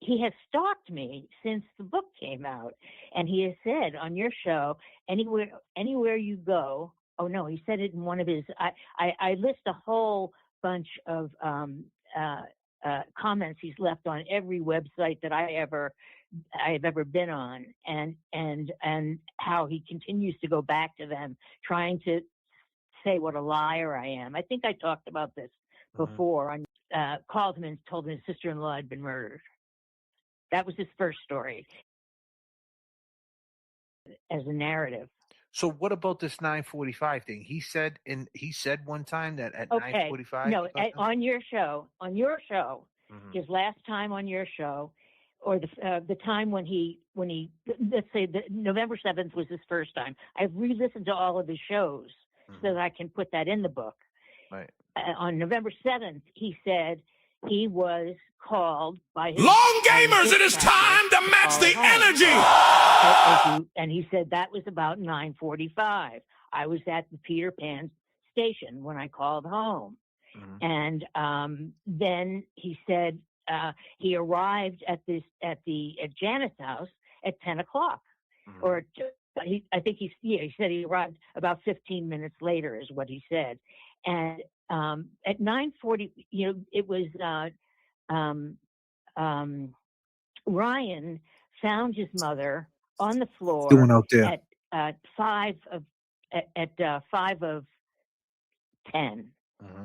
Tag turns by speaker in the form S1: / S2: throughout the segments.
S1: he has stalked me since the book came out, and he has said on your show, anywhere you go. Oh no, he said it in one of his. I list a whole bunch of comments he's left on every website that I've ever been on, and how he continues to go back to them, trying to say what a liar I am. I think I talked about this before. Called him and told him his sister-in-law had been murdered. That was his first story as a narrative.
S2: So what about this 9:45 thing? He said one time that at 9:45.
S1: No, on your show, his last time on your show, or the time when he let's say November 7th was his first time. I've re-listened to all of his shows so that I can put that in the book.
S2: Right.
S1: On November 7th, he said he was called by his
S3: long gamers. It is time to match the energy.
S1: And he said that was about 9:45. I was at the Peter Pan station when I called home. And then he said he arrived at Janet's house at 10 o'clock. Or I think he said he arrived about 15 minutes later is what he said. And at 9:40, it was Ryan found his mother on the floor
S2: doing out there
S1: at 5 of 10,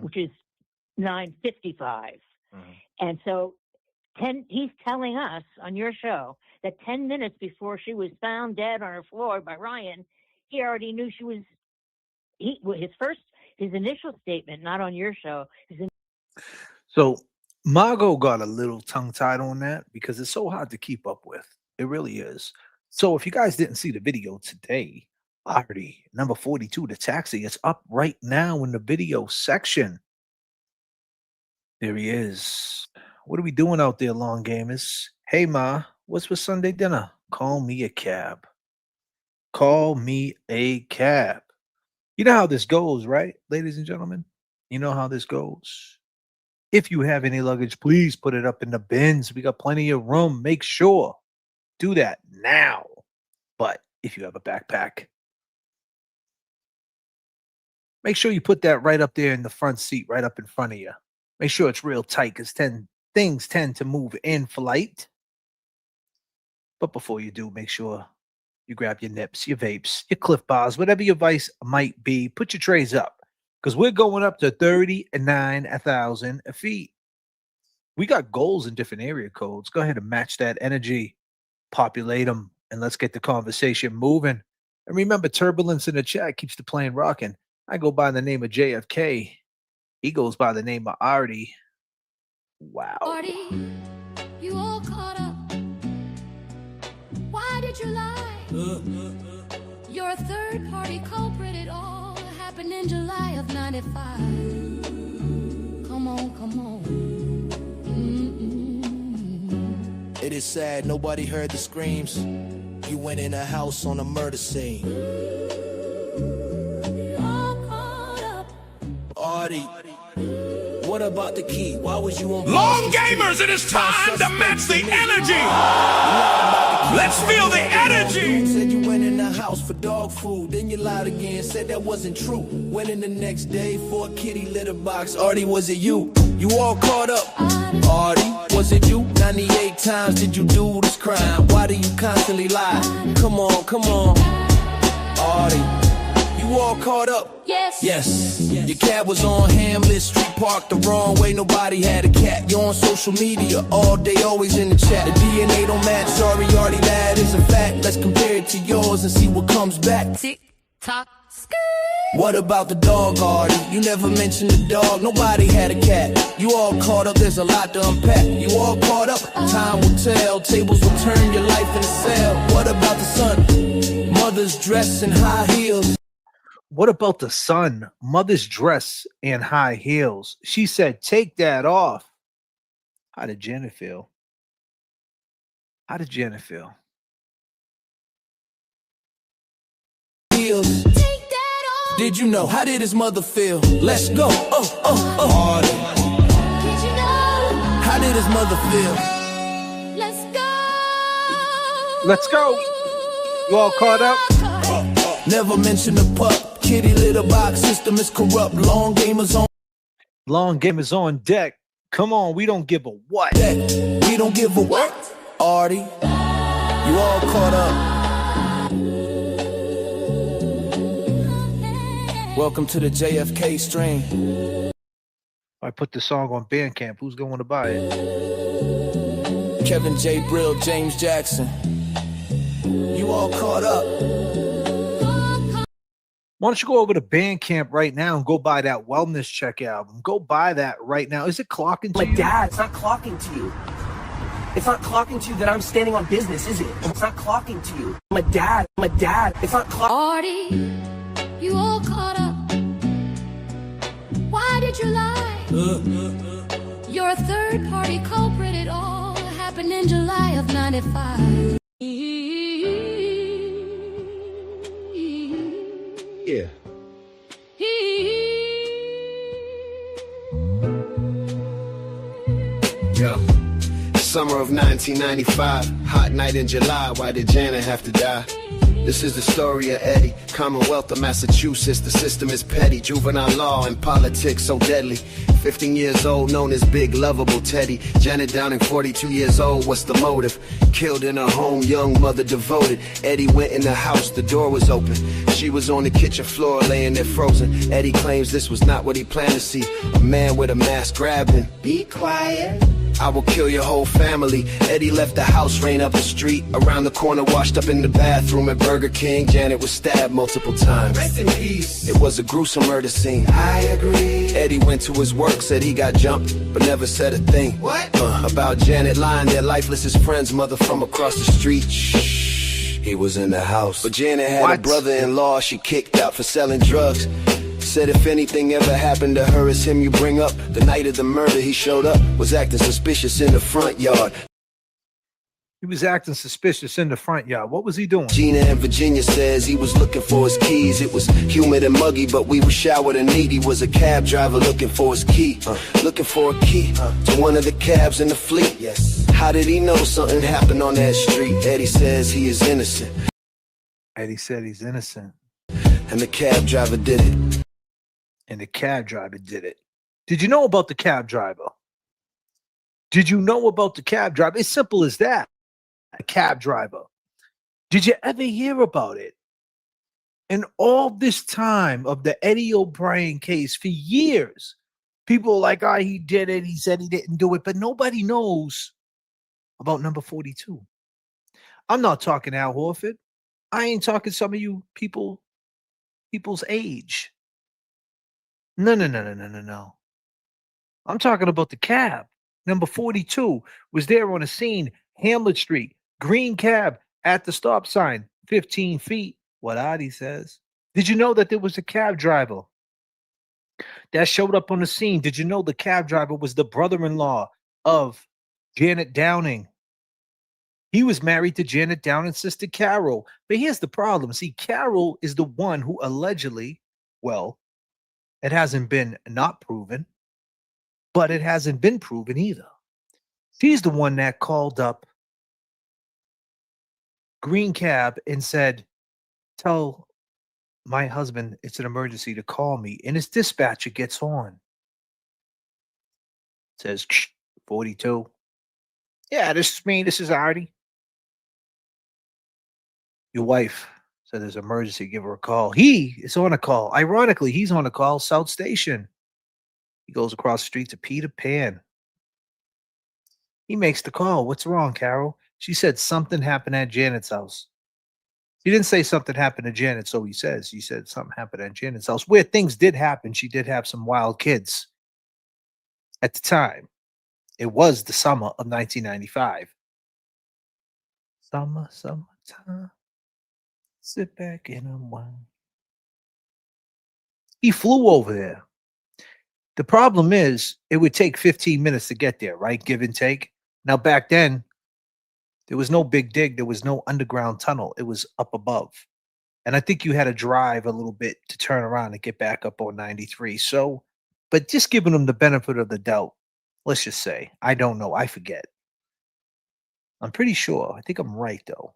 S1: which is 9:55. And so he's telling us on your show that 10 minutes before she was found dead on her floor by Ryan, he already knew she was. His initial statement, not on your show.
S2: So Margot got a little tongue-tied on that because it's so hard to keep up with. It really is. So if you guys didn't see the video today, Artie, number 42, the taxi, it's up right now in the video section. There he is. What are we doing out there, long gamers? Hey, Ma, what's for Sunday dinner? Call me a cab. Call me a cab. You know how this goes, right, ladies and gentlemen? You know how this goes. If you have any luggage, please put it up in the bins. We got plenty of room. Make sure. Do that now. But if you have a backpack, make sure you put that right up there in the front seat, right up in front of you. Make sure it's real tight because things tend to move in flight. But before you do, make sure you grab your nips, your vapes, your Cliff Bars, whatever your vice might be. Put your trays up because we're going up to 39,000 feet. We got goals in different area codes. Go ahead and match that energy, populate them, and let's get the conversation moving. And remember, turbulence in the chat keeps the plane rocking. I go by the name of J.F.K. He goes by the name of Artie. Wow.
S4: Artie, you all caught up. Why did you lie? You're a third-party culprit. It all happened in July of 95. Come on.
S5: It is sad, nobody heard the screams. You went in a house on a murder scene.
S4: All caught up.
S5: Artie, what about the key? Why was you on
S3: Long gamers, it is time to match the energy. Let's feel the energy.
S5: Said you went in the house for dog food, then you lied again, said that wasn't true. Went in the next day for a kitty litter box. Artie, was it you? You all caught up. Artie, was it you? 98 times did you do this crime? Why do you constantly lie? Come on. Artie, you all caught up? Yes. Your cab was on Hamlet Street, parked the wrong way. Nobody had a cat. You're on social media all day, always in the chat. The DNA don't match. Sorry, Artie, that is a fact. Let's compare it to yours and see what comes back.
S4: Tick tock, skirt.
S5: What about the dog, Artie? You never mentioned the dog. Nobody had a cat. You all caught up. There's a lot to unpack. You all caught up. Time will tell. Tables will turn. Your life in a cell. What about the son? Mother's dress and high heels.
S2: What about the son? Mother's dress and high heels. She said, take that off. How did Janet feel?
S5: Heels.
S4: Take that off.
S5: Did you know? How did his mother feel? Let's go. Artie. mother feel?
S4: Let's go.
S2: Let's go. You all caught up?
S5: Never mention the pup. Kitty litter box system is corrupt. Long game is on.
S2: Long game is on deck. Come on, we don't give a what.
S5: We don't give a what? Artie, you all caught up. Welcome to the J.F.K. stream.
S2: If I put the song on Bandcamp, who's going to buy it?
S5: Kevin J. Brill, James Jackson. You all caught up.
S2: Why don't you go over to Bandcamp right now and go buy that Wellness Check album? Go buy that right now. Is it clocking to you?
S6: Dad, it's not clocking to you. It's not clocking to you that I'm standing on business, is it? It's not clocking to you. Dad, it's not clocking.
S4: Artie, you all caught up. Why did you lie? You're a third-party culprit. It all happened in July of 95.
S7: Yeah. Yo. Summer of 1995, hot night in July. Why did Janet have to die? This is the story of Eddie, Commonwealth of Massachusetts. The system is petty, juvenile law and politics so deadly. 15 years old, known as Big Lovable Teddy. Janet Downing, 42 years old, what's the motive? Killed in her home, young mother devoted. Eddie went in the house, the door was open. She was on the kitchen floor, laying there frozen. Eddie claims this was not what he planned to see. A man with a mask grabbed him. Be quiet. I will kill your whole family. Eddie left the house, ran up the street. Around the corner, washed up in the bathroom at Burger King. Janet was stabbed multiple times. Rest in peace. It was a gruesome murder scene. I agree. Eddie went to his work, said he got jumped, but never said a thing. What? About Janet lying there lifeless, his friend's mother from across the street. Shh, he was in the house. But Janet had a brother-in-law she kicked out for selling drugs. Said if anything ever happened to her, it's him you bring up. The night of the murder, he showed up, was acting suspicious in the front yard.
S2: He was acting suspicious in the front yard. What was he doing?
S7: Gina in Virginia says he was looking for his keys. It was humid and muggy, but we were showered and neat. He was a cab driver looking for his key. Looking for a key to one of the cabs in the fleet. Yes. How did he know something happened on that street? Eddie says he is innocent.
S2: Eddie said he's innocent.
S7: And the cab driver did it.
S2: And the cab driver did it. Did you know about the cab driver? Did you know about the cab driver? It's simple as that. A cab driver. Did you ever hear about it? In all this time of the Eddie O'Brien case, for years, people are like, he did it. He said he didn't do it. But nobody knows about number 42. I'm not talking Al Horford. I ain't talking some of you people's age. No. I'm talking about the cab. Number 42 was there on the scene, Hamlet Street, green cab at the stop sign, 15 feet, what Adi says. Did you know that there was a cab driver that showed up on the scene? Did you know the cab driver was the brother-in-law of Janet Downing? He was married to Janet Downing's sister, Carol. But here's the problem. See, Carol is the one who allegedly, it hasn't been not proven, but it hasn't been proven either. She's the one that called up Green Cab and said, tell my husband it's an emergency to call me. And his dispatcher gets on. Says, 42. Yeah, this is me. This is Artie. Your wife said there's an emergency. Give her a call. He is on a call. Ironically, he's on a call, South Station. He goes across the street to Peter Pan. He makes the call. What's wrong, Carol? She said something happened at Janet's house. He didn't say something happened to Janet, so he says. He said something happened at Janet's house. Where things did happen, she did have some wild kids. At the time, it was the summer of 1995. Summertime. Sit back and unwind. He flew over there. The problem is, it would take 15 minutes to get there, right? Give and take. Now, back then, there was no big dig. There was no underground tunnel. It was up above. And I think you had to drive a little bit to turn around and get back up on 93. So, but just giving them the benefit of the doubt. Let's just say. I don't know. I forget. I'm pretty sure. I think I'm right, though.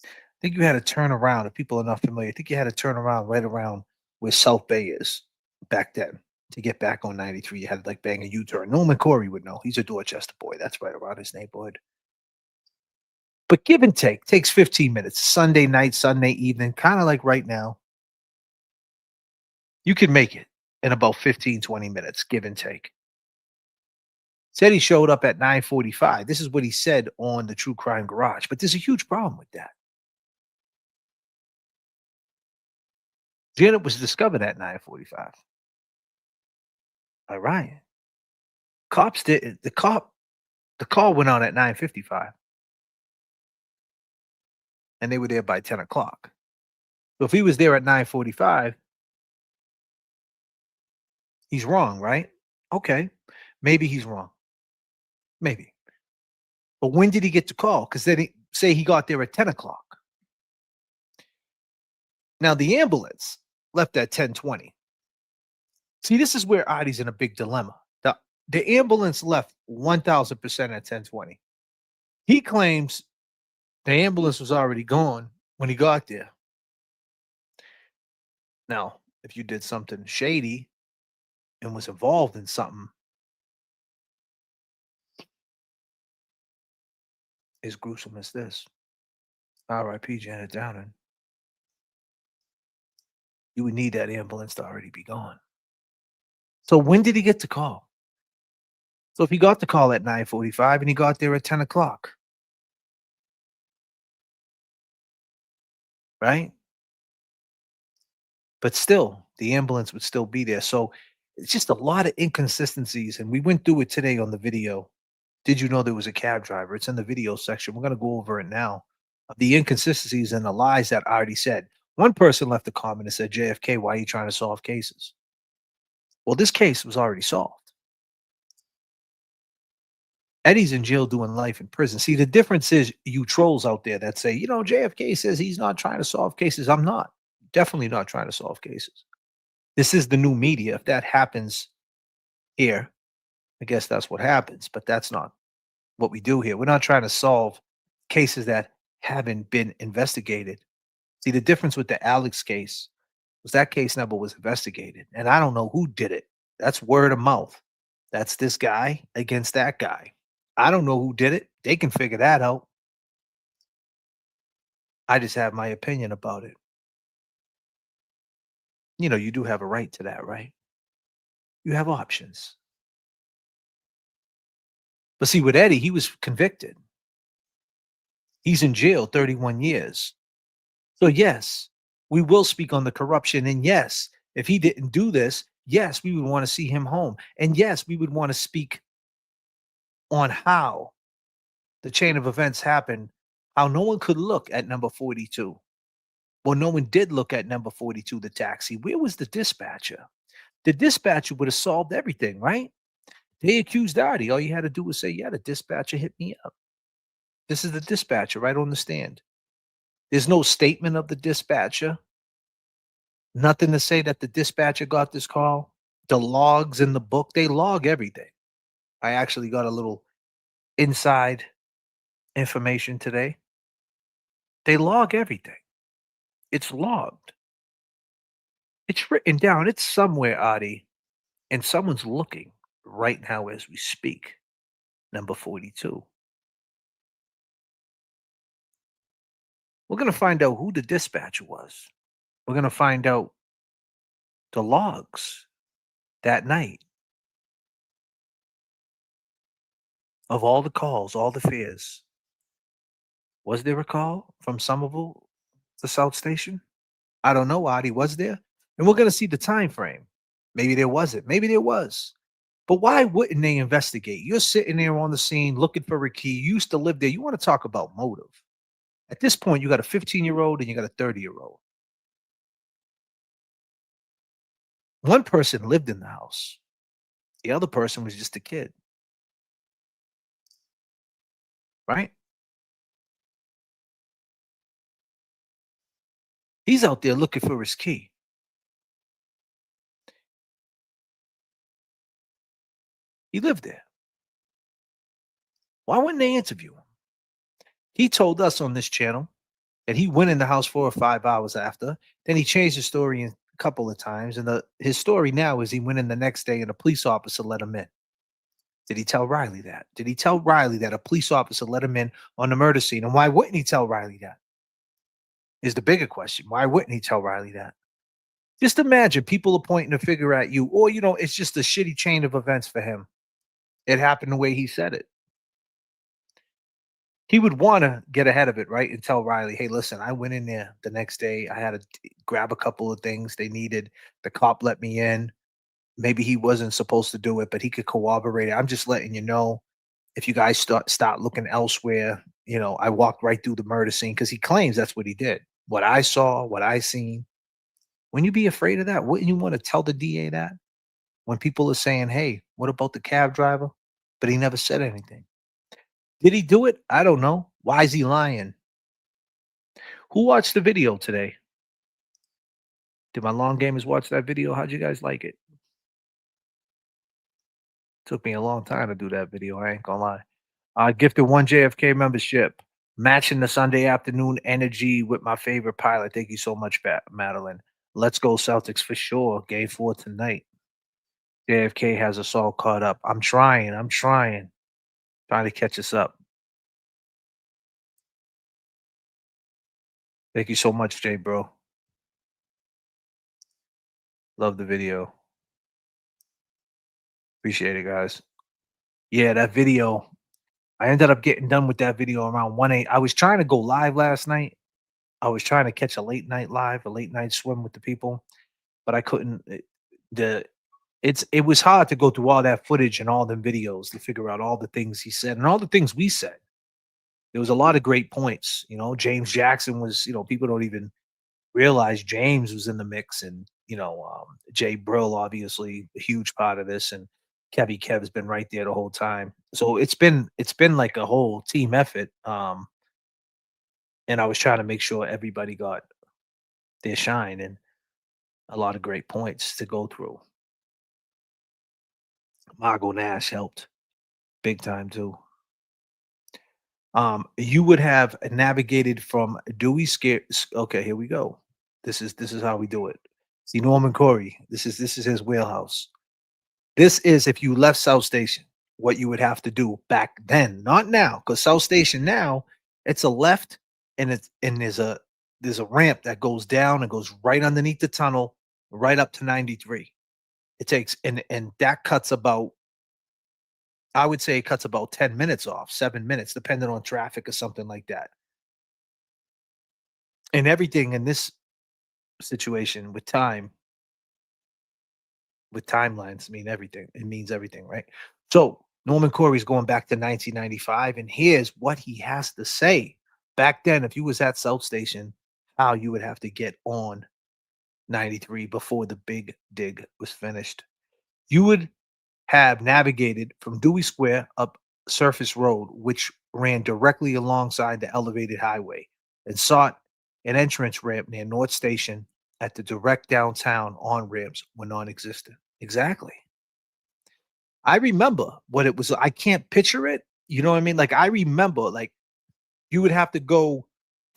S2: I think you had to turn around. If people are not familiar, I think you had to turn around right around where South Bay is back then to get back on 93. You had to like bang a U-turn. Norman Corey would know. He's a Dorchester boy. That's right around his neighborhood. But give and take takes 15 minutes. Sunday night, Sunday evening, kind of like right now. You can make it in about 15, 20 minutes, give and take. Said he showed up at 9:45. This is what he said on the True Crime Garage. But there's a huge problem with that. Janet was discovered at 9:45. All right. Cops did the call went on at 9:55. And they were there by 10 o'clock. So if he was there at 9:45, he's wrong, right? Okay. Maybe he's wrong. Maybe. But when did he get the call? Because then say he got there at 10 o'clock. Now the ambulance left at 10:20. See, this is where Adi's in a big dilemma. The ambulance left 1,000% at 10:20. He claims the ambulance was already gone when he got there. Now, if you did something shady and was involved in something as gruesome as this, R.I.P. Janet Downing, you would need that ambulance to already be gone. So when did he get the call? So if he got the call at 9:45 and he got there at 10 o'clock, right? But still, the ambulance would still be there. So it's just a lot of inconsistencies. And we went through it today on the video. Did you know there was a cab driver? It's in the video section. We're going to go over it now. The inconsistencies and the lies that I already said. One person left a comment and said, JFK, why are you trying to solve cases? Well, this case was already solved. Eddie's in jail doing life in prison. See, the difference is you trolls out there that say, JFK says he's not trying to solve cases. I'm not. Definitely not trying to solve cases. This is the new media. If that happens here, I guess that's what happens. But that's not what we do here. We're not trying to solve cases that haven't been investigated. See, the difference with the Alex case was that case never was investigated. And I don't know who did it. That's word of mouth. That's this guy against that guy. I don't know who did it. They can figure that out. I just have my opinion about it. You do have a right to that, right? You have options. But see, with Eddie, he was convicted. He's in jail 31 years. So, yes, we will speak on the corruption. And yes, if he didn't do this, yes, we would want to see him home. And yes, we would want to speak on how the chain of events happened, how no one could look at number 42. Well, no one did look at number 42, the taxi. Where was the dispatcher? The dispatcher would have solved everything, right? They accused Artie. All you had to do was say, yeah, the dispatcher hit me up. This is the dispatcher right on the stand. There's no statement of the dispatcher. Nothing to say that the dispatcher got this call. The logs in the book, they log everything. I actually got a little inside information today. They log everything. It's logged. It's written down. It's somewhere, Adi, and someone's looking right now as we speak. Number 42. We're going to find out who the dispatcher was. We're going to find out the logs that night of all the calls, all the fears. Was there a call from Somerville to South Station? I don't know, Adi. Was there? And we're going to see the time frame. Maybe there wasn't. Maybe there was. But why wouldn't they investigate? You're sitting there on the scene looking for a key. You used to live there. You want to talk about motive. At this point, you got a 15-year-old and you got a 30-year-old. One person lived in the house. The other person was just a kid. Right? He's out there looking for his key. He lived there. Why wouldn't they interview him? He told us on this channel that he went in the house 4 or 5 hours after. Then he changed his story a couple of times. And his story now is he went in the next day and a police officer let him in. Did he tell Riley that? Did he tell Riley that a police officer let him in on the murder scene? And why wouldn't he tell Riley that? Is the bigger question. Why wouldn't he tell Riley that? Just imagine people are pointing a finger at you, or, it's just a shitty chain of events for him. It happened the way he said it. He would want to get ahead of it, right? And tell Riley, hey, listen, I went in there the next day. I had to grab a couple of things they needed. The cop let me in. Maybe he wasn't supposed to do it, but he could corroborate it. I'm just letting you know, if you guys start looking elsewhere, I walked right through the murder scene, because he claims that's what he did. What I saw, what I seen. Wouldn't you be afraid of that? Wouldn't you want to tell the DA that? When people are saying, hey, what about the cab driver? But he never said anything. Did he do it? I don't know. Why is he lying? Who watched the video today? Did my long gamers watch that video? How'd you guys like it? Took me a long time to do that video. I ain't gonna lie. I gifted 1 J.F.K. membership, matching the Sunday afternoon energy with my favorite pilot. Thank you so much, Madeline. Let's go Celtics for sure. Game 4 tonight. J.F.K. has us all caught up. I'm trying to catch us up. Thank you so much, Jay, bro. Love the video. Appreciate it, guys. Yeah, that video. I ended up getting done with that video around 1 8. I was trying to go live last night. I was trying to catch a late night live, a late night swim with the people, but I couldn't. It was hard to go through all that footage and all them videos to figure out all the things he said and all the things we said. There was a lot of great points. James Jackson was, people don't even realize James was in the mix, and Jay Brill, obviously a huge part of this, and Kev's been right there the whole time. So it's been like a whole team effort. And I was trying to make sure everybody got their shine, and a lot of great points to go through. Margot Nash helped big time too. You would have navigated from Dewey Scare. Okay, here we go. This is how we do it. See, Norman Corey. This is his wheelhouse. This is if you left South Station, what you would have to do back then, not now, because South Station now it's a left, and there's a ramp that goes down and goes right underneath the tunnel, right up to 93. It takes and that cuts about. I would say it cuts about 10 minutes off, 7 minutes, depending on traffic or something like that. And everything in this situation with timelines mean everything. It means everything, right? So Norman Corey's going back to 1995, and here's what he has to say. Back then, if you was at South Station, how you would have to get on 93 before the big dig was finished. You would have navigated from Dewey Square up Surface Road, which ran directly alongside the elevated highway, and sought an entrance ramp near North Station at the direct downtown on-ramps were non-existent. Exactly. I remember what it was. I can't picture it. You know what I mean? Like, I remember, like, you would have to go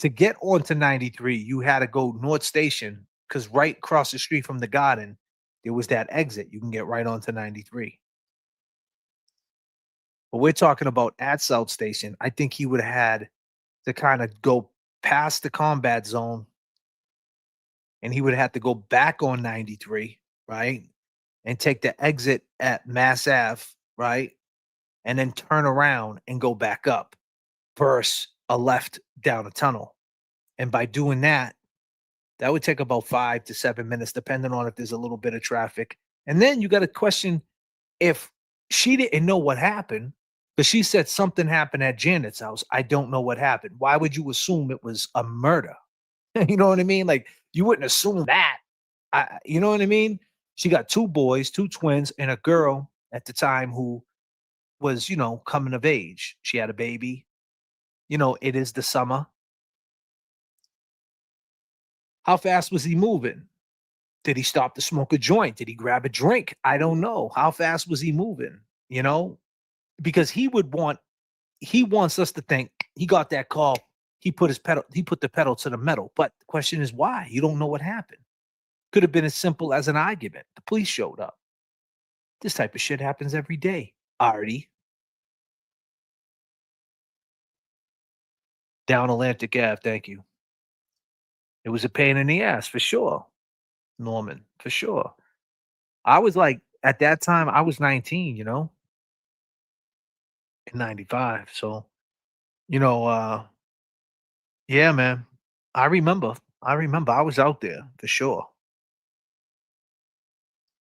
S2: to get onto 93. You had to go North Station, because right across the street from the Garden, there was that exit. You can get right onto 93. But we're talking about at South Station. I think he would have had to kind of go past the combat zone, and he would have to go back on 93, right? And take the exit at Mass Ave, right? And then turn around and go back up versus a left down a tunnel. And by doing that, that would take about 5 to 7 minutes, depending on if there's a little bit of traffic. And then you got to question if she didn't know what happened, because she said something happened at Janet's house. I don't know what happened. Why would you assume it was a murder? You know what I mean? Like, you wouldn't assume that. You know what I mean? She got 2 boys, 2 twins, and a girl at the time who was, coming of age. She had a baby. It is the summer. How fast was he moving? Did he stop to smoke a joint? Did he grab a drink? I don't know. How fast was he moving? you know, because he wants us to think he got that call. He put the pedal to the metal. But the question is why? You don't know what happened. Could have been as simple as an argument. The police showed up. This type of shit happens every day, Artie. Down Atlantic Ave, thank you. It was a pain in the ass, for sure. Norman, for sure. I was like, at that time, I was 19, you know, in 95. So, you know, yeah, man. I remember I was out there for sure.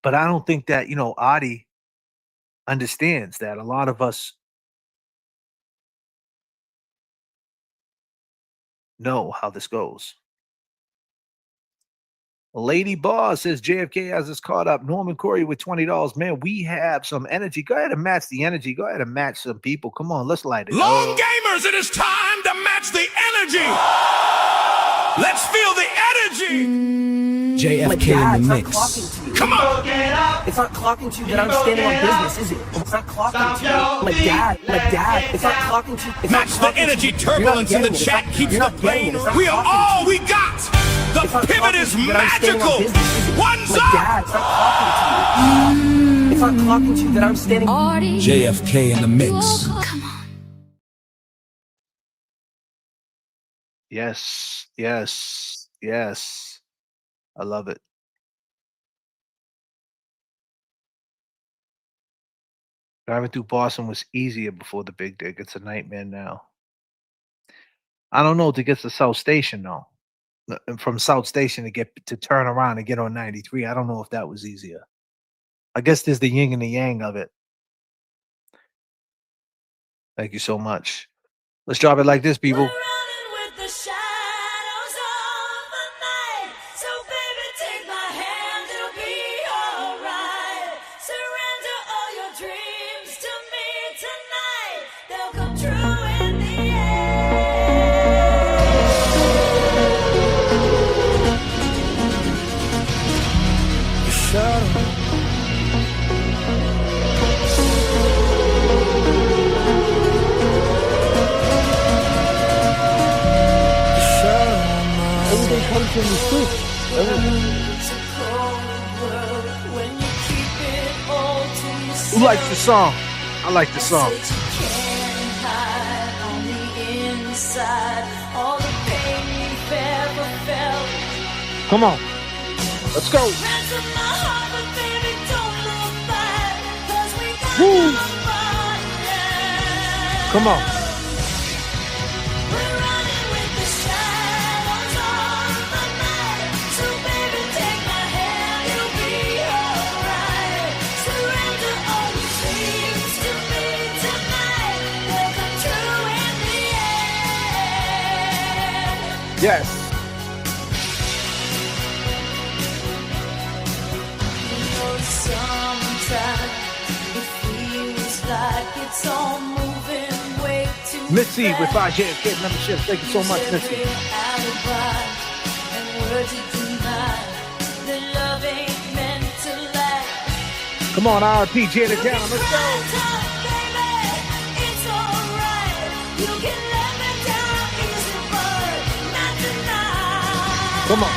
S2: But I don't think that, you know, Adi understands that a lot of us know how this goes. Lady Boss says JFK has us caught up. Norman Corey with $20. Man, we have some energy. Go ahead and match the energy. Go ahead and match some people. Come on, let's light it
S3: Long
S2: up.
S3: gamers, it is time to match the energy. Let's feel the energy.
S6: J.F.K. in the mix.
S3: Come on.
S6: It's not clocking to you that I'm standing on business, is it? It's not clocking to you. My dad. It's not clocking to you.
S3: Match the energy. Turbulence in the chat keeps the plane. We are all we got. The pivot is magical. One's up.
S6: Dad, it's not clocking to you. It's not clocking to you that I'm standing.
S5: J.F.K. in the mix.
S4: Come on.
S2: Yes. I love it. Driving through Boston was easier before the big dig. It's a nightmare now. I don't know to get to South Station though. From South Station to turn around and get on 93. I don't know if that was easier. I guess there's the yin and the yang of it. Thank you so much. Let's drop it like this, people.
S6: Comes from the truth.
S2: Who likes the song? I like the song. Come on. Let's go. Woo. Come on. Yes. Missy with 5 J.F.K. membership. Thank you so much, Missy. Come on, RP, Jada down. Let's go. Come on.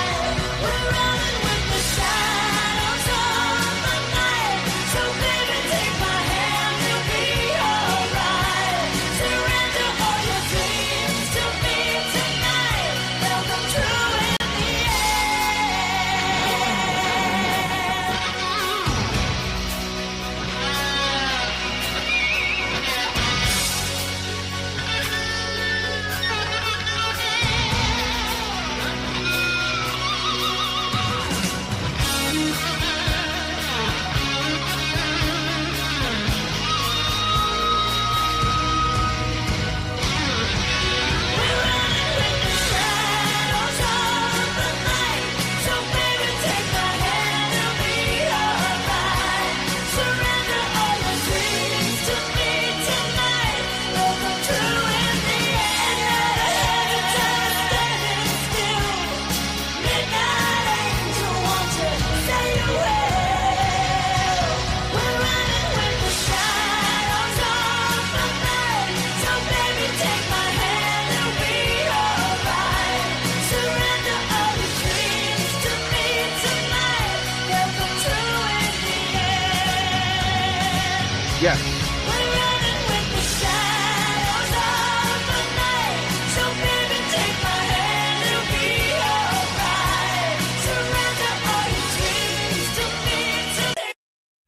S2: Yes.
S4: We're running with the shadows of the night. So baby, take my hand, it'll be alright. Surrender all your dreams to me today.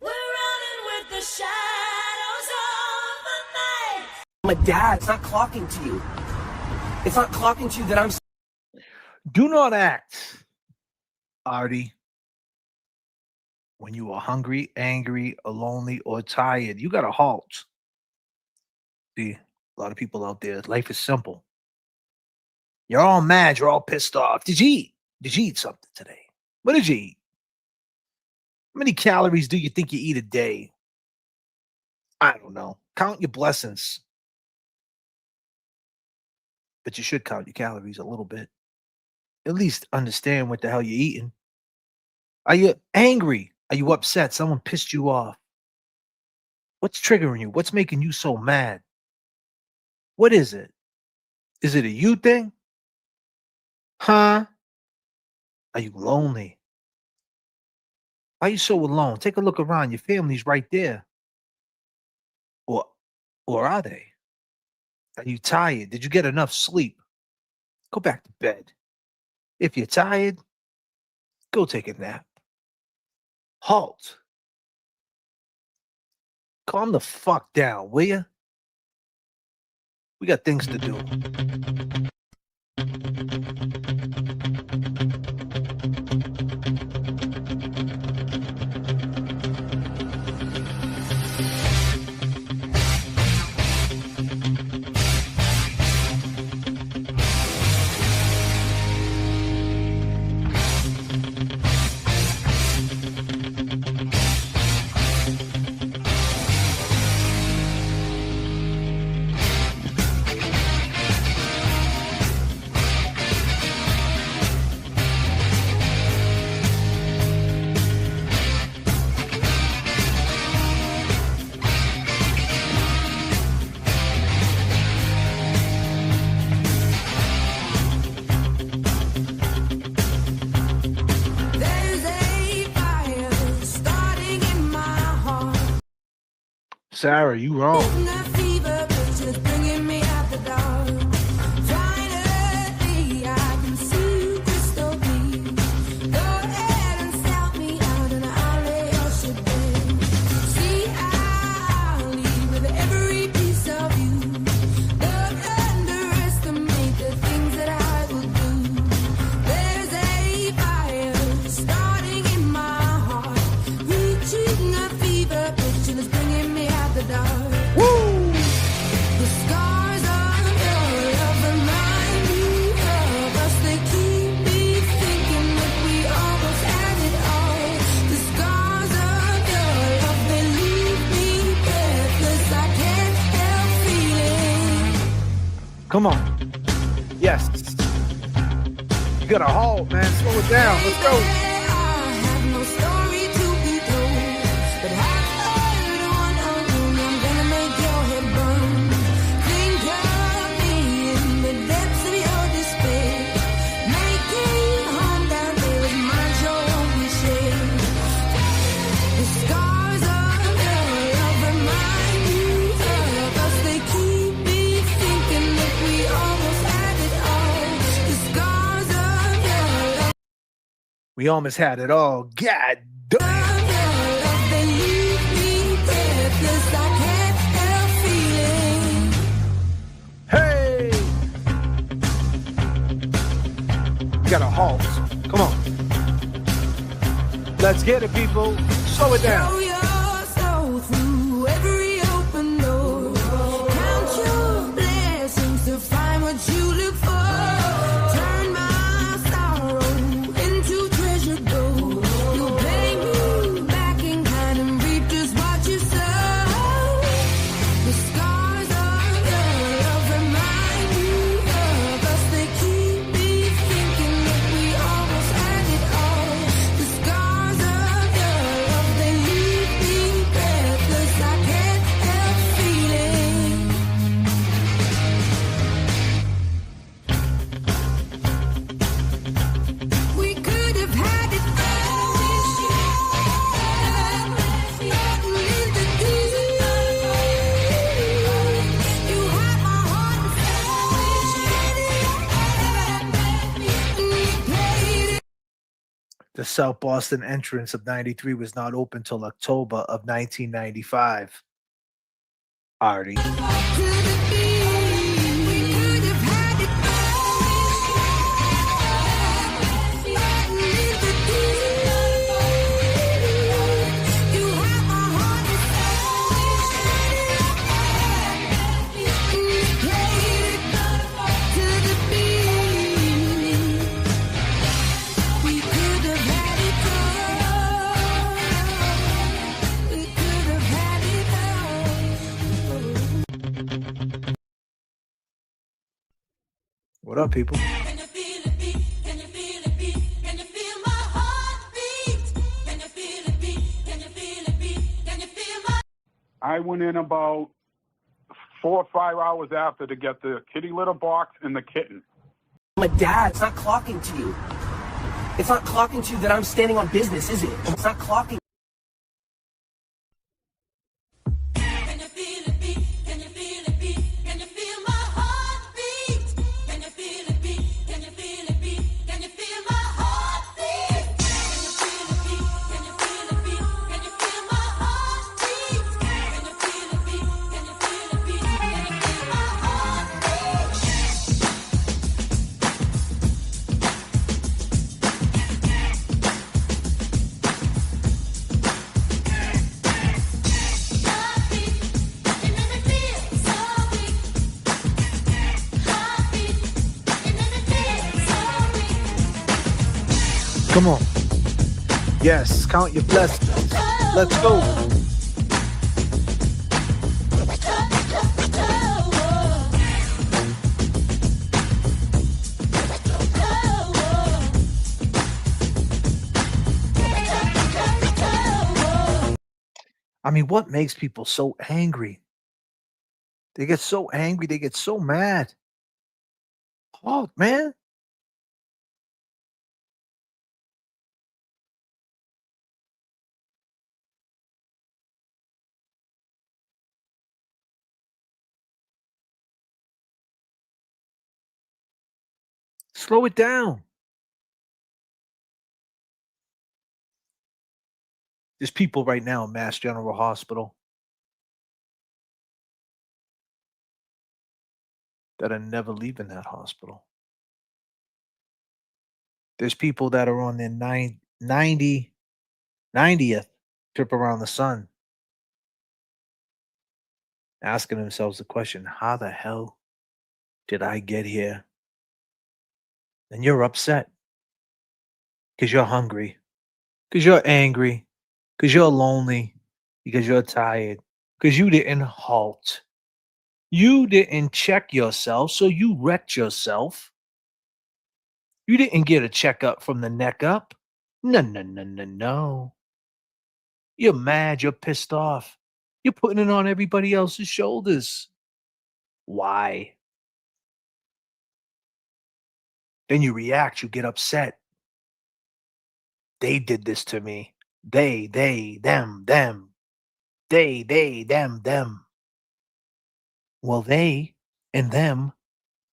S4: We're running with the shadows of the night.
S6: I'm a dad. It's not clocking to you. It's not clocking to you that I'm...
S2: Do not act, Artie, when you are hungry, angry, or lonely, or tired. You got to halt. See, a lot of people out there, life is simple. You're all mad. You're all pissed off. Did you eat? Did you eat something today? What did you eat? How many calories do you think you eat a day? I don't know. Count your blessings. But you should count your calories a little bit. At least understand what the hell you're eating. Are you angry? Are you upset? Someone pissed you off. What's triggering you? What's making you so mad? What is it? Is it a you thing? Huh? Are you lonely? Why are you so alone? Take a look around. Your family's right there. Or are they? Are you tired? Did you get enough sleep? Go back to bed. If you're tired, go take a nap. Halt. Calm the fuck down, will you? We got things to do. Sarah, you wrong. Come on. Yes. You got to halt, man. Slow it down. Let's go. We almost had it all. God damn. Hey! You gotta halt. Come on. Let's get it, people. Slow it down. South Boston entrance of 93 was not open till October of 1995. Artie. What up, people?
S4: Can you feel it beat? Can you feel it beat? Can you feel my heartbeat? Can you feel it beat? Can you feel it beat? Can you feel my...
S8: I went in about 4 or 5 hours after to get the kitty litter box and the kitten.
S6: I'm a dad. It's not clocking to you. It's not clocking to you that I'm standing on business, is it? It's not clocking.
S4: Can you feel it beat? Can you feel it beat? Can you feel my heartbeat? Can you feel it beat? Can you feel it beat? Can you feel my heartbeat? Can you feel it beat? Can you feel it beat? Can you feel my heartbeat? Can you feel it beat? Can you feel it beat? Can you feel my
S2: Come on. Yes, count your blessings. Let's go. I mean, what makes people so angry? They get so angry, they get so mad. Oh, man. Slow it down. There's people right now in Mass General Hospital that are never leaving that hospital. There's people that are on their 90th trip around the sun asking themselves the question, how the hell did I get here? And you're upset because you're hungry, because you're angry, because you're lonely, because you're tired, because you didn't halt. You didn't check yourself, so you wrecked yourself. You didn't get a checkup from the neck up. No, no, no, no, no. You're mad. You're pissed off. You're putting it on everybody else's shoulders. Why? Then you react. You get upset. They did this to me. They, them. They, them. Well, they and them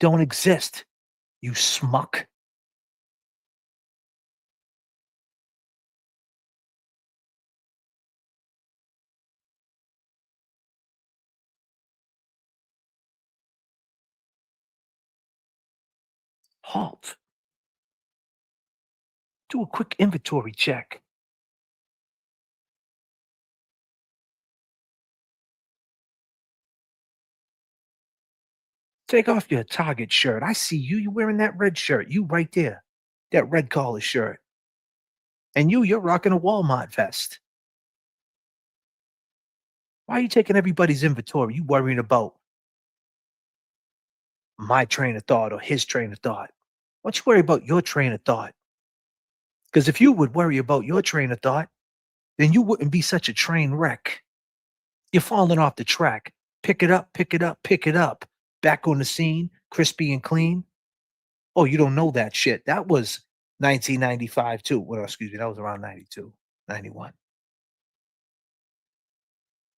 S2: don't exist, you smuck. Halt. Do a quick inventory check. Take off your Target shirt. I see you. You're wearing that red shirt. You right there. That red collar shirt. And you're rocking a Walmart vest. Why are you taking everybody's inventory? You worrying about my train of thought or his train of thought? Why don't you worry about your train of thought? Because if you would worry about your train of thought, then you wouldn't be such a train wreck. You're falling off the track. Pick it up, pick it up, pick it up. Back on the scene, crispy and clean. Oh, you don't know that shit. That was 1995 too. Well, excuse me, that was around 92, 91.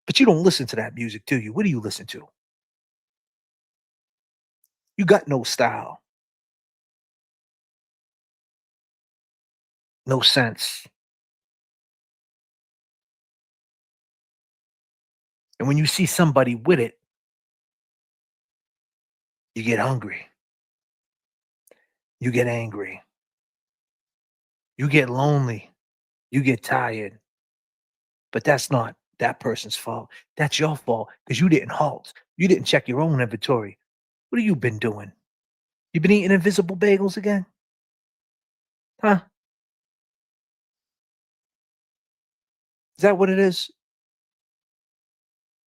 S2: But you don't listen to that music, do you? What do you listen to? You got no style. no sense. And when you see somebody with it, you get hungry. You get angry. You get lonely. You get tired. But that's not that person's fault. That's your fault because you didn't halt. You didn't check your own inventory. What have you been doing? You been eating invisible bagels again? Huh? Is that what it is?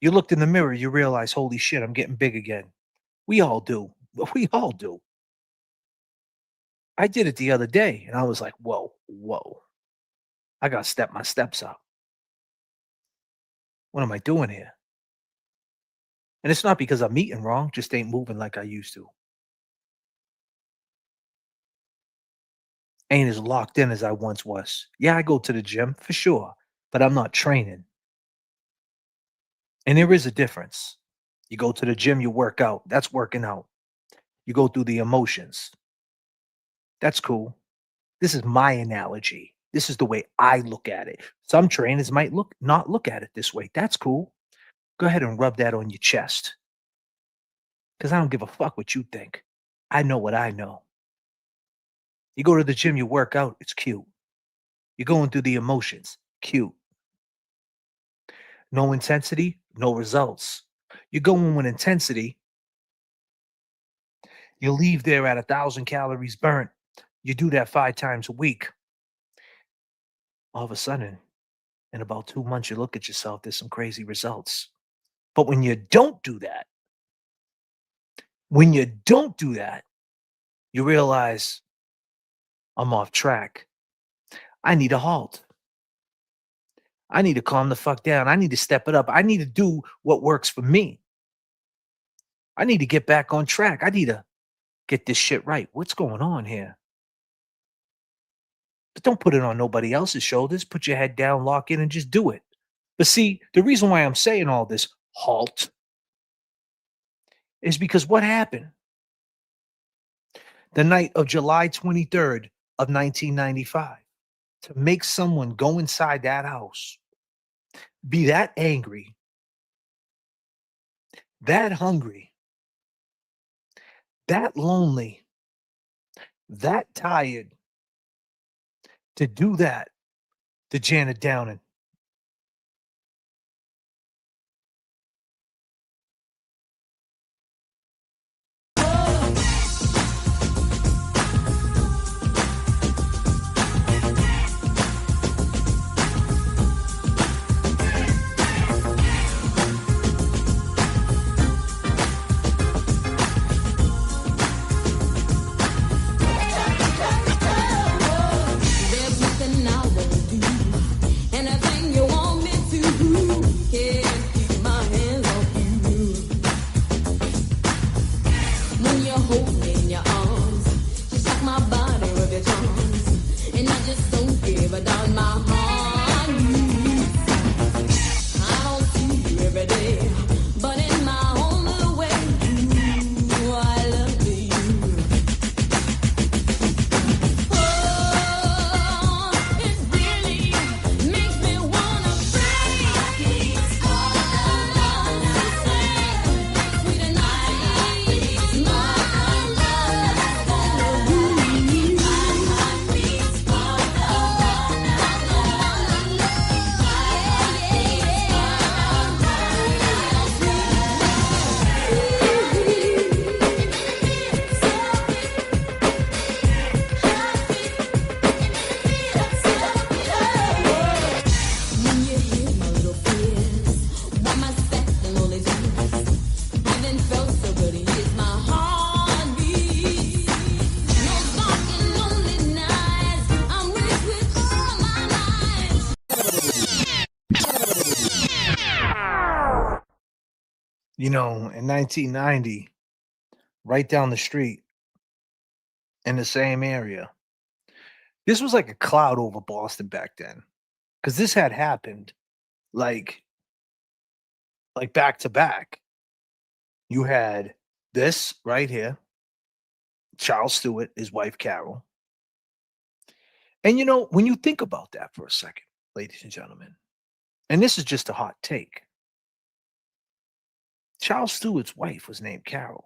S2: You looked in the mirror, you realize, holy shit, I'm getting big again. We all do. We all do. I did it the other day and I was like, whoa, whoa. I got to step my steps up. What am I doing here? And it's not because I'm eating wrong, just ain't moving like I used to. Ain't as locked in as I once was. Yeah, I go to the gym for sure, but I'm not training. And there is a difference. You go to the gym, you work out. That's working out. You go through the emotions. That's cool. This is my analogy. This is the way I look at it. Some trainers might not look at it this way. That's cool. Go ahead and rub that on your chest. Because I don't give a fuck what you think. I know what I know. You go to the gym, you work out, it's cute. You're going through the emotions, cute. No intensity, no results. You're going with intensity. You leave there at 1,000 calories burnt. You do that 5 times a week. All of a sudden, in about 2 months, you look at yourself, there's some crazy results. But when you don't do that, you realize I'm off track. I need a halt. I need to calm the fuck down. I need to step it up. I need to do what works for me. I need to get back on track. I need to get this shit right. What's going on here? But don't put it on nobody else's shoulders. Put your head down, lock in, and just do it. But see, the reason why I'm saying all this halt is because what happened? The night of July 23rd of 1995, to make someone go inside that house, be that angry, that hungry, that lonely, that tired, to do that to Janet Downing.
S4: There's nothing I won't do. Anything you want me to. Can't keep my hands off you. When you hold me in your arms, just like my body with your charms. And I just don't give a darn my heart. I don't see you every day, but in my own little way, ooh, I love you. Oh, it really makes me wanna break. Sweet and nice, my love. When you hear my little fears, why my sad and lonely tears, haven't felt so good in years, my heart beats. No dark and lonely nights, I'm rich with all my life.
S2: You know, in 1990, right down the street in the same area, this was like a cloud over Boston back then. Because this had happened like back to back. You had this right here, Charles Stewart, his wife Carol, And when you think about that for a second, ladies and gentlemen, and this is just a hot take, Charles Stewart's wife was named Carol.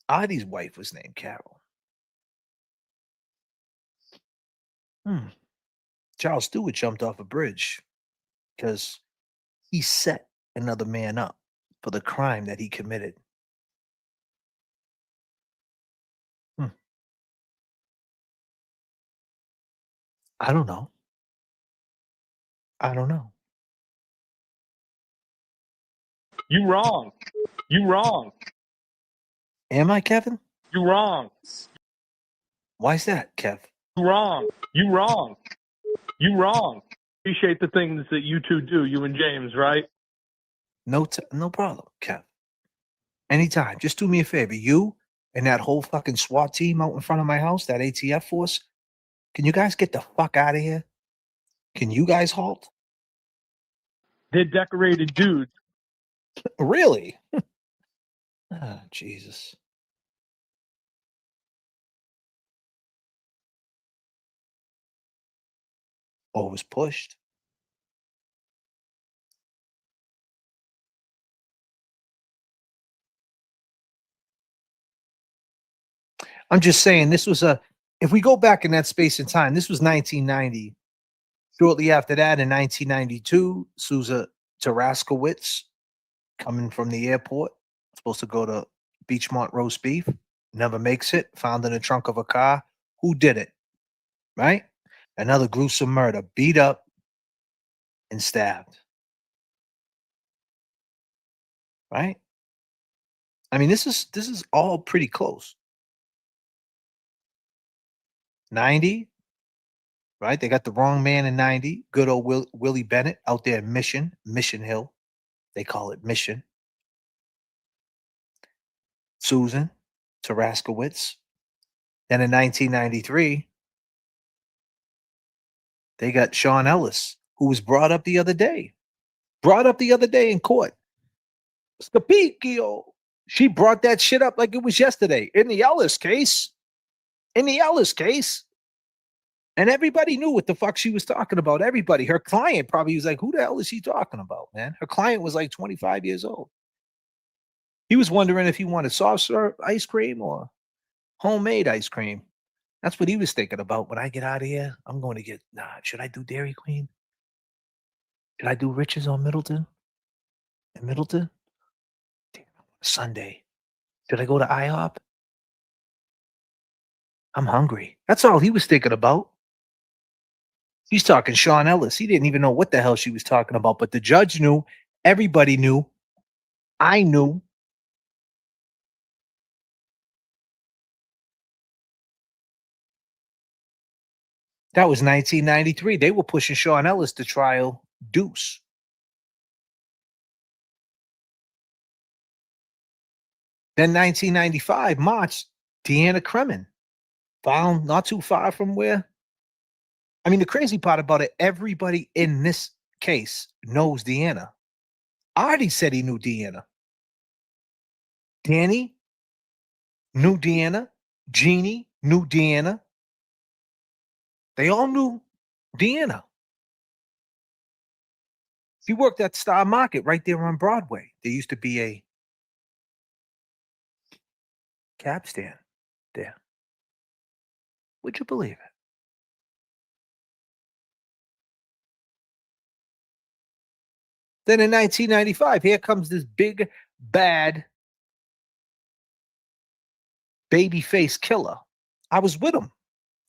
S2: Artie's wife was named Carol. Charles Stewart jumped off a bridge because he set another man up for the crime that he committed. I don't know. I don't know.
S9: You wrong. You wrong.
S2: Am I, Kevin?
S9: You wrong.
S2: Why's that, Kev?
S9: You wrong. You wrong. You wrong. Appreciate the things that you two do, you and James, right?
S2: No problem, Kev. Anytime. Just do me a favor. You and that whole fucking SWAT team out in front of my house, that ATF force, can you guys get the fuck out of here? Can you guys halt?
S9: They're decorated dudes.
S2: Really? Ah, Jesus. Oh, it was pushed. I'm just saying this was if we go back in that space and time, this was 1990. Shortly after that, in 1992, Sousa Taraskowitz coming from the airport, supposed to go to Beachmont roast beef, never makes it, found in the trunk of a car. Who did it? Right? Another gruesome murder, beat up and stabbed. Right? I mean, this is all pretty close. 90, right? They got the wrong man in 90. Good old Willie Bennett out there in Mission Hill. They call it Mission. Susan Taraskowitz. Then in 1993, they got Sean Ellis, who was brought up the other day. In court. Scapicchio. She brought that shit up like it was yesterday. In the Ellis case. And everybody knew what the fuck she was talking about. Everybody. Her client probably was like, who the hell is she talking about, man? Her client was like 25 years old. He was wondering if he wanted soft serve ice cream or homemade ice cream. That's what he was thinking about. When I get out of here, I'm going to get, should I do Dairy Queen? Should I do Rich's on Middleton? In Middleton? Damn, Sunday. Should I go to IHOP? I'm hungry. That's all he was thinking about. He's talking Sean Ellis. He didn't even know what the hell she was talking about, but the judge knew. Everybody knew. I knew. That was 1993. They were pushing Sean Ellis to trial deuce. Then 1995, March, Deanna Kremen, found not too far from where. I mean, the crazy part about it, everybody in this case knows Deanna. Artie said he knew Deanna. Danny knew Deanna. Jeannie knew Deanna. They all knew Deanna. She worked at Star Market right there on Broadway. There used to be a cab stand there. Would you believe it? Then in 1995, here comes this big, bad, baby-face killer. I was with him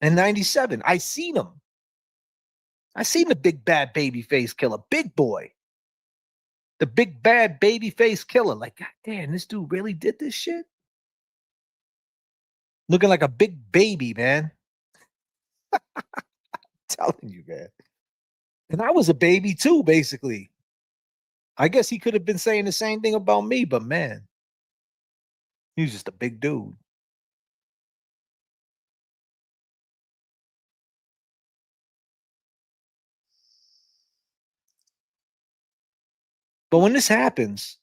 S2: in 97. I seen him. I seen the big, bad, baby-face killer. Big boy. The big, bad, baby-face killer. Like, God damn, this dude really did this shit? Looking like a big baby, man. I'm telling you, man. And I was a baby too, basically. I guess he could have been saying the same thing about me, but man, he was just a big dude. But when this happens,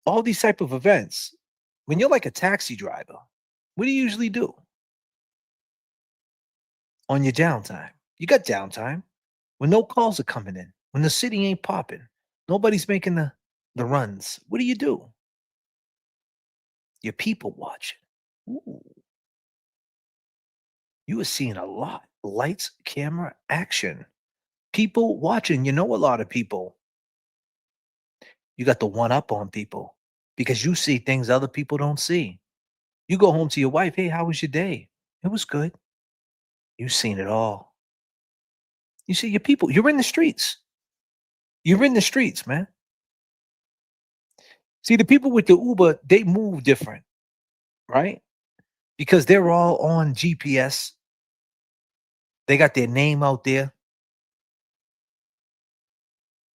S2: all these type of events, when you're like a taxi driver, what do you usually do? on your downtime. You got downtime when no calls are coming in, when the city ain't popping, nobody's making the runs. What do? You're people watching. Ooh, you are seeing a lot. Lights, camera, action. People watching. You know a lot of people. You got the one up on people because you see things other people don't see. You go home to your wife, hey, how was your day? It was good. You've seen it all. You see your people. You're in the streets. You're in the streets, man. See, the people with the Uber, they move different, right? Because they're all on GPS. They got their name out there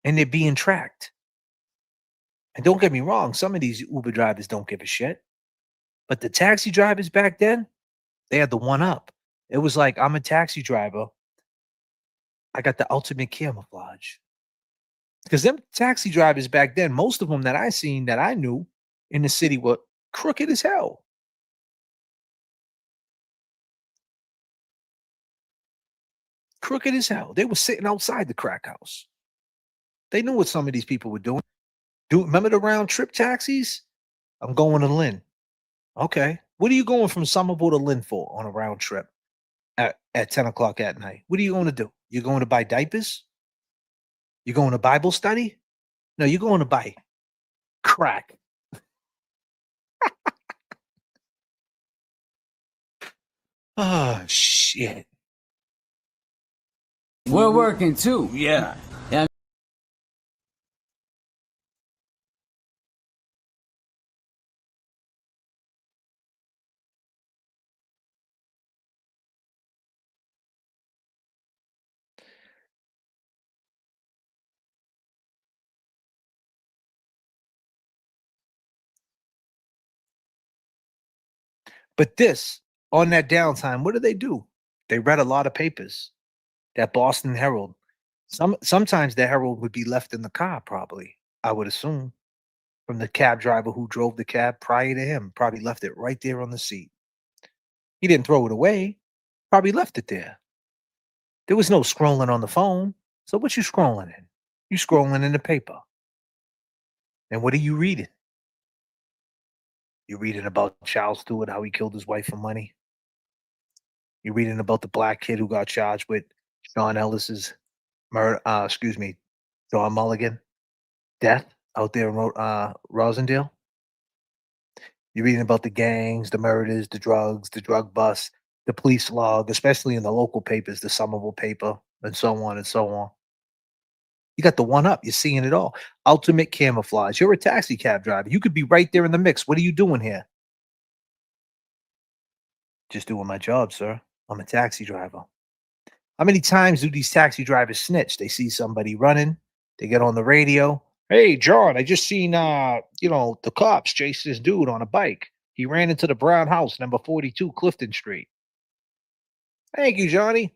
S2: and they're being tracked. And don't get me wrong, some of these Uber drivers don't give a shit. But the taxi drivers back then, they had the one up. It was like, I'm a taxi driver. I got the ultimate camouflage. Because them taxi drivers back then, most of them that I seen that I knew in the city were crooked as hell. Crooked as hell. They were sitting outside the crack house. They knew what some of these people were doing. Remember the round trip taxis? I'm going to Lynn. Okay. What are you going from Somerville to Lynn for on a round trip at 10 o'clock at night? What are you going to do? You're going to buy diapers? You're going to Bible study? No, you're going to buy crack. Oh, shit.
S10: We're working too, yeah. Yeah.
S2: But this, on that downtime, what do? They read a lot of papers. That Boston Herald. Sometimes the Herald would be left in the car, probably, I would assume, from the cab driver who drove the cab prior to him. Probably left it right there on the seat. He didn't throw it away. Probably left it there. There was no scrolling on the phone. So what you scrolling in? You scrolling in the paper. And what are you reading? You're reading about Charles Stewart, how he killed his wife for money. You're reading about the black kid who got charged with Sean Ellis's murder, John Mulligan death out there in Rosendale. You're reading about the gangs, the murders, the drugs, the drug busts, the police log, especially in the local papers, the Somerville paper, and so on and so on. You got the one up. You're seeing it all. Ultimate camouflage. You're a taxi cab driver. You could be right there in the mix. What are you doing here? Just doing my job, sir. I'm a taxi driver. How many times do these taxi drivers snitch? They see somebody running. They get on the radio. Hey, John, I just seen, the cops chase this dude on a bike. He ran into the brown house, number 42 Clifton Street. Thank you, Johnny.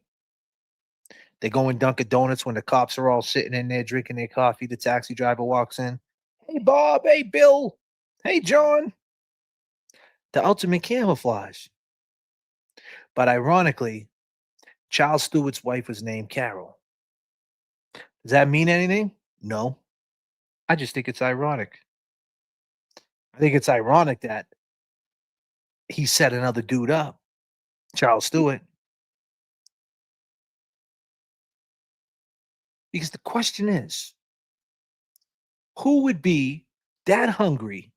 S2: They go in Dunkin' Donuts when the cops are all sitting in there drinking their coffee. The taxi driver walks in. Hey, Bob. Hey, Bill. Hey, John. The ultimate camouflage. But ironically, Charles Stewart's wife was named Carol. Does that mean anything? No. I just think it's ironic. I think it's ironic that he set another dude up, Charles Stewart. Because the question is, who would be that hungry,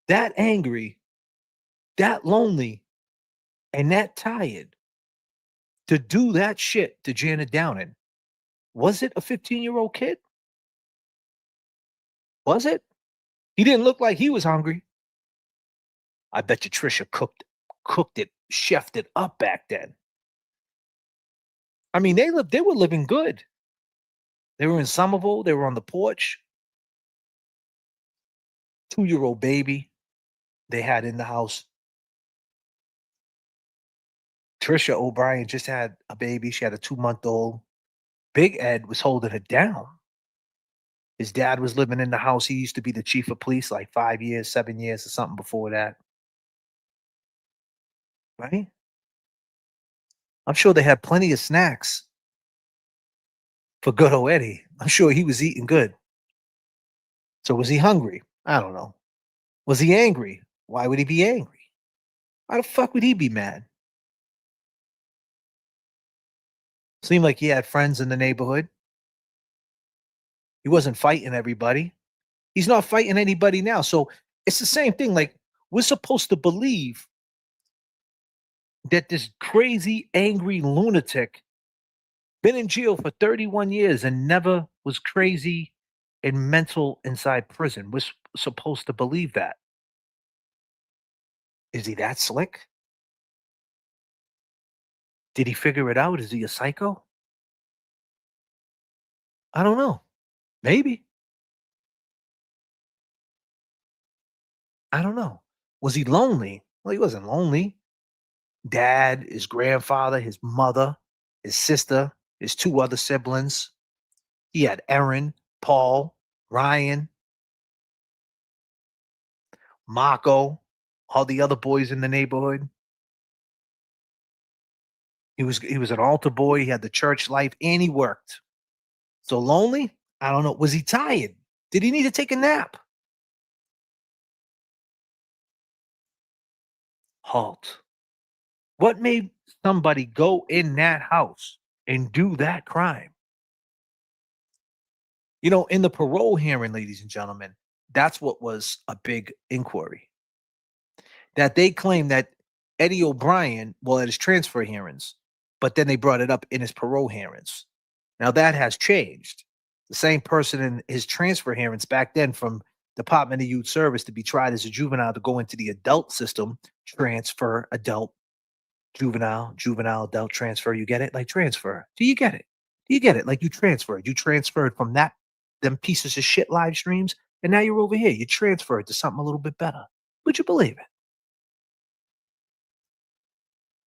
S2: that angry, that lonely, and that tired to do that shit to Janet Downing? Was it a 15-year-old kid? Was it? He didn't look like he was hungry. I bet you Trisha cooked it, chefed it up back then. I mean, they were living good. They were in Somerville. They were on the porch. 2-year-old baby they had in the house. Trisha O'Brien just had a baby. She had a 2-month-old. Big Ed was holding it down. His dad was living in the house. He used to be the chief of police like 5 years, 7 years or something before that. Right? I'm sure they had plenty of snacks for good old Eddie. I'm sure he was eating good. So was he hungry? I don't know. Was he angry? Why would he be angry? Why the fuck would he be mad? Seemed like he had friends in the neighborhood. He wasn't fighting everybody. He's not fighting anybody now. So it's the same thing. Like, we're supposed to believe that this crazy, angry lunatic been in jail for 31 years and never was crazy and mental inside prison. We're supposed to believe that. Is he that slick? Did he figure it out? Is he a psycho? I don't know. Maybe. I don't know. Was he lonely? Well, he wasn't lonely. Dad, his grandfather, his mother, his sister, his two other siblings. He had Aaron, Paul, Ryan, Marco, all the other boys in the neighborhood. He was an altar boy. He had the church life, and he worked. So lonely? I don't know. Was he tired? Did he need to take a nap? Halt. What made somebody go in that house and do that crime? You know, in the parole hearing, ladies and gentlemen, that's what was a big inquiry. That they claimed that Eddie O'Brien, well, at his transfer hearings, but then they brought it up in his parole hearings. Now that has changed. The same person in his transfer hearings back then from Department of Youth Service to be tried as a juvenile to go into the adult system, transfer, adult, juvenile, juvenile, adult, transfer. You get it? Like transfer. Do you get it? Do you get it? Like you transferred. You transferred from them pieces of shit live streams, and now you're over here. You transferred to something a little bit better. Would you believe it?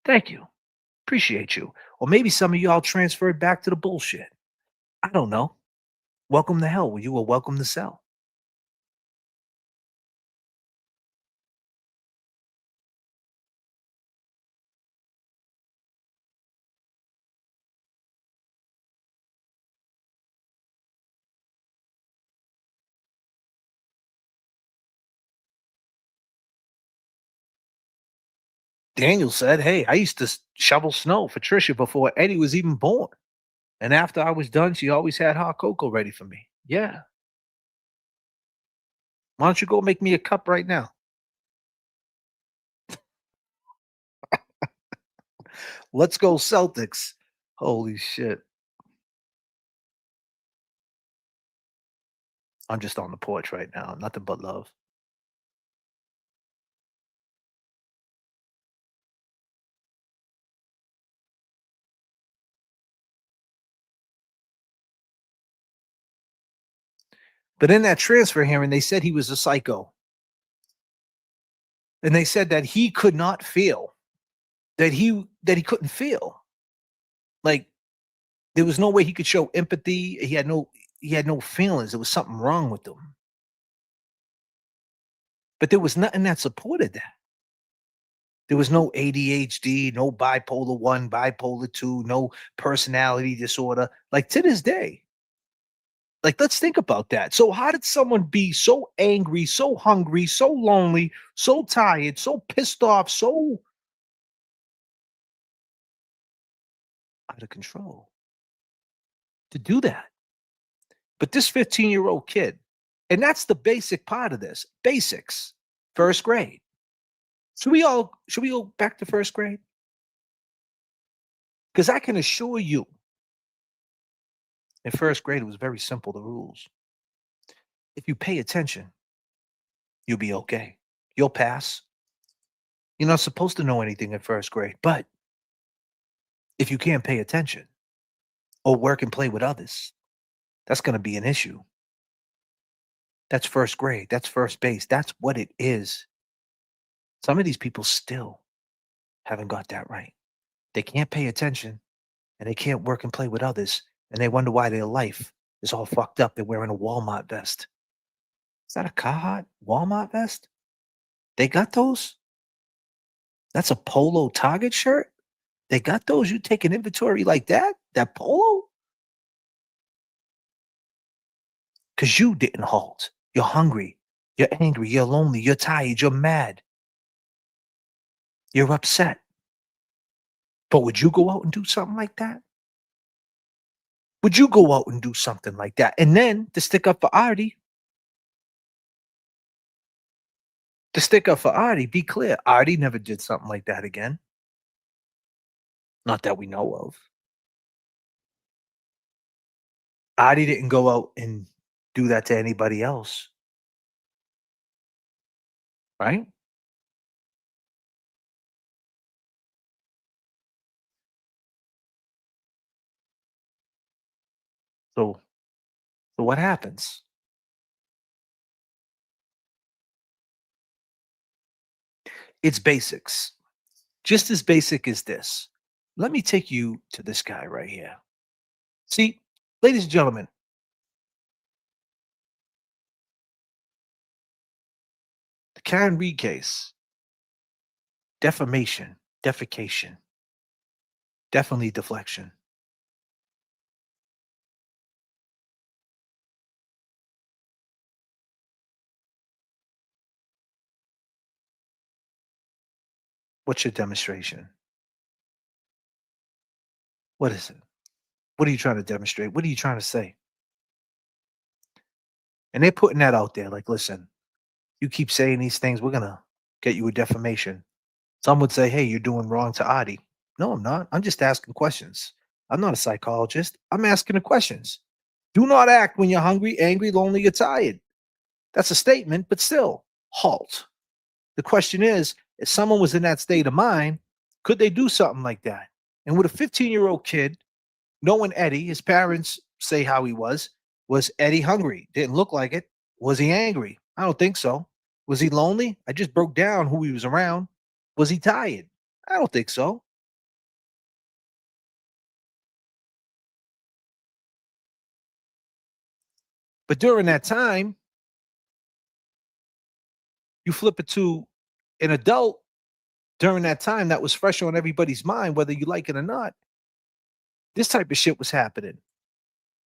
S2: Thank you. Appreciate you. Or maybe some of y'all transferred back to the bullshit. I don't know. Welcome to hell. You were welcome to sell. Daniel said, hey, I used to shovel snow for Trisha before Eddie was even born. And after I was done, she always had hot cocoa ready for me. Yeah. Why don't you go make me a cup right now? Let's go Celtics. Holy shit. I'm just on the porch right now. Nothing but love. But in that transfer hearing, they said he was a psycho. And they said that he could not feel. That he couldn't feel. Like there was no way he could show empathy. He had no feelings. There was something wrong with him. But there was nothing that supported that. There was no ADHD, no bipolar 1, bipolar 2, no personality disorder. Like to this day. Like, let's think about that. So how did someone be so angry, so hungry, so lonely, so tired, so pissed off, so out of control to do that? But this 15-year-old kid, and that's the basic part of this, basics, first grade. Should we go back to first grade? Because I can assure you, in first grade, it was very simple, the rules. If you pay attention, you'll be okay. You'll pass. You're not supposed to know anything in first grade, but if you can't pay attention or work and play with others, that's going to be an issue. That's first grade. That's first base. That's what it is. Some of these people still haven't got that right. They can't pay attention and they can't work and play with others. And they wonder why their life is all fucked up. They're wearing a Walmart vest. Is that a Carhartt Walmart vest? They got those? That's a Polo Target shirt? They got those? You take an inventory like that? That polo? Because you didn't halt. You're hungry. You're angry. You're lonely. You're tired. You're mad. You're upset. But would you go out and do something like that? Would you go out and do something like that? And then to stick up for Artie, be clear, Artie never did something like that again. Not that we know of. Artie didn't go out and do that to anybody else. Right? So what happens? It's basics. Just as basic as this. Let me take you to this guy right here. See, ladies and gentlemen, the Karen Reed case, defamation, defecation, definitely deflection. What's your demonstration? What is it? What are you trying to demonstrate? What are you trying to say? And they're putting that out there like, listen, you keep saying these things, we're going to get you a defamation. Some would say, hey, you're doing wrong to Adi. No, I'm not. I'm just asking questions. I'm not a psychologist. I'm asking the questions. Do not act when you're hungry, angry, lonely, or tired. That's a statement, but still, halt. The question is, if someone was in that state of mind, could they do something like that? And with a 15-year-old kid, knowing Eddie, his parents say how he was Eddie hungry? Didn't look like it. Was he angry? I don't think so. Was he lonely? I just broke down who he was around. Was he tired? I don't think so. But during that time, you flip it to an adult during that time that was fresh on everybody's mind, whether you like it or not. This type of shit was happening.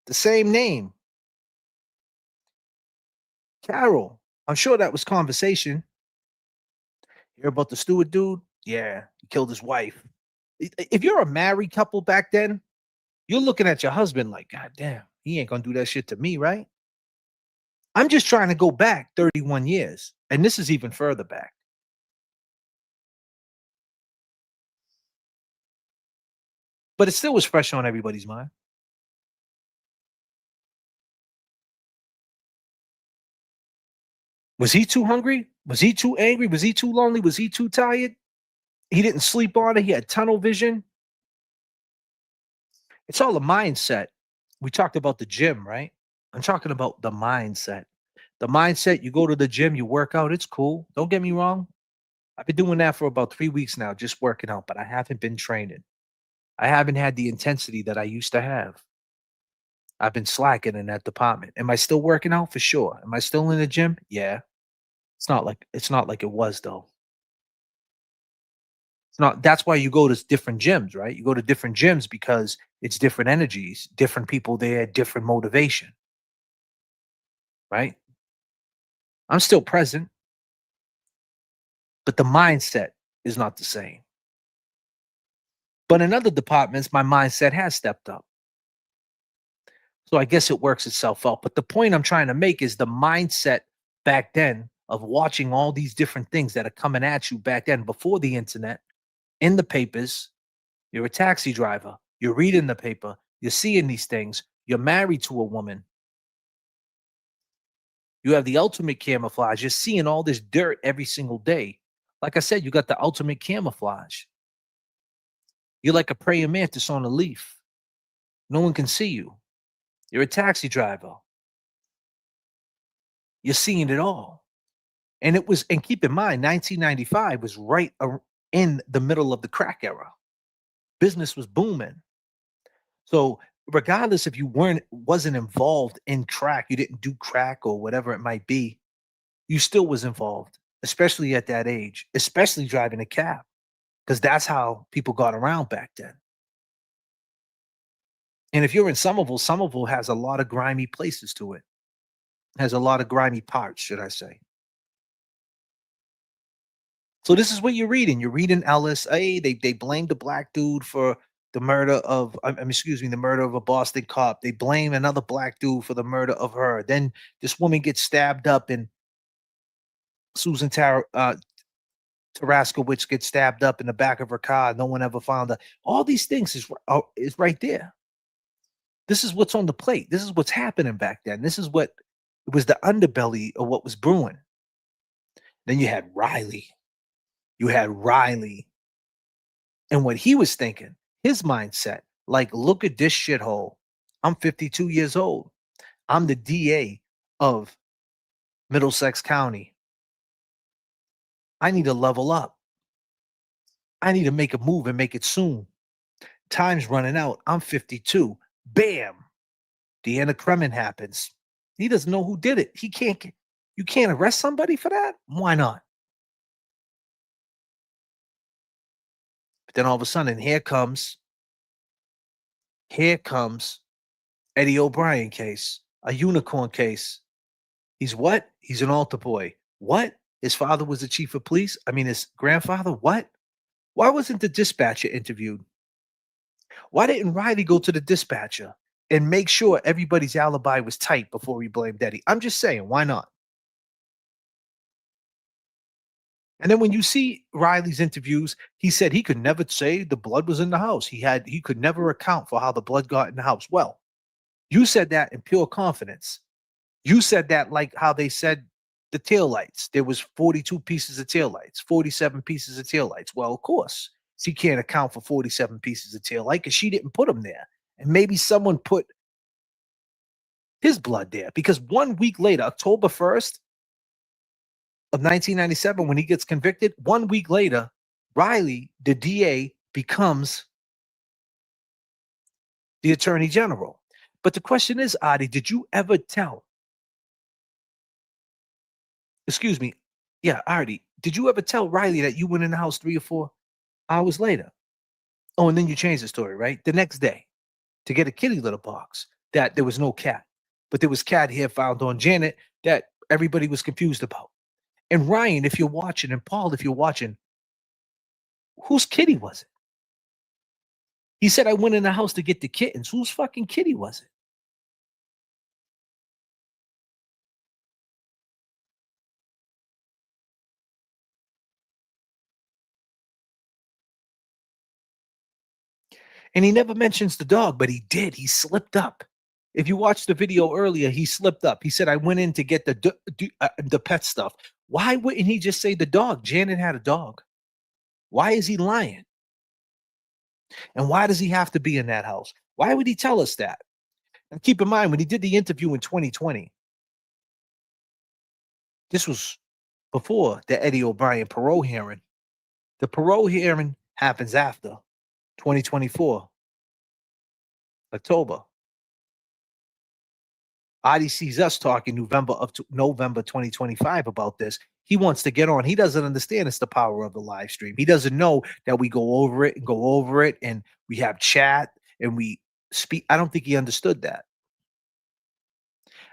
S2: The same name. Carol. I'm sure that was conversation. Hear about the Stewart dude? Yeah, he killed his wife. If you're a married couple back then, you're looking at your husband like, God damn, he ain't gonna do that shit to me, right? I'm just trying to go back 31 years, and this is even further back. But it still was fresh on everybody's mind. Was he too hungry? Was he too angry? Was he too lonely? Was he too tired? He didn't sleep on it. He had tunnel vision. It's all a mindset. We talked about the gym, right? I'm talking about the mindset. The mindset, you go to the gym, you work out, it's cool. Don't get me wrong. I've been doing that for about 3 weeks now, just working out, but I haven't been training. I haven't had the intensity that I used to have. I've been slacking in that department. Am I still working out? For sure. Am I still in the gym? Yeah. It's not like it was though. It's not. That's why you go to different gyms, right? You go to different gyms because it's different energies, different people there, different motivation, right? I'm still present, but the mindset is not the same. But in other departments, my mindset has stepped up. So I guess it works itself out. But the point I'm trying to make is the mindset back then of watching all these different things that are coming at you back then before the internet, in the papers. You're a taxi driver. You're reading the paper. You're seeing these things. You're married to a woman. You have the ultimate camouflage. You're seeing all this dirt every single day. Like I said, you got the ultimate camouflage. You're like a praying mantis on a leaf. No one can see you. You're a taxi driver. You're seeing it all. And keep in mind, 1995 was right in the middle of the crack era. Business was booming. So regardless if you wasn't involved in crack, you didn't do crack or whatever it might be, you still was involved, especially at that age, especially driving a cab. because that's how people got around back then. And if you're in Somerville has a lot of grimy places to it. Has a lot of grimy parts, should I say. So this is what you're reading. You're reading Ellis. Hey, they blamed the black dude for the murder of, the murder of a Boston cop. They blame another black dude for the murder of her. Then this woman gets stabbed up, and Susan Taraskowicz gets stabbed up in the back of her car. No one ever found her. All these things is right there. This is what's on the plate. This is what's happening back then. This is what it was, the underbelly of what was brewing. Then you had Riley. And what he was thinking, his mindset, like, look at this shithole. I'm 52 years old. I'm the DA of Middlesex County. I need to level up. I need to make a move and make it soon. Time's running out. I'm 52. Bam. Deanna Kremen happens. He doesn't know who did it. You can't arrest somebody for that? Why not? But then all of a sudden, here comes Eddie O'Brien case, a unicorn case. He's what? He's an altar boy. What? His father was the chief of police? His grandfather? What? Why wasn't the dispatcher interviewed? Why didn't Riley go to the dispatcher and make sure everybody's alibi was tight before he blamed Eddie? I'm just saying, why not? And then when you see Riley's interviews, he said he could never say the blood was in the house. He could never account for how the blood got in the house. Well, you said that in pure confidence. You said that like how they said the taillights. There was 42 pieces of taillights, 47 pieces of taillights. Well, of course, she can't account for 47 pieces of taillight because she didn't put them there. And maybe someone put his blood there, because 1 week later, October 1st of 1997, when he gets convicted, 1 week later, Riley, the DA, becomes the Attorney General. But the question is, Adi, did you ever tell? Excuse me. Yeah, Artie, did you ever tell Riley that you went in the house 3 or 4 hours later? Oh, and then you changed the story, right? The next day, to get a kitty litter box, that there was no cat, but there was cat hair found on Janet that everybody was confused about. And Ryan, if you're watching, and Paul, if you're watching, whose kitty was it? He said, I went in the house to get the kittens. Whose fucking kitty was it? And he never mentions the dog, but he did. He slipped up. If you watched the video earlier, he slipped up. He said, I went in to get the pet stuff. Why wouldn't he just say the dog? Janet had a dog. Why is he lying? And why does he have to be in that house? Why would he tell us that? And keep in mind, when he did the interview in 2020, this was before the Eddie O'Brien parole hearing. The parole hearing happens after 2024, October. Adi sees us talking November 2025 about this. He wants to get on. He doesn't understand it's the power of the live stream. He doesn't know that we go over it and we have chat and we speak. I don't think he understood that.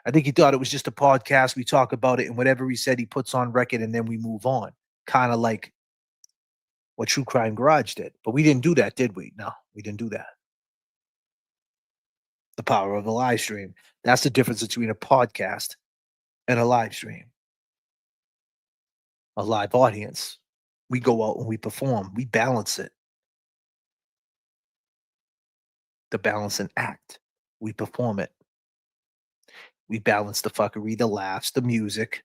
S2: I think he thought it was just a podcast. We talk about it, and whatever he said, he puts on record, and then we move on. Kind of like what True Crime Garage did. But we didn't do that, did we? No, we didn't do that. The power of the live stream. That's the difference between a podcast and a live stream. A live audience. We go out and we perform. We balance it. The balancing act. We perform it. We balance the fuckery, the laughs, the music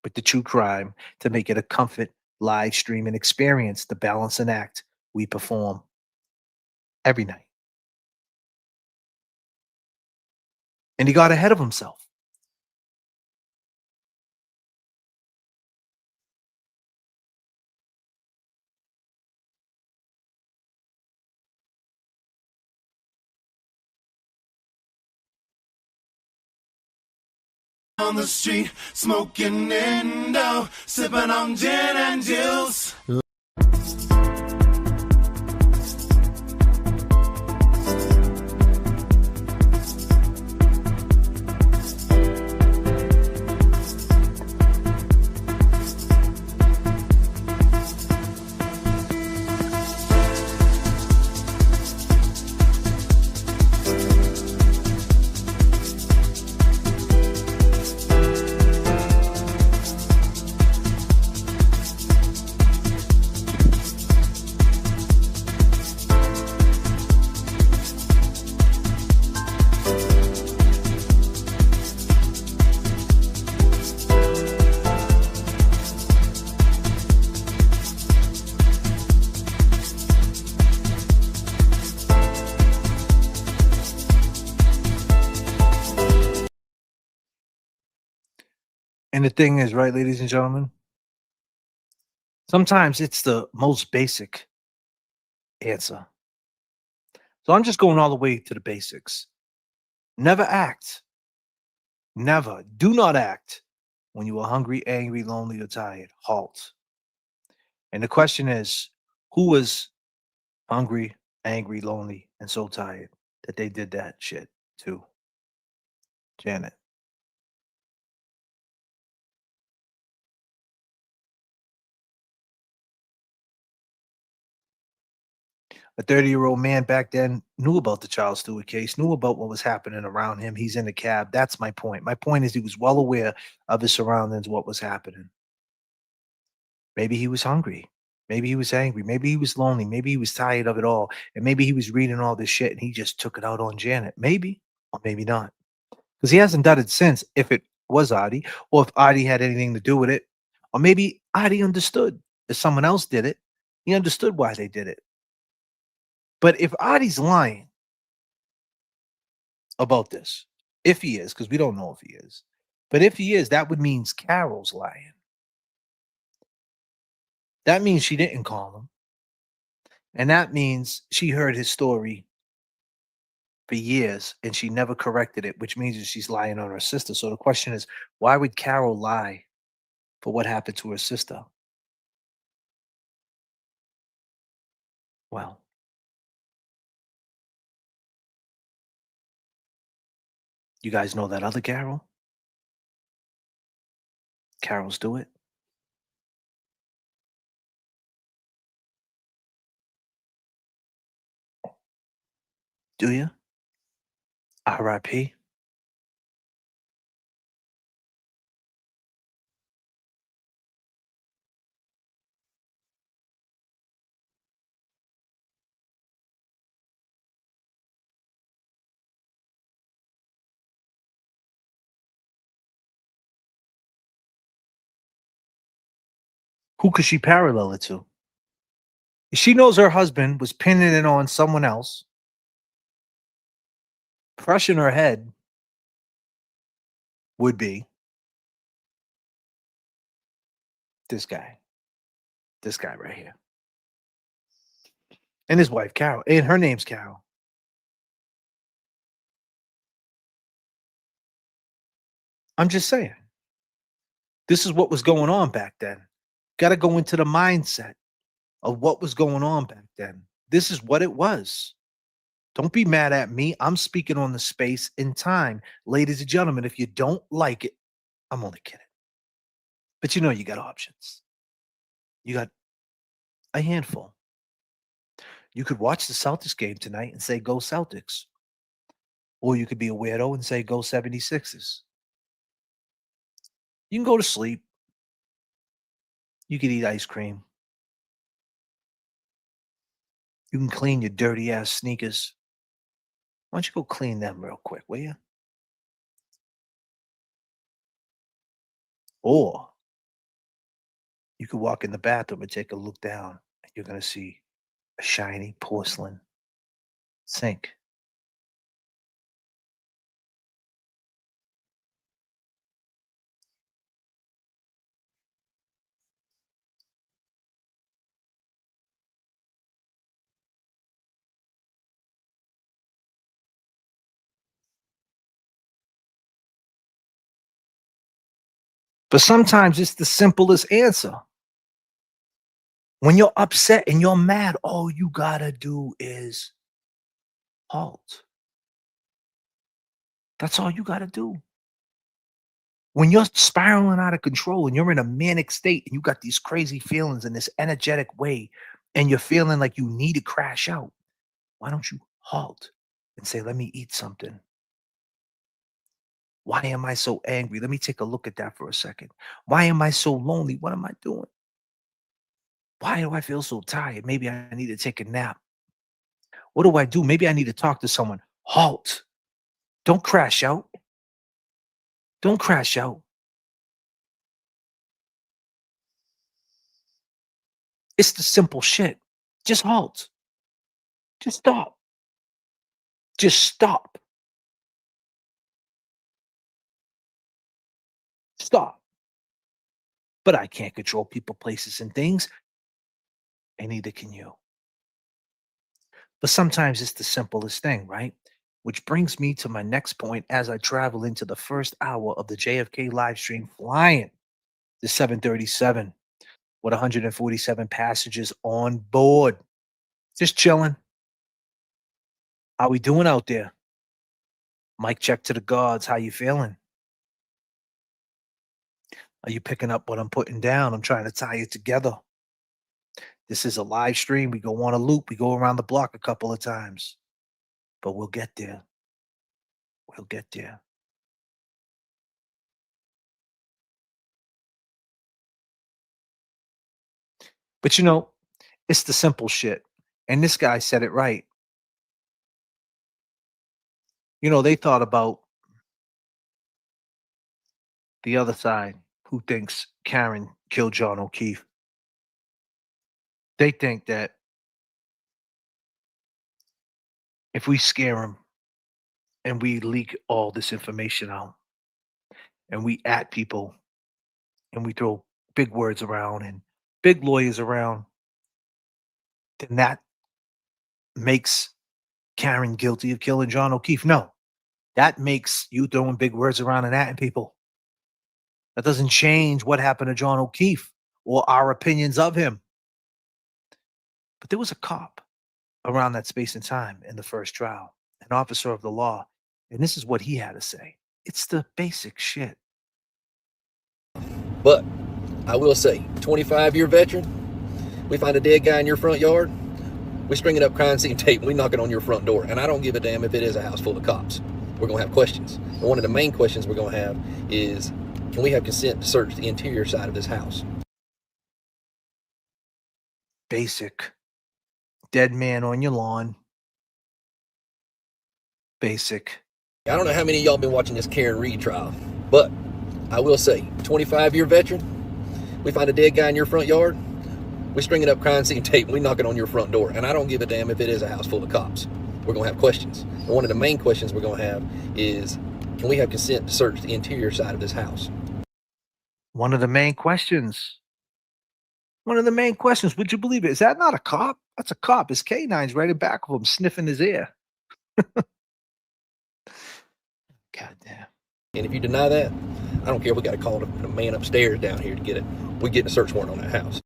S2: with the true crime to make it a comfort live streaming experience. The balancing act we perform every night. And he got ahead of himself.
S3: On the street, smoking Indo, sipping on gin and juice.
S2: And the thing is, right, ladies and gentlemen, sometimes it's the most basic answer. So I'm just going all the way to the basics. Never act. Never. Do not act when you are hungry, angry, lonely, or tired. Halt. And the question is, who was hungry, angry, lonely, and so tired that they did that shit to? Janet. A 30-year-old man back then knew about the Charles Stewart case, knew about what was happening around him. He's in the cab. That's my point. My point is he was well aware of his surroundings, what was happening. Maybe he was hungry. Maybe he was angry. Maybe he was lonely. Maybe he was tired of it all. And maybe he was reading all this shit and he just took it out on Janet. Maybe, or maybe not. Because he hasn't done it since, if it was Adi, or if Adi had anything to do with it. Or maybe Adi understood. If someone else did it, he understood why they did it. But if Adi's lying about this, if he is, because we don't know if he is, but if he is, that would mean Carol's lying. That means she didn't call him. And that means she heard his story for years and she never corrected it, which means that she's lying on her sister. So the question is, why would Carol lie for what happened to her sister? Well, you guys know that other Carol? Carol Stewart? Do you? R.I.P. Who could she parallel it to? She knows her husband was pinning it on someone else. Fresh in her head would be this guy. This guy right here. And his wife, Carol. And her name's Carol. I'm just saying. This is what was going on back then. Got to go into the mindset of what was going on back then. This is what it was. Don't be mad at me. I'm speaking on the space in time. Ladies and gentlemen, if you don't like it, I'm only kidding. But you know you got options. You got a handful. You could watch the Celtics game tonight and say, go Celtics. Or you could be a weirdo and say, go 76ers. You can go to sleep. You could eat ice cream. You can clean your dirty ass sneakers. Why don't you go clean them real quick, will you? Or you could walk in the bathroom and take a look down, and you're going to see a shiny porcelain sink. But sometimes it's the simplest answer. When you're upset and you're mad, all you got to do is halt. That's all you got to do. When you're spiraling out of control and you're in a manic state and you got these crazy feelings in this energetic way and you're feeling like you need to crash out, why don't you halt and say, let me eat something? Why am I so angry? Let me take a look at that for a second. Why am I so lonely? What am I doing? Why do I feel so tired? Maybe I need to take a nap. What do I do? Maybe I need to talk to someone. Halt. Don't crash out. Don't crash out. It's the simple shit. Just halt. Just stop. Just stop. Stop. But I can't control people, places, and things, and neither can you. But sometimes it's the simplest thing, right? Which brings me to my next point as I travel into the first hour of the J.F.K. live stream, flying the 737 with 147 passengers on board. Just chilling. How we doing out there? Mic check to the gods. How you feeling? Are you picking up what I'm putting down? I'm trying to tie it together. This is a live stream. We go on a loop. We go around the block a couple of times. But we'll get there. We'll get there. But you know, it's the simple shit. And this guy said it right. You know, they thought about the other side who thinks Karen killed John O'Keefe. They think that if we scare him and we leak all this information out and we at people and we throw big words around and big lawyers around, then that makes Karen guilty of killing John O'Keefe. No, that makes you throwing big words around and atting people. That doesn't change what happened to John O'Keefe or our opinions of him. But there was a cop around that space and time in the first trial, an officer of the law, and this is what he had to say. It's the basic shit.
S11: But I will say, 25-year veteran, we find a dead guy in your front yard, we string up crime scene tape, and we knock it on your front door. And I don't give a damn if it is a house full of cops. We're going to have questions. And one of the main questions we're going to have is, can we have consent to search the interior side of this house?
S2: Basic. Dead man on your lawn. Basic.
S11: I don't know how many of y'all been watching this Karen Reed trial, but I will say, 25-year veteran, we find a dead guy in your front yard, we string up crime scene tape, and we knock it on your front door. And I don't give a damn if it is a house full of cops. We're going to have questions. And one of the main questions we're going to have is, can we have consent to search the interior side of this house?
S2: One of the main questions. One of the main questions. Would you believe it? Is that not a cop? That's a cop. His K9's right in back of him, sniffing his ear. God damn.
S11: And if you deny that, I don't care. We got to call the man upstairs down here to get it. We get a search warrant on that house.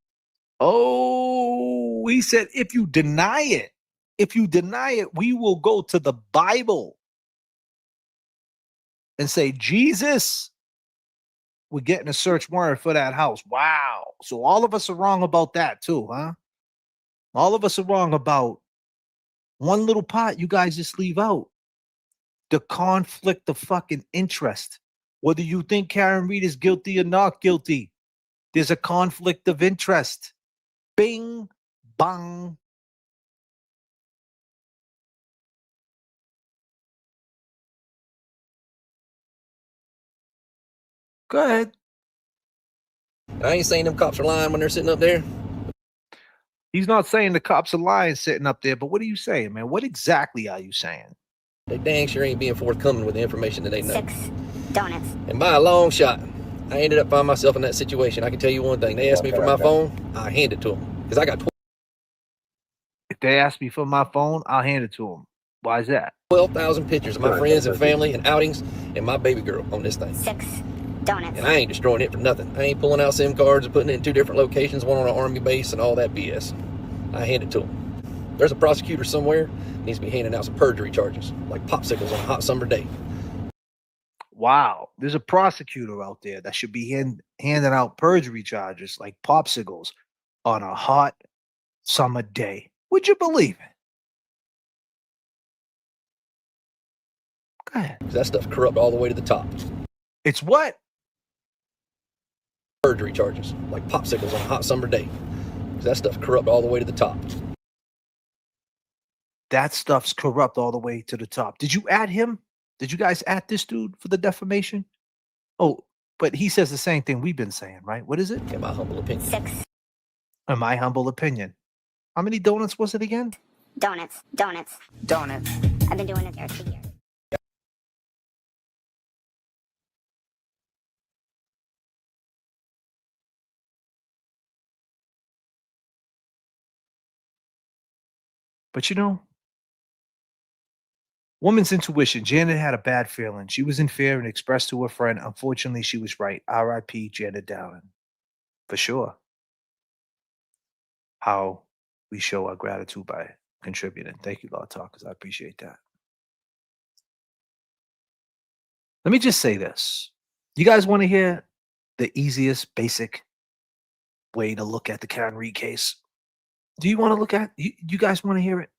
S2: Oh, he said, if you deny it, we will go to the Bible and say, Jesus, we're getting a search warrant for that house. Wow. So all of us are wrong about that too, huh? All of us are wrong about one little part you guys just leave out. The conflict of fucking interest. Whether you think Karen Reed is guilty or not guilty, there's a conflict of interest. Bing, bang. Go ahead.
S11: I ain't saying them cops are lying when they're sitting up there.
S2: He's not saying the cops are lying sitting up there, but what are you saying, man? What exactly are you saying?
S11: They dang sure ain't being forthcoming with the information that they know.
S12: 6 donuts.
S11: And by a long shot, I ended up finding myself in that situation. I can tell you one thing. They asked me for my phone, I hand it to them. Because I got
S2: If they ask me for my phone, I'll hand it to them. Why is that?
S11: 12,000 pictures of my friends and family and outings and my baby girl on this thing.
S12: 6 donuts.
S11: And I ain't destroying it for nothing. I ain't pulling out SIM cards and putting it in 2 different locations, one on an army base and all that BS. I hand it to them. There's a prosecutor somewhere needs to be handing out some perjury charges, like popsicles on a hot summer day.
S2: Wow. There's a prosecutor out there that should be handing out perjury charges like popsicles on a hot summer day. Would you believe it? Go ahead.
S11: That stuff's corrupt all the way to the top.
S2: It's what?
S11: Perjury charges, like popsicles on a hot summer day. That stuff's corrupt all the way to the top.
S2: That stuff's corrupt all the way to the top. Did you add him? Did you guys add this dude for the defamation? Oh, but he says the same thing we've been saying, right? What is it?
S11: In my humble opinion.
S12: 6
S2: In my humble opinion. How many donuts was it again?
S12: donuts. Donuts.
S10: Donuts.
S12: I've been doing it there 2 years.
S2: But you know, woman's intuition. Janet had a bad feeling. She was in fear and expressed to her friend. Unfortunately, she was right. R.I.P. Janet Dowling. For sure. How we show our gratitude by contributing. Thank you, Law Talkers. I appreciate that. Let me just say this. You guys want to hear the easiest, basic way to look at the Karen Reed case? Do you want to look at you guys want to hear it?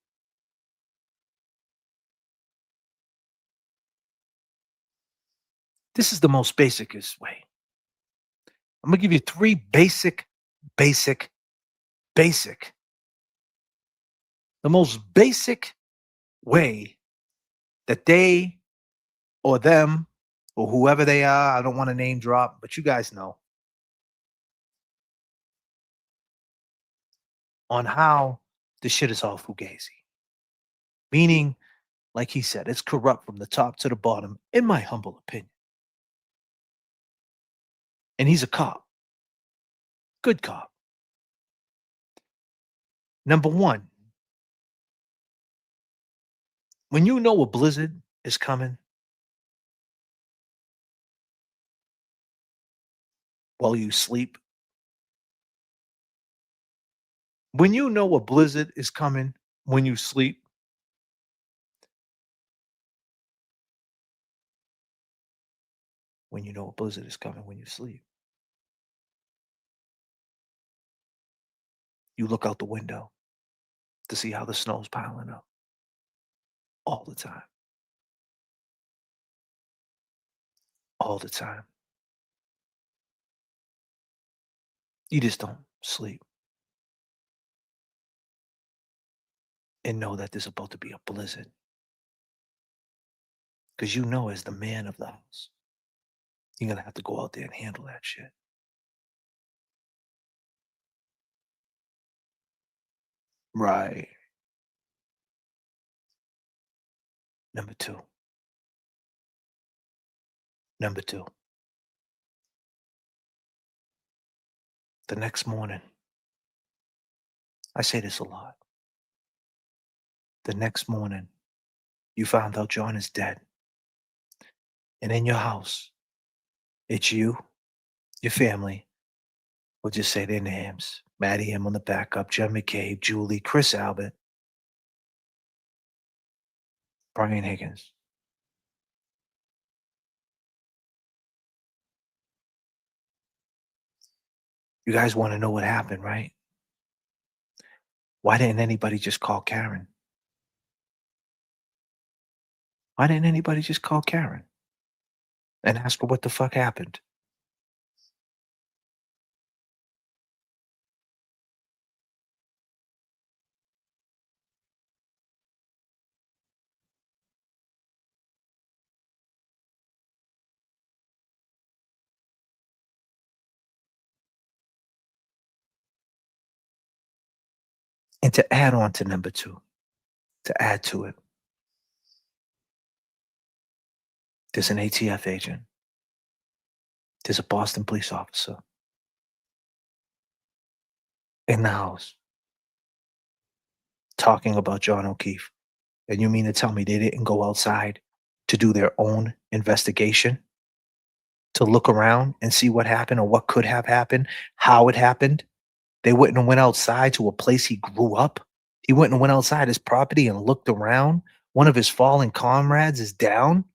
S2: This is the most basicest way. I'm going to give you three basic. The most basic way that they or them or whoever they are, I don't want to name drop, but you guys know, on how the shit is all fugazi. Meaning, like he said, it's corrupt from the top to the bottom, in my humble opinion. And he's a cop. Good cop. Number one, when you know a blizzard is coming, while you sleep, when you know a blizzard is coming when you sleep, when you know a blizzard is coming when you sleep, you look out the window to see how the snow's piling up all the time. All the time. You just don't sleep and know that there's about to be a blizzard. Because you know, as the man of the house, you're going to have to go out there and handle that shit. Right. Number two. The next morning, I say this a lot. The next morning, you found out John is dead. And in your house, it's you, your family, we'll just say their names. Maddie M on the backup, J.F.K, Julie, Chris Albert, Brian Higgins. You guys want to know what happened, right? Why didn't anybody just call Karen? Why didn't anybody just call Karen and ask her what the fuck happened? And to add on to number two, to add to it, there's an ATF agent. There's a Boston police officer in the house talking about John O'Keefe. And you mean to tell me they didn't go outside to do their own investigation? To look around and see what happened or what could have happened, how it happened? They wouldn't have went outside to a place he grew up. He wouldn't have went outside his property and looked around. One of his fallen comrades is down.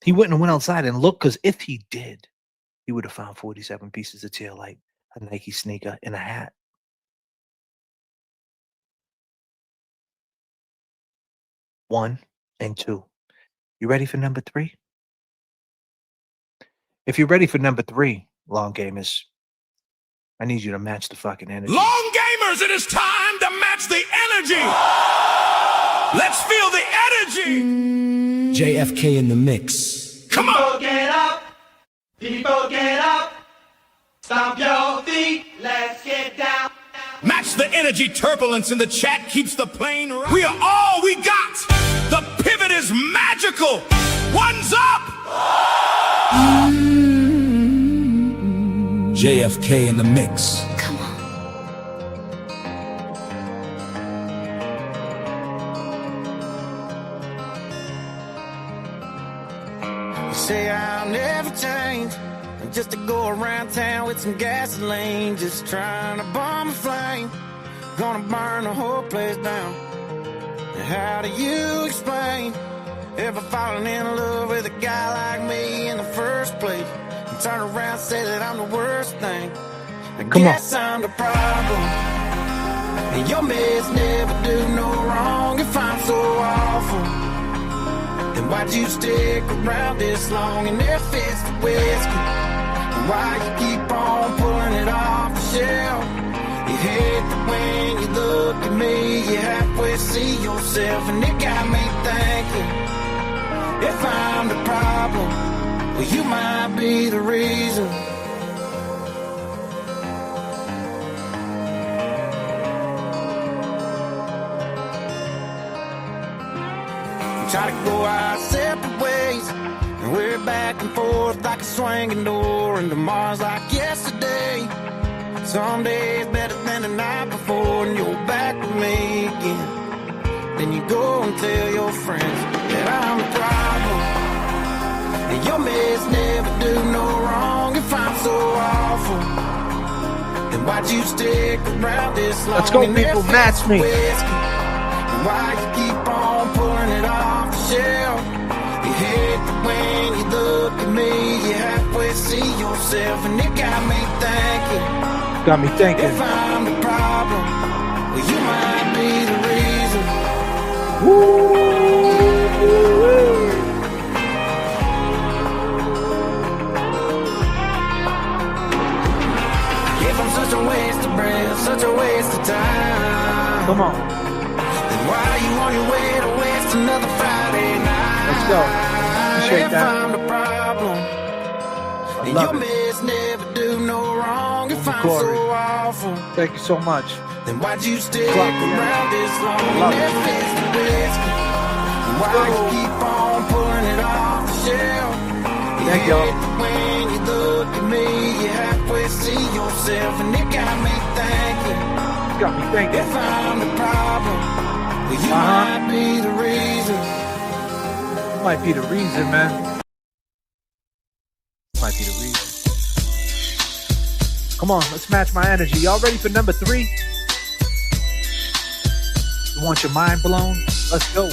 S2: He wouldn't have went outside and looked, because if he did, he would have found 47 pieces of taillight, a Nike sneaker, and a hat. One and two. You ready for number three? If you're ready for number three, long gamers, I need you to match the fucking energy.
S3: Long gamers, it is time to match the energy. Let's feel the energy.
S5: J.F.K. in the mix.
S3: Come on.
S4: People get up. People get up. Stomp your feet. Let's get down.
S3: Match the energy. Turbulence in the chat keeps the plane running. We are all we got. The pivot is magical. One's up.
S5: J.F.K. in the mix.
S13: just to go around town with some gasoline, just trying to bomb a flame. Gonna burn the whole place down. How do you explain ever falling in love with a guy like me in the first place? And turn around and say that I'm the worst thing. I guess I'm the problem. And your meds never do no wrong. If I'm so awful, then why'd you stick around this long? And if it's the whiskey, then why you keep on pulling it off the shelf? You hate that when you look at me, you halfway see yourself. And it got me thinking, if I'm the problem, well, you might be the reason. We try to go our separate ways, and we're back and forth like a swinging door. And tomorrow's like yesterday. Some days better than the night before, and you're back with me again. Then you go and tell your friends that I'm the problem. And your meds never do no wrong. If I'm so awful, then why'd you stick around this long?
S2: Let's go, people, match me.
S13: And why you keep on pulling it off the shelf? You hate that when you look at me, you halfway see yourself. And it got me thinking,
S2: if I'm
S13: the problem, well, you might be the reason. If I'm such a waste of breath, such a waste of time,
S2: come on,
S13: then why are you on your way to waste another Friday night?
S2: Let's go. Appreciate
S13: if
S2: that.
S13: I'm the problem, and your meds never do no wrong. If I'm so awful,
S2: thank you so much.
S13: Then why'd you stick around this long? And if it's the whiskey, why you keep on pulling it off the shelf?
S2: Thank y'all.
S13: When you look at me, you halfway see yourself. And it got me thinking, if I'm the problem, well, you might be the reason.
S2: You might be the reason, man. Might be the reason. Come on, let's match my energy. Y'all ready for number 3? You want your mind blown? Let's go.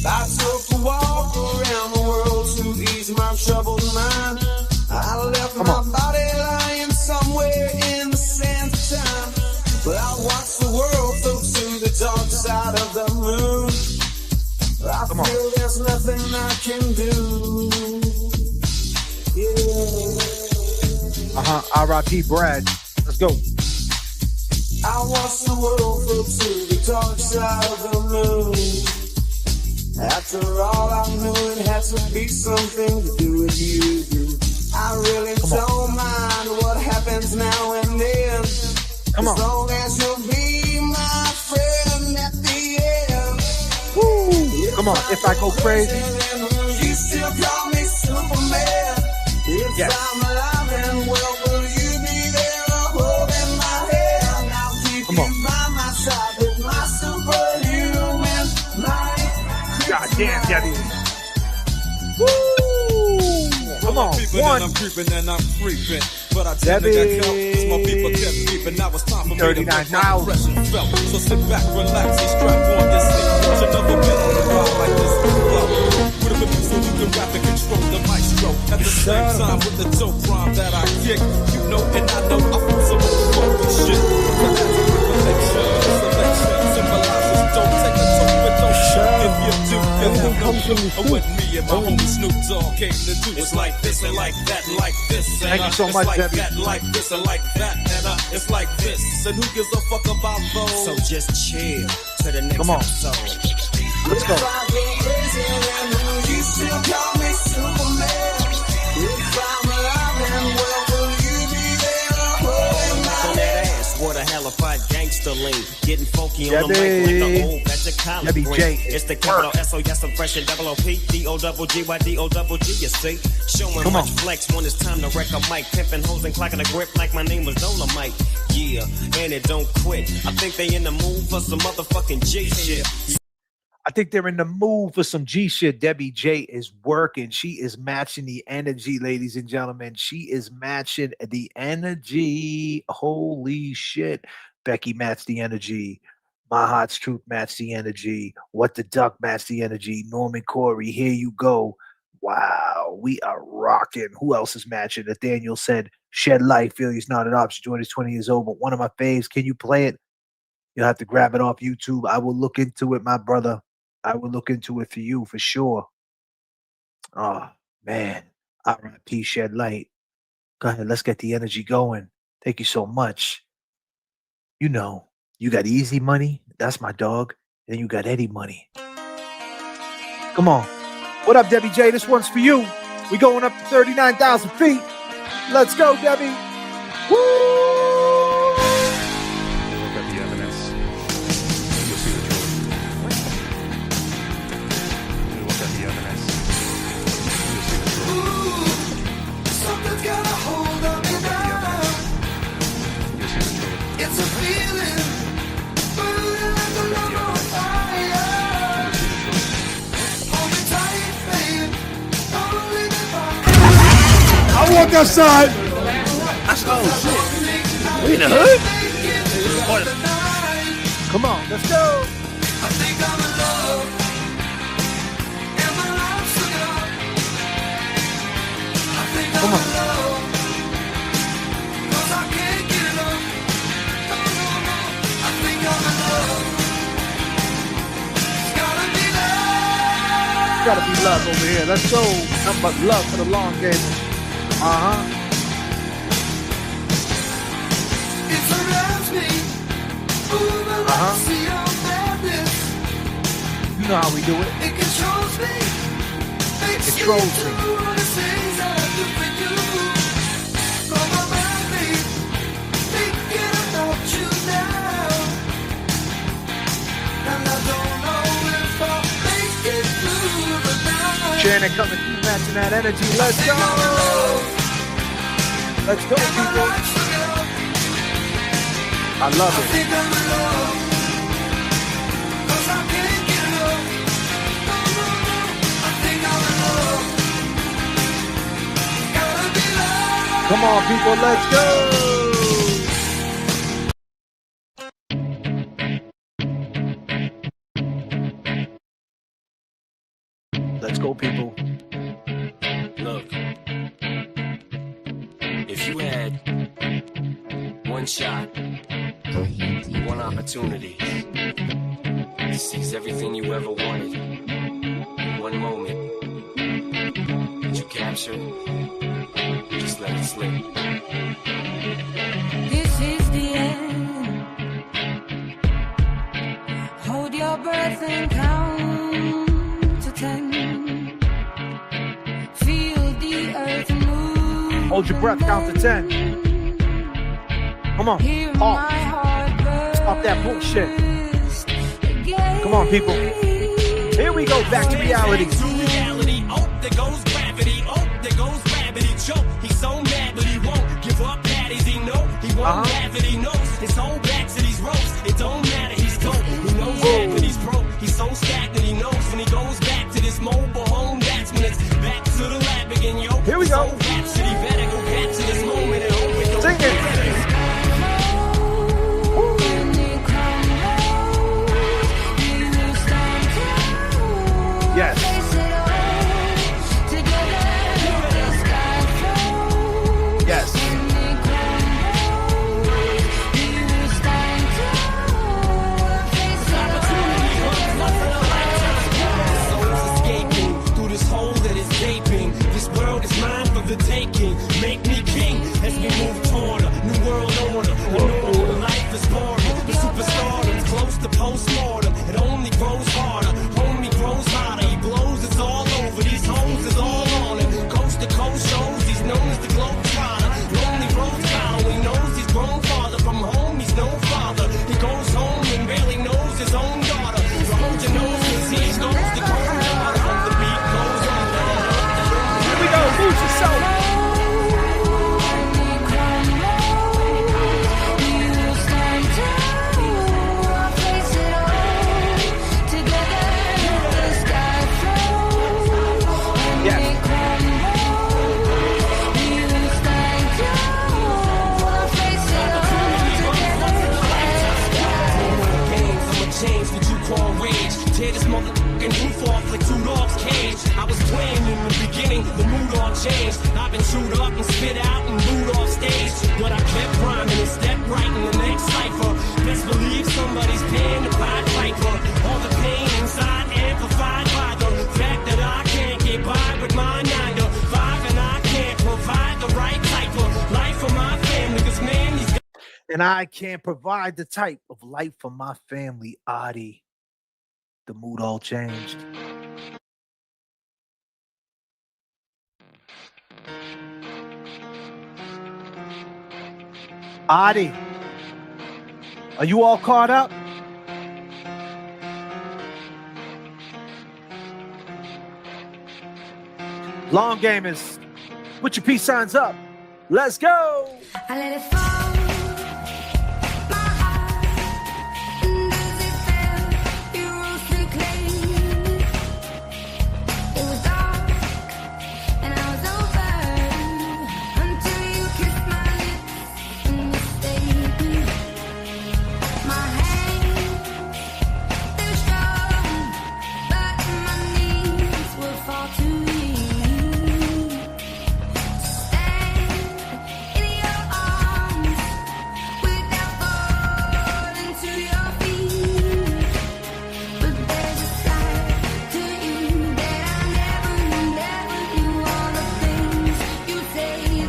S5: I took a walk around the world to ease my troubled mind. I left my body lying somewhere in the sands of time. But I watched the world float to the dark side of the moon. I feel there's nothing I can do. Yeah.
S2: R.I.P. Brad. Let's go.
S5: I watched the world float to the dark side of the moon. After all, I knew it had to be something to do with you. I really don't mind what happens now and then. As long as you'll be my friend at the end.
S2: Woo. Come on, if I go crazy.
S5: You still call me Superman. If I'm alive and well, will you be there holding my hand? I'll keep you by my side with my superhuman mind.
S2: God damn, Debbie. Woo! Come on, one.
S3: I'm creeping and I'm creeping. But I tend to get help, cause my people kept creeping. Now it's time for me to make my impression felt. So sit back, relax, and strap on your seat. Watch another bit on the ride like this. With a whip so you can rap and control the maestro. At the same time with the dope rhyme that I kick. You know and I know I feel some funky shit. But that's a revelation. Selection symbolizes don't take a toke, but don't show. If you do, then you know what me and my homie Snoop Dogg came to do. It's like this and like that and like this.
S2: Thank you so much,
S3: Debbie. That, like this and like that, and it's like this. And who gives a fuck about those?
S6: So just chill to the next episode.
S2: Let's go.
S5: You still call me Superman. If I'm alive and well, will you be there holding my hand?
S6: What a hell of a gangster lean. Getting funky on the mic like the old Patrick Collins green. It's the capital S-O, yes, I'm fresh and double O-P. D-O-double-G-Y-D-O-double-G, you see? Showing much flex when it's time to wreck a mic. Pimping hoes and clocking a grip like my name was Dolomite. Yeah, and it don't quit. I think they in the mood for some motherfucking G shit.
S2: I think they're in the mood for some G shit. Debbie J is working. She is matching the energy, ladies and gentlemen. She is matching the energy. Holy shit. Becky matched the energy. My Heart's Truth matched the energy. What the Duck matched the energy. Norman Corey, here you go. Wow, we are rocking. Who else is matching? Nathaniel said, Shed Light, Failure's not an option. Jordan is 20 years old, but one of my faves. Can you play it? You'll have to grab it off YouTube. I will look into it, my brother. I will look into it for you, for sure. Oh, man. R.I.P. Shed Light. Go ahead, let's get the energy going. Thank you so much. You know, you got Easy Money. That's my dog. And you got Eddie Money. Come on. What up, Debbie J? This one's for you. We going up to 39,000 feet. Let's go, Debbie. Woo!
S4: Something's got a hold on me now. It's a feeling, burning like a love on fire. Hold me tight, babe. Don't leave me behind.
S2: I walk outside.
S11: Let's go. We in the hood?
S2: Come on, let's go.
S4: I think I'm in love. And my life's enough. I think I'm in love. 'Cause I can't get enough. No, no, no. I think I'm in love. It's gotta be love.
S2: Gotta be love over here. Let's go. Nothing but love for the long game.
S4: It surrounds me. Moving like a sea of madness.
S2: You know how we do it.
S4: It controls me. Makes me do all the things I do for you. From my mind, babe. Thinking about you now. And I don't know if I'll make it through the night.
S2: Janet coming through, matching that energy. Let's go. Let's go, people. I love it.
S4: I think I'm in love. 'Cause I can't get enough. No, no, no. I think I'm in love. Gotta be love.
S2: Come on, people, let's go. Let's go, people.
S6: Look, if you had one shot, one opportunity to seize everything you ever wanted, one moment that you captured, just let it slip.
S4: This is the end. Hold your breath and count to 10. Feel the earth move.
S2: Hold your breath, count to 10. Come on, halt. Stop that bullshit. Come on, people. Here we go, back to reality.
S6: Oh, there goes gravity. Oh, there goes gravity. Choke. He's so mad, but he won't give up. Patties, he know he won't have it. He knows his whole back to these ropes. It don't matter. He's dope. He knows that, but he's broke. He's so stagnant. He knows when he goes back to this mobile home. That's when it's back to the lab again, yo.
S2: Here we go.
S6: So he better go back to this moment and hope it goes.
S2: Sing it. Yes. Yes.
S6: Soul's escaping through this hole that is gaping. This world is mine for the taking. Make me king as we move toward a new world order. A new life is boring. The superstardom's close to postmortem. It only grows harder. Homie grows hotter. He blows. It's all over. These hoes is all on him. Coast to coast shows. He's known as the Globetrotter. cage. I was playing in the beginning, the mood all changed. I've been chewed up and spit out and booed off stage. But I kept rhyming and stepped right in the next cipher. Best believe somebody's paying the Pied Piper. All the pain inside amplified by the fact that I can't get by with my 9 to 5, and I can't provide the right type of life for my family. Cause man, these
S2: And I can't provide the type of life for my family, Adi. The mood all changed. Adi, are you all caught up? Long gamers, put your peace signs up. Let's go.
S4: I let it fall.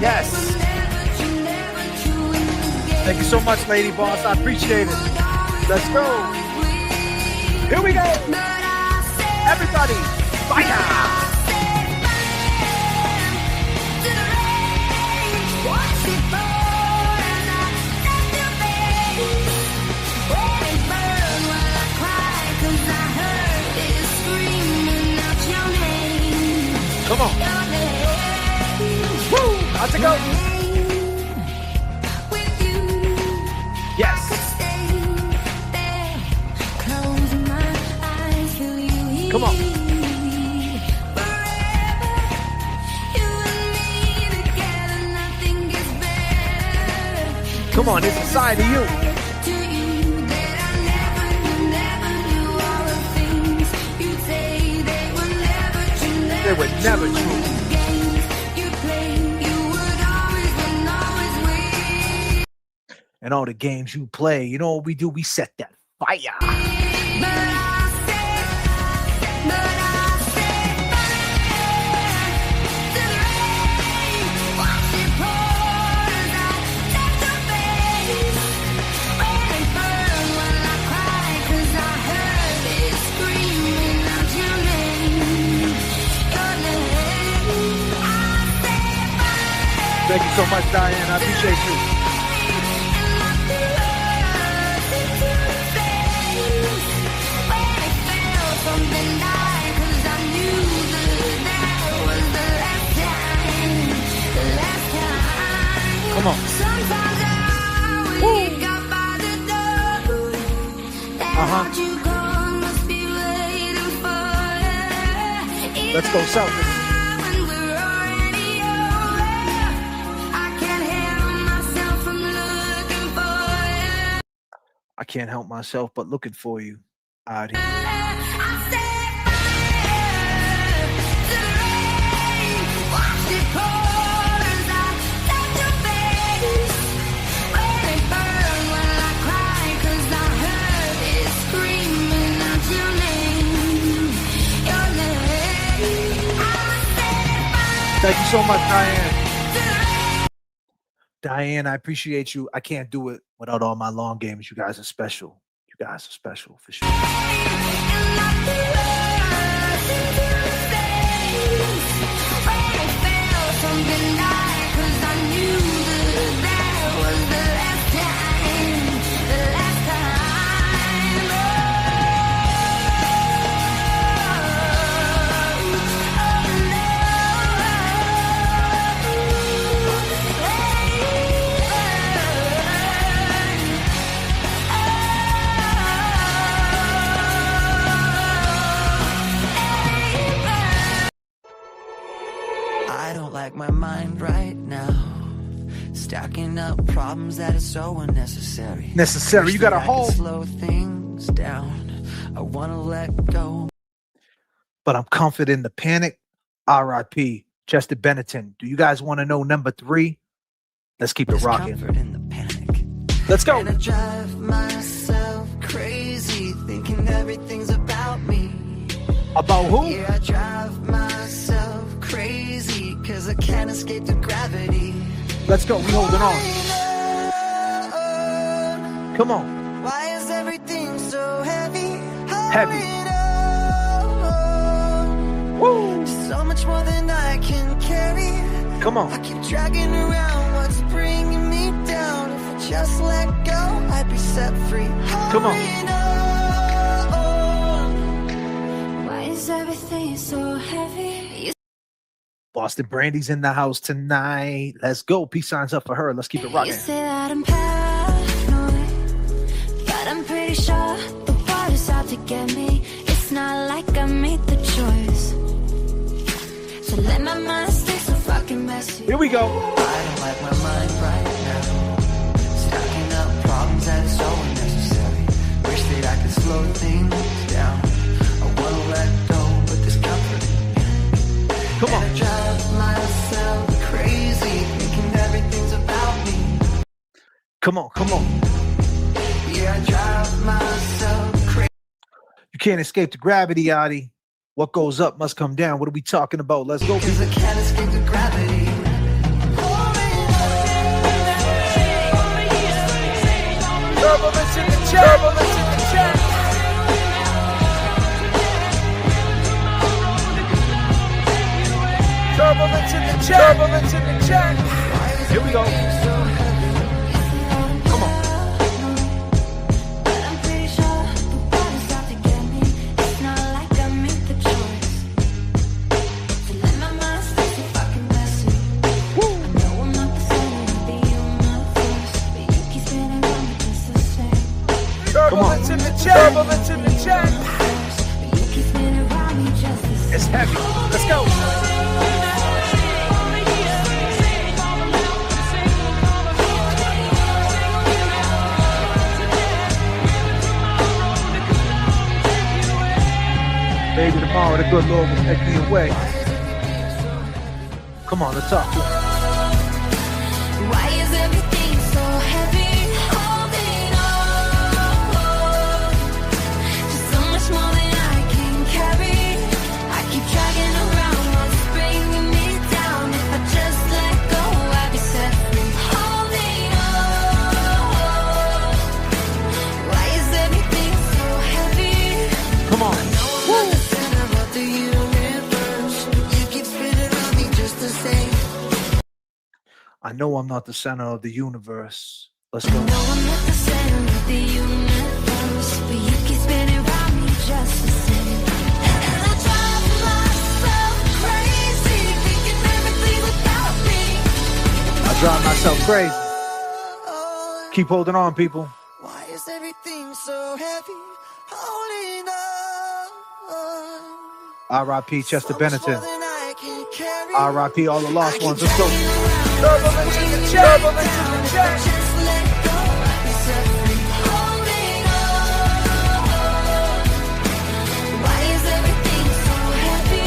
S2: Yes. Thank you so much, Lady Boss. I appreciate it. Let's go. Here we go. Everybody, fire. Come on. Woo! How's it go? Yes. Come on. Come on, it's a side of you. They were never true. And all the games you play, you know what we do? We set that fire. Thank you so much, Diane. I appreciate you. Come on. Let's go, Celtics. I can't help myself but looking for you out here. Thank you so much, Diane. Diane, I appreciate you. I can't do it without all my long games. You guys are special. You guys are special for sure.
S14: Like my mind right now, stacking up problems that are so unnecessary.
S2: Necessary, you gotta hold.
S14: Slow things down. I wanna let go.
S2: but I'm comfort in the panic. R.I.P. Chester Bennington. Do you guys want to know number 3? Let's keep it rocking. Let's go.
S14: And I drive myself crazy, thinking everything's about me.
S2: About who?
S14: Yeah, I drive myself crazy, cause I can't escape the gravity.
S2: Let's go. We holding on. Come on.
S14: Why is everything so heavy?
S2: Heavy. Woo.
S14: So much more than I can carry.
S2: Come on.
S14: I keep dragging around what's bringing me down. If I just let go, I'd be set free.
S2: Come on.
S4: Why is everything so heavy?
S2: Boston Brandy's in the house tonight. Let's go. Peace signs up for her. Let's keep it rocking.
S4: You say that I'm paranoid, but I'm pretty sure the water's out to get me. It's not like I made the choice. So let my mind stay so fucking messy.
S2: Here we go.
S14: I don't like my mind right now. Stacking up problems that is so unnecessary. Wish that I could slow things down. I wanna let go, but this comfort.
S2: Come on.
S14: And I drive myself crazy, thinking everything's about me.
S2: Come on. Come on.
S14: Yeah, I drive myself crazy.
S2: You can't escape the gravity, Adi. What goes up must come down. What are we talking about? Let's go.
S14: Cause I can't escape the gravity.
S2: Turbulence in the chat. Turbulence in the chat. Turbulence in the chat. Turbulence in the chat. Here we go. Come on.
S4: But I'm pretty sure the water's out to get me. It's not like I made the choice. So let my mind stay so fucking messy. I know I'm not the center of the universe, but you keep spinning around me just the same.
S2: Turbulence in the chat. Turbulence in the chat.
S4: But you keep spinning around me just the same.
S2: It's heavy. Let's go. Maybe tomorrow the good Lord will take me away. Come on, let's talk to him.
S4: Why is everything so heavy? Holding on. Just so much more than I can carry. I keep dragging around what's bringing me down. If I just let go, I'd be set free. Holding on. Why is everything so heavy?
S2: Come on. I know I'm not the center of the universe. Let's go.
S4: No, I'm not the center of the universe, but you keep spinning around me just the same. And I drive myself crazy, thinking everything's about me.
S2: I drive myself crazy. Keep holding on, people.
S14: Why is everything so heavy? Holding on.
S2: R.I.P. Chester Bennington.
S14: I can carry.
S2: R.I.P. all the lost ones. Let's go.
S14: Turbulence in the chat. Turbulence in the chat. Just let go. I'd be set free. Holding on.
S4: Why is everything so heavy?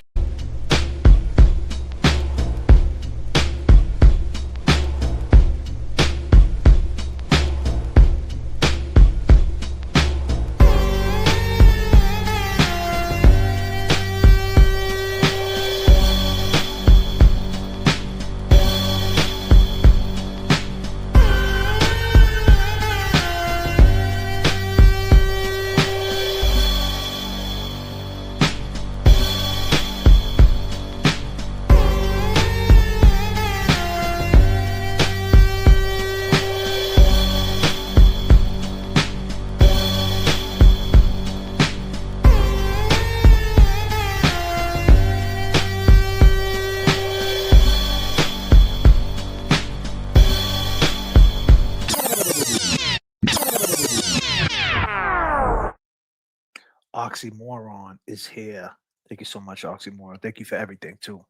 S2: Oxymoron is here. Thank you so much, Oxymoron. Thank you for everything, too.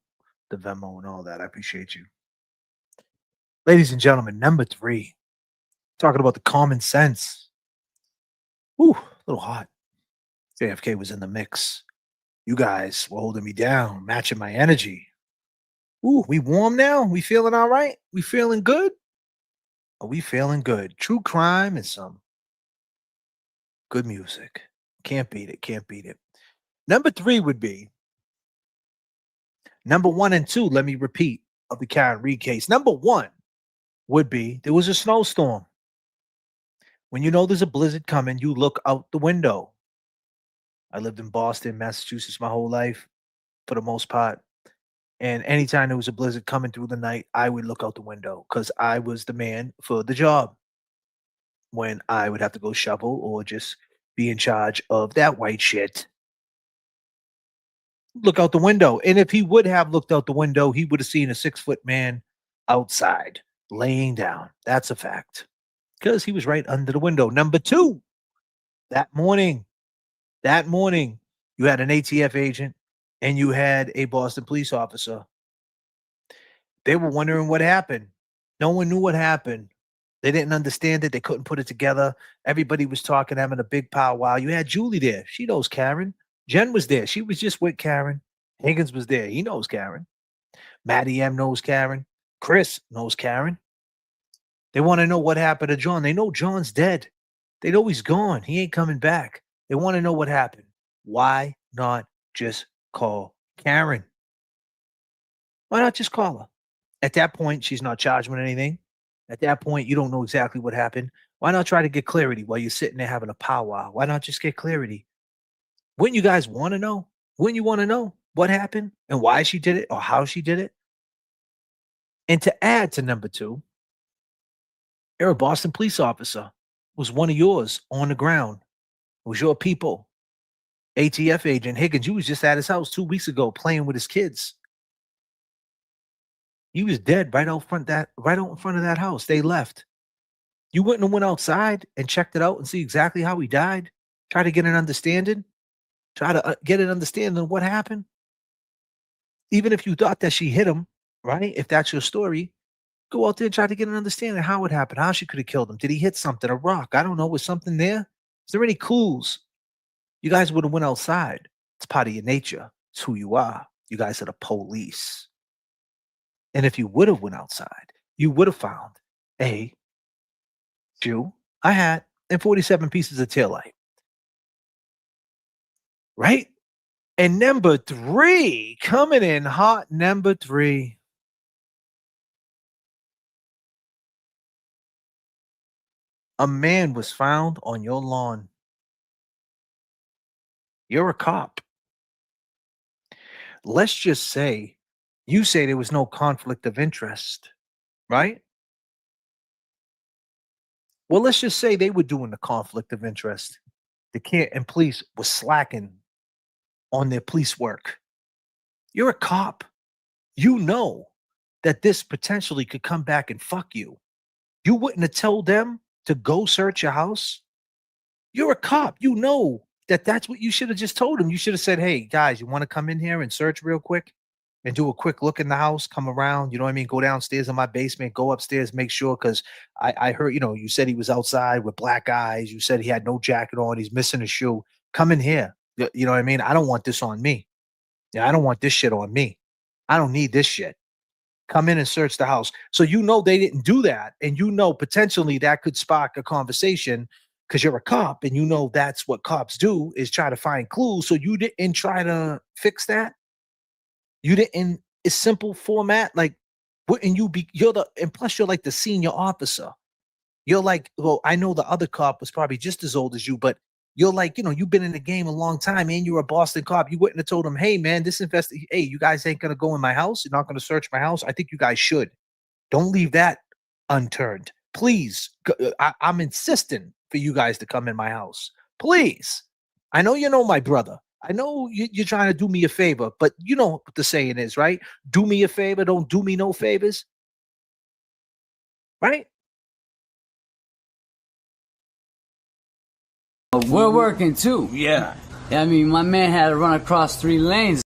S2: The Venmo and all that. I appreciate you. Ladies and gentlemen, number 3. Talking about the common sense. Ooh, a little hot. J.F.K. was in the mix. You guys were holding me down, matching my energy. Ooh, we warm now? We feeling all right? We feeling good? Are we feeling good? True crime and some good music. Can't beat it. Can't beat it. Number 3 would be number 1 and 2. Let me repeat of the Karen Reed case. Number 1 would be there was a snowstorm. When you know there's a blizzard coming, you look out the window. I lived in Boston, Massachusetts my whole life for the most part. And anytime there was a blizzard coming through the night, I would look out the window because I was the man for the job when I would have to go shovel or just be in charge of that white shit. Look out the window. And if he would have looked out the window, he would have seen a 6-foot man outside laying down. That's a fact because he was right under the window. Number 2, that morning, you had an ATF agent and you had a Boston police officer. They were wondering what happened. No one knew what happened. They didn't understand it. They couldn't put it together. Everybody was talking, having a big powwow. You had Julie there. She knows Karen. Jen was there. She was just with Karen. Higgins was there. He knows Karen. Maddie M knows Karen. Chris knows Karen. They want to know what happened to John. They know John's dead. They know he's gone. He ain't coming back. They want to know what happened. Why not just call Karen? Why not just call her? At that point, she's not charged with anything. At that point, you don't know exactly what happened. Why not try to get clarity while you're sitting there having a powwow? Why not just get clarity? Wouldn't you guys want to know? Wouldn't you want to know what happened and why she did it or how she did it? And to add to number 2, you're a Boston police officer. It was one of yours on the ground. It was your people. ATF agent Higgins, you was just at his house 2 weeks ago playing with his kids. He was dead right out in front of that house. They left. You wouldn't have went outside and checked it out and see exactly how he died? Try to get an understanding? Try to get an understanding of what happened? Even if you thought that she hit him, right? If that's your story, go out there and try to get an understanding of how it happened, how she could have killed him. Did he hit something, a rock? I don't know. Was something there? Is there any clues? You guys would have went outside. It's part of your nature. It's who you are. You guys are the police. And if you would have went outside, you would have found a shoe, a hat, and 47 pieces of taillight. Right? And number 3, coming in hot, number 3. A man was found on your lawn. You're a cop. Let's just say you say there was no conflict of interest, right? Well, let's just say they were doing the conflict of interest. The Canton police were slacking on their police work. You're a cop. You know that this potentially could come back and fuck you. You wouldn't have told them to go search your house. You're a cop. You know that that's what you should have just told them. You should have said, hey, guys, you want to come in here and search real quick and do a quick look in the house, come around, you know what I mean? Go downstairs in my basement, go upstairs, make sure, because I heard, you said he was outside with black eyes. You said he had no jacket on. He's missing a shoe. Come in here. You know what I mean? I don't want this on me. Yeah, I don't want this shit on me. I don't need this shit. Come in and search the house. So they didn't do that. And potentially that could spark a conversation because you're a cop and that's what cops do is try to find clues. So you didn't try to fix that? You didn't, a simple format, like, wouldn't you be, and plus you're like the senior officer. You're like, well, I know the other cop was probably just as old as you, but you're like, you've been in the game a long time and you're a Boston cop. You wouldn't have told him, hey man, hey, you guys ain't going to go in my house. You're not going to search my house. I think you guys should. Don't leave that unturned. Please. I'm insisting for you guys to come in my house. Please. I know you know my brother. I know you're trying to do me a favor, but you know what the saying is, right? Do me a favor, don't do me no favors. Right?
S10: We're working too, yeah. I mean, my man had to run across 3 lanes.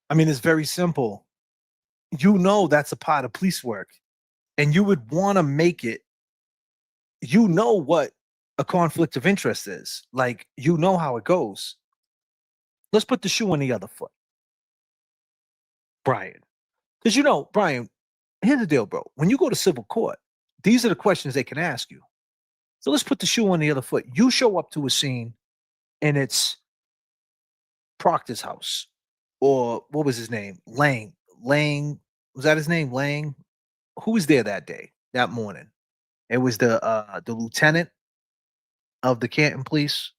S2: I mean, it's very simple. You know that's a part of police work, and you would want to make it. You know what a conflict of interest is. Like, you know how it goes. Let's put the shoe on the other foot, Brian. Because Brian, here's the deal, bro. When you go to civil court, these are the questions they can ask you. So let's put the shoe on the other foot. You show up to a scene, and it's Proctor's house, or what was his name? Lang. Was that his name? Lang. Who was there that day, that morning? It was the lieutenant of the Canton Police.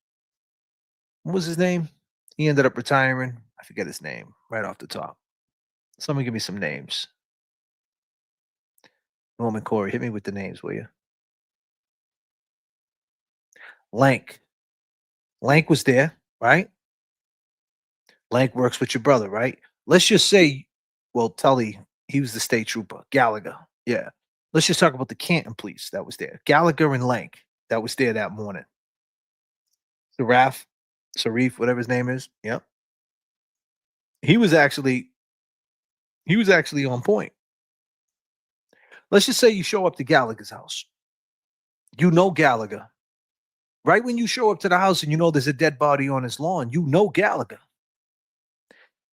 S2: What was his name? He ended up retiring. I forget his name right off the top. Someone give me some names. Norman Corey, hit me with the names, will you? Lank. Lank was there, right? Lank works with your brother, right? Let's just say, well, Tully, he was the state trooper. Gallagher, yeah. Let's just talk about the Canton Police that was there. Gallagher and Lank that was there that morning. Sarif, whatever his name is. Yep. He was actually on point. Let's just say you show up to Gallagher's house. You know Gallagher. Right when you show up to the house and you know there's a dead body on his lawn, you know Gallagher.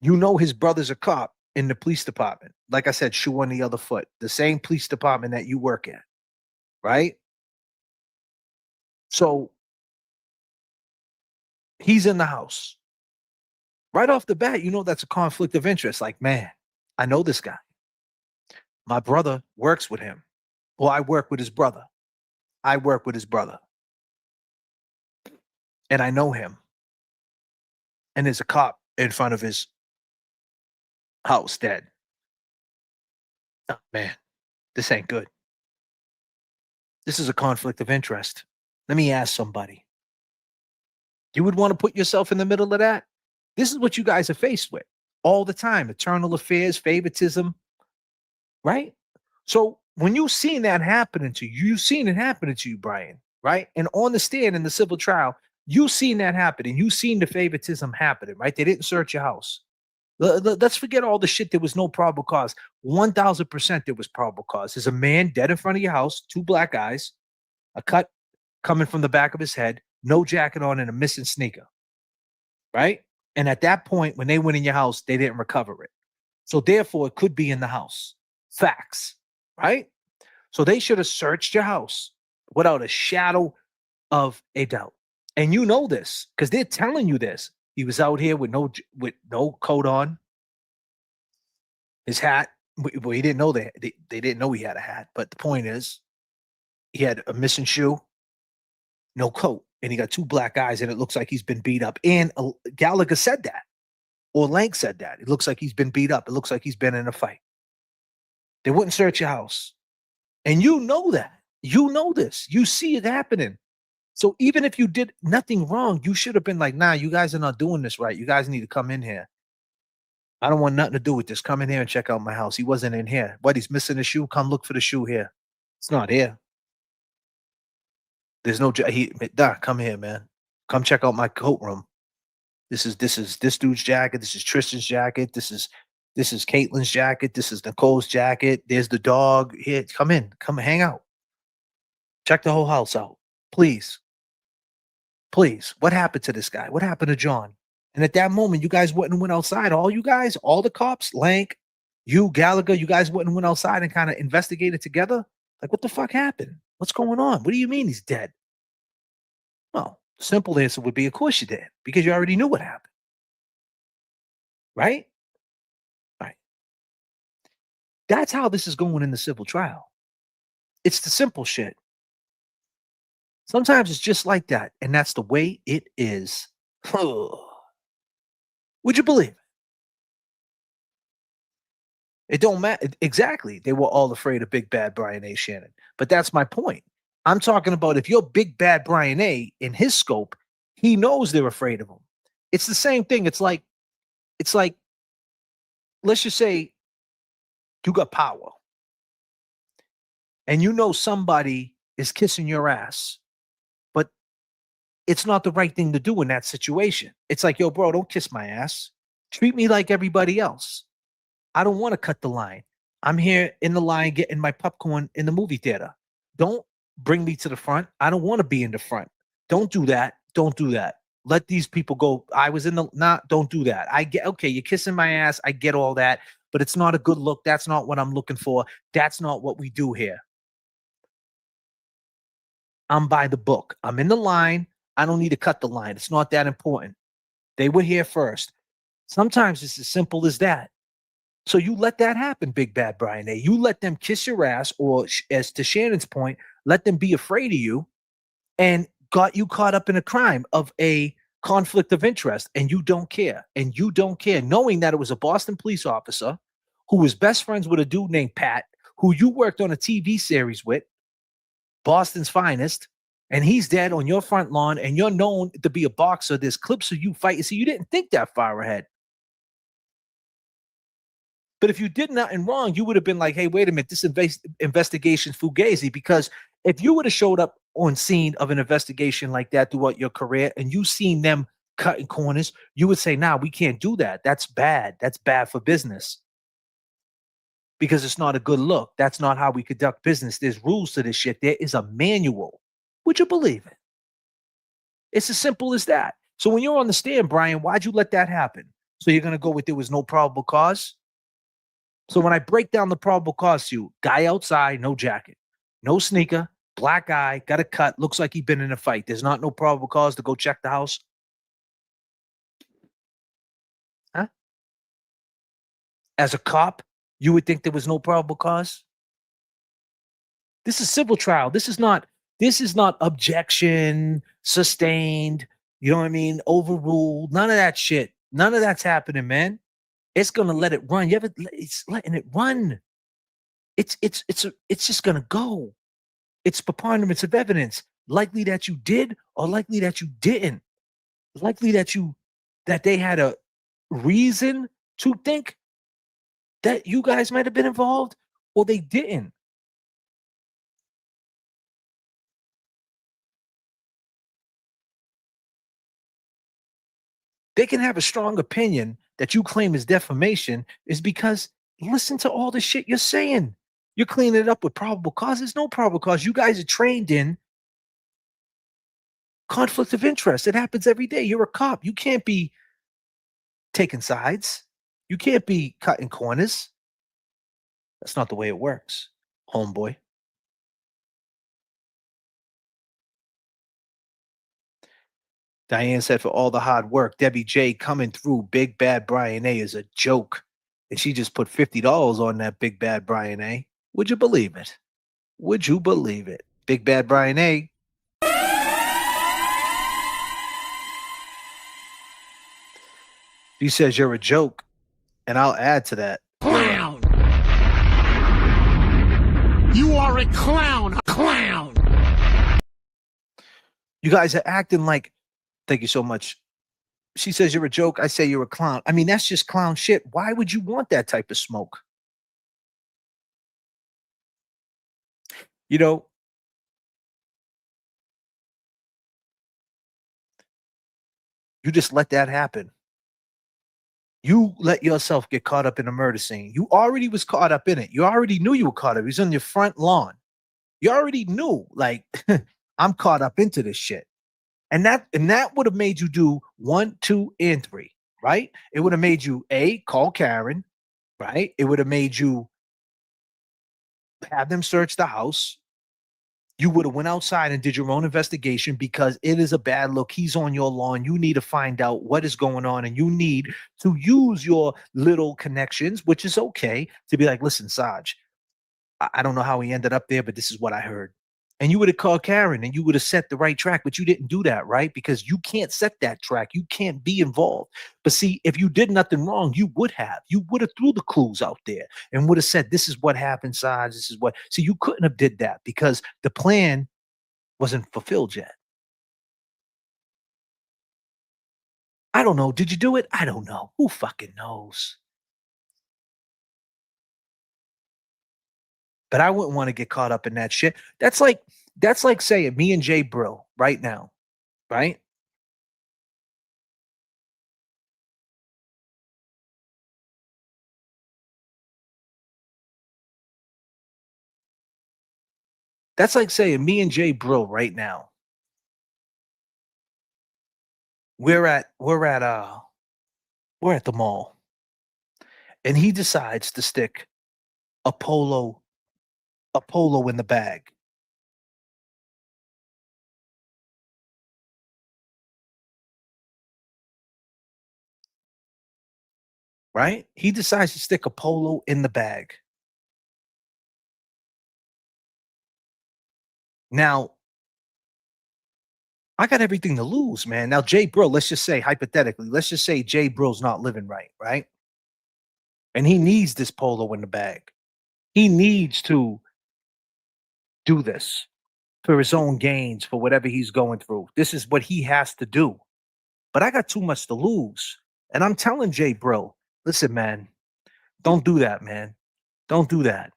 S2: You know his brother's a cop in the police department. Like I said, shoe on the other foot. The same police department that you work at. Right? So he's in the house. Right off the bat, you know that's a conflict of interest. Like, man, I know this guy. My brother works with him. Well, I work with his brother. And I know him. And there's a cop in front of his house dead. Oh, man, this ain't good. This is a conflict of interest. Let me ask somebody. You would want to put yourself in the middle of that? This is what you guys are faced with all the time. Eternal affairs, favoritism, right? So when you've seen that happening to you, you've seen it happening to you, Brian, right? And on the stand in the civil trial, you've seen that happen, and you've seen the favoritism happening, right? They didn't search your house. Let's forget all the shit. There was no probable cause. 1,000% there was probable cause. There's a man dead in front of your house, 2 black eyes, a cut coming from the back of his head, no jacket on, and a missing sneaker, right? And at that point, when they went in your house, they didn't recover it. So therefore, it could be in the house. Facts, right? So they should have searched your house without a shadow of a doubt. And you know this because they're telling you this. He was out here with no coat on. His hat, well, he didn't know that. They didn't know he had a hat. But the point is, he had a missing shoe, no coat, and he got 2 black eyes, and it looks like he's been beat up. And Gallagher said that, or Lank said that. It looks like he's been beat up. It looks like he's been in a fight. They wouldn't search your house. And you know that. You know this. You see it happening. So even if you did nothing wrong, you should have been like, nah, you guys are not doing this right. You guys need to come in here. I don't want nothing to do with this. Come in here and check out my house. He wasn't in here. What, he's missing a shoe? Come look for the shoe here. It's not here. There's no, come here, man. Come check out my coat room. This is this dude's jacket. This is Tristan's jacket. This is Caitlin's jacket. This is Nicole's jacket. There's the dog. Here, come in. Come hang out. Check the whole house out. Please. Please. What happened to this guy? What happened to John? And at that moment, you guys went outside. All you guys, all the cops, Lank, you, Gallagher, you guys went outside and kind of investigated together. Like, what the fuck happened? What's going on? What do you mean he's dead? Well, the simple answer would be, of course you did, because you already knew what happened. Right? Right. That's how this is going in the civil trial. It's the simple shit. Sometimes it's just like that, and that's the way it is. Would you believe it? It don't matter. Exactly. They were all afraid of Big Bad Brian A. Shannon. But that's my point. I'm talking about if you're Big Bad Brian A. in his scope, he knows they're afraid of him. It's the same thing. It's like, let's just say you got power and you know somebody is kissing your ass, but it's not the right thing to do in that situation. It's like, yo, bro, don't kiss my ass. Treat me like everybody else. I don't want to cut the line. I'm here in the line getting my popcorn in the movie theater. Don't bring me to the front. I don't want to be in the front. Don't do that. Don't do that. Let these people go. I was in the don't do that. I get okay, you're kissing my ass. I get all that, but it's not a good look. That's not what I'm looking for. That's not what we do here. I'm by the book. I'm in the line. I don't need to cut the line. It's not that important. They were here first. Sometimes it's as simple as that. So you let that happen, Big Bad Brian A. You let them kiss your ass, or as to Shannon's point, let them be afraid of you and got you caught up in a crime of a conflict of interest, and you don't care. And you don't care, knowing that it was a Boston police officer who was best friends with a dude named Pat, who you worked on a TV series with, Boston's Finest, and he's dead on your front lawn, and you're known to be a boxer. There's clips of you fighting. So you didn't think that far ahead. But if you did nothing wrong, you would have been like, hey, wait a minute, this investigation's fugazi. Because if you would have showed up on scene of an investigation like that throughout your career and you seen them cutting corners, you would say, nah, we can't do that. That's bad. That's bad for business. Because it's not a good look. That's not how we conduct business. There's rules to this shit. There is a manual. Would you believe it? It's as simple as that. So when you're on the stand, Brian, why'd you let that happen? So you're going to go with there was no probable cause? So when I break down the probable cause to you, guy outside, no jacket, no sneaker, black eye, got a cut, looks like he'd been in a fight. There's not no probable cause to go check the house. Huh? As a cop, you would think there was no probable cause? This is civil trial. This is not objection, sustained, you know what I mean, overruled, none of that shit. None of that's happening, man. It's gonna let it run. It's letting it run. It's just gonna go. It's preponderance of evidence. Likely that you did, or likely that you didn't. Likely that they had a reason to think that you guys might have been involved, or they didn't. They can have a strong opinion that you claim is defamation is because listen to all the shit you're saying. You're cleaning it up with probable cause. There's no probable cause. You guys are trained in conflict of interest. It happens every day. You're a cop. You can't be taking sides. You can't be cutting corners. That's not the way it works, homeboy. Diane said, for all the hard work, Debbie J coming through. Big Bad Brian A is a joke. And she just put $50 on that Big Bad Brian A. Would you believe it? Would you believe it? Big Bad Brian A. She says you're a joke. And I'll add to that.
S15: Clown! You are a clown! A clown!
S2: You guys are acting like, thank you so much. She says you're a joke. I say you're a clown. I mean, that's just clown shit. Why would you want that type of smoke? You know, you just let that happen. You let yourself get caught up in a murder scene. You already was caught up in it. You already knew you were caught up. He was on your front lawn. You already knew, like, I'm caught up into this shit. And that would have made you do 1, 2, and 3, right? It would have made you call Karen, right? It would have made you have them search the house. You would have went outside and did your own investigation because it is a bad look. He's on your lawn. You need to find out what is going on, and you need to use your little connections, which is okay, to be like, listen, Saj, I don't know how he ended up there, but this is what I heard. And you would have called Karen and you would have set the right track, but you didn't do that, right? Because you can't set that track. You can't be involved. But see, if you did nothing wrong, you would have. You would have threw the clues out there and would have said, this is what happened, Saj. This is what. See, you couldn't have did that because the plan wasn't fulfilled yet. I don't know. Did you do it? I don't know. Who fucking knows? But I wouldn't want to get caught up in that shit. That's like saying me and Jay Brill right now, right? That's like saying me and Jay Bro right now. We're at the mall, and he decides to stick a polo in the bag. Right? He decides to stick a polo in the bag. Now, I got everything to lose, man. Now, Jay Bro, let's just say hypothetically, let's just say Jay Bro's not living right, right? And he needs this polo in the bag. He needs to do this for his own gains, for whatever he's going through. This is what he has to do. But I got too much to lose. And I'm telling Jay Bro, listen, man, don't do that, man. Don't do that.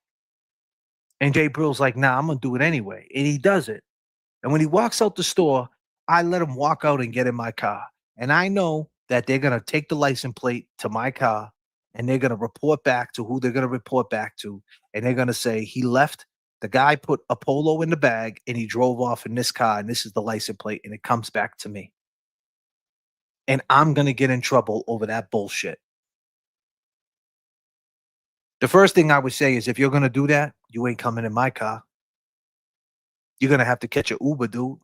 S2: And Jay Bro's like, nah, I'm going to do it anyway. And he does it. And when he walks out the store, I let him walk out and get in my car. And I know that they're going to take the license plate to my car and they're going to report back to who they're going to report back to. And they're going to say, he left, the guy put a polo in the bag and he drove off in this car. And this is the license plate. And it comes back to me. And I'm going to get in trouble over that bullshit. The first thing I would say is, if you're going to do that, you ain't coming in my car. You're going to have to catch an Uber, dude.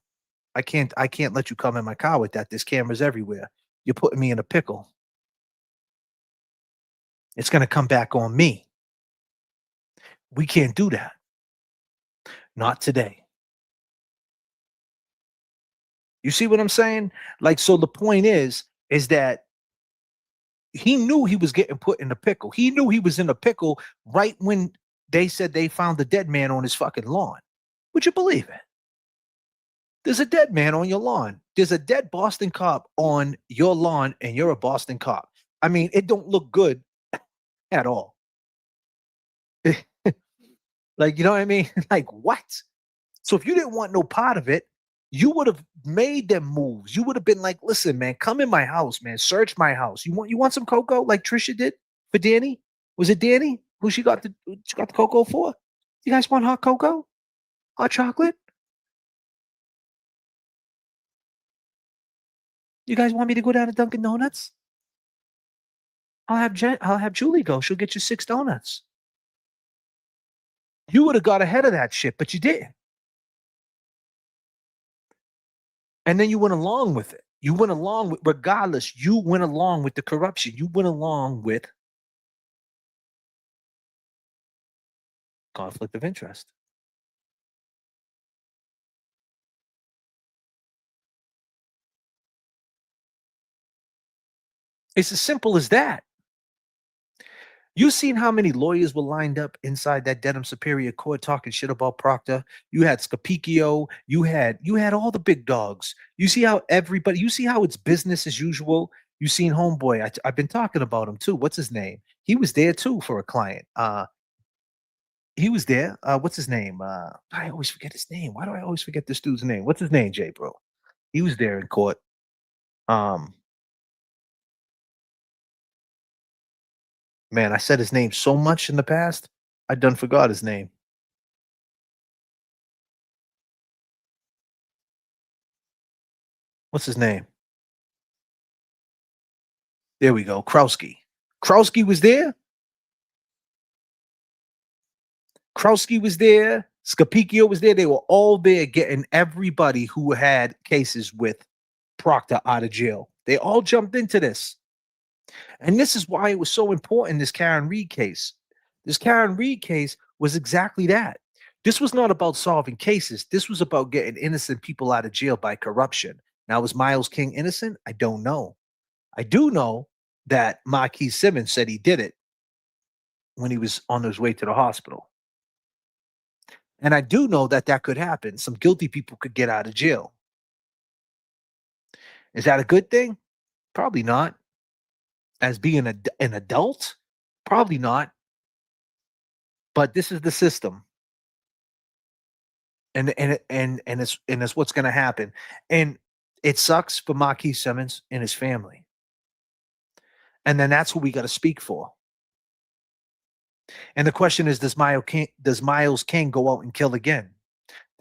S2: I can't let you come in my car with that. There's cameras everywhere. You're putting me in a pickle. It's going to come back on me. We can't do that. Not today. You see what I'm saying? Like, so the point is that he knew he was getting put in a pickle. He knew he was in a pickle right when they said they found the dead man on his fucking lawn. Would you believe it? There's a dead man on your lawn. There's a dead Boston cop on your lawn, and you're a Boston cop. I mean, it don't look good at all. Like, you know what I mean? Like, what? So if you didn't want no part of it, you would have made them moves. You would have been like, listen, man, come in my house, man. Search my house. You want some cocoa like Trisha did for Danny? Was it Danny who she got the cocoa for? You guys want hot cocoa? Hot chocolate? You guys want me to go down to Dunkin' Donuts? I'll have Julie go. She'll get you 6 donuts. You would have got ahead of that shit, but you didn't. And then you went along with it. You went along with, regardless, you went along with the corruption. You went along with conflict of interest. It's as simple as that. You seen how many lawyers were lined up inside that Dedham Superior Court talking shit about Proctor? You had Scapicchio, you had all the big dogs. You see how it's business as usual. You seen homeboy. I've been talking about him too. What's his name? He was there too for a client. He was there. What's his name? I always forget his name. Why do I always forget this dude's name? What's his name, Jay Bro? He was there in court. Man, I said his name so much in the past, I done forgot his name. What's his name? There we go. Krowski. Krowski was there. Krowski was there. Scapicchio was there. They were all there getting everybody who had cases with Proctor out of jail. They all jumped into this. And this is why it was so important, this Karen Reed case. This Karen Reed case was exactly that. This was not about solving cases. This was about getting innocent people out of jail by corruption. Now, was Miles King innocent? I don't know. I do know that Marquis Simmons said he did it when he was on his way to the hospital. And I do know that that could happen. Some guilty people could get out of jail. Is that a good thing? Probably not. As being an adult? Probably not. But this is the system. And it's what's going to happen. And it sucks for Marquis Simmons and his family. And then that's who we got to speak for. And the question is, does Miles King go out and kill again?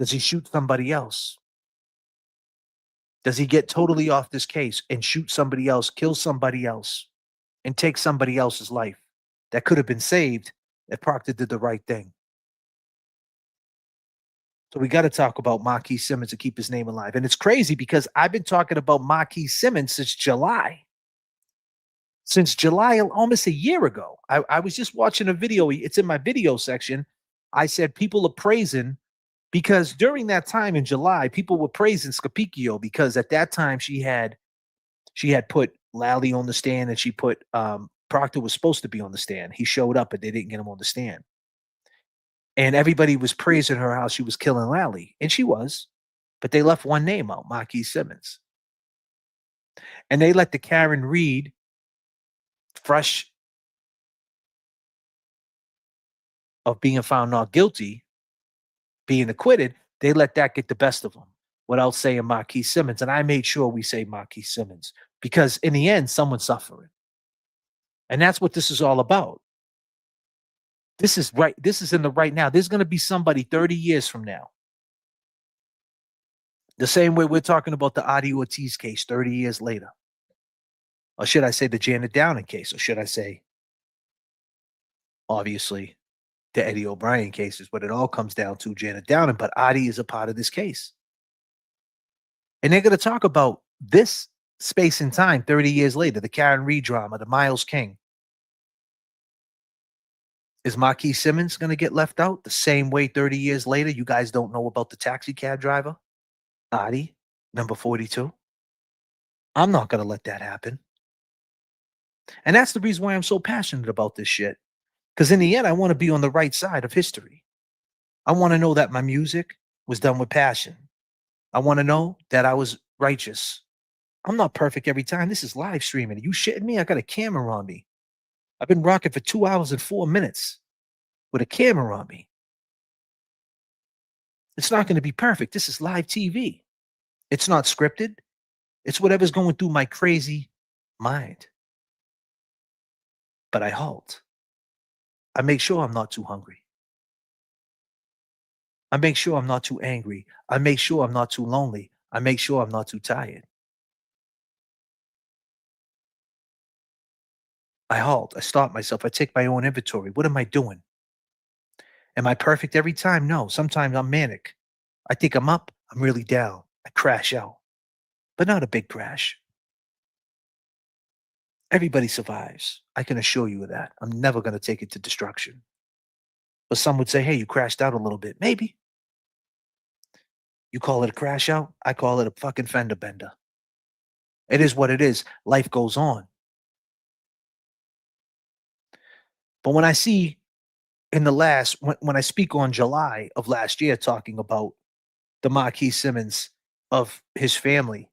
S2: Does he shoot somebody else? Does he get totally off this case and shoot somebody else, kill somebody else, and take somebody else's life that could have been saved if Proctor did the right thing? So we got to talk about Marquis Simmons to keep his name alive. And it's crazy because I've been talking about Marquis Simmons since July. Since July, almost a year ago. I was just watching a video. It's in my video section. I said people are praising because during that time in July, people were praising Scapicchio because at that time she had put Lally on the stand and she put Proctor was supposed to be on the stand. He showed up, but they didn't get him on the stand. And everybody was praising her how she was killing Lally. And she was. But they left one name out, Marquis Simmons. And they let the Karen Reed, fresh of being found not guilty, being acquitted, they let that get the best of them without saying Marquis Simmons. And I made sure we say Marquis Simmons because in the end, someone's suffering. And that's what this is all about. This is right. This is in the right now. There's going to be somebody 30 years from now. The same way we're talking about the Adi Ortiz case 30 years later. Or should I say the Janet Downing case? Or should I say, obviously, the Eddie O'Brien case is what it all comes down to, Janet Downing. But Adi is a part of this case. And they're going to talk about this space and time 30 years later, the Karen Reed drama, the Miles King. Is Marquis Simmons going to get left out the same way 30 years later? You guys don't know about the taxi cab driver, Adi, number 42. I'm not going to let that happen. And that's the reason why I'm so passionate about this shit. Because in the end, I want to be on the right side of history. I want to know that my music was done with passion. I want to know that I was righteous. I'm not perfect every time. This is live streaming. Are you shitting me? I got a camera on me. I've been rocking for 2 hours and 4 minutes with a camera on me. It's not going to be perfect. This is live TV. It's not scripted. It's whatever's going through my crazy mind. But I halt. I make sure I'm not too hungry. I make sure I'm not too angry. I make sure I'm not too lonely. I make sure I'm not too tired. I halt. I stop myself. I take my own inventory. What am I doing? Am I perfect every time? No. Sometimes I'm manic. I think I'm up. I'm really down. I crash out. But not a big crash. Everybody survives. I can assure you of that. I'm never going to take it to destruction. But some would say, hey, you crashed out a little bit. Maybe. You call it a crash out? I call it a fucking fender bender. It is what it is. Life goes on. But when I see in the last, when I speak on July of last year, talking about the Marquis Simmons of his family,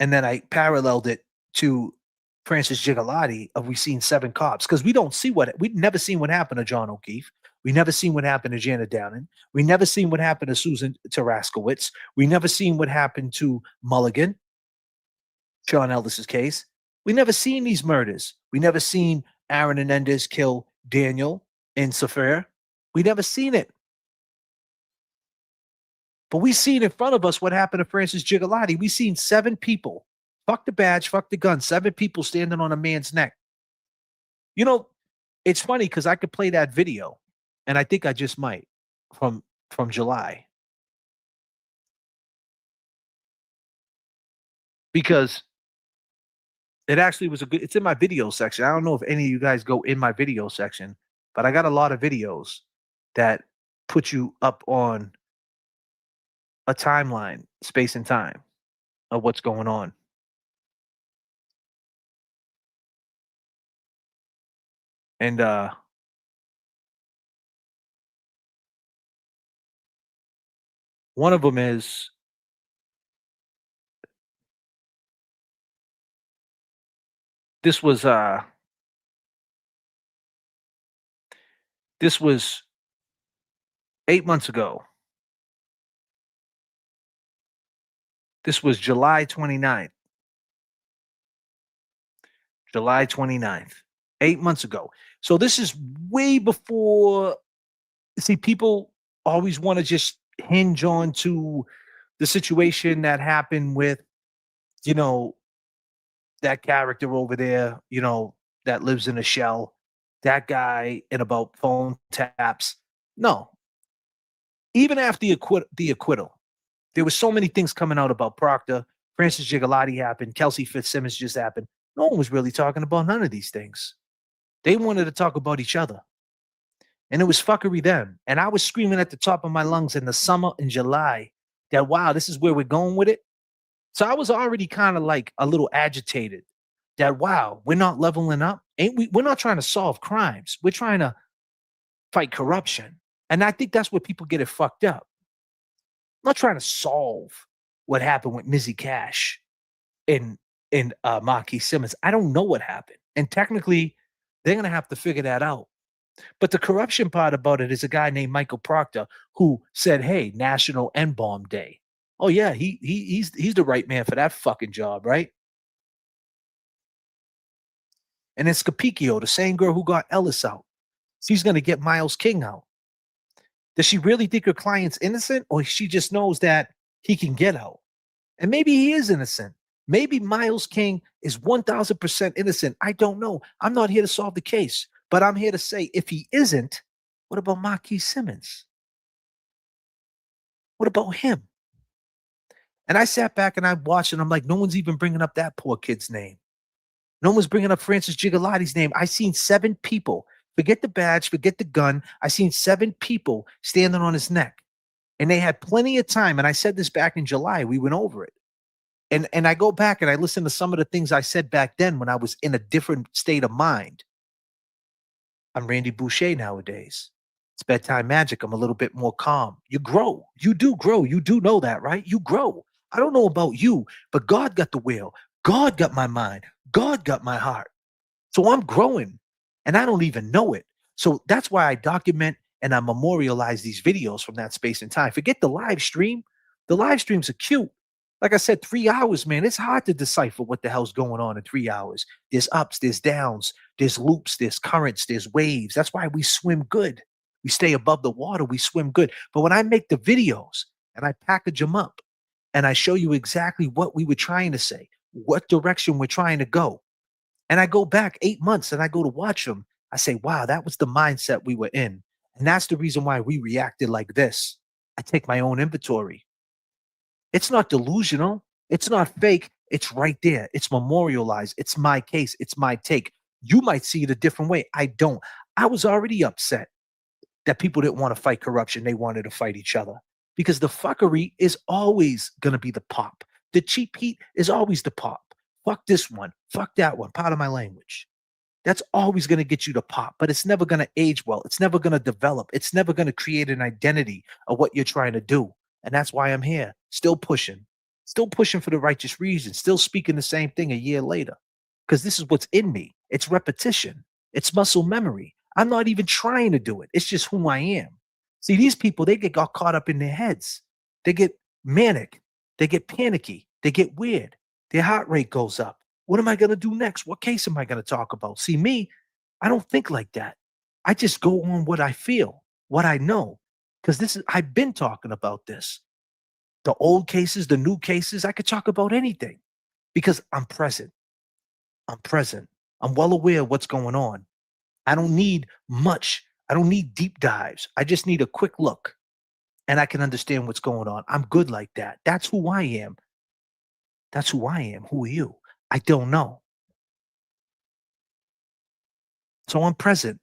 S2: and then I paralleled it to Francis Gigliotti of We've Seen 7 Cops, because we'd never seen what happened to John O'Keefe. We never seen what happened to Janet Downing. We never seen what happened to Susan Taraskowitz. We never seen what happened to Mulligan, Sean Ellis's case. We never seen these murders. We never seen Aaron Hernandez kill Daniel in Safair. We never seen it. But we seen in front of us what happened to Francis Gigliotti. We seen 7 people. Fuck the badge, fuck the gun. 7 people standing on a man's neck. You know, it's funny because I could play that video, and I think I just might, from July. Because it actually was it's in my video section. I don't know if any of you guys go in my video section, but I got a lot of videos that put you up on a timeline, space and time of what's going on. And one of them is this was 8 months ago. This was July 29th. July 29th. 8 months ago. So this is way before. See, people always want to just hinge on to the situation that happened with, you know, that character over there, you know, that lives in a shell, that guy, and about phone taps. No. Even after the acquittal, there were so many things coming out about Proctor. Francis Gigalotti happened. Kelsey Fitzsimmons just happened. No one was really talking about none of these things. They wanted to talk about each other. And it was fuckery then. And I was screaming at the top of my lungs in the summer in July that, wow, this is where we're going with it. So I was already kind of like a little agitated that, wow, we're not leveling up. Ain't we? We're not trying to solve crimes. We're trying to fight corruption. And I think that's where people get it fucked up. I'm not trying to solve what happened with Mizzy Cash and Marquis Simmons. I don't know what happened. And technically, they're going to have to figure that out. But the corruption part about it is a guy named Michael Proctor who said, hey, National N-Bomb Day. Oh, yeah, he's the right man for that fucking job, right? And it's Capicchio, the same girl who got Ellis out. She's going to get Miles King out. Does she really think her client's innocent, or she just knows that he can get out? And maybe he is innocent. Maybe Miles King is 1,000% innocent. I don't know. I'm not here to solve the case, but I'm here to say if he isn't, what about Marquis Simmons? What about him? And I sat back and I watched and I'm like, no one's even bringing up that poor kid's name. No one's bringing up Francis Gigalotti's name. I seen 7 people. Forget the badge, forget the gun. I seen 7 people standing on his neck. And they had plenty of time. And I said this back in July. We went over it. And I go back and I listen to some of the things I said back then when I was in a different state of mind. I'm Randy Boucher nowadays. It's bedtime magic. I'm a little bit more calm. You grow. You do grow. You do know that, right? You grow. I don't know about you, but God got the will. God got my mind. God got my heart. So I'm growing and I don't even know it. So that's why I document and I memorialize these videos from that space and time. Forget the live stream. The live streams are cute. Like I said, 3 hours, man, it's hard to decipher what the hell's going on in 3 hours. There's ups, there's downs, there's loops, there's currents, there's waves. That's why we swim good. We stay above the water, we swim good. But when I make the videos and I package them up and I show you exactly what we were trying to say, what direction we're trying to go, and I go back 8 months and I go to watch them, I say, wow, that was the mindset we were in. And that's the reason why we reacted like this. I take my own inventory. It's not delusional. It's not fake. It's right there. It's memorialized. It's my case. It's my take. You might see it a different way. I don't. I was already upset that people didn't want to fight corruption. They wanted to fight each other because the fuckery is always going to be the pop. The cheap heat is always the pop. Fuck this one. Fuck that one. Part of my language. That's always going to get you to pop, but it's never going to age well. It's never going to develop. It's never going to create an identity of what you're trying to do. And that's why I'm here, still pushing for the righteous reason, still speaking the same thing a year later, because this is what's in me. It's repetition. It's muscle memory. I'm not even trying to do it. It's just who I am. See, these people, they get got caught up in their heads. They get manic. They get panicky. They get weird. Their heart rate goes up. What am I going to do next? What case am I going to talk about? See, me, I don't think like that. I just go on what I feel, what I know. Because I've been talking about this. The old cases, the new cases, I could talk about anything because I'm present. I'm present. I'm well aware of what's going on. I don't need much. I don't need deep dives. I just need a quick look and I can understand what's going on. I'm good like that. That's who I am. That's who I am. Who are you? I don't know. So I'm present.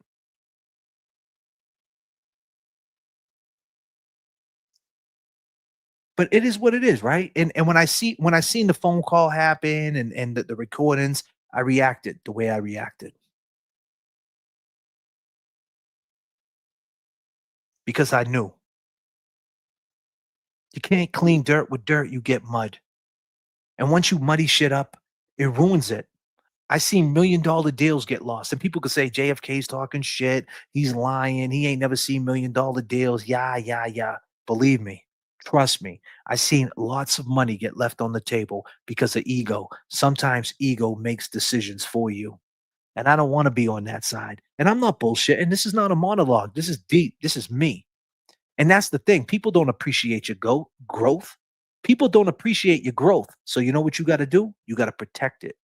S2: But it is what it is, right? And when I seen the phone call happen and the recordings, I reacted the way I reacted. Because I knew. You can't clean dirt with dirt, you get mud. And once you muddy shit up, it ruins it. I seen $1 million deals get lost. And people could say J.F.K.'s talking shit. He's lying. He ain't never seen $1 million deals. Yeah. Believe me. Trust me, I've seen lots of money get left on the table because of ego. Sometimes ego makes decisions for you. And I don't want to be on that side. And I'm not bullshitting. This is not a monologue. This is deep. This is me. And that's the thing. People don't appreciate your growth. People don't appreciate your growth. So you know what you got to do? You got to protect it.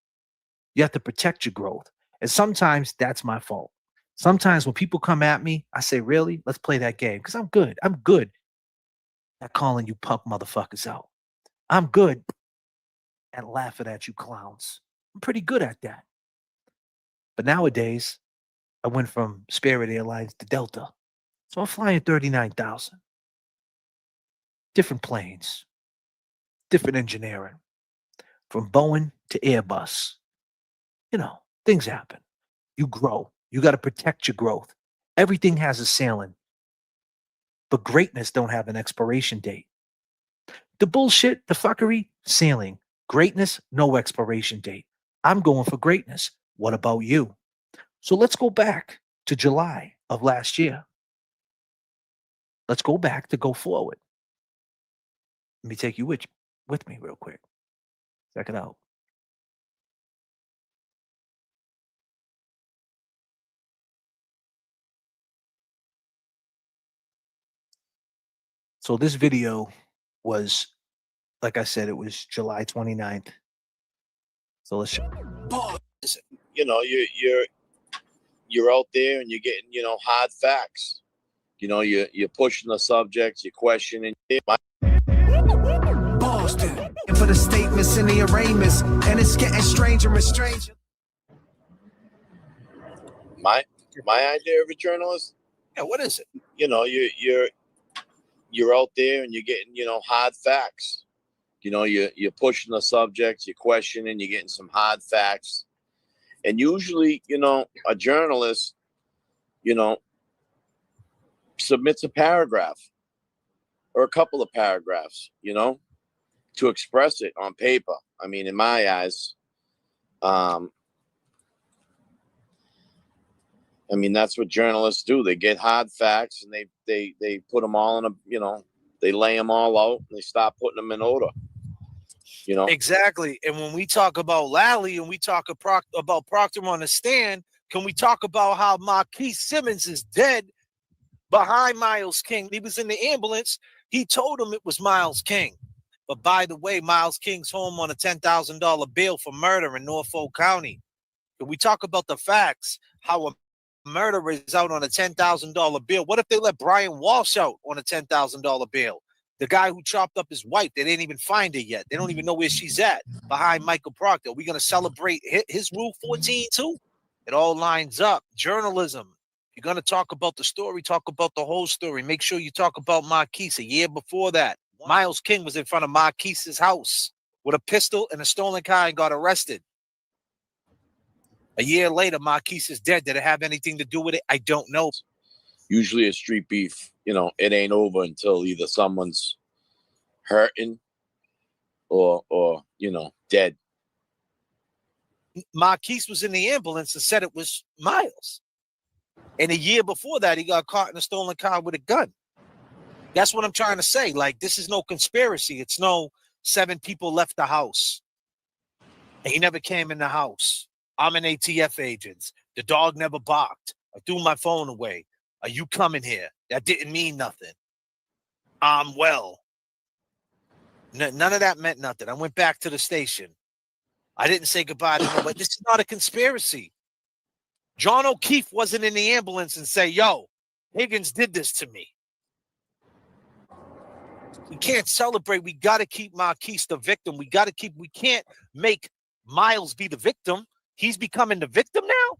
S2: You have to protect your growth. And sometimes that's my fault. Sometimes when people come at me, I say, really? Let's play that game. Because I'm good. I'm good at calling you punk motherfuckers out. I'm good at laughing at you clowns. I'm pretty good at that. But nowadays, I went from Spirit Airlines to Delta. So I'm flying 39,000. Different planes, different engineering, from Boeing to Airbus. You know, things happen. You grow. You got to protect your growth. Everything has a ceiling, but greatness don't have an expiration date. The bullshit, the fuckery, ceiling. Greatness, no expiration date. I'm going for greatness. What about you? So let's go back to July of last year. Let's go back to go forward. Let me take you with me real quick. Check it out. So this video was, like I said, it was July 29th. So let's show.
S16: You know, you're out there and you're getting, you know, hard facts. You know, you're pushing the subjects, you're questioning.
S5: Boston, and for the statements and the arraignments, and it's getting stranger and stranger.
S16: My idea of a journalist.
S2: Yeah, what is it?
S16: You know, you're out there and you're getting, you know, hard facts. You know, you're pushing the subjects, you're questioning, you're getting some hard facts. And usually, you know, a journalist, you know, submits a paragraph or a couple of paragraphs, you know, to express it on paper. I mean, in my eyes, I mean, that's what journalists do. They get hard facts and they put them all in a, you know, they lay them all out and they start putting them in order. You know?
S2: Exactly. And when we talk about Lally and we talk about Proctor on the stand, can we talk about how Marquise Simmons is dead behind Miles King? He was in the ambulance. He told him it was Miles King. But by the way, Miles King's home on a $10,000 bail for murder in Norfolk County. Can we talk about the facts? How a murderer is out on a $10,000 bail. What if they let Brian Walsh out on a $10,000 bail? The guy who chopped up his wife, they didn't even find her yet. They don't even know where she's at behind Michael Proctor. Are we going to celebrate his Rule 14 too? It all lines up. Journalism. You're going to talk about the story, talk about the whole story. Make sure you talk about Marquise. A year before that, Miles King was in front of Marquise's house with a pistol and a stolen car and got arrested. A year later, Marquise is dead. Did it have anything to do with it? I don't know.
S16: Usually a street beef, you know, it ain't over until either someone's hurting or you know, dead.
S2: Marquise was in the ambulance and said it was Miles. And a year before that, he got caught in a stolen car with a gun. That's what I'm trying to say. Like, this is no conspiracy. It's no 7 people left the house. And he never came in the house. I'm an ATF agent. The dog never barked. I threw my phone away. Are you coming here? That didn't mean nothing. I'm well. None of that meant nothing. I went back to the station. I didn't say goodbye to nobody. This is not a conspiracy. John O'Keefe wasn't in the ambulance and say, yo, Higgins did this to me. We can't celebrate. We got to keep Marquise the victim. We can't make Miles be the victim. He's becoming the victim now.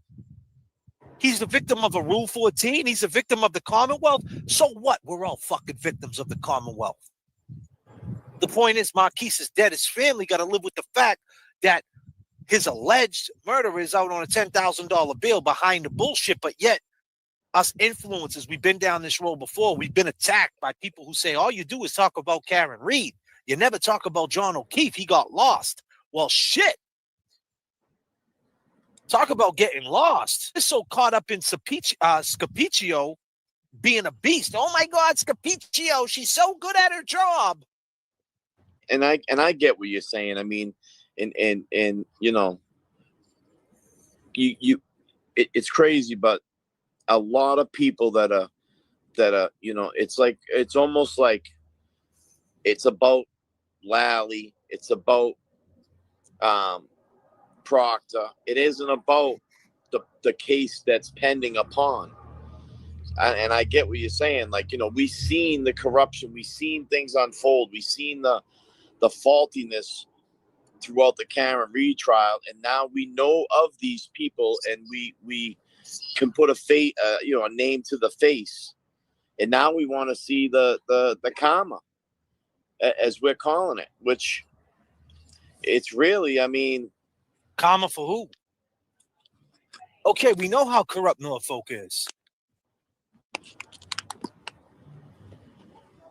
S2: He's the victim of a Rule 14. He's a victim of the Commonwealth. So what? We're all fucking victims of the Commonwealth. The point is, Marquise is dead. His family got to live with the fact that his alleged murderer is out on a $10,000 bail behind the bullshit. But yet, us influencers, we've been down this road before. We've been attacked by people who say, all you do is talk about Karen Reed. You never talk about John O'Keefe. He got lost. Well, shit. Talk about getting lost. They're so caught up in Scapiccio being a beast. Oh my God, Scapiccio, she's so good at her job.
S16: And I get what you're saying. I mean, and you know, it's crazy, but a lot of people that are that it's almost like it's about Lally, it's about Proctor. It isn't about the case that's pending upon. And I get what you're saying. Like, we've seen the corruption, we've seen things unfold, we've seen the faultiness throughout the Karen Reed trial, and now we know of these people, and we can put a name to the face, and now we want to see the karma, as we're calling it, which it's really,
S2: Karma for who? Okay, we know how corrupt Norfolk is.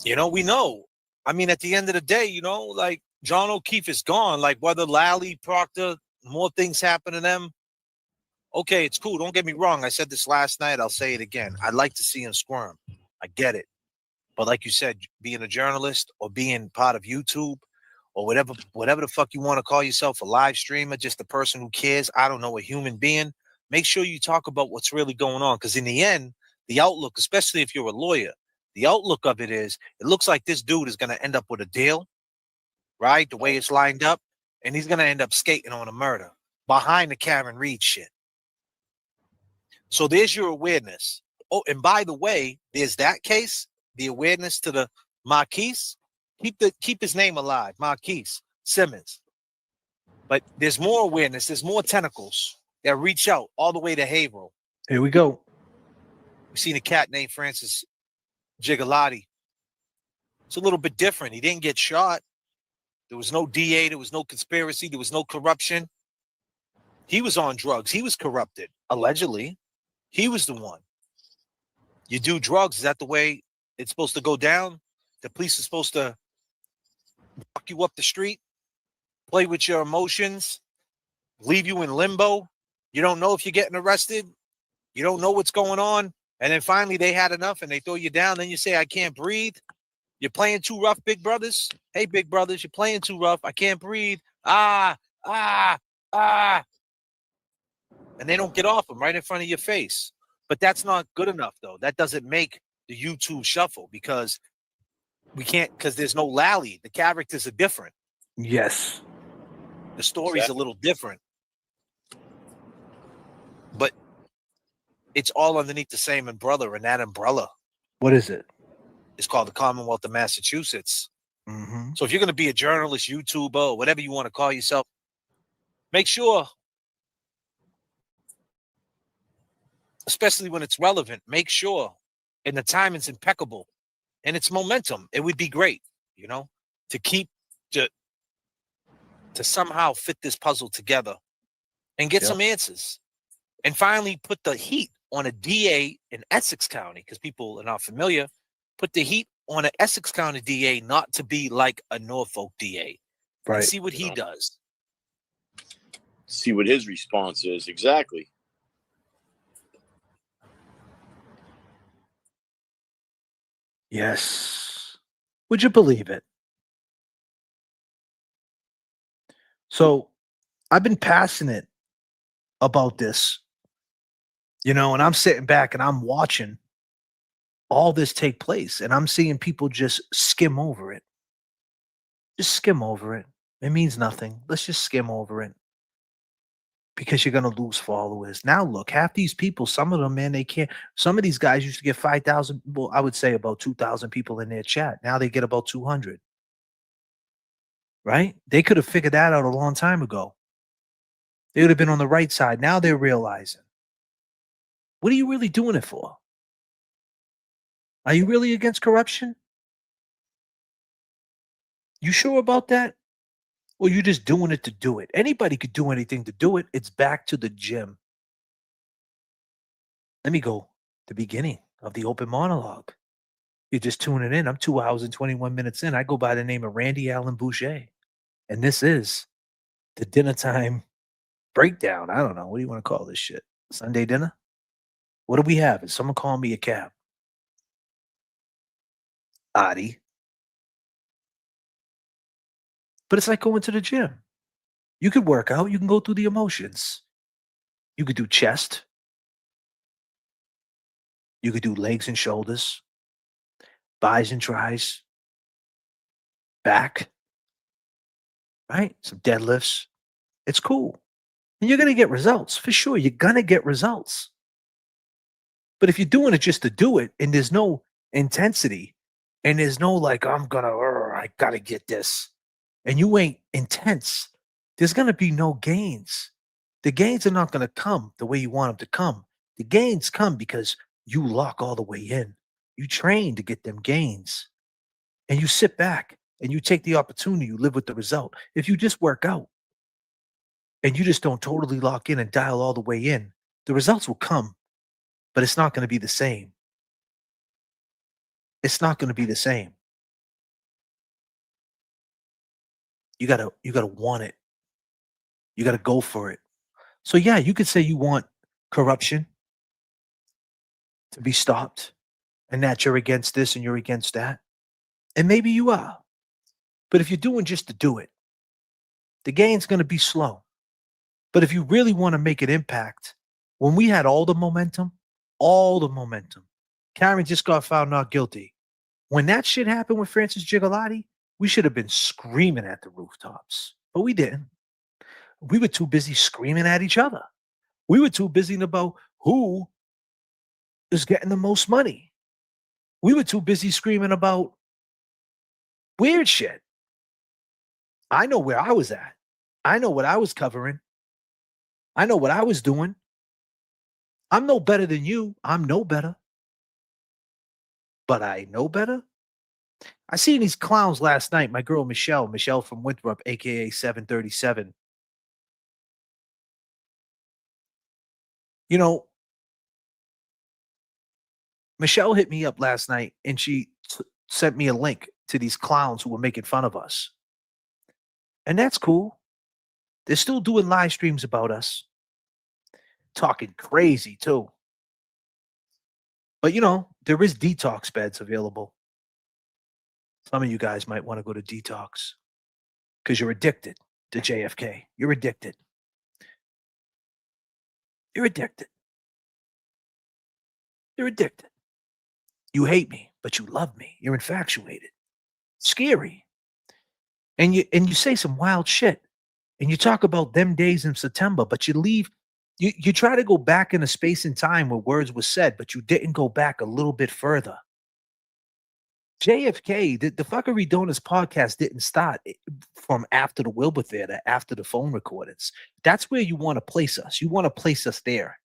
S2: We know. At the end of the day, like John O'Keefe is gone. Like whether Lally, Proctor, more things happen to them. Okay, it's cool. Don't get me wrong. I said this last night. I'll say it again. I'd like to see him squirm. I get it. But like you said, being a journalist or being part of YouTube or whatever the fuck you want to call yourself, a live streamer, just a person who cares, I don't know, a human being, make sure you talk about what's really going on. Because in the end, the outlook, especially if you're a lawyer, the outlook of it is, it looks like this dude is going to end up with a deal, right? The way it's lined up. And he's going to end up skating on a murder behind the Karen Reed shit. So there's your awareness. Oh, and by the way, there's that case, the awareness to the Marquise. Keep his name alive, Marquise Simmons. But there's more awareness. There's more tentacles that reach out all the way to Haverhill. Here we go. We've seen a cat named Francis Gigalotti. It's a little bit different. He didn't get shot. There was no DA. There was no conspiracy. There was no corruption. He was on drugs. He was corrupted, allegedly. He was the one. You do drugs. Is that the way it's supposed to go down? The police are supposed to walk you up the street, play with your emotions, leave you in limbo. You don't know if you're getting arrested. You don't know what's going on. And then finally they had enough and they throw you down. Then you say, I can't breathe. You're playing too rough, big brothers. Hey, big brothers, you're playing too rough. I can't breathe. And they don't get off them right in front of your face. But that's not good enough, though. That doesn't make the YouTube shuffle because there's no Lally. The characters are different. Yes. The story's a little different. But it's all underneath the same umbrella, and that umbrella. What is it? It's called the Commonwealth of Massachusetts. Mm-hmm. So if you're going to be a journalist, YouTuber, or whatever you want to call yourself, make sure, especially when it's relevant, make sure, and the timing's impeccable, and it's momentum. It would be great, to keep to somehow fit this puzzle together and get some answers, and finally put the heat on a DA in Essex County, because people are not familiar. Put the heat on an Essex County DA not to be like a Norfolk DA. Right. And see what he does.
S16: See what his response is. Exactly.
S2: Yes. Would you believe it? So I've been passionate about this, and I'm sitting back and I'm watching all this take place, and I'm seeing people just skim over it. Just skim over it. It means nothing. Let's just skim over it. Because you're going to lose followers. Now, look, half these people, some of them, man, they can't. Some of these guys used to get 5,000, well, I would say about 2,000 people in their chat. Now they get about 200. Right? They could have figured that out a long time ago. They would have been on the right side. Now they're realizing. What are you really doing it for? Are you really against corruption? You sure about that? Or you just doing it to do it? Anybody could do anything to do it. It's back to the gym. Let me go to the beginning of the open monologue. You're just tuning in. I'm 2 hours and 21 minutes in. I go by the name of Randy Allen Boucher. And this is the dinner time breakdown. I don't know. What do you want to call this shit? Sunday dinner? What do we have? Is someone calling me a cab? Adi. But it's like going to the gym. You could work out. You can go through the emotions. You could do chest. You could do legs and shoulders. buys and tries back, right? Some deadlifts. It's cool. And you're going to get results for sure. You're going to get results. But if you're doing it just to do it and there's no intensity and there's no like, I got to get this, and you ain't intense, there's going to be no gains. The gains are not going to come the way you want them to come. The gains come because you lock all the way in. You train to get them gains. And you sit back and you take the opportunity, you live with the result. If you just work out and you just don't totally lock in and dial all the way in, the results will come, but it's not going to be the same. It's not going to be the same. You gotta want it. You gotta go for it. So yeah, you could say you want corruption to be stopped and that you're against this and you're against that. And maybe you are. But if you're doing just to do it, the gain's going to be slow. But if you really want to make an impact, when we had all the momentum, Karen just got found not guilty. When that shit happened with Francis Gigolotti, we should have been screaming at the rooftops. But we didn't. We were too busy screaming at each other. We were too busy about who is getting the most money. We were too busy screaming about weird shit. I know where I was at. I know what I was covering. I know what I was doing. I'm no better than you. I'm no better. But I know better. I seen these clowns last night. My girl Michelle from Winthrop, aka 737. You know, Michelle hit me up last night and she sent me a link to these clowns who were making fun of us. And that's cool. They're still doing live streams about us. Talking crazy too. But you know, there is detox beds available. Some of you guys might want to go to detox because you're addicted to J.F.K. You're addicted. You're addicted. You're addicted. You hate me, but you love me. You're infatuated. Scary. And you say some wild shit. And you talk about them days in September, but you leave. You try to go back in a space and time where words were said, but you didn't go back a little bit further. JFK, the Fuckery Donuts podcast didn't start from after the Wilbur Theater, after the phone recordings. That's where you want to place us. You want to place us there.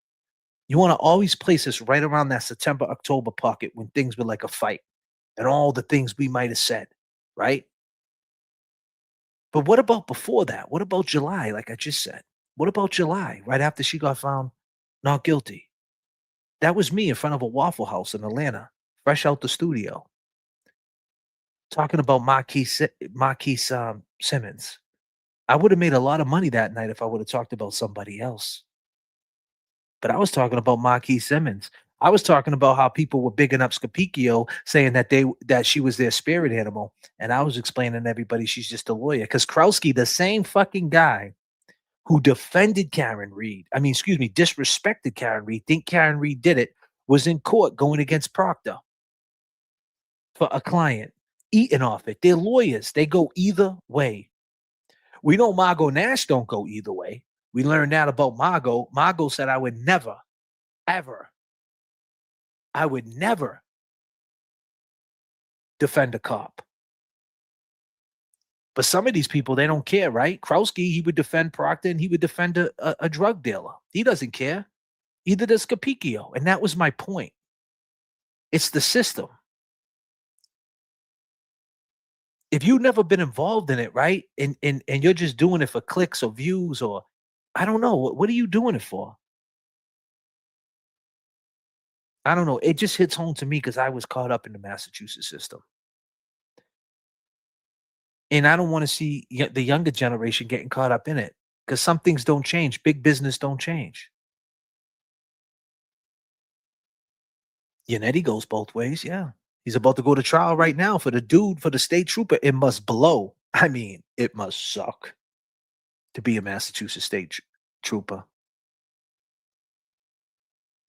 S2: You want to always place us right around that September, October pocket when things were like a fight and all the things we might have said, right? But what about before that? What about July, like I just said? What about July, right after she got found not guilty? That was me in front of a Waffle House in Atlanta, fresh out the studio, talking about Marquise Simmons. I would have made a lot of money that night if I would have talked about somebody else. But I was talking about Marquise Simmons. I was talking about how people were bigging up Scapicchio, saying that she was their spirit animal. And I was explaining to everybody she's just a lawyer. Because Krowski, the same fucking guy who defended Karen Reed, disrespected Karen Reed, think Karen Reed did it, was in court going against Proctor for a client, eating off it. They're lawyers. They go either way. We know Margot Nash don't go either way. We learned that about Margot. Margot said, I would never, ever, defend a cop. But some of these people, they don't care, right? Krowski, he would defend Proctor and he would defend a drug dealer. He doesn't care. Either does Capicchio. And that was my point. It's the system. If you've never been involved in it, right? And you're just doing it for clicks or views or I don't know. What are you doing it for? I don't know. It just hits home to me because I was caught up in the Massachusetts system. And I don't want to see the younger generation getting caught up in it because some things don't change. Big business don't change. Yannetti goes both ways. Yeah. He's about to go to trial right now for the state trooper. It must blow. I mean, it must suck to be a Massachusetts state trooper.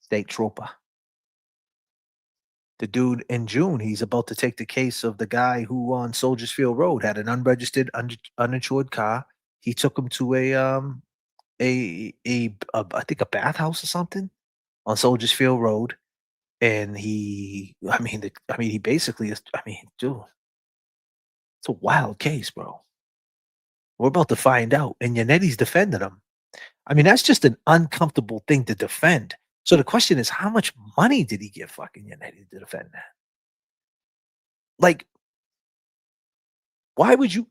S2: State trooper. The dude in June, he's about to take the case of the guy who on Soldiers Field Road had an unregistered, uninsured car. He took him to I think a bathhouse or something on Soldiers Field Road, and he basically is. I mean, dude, it's a wild case, bro. We're about to find out, and Yannetti's defending him. I mean, that's just an uncomfortable thing to defend. So the question is, how much money did he give fucking Yannetti to defend that? Like, why would you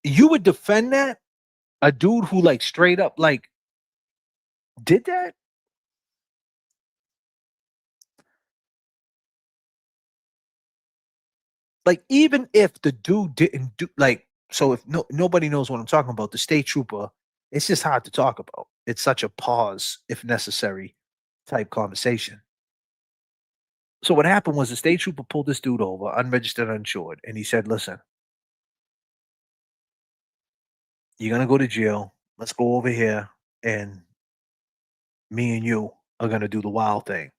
S2: you would defend that? A dude who like straight up like did that? Like, even if the dude didn't do so if nobody knows what I'm talking about, the state trooper, it's just hard to talk about. It's such a pause, if necessary, type conversation. So what happened was the state trooper pulled this dude over, unregistered, uninsured, and he said, listen, you're going to go to jail. Let's go over here, and me and you are going to do the wild thing.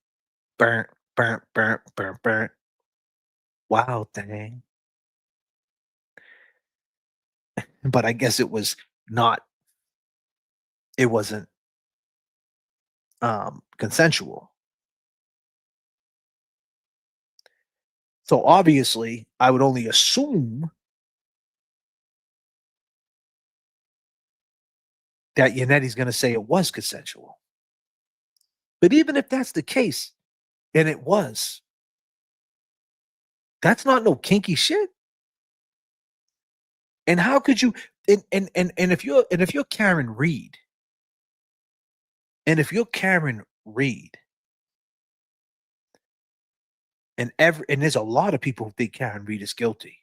S2: Burnt, burnt, burnt, burnt, burnt. Wild thing. But I guess it was not, it wasn't consensual. So obviously, I would only assume that Yannetti's going to say it was consensual. But even if that's the case, and it was, that's not no kinky shit. And how could you? And if you're Karen Reed, and there's a lot of people who think Karen Reed is guilty.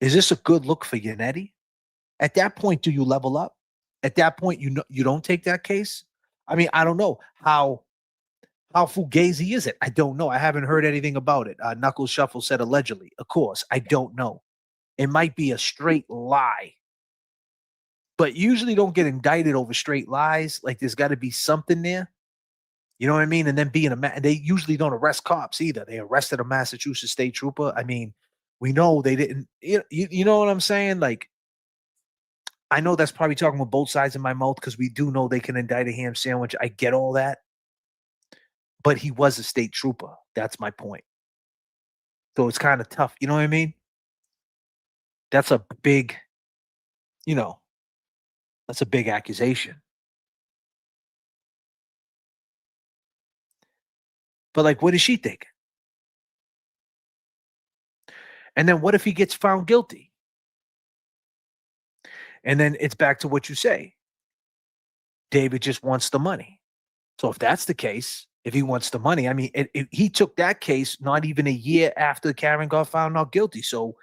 S2: Is this a good look for Yannetti? At that point, do you level up? At that point, you don't take that case. I mean, I don't know how fugazi is it. I don't know. I haven't heard anything about it. Knuckles Shuffle said allegedly. Of course, I don't know. It might be a straight lie, but usually don't get indicted over straight lies. Like, there's got to be something there. You know what I mean? And then they usually don't arrest cops either. They arrested a Massachusetts state trooper. I mean, we know they didn't. You know what I'm saying? Like, I know that's probably talking with both sides of my mouth, because we do know they can indict a ham sandwich. I get all that. But he was a state trooper. That's my point. So it's kind of tough. You know what I mean? That's a big, that's a big accusation. But like, what is she thinking? And then what if he gets found guilty? And then it's back to what you say. David just wants the money. So if that's the case, if he wants the money, I mean, he took that case not even a year after Karen got found not guilty. So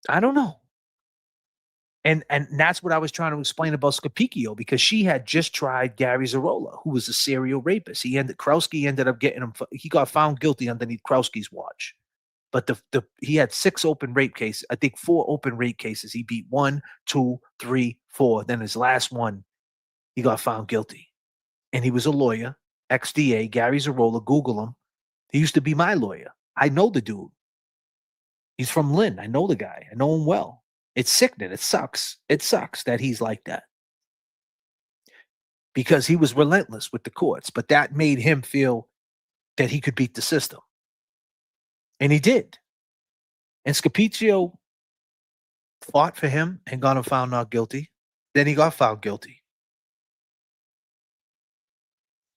S2: I don't know. And that's what I was trying to explain about Scapicchio, because she had just tried Gary Zarola, who was a serial rapist. Krowski ended up getting him. He got found guilty underneath Krowski's watch. But he had 6 open rape cases. I think 4 open rape cases. He beat 1, 2, 3, 4. Then his last one, he got found guilty. And he was a lawyer, ex-DA, Gary Zarola. Google him. He used to be my lawyer. I know the dude. He's from Lynn. I know the guy. I know him well. It's sickening. It sucks. It sucks that he's like that, because he was relentless with the courts, but that made him feel that he could beat the system. And he did. And Scapicchio fought for him and got him found not guilty. Then he got found guilty.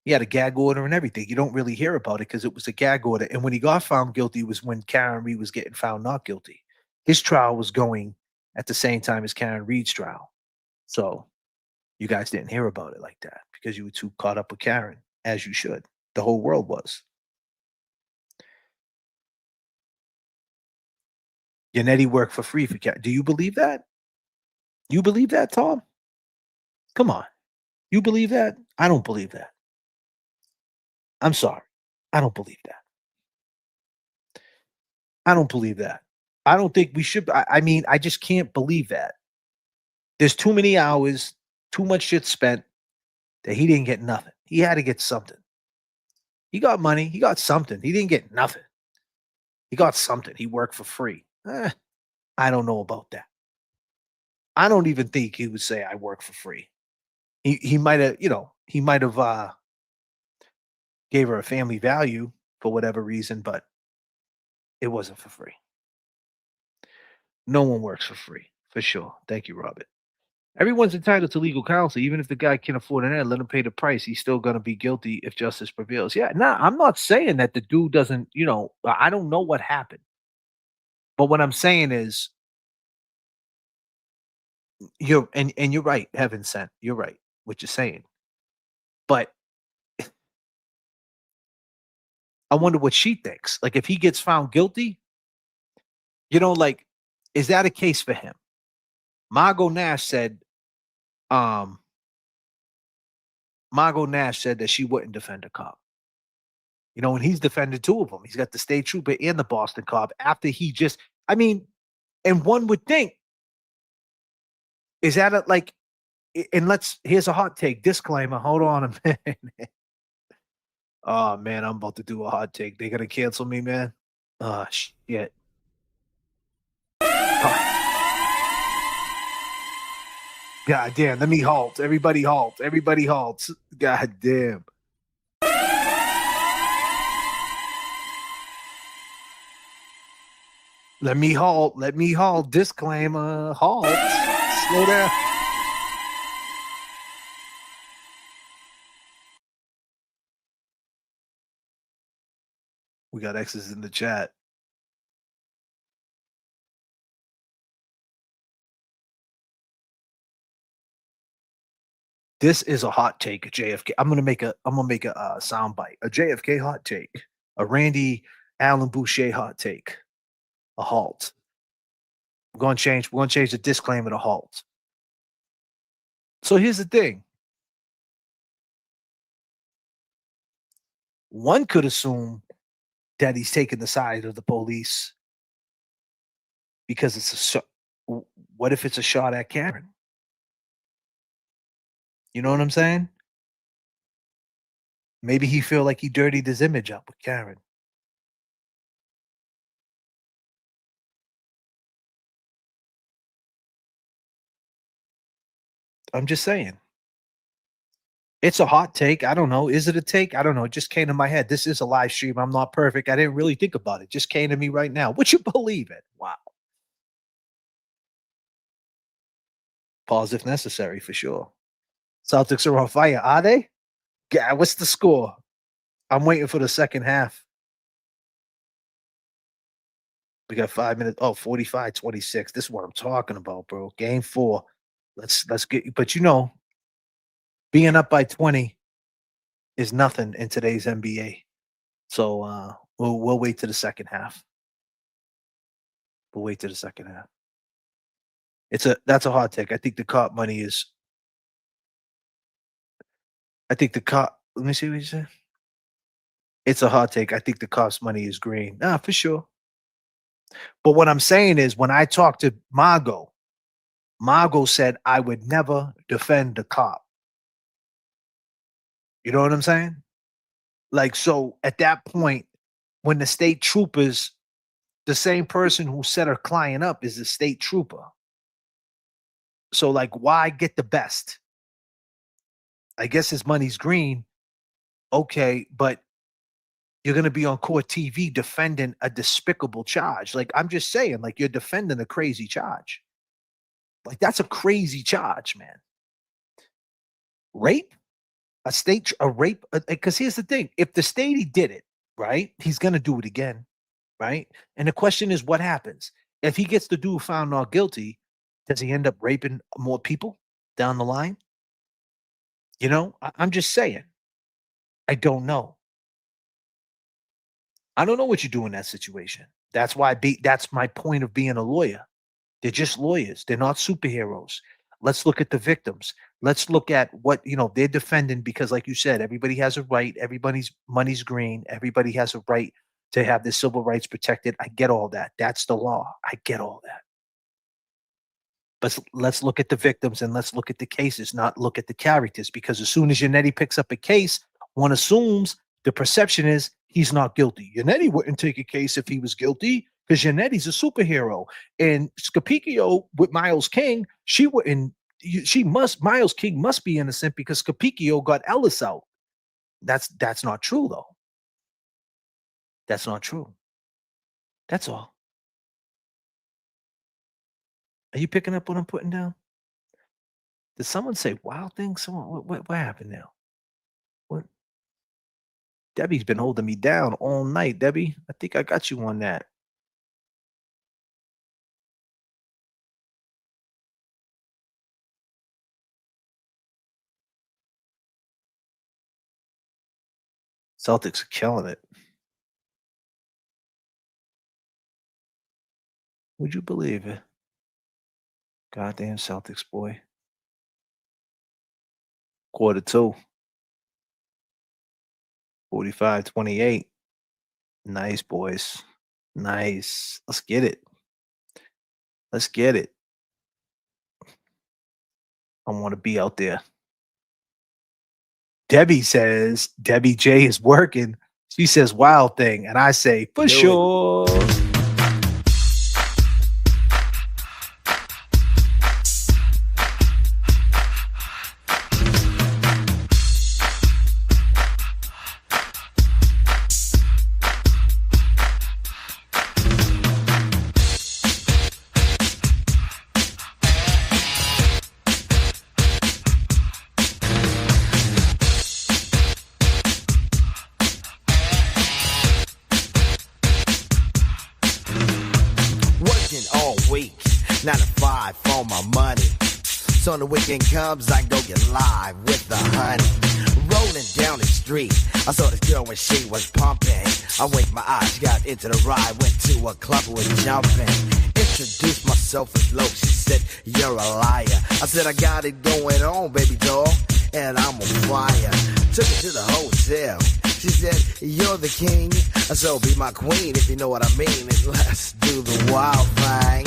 S2: He had a gag order and everything. You don't really hear about it because it was a gag order. And when he got found guilty was when Karen Reed was getting found not guilty. His trial was going at the same time as Karen Reed's trial. So you guys didn't hear about it like that because you were too caught up with Karen, as you should. The whole world was. Yannetti worked for free for Karen. Do you believe that? You believe that, Tom? Come on. You believe that? I don't believe that. I'm sorry. I don't believe that. I don't believe that. I don't think we should. I mean, I just can't believe that. There's too many hours, too much shit spent that he didn't get nothing. He had to get something. He got money. He got something. He didn't get nothing. He got something. He worked for free. I don't know about that. I don't even think he would say I work for free. He might have, he might have gave her a family value for whatever reason, but it wasn't for free. No one works for free, for sure. Thank you, Robert. Everyone's entitled to legal counsel. Even if the guy can't afford an ad, let him pay the price. He's still going to be guilty if justice prevails. Yeah, I'm not saying that the dude doesn't, I don't know what happened. But what I'm saying is, you're right, heaven sent. You're right, what you're saying. But I wonder what she thinks. Like, if he gets found guilty, is that a case for him? Margot Nash said that she wouldn't defend a cop. And he's defended two of them. He's got the state trooper and the Boston cop after he just, and one would think, is that here's a hot take, disclaimer. Hold on a minute. Oh man, I'm about to do a hot take. They're going to cancel me, man. Oh shit. God damn, let me halt. Everybody halt. Everybody halt. God damn. Let me halt. Let me halt. Disclaimer. Halt. Slow down. We got X's in the chat. This is a hot take, J.F.K. I'm gonna make a sound bite. A J.F.K. hot take. A Randy Allen Boucher hot take. A halt. We're gonna change the disclaimer to halt. So here's the thing. One could assume that he's taking the side of the police because what if it's a shot at Karen? You know what I'm saying? Maybe he feel like he dirtied his image up with Karen. I'm just saying. It's a hot take. I don't know. Is it a take? I don't know. It just came to my head. This is a live stream. I'm not perfect. I didn't really think about it. Just came to me right now. Would you believe it? Wow. Pause if necessary, for sure. Celtics are on fire. Are they? Yeah, what's the score? I'm waiting for the second half. We got 5 minutes. Oh, 45-26. This is what I'm talking about, bro. Game 4. Let's get, but being up by 20 is nothing in today's NBA. So we'll wait to the second half. We'll wait to the second half. That's a hot take. I think the cop money is. I think the cop. Let me see what you said. It's a hot take. I think the cop's money is green. Nah, for sure. But what I'm saying is, when I talked to Margot said I would never defend the cop. You know what I'm saying? Like, so at that point, when the state troopers, the same person who set her client up is the state trooper. So, like, why get the best? I guess his money's green. Okay, but you're going to be on court TV defending a despicable charge. Like, I'm just saying, like, you're defending a crazy charge. Like, that's a crazy charge, man. Rape? A rape? Because here's the thing. If the state he did it, right, he's going to do it again, right? And the question is, what happens? If he gets the dude found not guilty, does he end up raping more people down the line? I'm just saying. I don't know. I don't know what you do in that situation. That's why that's my point of being a lawyer. They're just lawyers. They're not superheroes. Let's look at the victims. Let's look at what, they're defending, because like you said, everybody has a right. Everybody's money's green. Everybody has a right to have their civil rights protected. I get all that. That's the law. I get all that. But let's look at the victims and let's look at the cases, not look at the characters. Because as soon as Yannetti picks up a case, one assumes the perception is he's not guilty. Yannetti wouldn't take a case if he was guilty because Yannetti's a superhero. And Scapicchio with Miles King, she wouldn't. Miles King must be innocent because Scapicchio got Ellis out. That's not true though. That's not true. That's all. Are you picking up what I'm putting down? Did someone say wild thing? Someone what happened now? What? Debbie's been holding me down all night. Debbie, I think I got you on that. Celtics are killing it. Would you believe it? Goddamn Celtics, boy. Quarter 2. 45-28. Nice, boys. Nice. Let's get it. Let's get it. I want to be out there. Debbie says Debbie J is working. She says wild thing. And I say, for sure.
S17: Working all week, 9 to 5 for my money. So when the weekend comes, I go get live with the honey. Rolling down the street, I saw this girl when she was pumping. I winked my eyes, got into the ride, went to a club with jumping. Introduced myself as low, she said, you're a liar. I said, I got it going on, baby doll, and I'm on fire. Took her to the hotel. She said, you're the king, so be my queen if you know what I mean. And let's do the wild thing.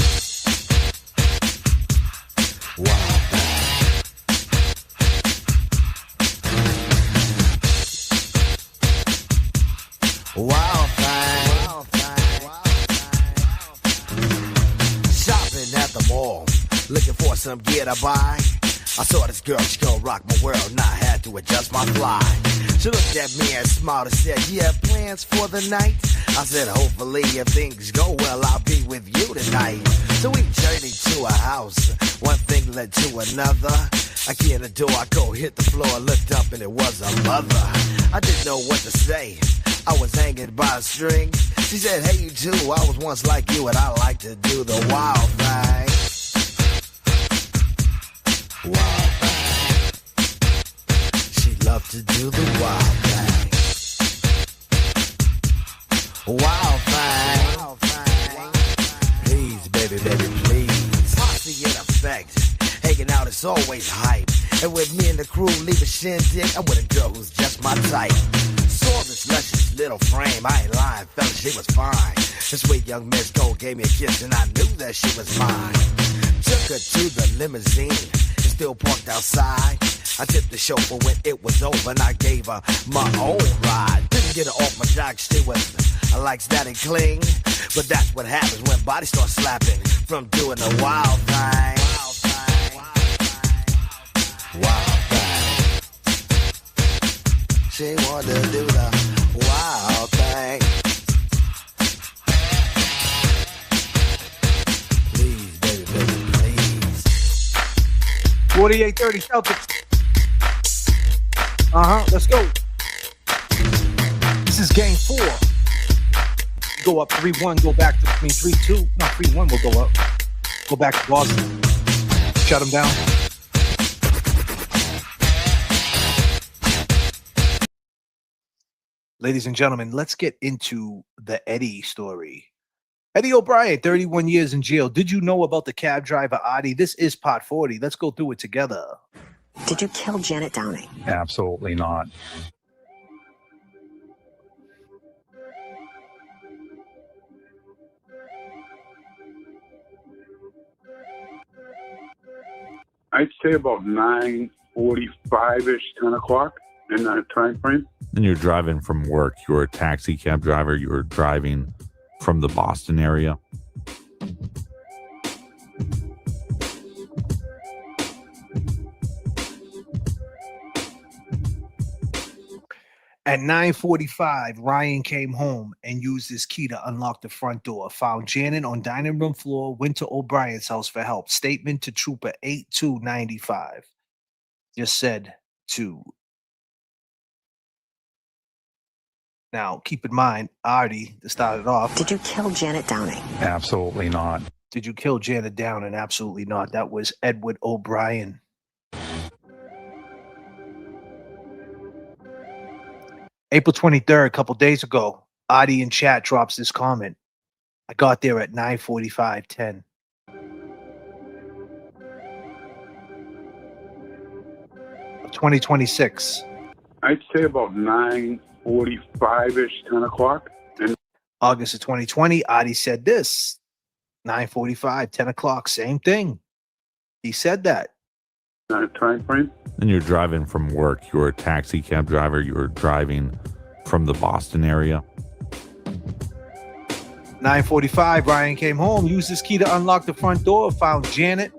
S17: Wild thing. Wild thing. Shopping at the mall, looking for some gear to buy. I saw this girl, she gon' rock my world, and I had to adjust my fly. She looked at me and smiled and said, you have plans for the night? I said, hopefully if things go well, I'll be with you tonight. So we journeyed to a house, one thing led to another. I key in the door, I go hit the floor, looked up and it was a mother. I didn't know what to say, I was hanging by a string. She said, hey you too, I was once like you and I like to do the wild thing. Wild thing. She loved to do the wild thing. Wild thing. Wild thing. Please, baby, baby, please. Posse in effect. Hanging out is always hype. And with me and the crew leave a shindig, I'm with a girl who's just my type. Saw this luscious little frame, I ain't lying, fella, she was fine. The sweet young Miss Gold gave me a kiss and I knew that she was mine. Took her to the limousine, it's still parked outside. I tipped the chauffeur when it was over and I gave her my own ride. Didn't get her off my jock, she was like static cling. But that's what happens when bodies start slapping from doing the wild thing. Wild thing. She wanted to do the wild thing. Please, baby, baby, please.
S2: 48-30 Celtics. Let's go. This is game 4. Go up 3-1, go back to 3-2. No, 3-1 will go up. Go back to Boston. Shut them down. Ladies and gentlemen, let's get into the Eddie story. Eddie O'Brien, 31 years in jail. Did you know about the cab driver, Adi? This is part 40. Let's go through it together.
S18: Did you kill Janet Downey?
S19: Absolutely not.
S8: I'd say about 9:45-ish, 10 o'clock in that time frame.
S19: And you're driving from work. You're a taxi cab driver. You're driving from the Boston area.
S2: At 9:45, Ryan came home and used his key to unlock the front door. Found Janet on dining room floor, went to O'Brien's house for help. Statement to Trooper 8295. Just said to. Now, keep in mind, Artie, to start it off.
S18: Did you kill Janet Downing?
S20: Absolutely not.
S2: Did you kill Janet Downing? Absolutely not. That was Edward O'Brien. April 23rd, a couple days ago, Adi in chat drops this comment. I got there at 9:45:10. Of 2026.
S8: I'd say about 9:45-ish, 10 o'clock. And
S2: August of 2020, Adi said this. 9:45, 10 o'clock, same thing. He said that.
S8: Time frame.
S19: And you're driving from work. You're a taxi cab driver. You're driving from the Boston area.
S2: 9:45, Ryan came home, used his key to unlock the front door, found Janet.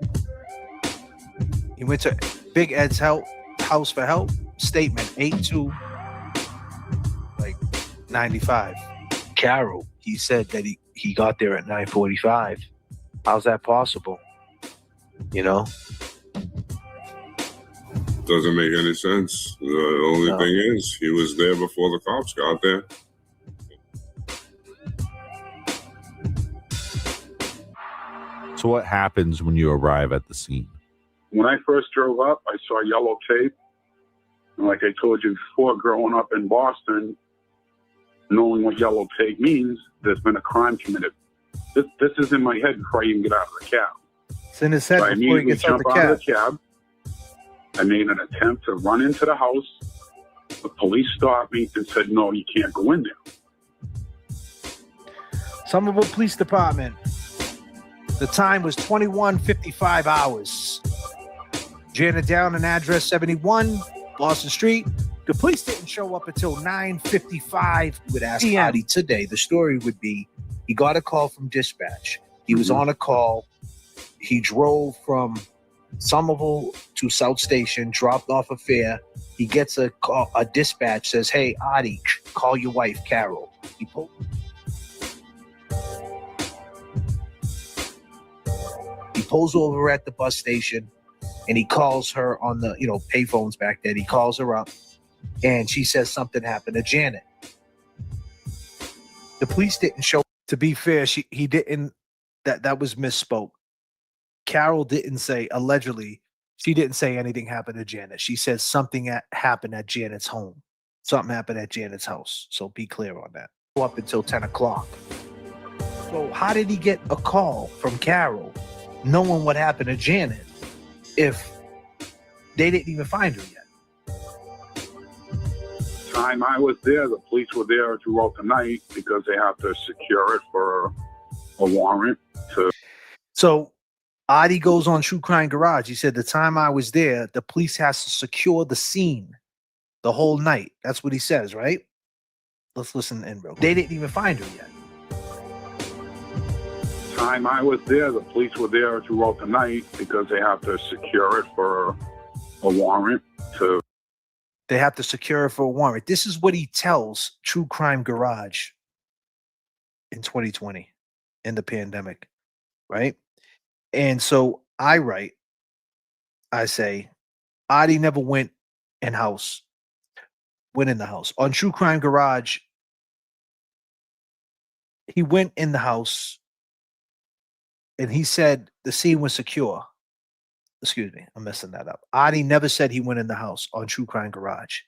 S2: He went to Big Ed's house for help. Statement 8295. Carol, he said that he got there at 9:45. How's that possible? You know?
S21: Doesn't make any sense. The only thing is, he was there before the cops got there.
S19: So what happens when you arrive at the scene?
S8: When I first drove up, I saw yellow tape. And like I told you before, growing up in Boston, knowing what yellow tape means, there's been a crime committed. This is in my head before I even get out of the cab.
S2: It's in his head
S8: So I
S2: before he
S8: immediately
S2: gets out
S8: jump
S2: of the cab.
S8: I made an attempt to run into the house. The police stopped me and said, no, you can't go in there.
S2: Somerville Police Department. The time was 21:55 hours. Janet Downing, address 71, Boston Street. The police didn't show up until 9:55. With ask Adi today. The story would be he got a call from dispatch. He was on a call. He drove from Somerville to South Station, dropped off a fare. He gets a call, a dispatch says, hey, Adi, call your wife, Carol. He pulls over at the bus station and he calls her on the, payphones back then. He calls her up and she says something happened to Janet. The police didn't show. To be fair, he didn't, that was misspoke. Carol didn't say, allegedly, she didn't say anything happened to Janet. She said something happened at Janet's home. Something happened at Janet's house. So be clear on that. Up until 10 o'clock. So how did he get a call from Carol knowing what happened to Janet if they didn't even find her yet?
S8: Time I was there, the police were there throughout the night because they have to secure it for a warrant.
S2: So Adi goes on True Crime Garage. He said, the time I was there, the police has to secure the scene the whole night. That's what he says, right? Let's listen in, bro. They didn't even find her yet.
S8: Time I was there, the police were there throughout the night because they have to secure it for a warrant.
S2: They have to secure it for a warrant. This is what he tells True Crime Garage in 2020 in the pandemic, right? And so I say, Adi never went in the house. On True Crime Garage, he went in the house and he said the scene was secure. Excuse me, I'm messing that up. Adi never said he went in the house on True Crime Garage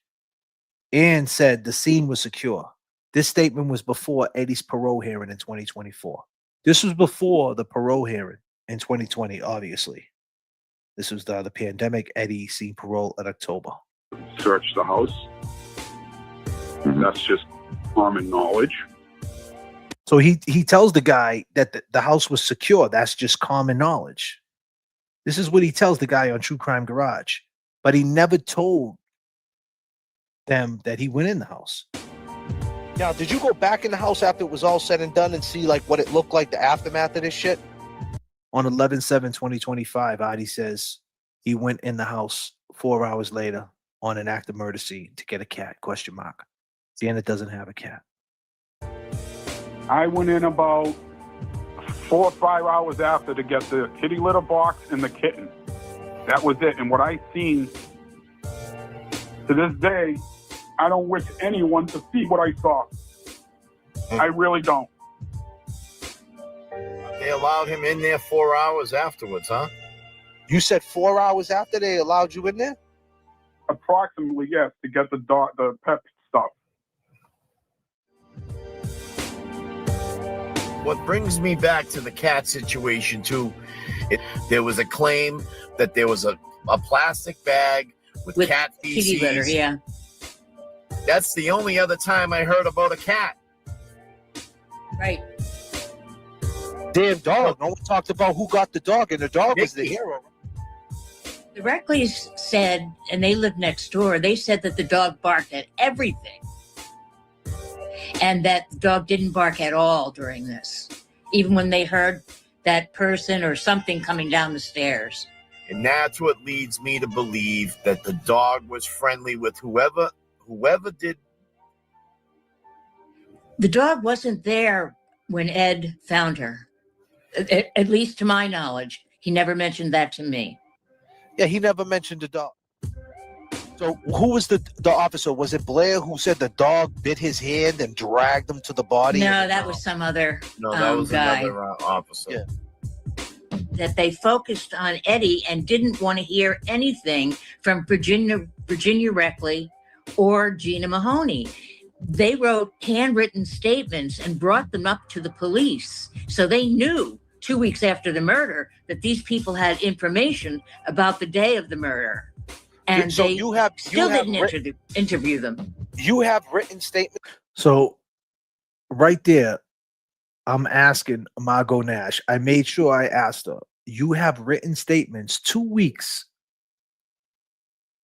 S2: and said the scene was secure. This statement was before Eddie's parole hearing in 2024. This was before the parole hearing in 2020, obviously. This was the pandemic. Eddie seen parole in October.
S8: Search the house. That's just common knowledge.
S2: So he tells the guy that the house was secure. That's just common knowledge. This is what he tells the guy on True Crime Garage. But he never told them that he went in the house.
S20: Now, did you go back in the house after it was all said and done and see like what it looked like, the aftermath of this shit?
S2: On 11/7/2025, Adi says he went in the house 4 hours later on an active murder scene to get a cat, ? Janet doesn't have a cat.
S8: I went in about 4 or 5 hours after to get the kitty litter box and the kitten. That was it. And what I seen, to this day, I don't wish anyone to see what I saw. I really don't.
S16: They allowed him in there 4 hours afterwards, huh?
S20: You said 4 hours after they allowed you in there?
S8: Approximately, yes, to get the pet stuff.
S16: What brings me back to the cat situation, too, there was a claim that there was a plastic bag with cat feces.
S1: Kitty litter, yeah.
S16: That's the only other time I heard about a cat.
S1: Right.
S20: Damn dog. No one talked about who got the dog, and the dog was the hero.
S1: The Reckleys said, and they lived next door, they said that the dog barked at everything. And that the dog didn't bark at all during this, even when they heard that person or something coming down the stairs.
S16: And that's what leads me to believe that the dog was friendly with whoever did.
S1: The dog wasn't there when Ed found her. At least to my knowledge. He never mentioned that to me.
S20: Yeah, he never mentioned the dog. So who was the officer? Was it Blair who said the dog bit his hand and dragged him to the body?
S1: No, that was some other guy.
S16: Another officer.
S20: Yeah.
S1: That they focused on Eddie and didn't want to hear anything from Virginia Reckley or Gina Mahoney. They wrote handwritten statements and brought them up to the police. So they knew 2 weeks after the murder that these people had information about the day of the murder. And
S20: so
S1: they
S20: still
S1: didn't interview them.
S20: You have written statements.
S2: So right there, I'm asking Margot Nash. I made sure I asked her. You have written statements 2 weeks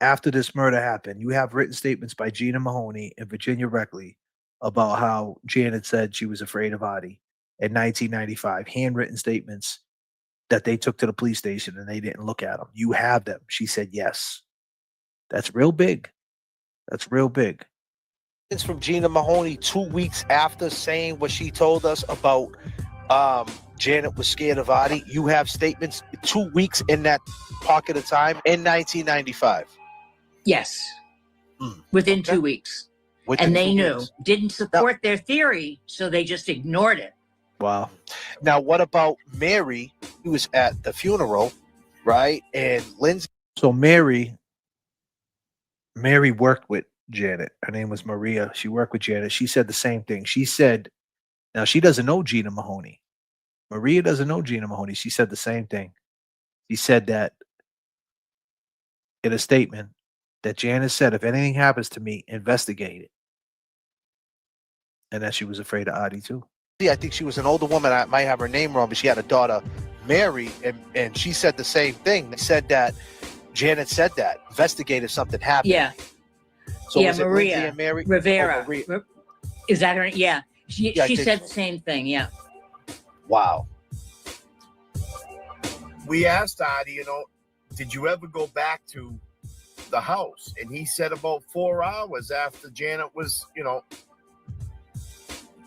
S2: after this murder happened. You have written statements by Gina Mahoney and Virginia Reckley about how Janet said she was afraid of Adi in 1995. Handwritten statements that they took to the police station and they didn't look at them. You have them. She said yes. That's real big. That's real big.
S20: It's from Gina Mahoney 2 weeks after saying what she told us about Janet was scared of Adi. You have statements 2 weeks in that pocket of time in 1995.
S1: Yes. Within 2 weeks. And they knew. Didn't support their theory, so they just ignored it.
S2: Wow.
S20: Now, what about Mary? He was at the funeral, right? And Lindsay.
S2: So Mary worked with Janet. Her name was Maria. She worked with Janet. She said the same thing. She said, now she doesn't know Gina Mahoney. Maria doesn't know Gina Mahoney. She said the same thing. She said that in a statement that Janet said, if anything happens to me, investigate it. And that she was afraid of Adi too.
S20: I think she was an older woman. I might have her name wrong, but she had a daughter, Mary, and she said the same thing. They said that Janet said that. Investigate if something happened.
S1: Yeah.
S20: So
S1: yeah,
S20: was it
S1: Maria
S20: Lindsay and Mary?
S1: Rivera.
S20: Oh, Maria.
S1: Is that her? Yeah. She said
S20: so.
S1: the same thing. Yeah.
S20: Wow.
S16: We asked Adi, did you ever go back to the house? And he said about 4 hours after Janet was,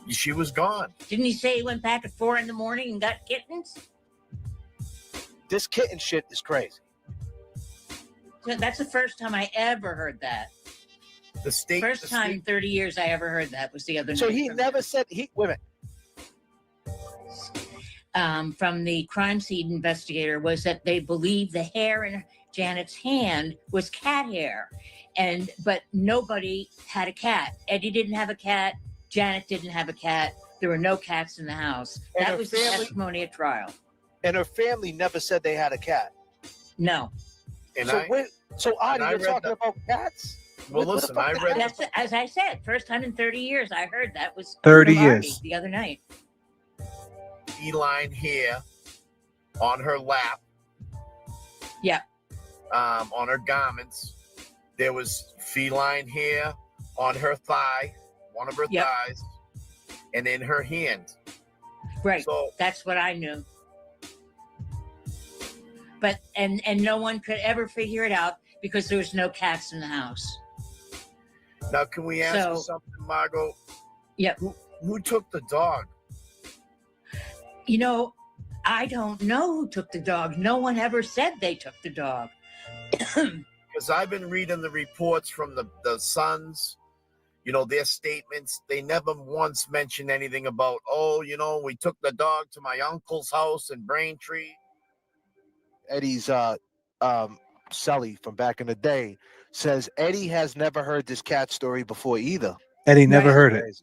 S16: she was gone.
S1: Didn't he say he went back at 4 a.m. and got kittens?
S20: This kitten shit is crazy.
S1: That's the first time I ever heard that. First time in 30 years I ever heard that was the other night.
S20: So he never said wait a minute.
S1: From the crime scene investigator was that they believed the hair in Janet's hand was cat hair, but nobody had a cat. Eddie didn't have a cat. Janet didn't have a cat. There were no cats in the house.
S20: And
S1: that
S20: her
S1: was the testimony at trial.
S20: And her family never said they had a cat.
S1: No.
S20: So Adi, you're talking about cats?
S16: Well, listen, I read.
S1: That's, as I said, first time in 30 years I heard that was
S2: 30
S1: from Artie
S2: years
S1: the other night.
S16: Feline hair on her lap
S1: Yeah.
S16: On her garments. There was feline hair on her thigh, one of her thighs, and in her hand.
S1: Right.
S16: So
S1: that's what I knew. But and no one could ever figure it out because there was no cats in the house.
S16: Now, can we ask you something, Margot?
S1: Yep.
S16: Who took the dog?
S1: You know, I don't know who took the dog. No one ever said they took the dog.
S16: Because I've been reading the reports from the sons, you know, their statements. They never once mentioned anything about, oh, you know, we took the dog to my uncle's house in Braintree.
S20: Eddie's Sully from back in the day says Eddie has never heard this cat story before either.
S2: Eddie never heard it.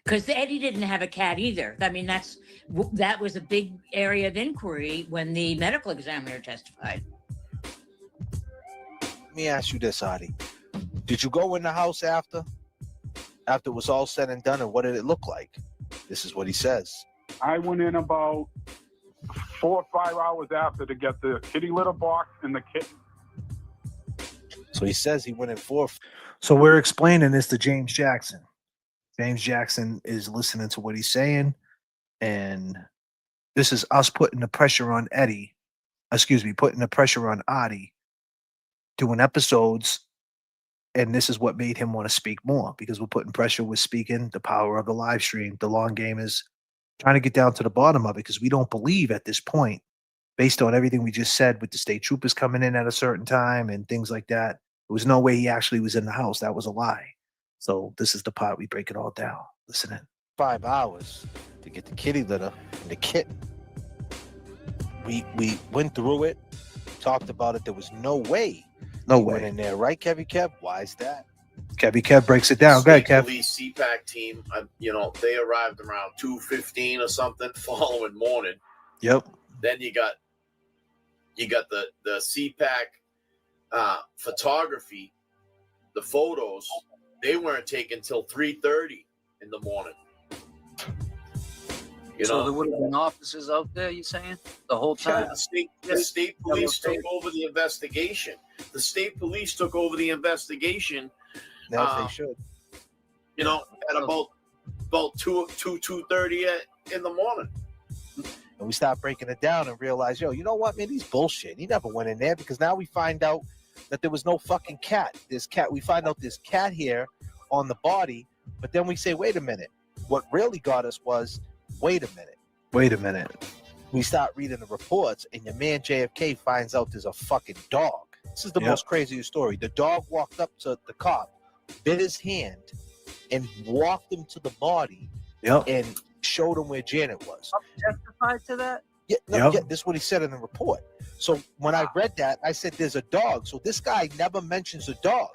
S1: Because Eddie didn't have a cat either. I mean, that was a big area of inquiry when the medical examiner testified.
S20: Let me ask you this, Adi. Did you go in the house after it was all said and done, and what did it look like? This is what he says.
S8: I went in about 4 or 5 hours after to get the kitty litter box and the kitten.
S20: So he says he went in 4.
S2: So we're explaining this to James Jackson. James Jackson is listening to what he's saying, and this is us putting the pressure on Eddie. Putting the pressure on Adi, doing episodes, and this is what made him want to speak more, because we're putting pressure with speaking, the power of the live stream. The long game is trying to get down to the bottom of it, because we don't believe at this point, based on everything we just said with the state troopers coming in at a certain time and things like that, there was no way he actually was in the house. That was a lie. So this is the part we break it all down. Listen in.
S20: 5 hours to get the kitty litter and the kitten. We went through it, talked about it. There was no way. Went in there, right, Kevy Kev? Why is that?
S2: Kevy Kev breaks it down. Go ahead, Kev.
S16: Police CPAC team, you know, they arrived around 2:15 or something following morning.
S2: Yep.
S16: Then you got the CPAC photography, the photos. They weren't taken till 3:30 in the morning. You
S10: So
S16: know,
S10: there would have been officers out there, you saying, the whole time?
S16: Yeah, the state police took over the investigation. The state police took over the investigation.
S20: As they should.
S16: You know, at about 2:30 in the morning.
S20: And we start breaking it down and realize, you know what, man, he's bullshit. He never went in there, because now we find out that there was no fucking cat. We find out there's cat hair on the body, but then we say, wait a minute. What really got us was, wait a minute. We start reading the reports, and your man J.F.K. finds out there's a fucking dog. This is the most craziest story. The dog walked up to the cop, bit his hand, and walked him to the body and showed him where Janet was.
S10: Testified to that?
S20: Yeah, this is what he said in the report. So when I read that, I said, there's a dog. So this guy never mentions a dog.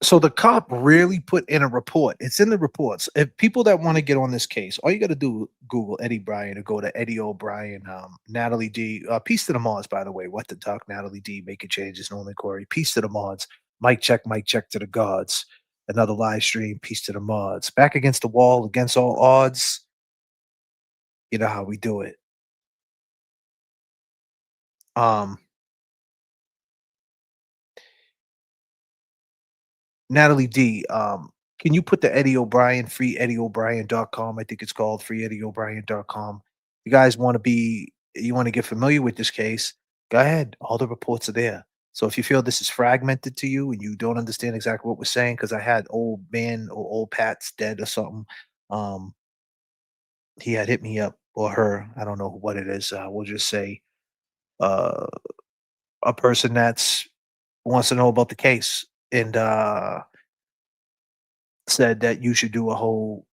S2: So the cop really put in a report. It's in the reports. If people that want to get on this case, all you got to do, Google Eddie Bryan or go to Eddie O'Brien, Natalie D. Peace to the mods, by the way. What the talk, Natalie D. Making changes, Norman Corey. Peace to the mods. Mic check to the gods. Another live stream. Peace to the mods. Back against the wall, against all odds. You know how we do it. Natalie D, can you put the Eddie O'Brien, freeeddieobrien.com? I think it's called freeeddieobrien.com. You guys want to get familiar with this case, go ahead. All the reports are there. So if you feel this is fragmented to you and you don't understand exactly what we're saying, because I had old man or old Pat's dead or something, he had hit me up, or her, I don't know what it is. We'll just say a person that's wants to know about the case, and said that you should do a whole,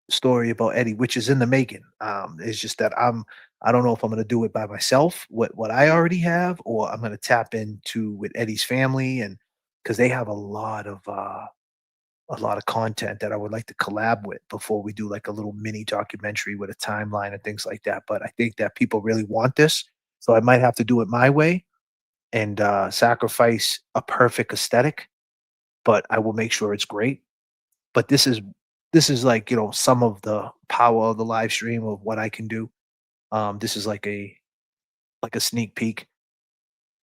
S2: story about Eddie, which is in the making. It's just that I don't know if I'm going to do it by myself, what I already have, or I'm going to tap into with Eddie's family, and because they have a lot of content that I would like to collab with before we do like a little mini documentary with a timeline and things like that. But I think that people really want this, so I might have to do it my way and sacrifice a perfect aesthetic, but I will make sure it's great. But this is like, some of the power of the live stream of what I can do. This is like a sneak peek.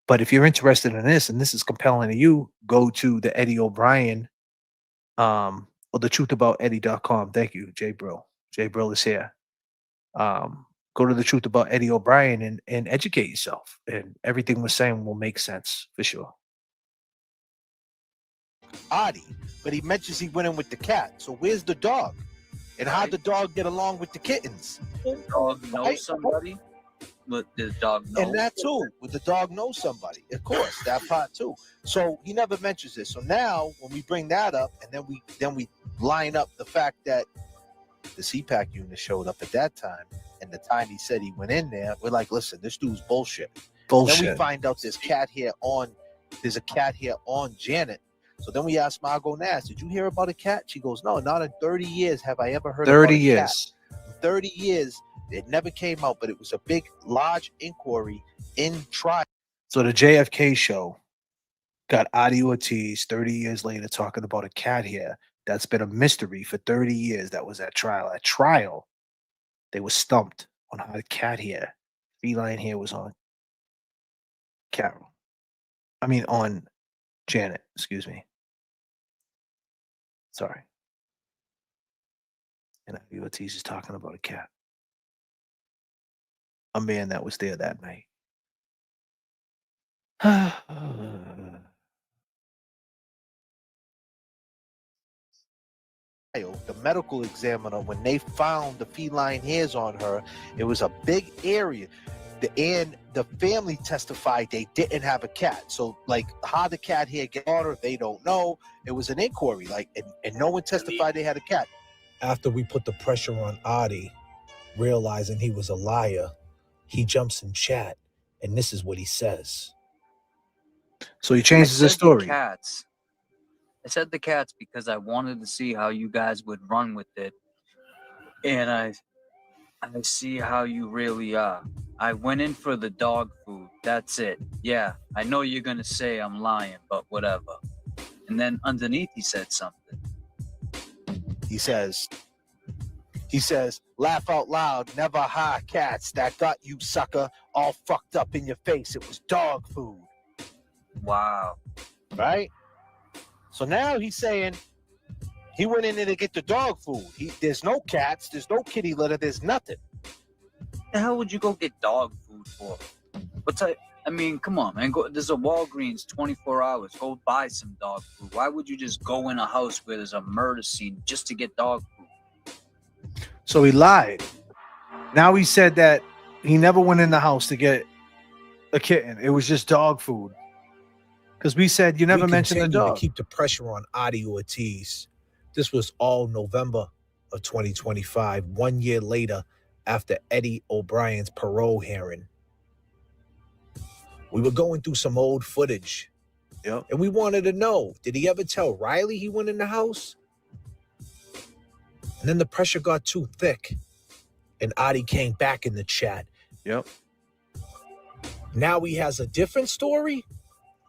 S2: But if you're interested in this and this is compelling to you, go to the Eddie O'Brien or the truthabouteddie.com. Thank you, Jay Brill. Jay Brill is here. Go to the Truth About Eddie O'Brien and educate yourself. And everything we're saying will make sense for sure.
S20: Adi, but he mentions he went in with the cat. So where's the dog? And how'd the dog get along with the kittens?
S7: The dog knows somebody, but the dog knows.
S20: And that too, with the dog knows somebody. Of course, that part too. So he never mentions this. So now when we bring that up, and then we line up the fact that the CPAC unit showed up at that time, and the time he said he went in there, we're like, listen, this dude's bullshit.
S2: Bullshit.
S20: Then we find out there's a cat here on Janet. So then we asked Margot Nass, did you hear about a cat? She goes, no, not in 30 years have I ever heard
S2: 30
S20: about a
S2: years.
S20: cat. 30 years, it never came out, but it was a big, large inquiry in trial.
S2: So the JFK show got Adi Ortiz 30 years later talking about a cat here that's been a mystery for 30 years that was at trial. At trial, they were stumped on how the cat hair, feline hair was on Carol. I mean, on Janet, excuse me. Sorry. And Adi Ortiz is talking about a cat. A man that was there that night.
S20: The medical examiner, when they found the feline hairs on her, it was a big area. And the family testified they didn't have a cat. So, like, how the cat hair get on her, they don't know. It was an inquiry, and no one testified they had a cat. After we put the pressure on Adi, realizing he was a liar, he jumps in chat, and this is what he says.
S2: So he changes his story.
S7: I said the cats because I wanted to see how you guys would run with it. And I see how you really are. I went in for the dog food. That's it. Yeah, I know you're going to say I'm lying, but whatever. And then underneath he said something.
S20: He says, laugh out loud, never hire cats. That got you, sucker, all fucked up in your face. It was dog food.
S7: Wow.
S20: Right? So now he's saying he went in there to get the dog food. There's no cats, there's no kitty litter, there's nothing.
S7: The hell would you go get dog food for? I mean, come on, man. There's a Walgreens 24 hours. Go buy some dog food. Why would you just go in a house where there's a murder scene just to get dog food?
S2: So he lied. Now he said that he never went in the house to get a kitten. It was just dog food. Because we said you never mentioned the dog.
S20: To keep the pressure on Adi Ortiz. This was all November of 2025, 1 year later after Eddie O'Brien's parole hearing. We were going through some old footage.
S2: Yep.
S20: And we wanted to know, did he ever tell Riley he went in the house? And then the pressure got too thick. And Adi came back in the chat.
S2: Yep.
S20: Now he has a different story?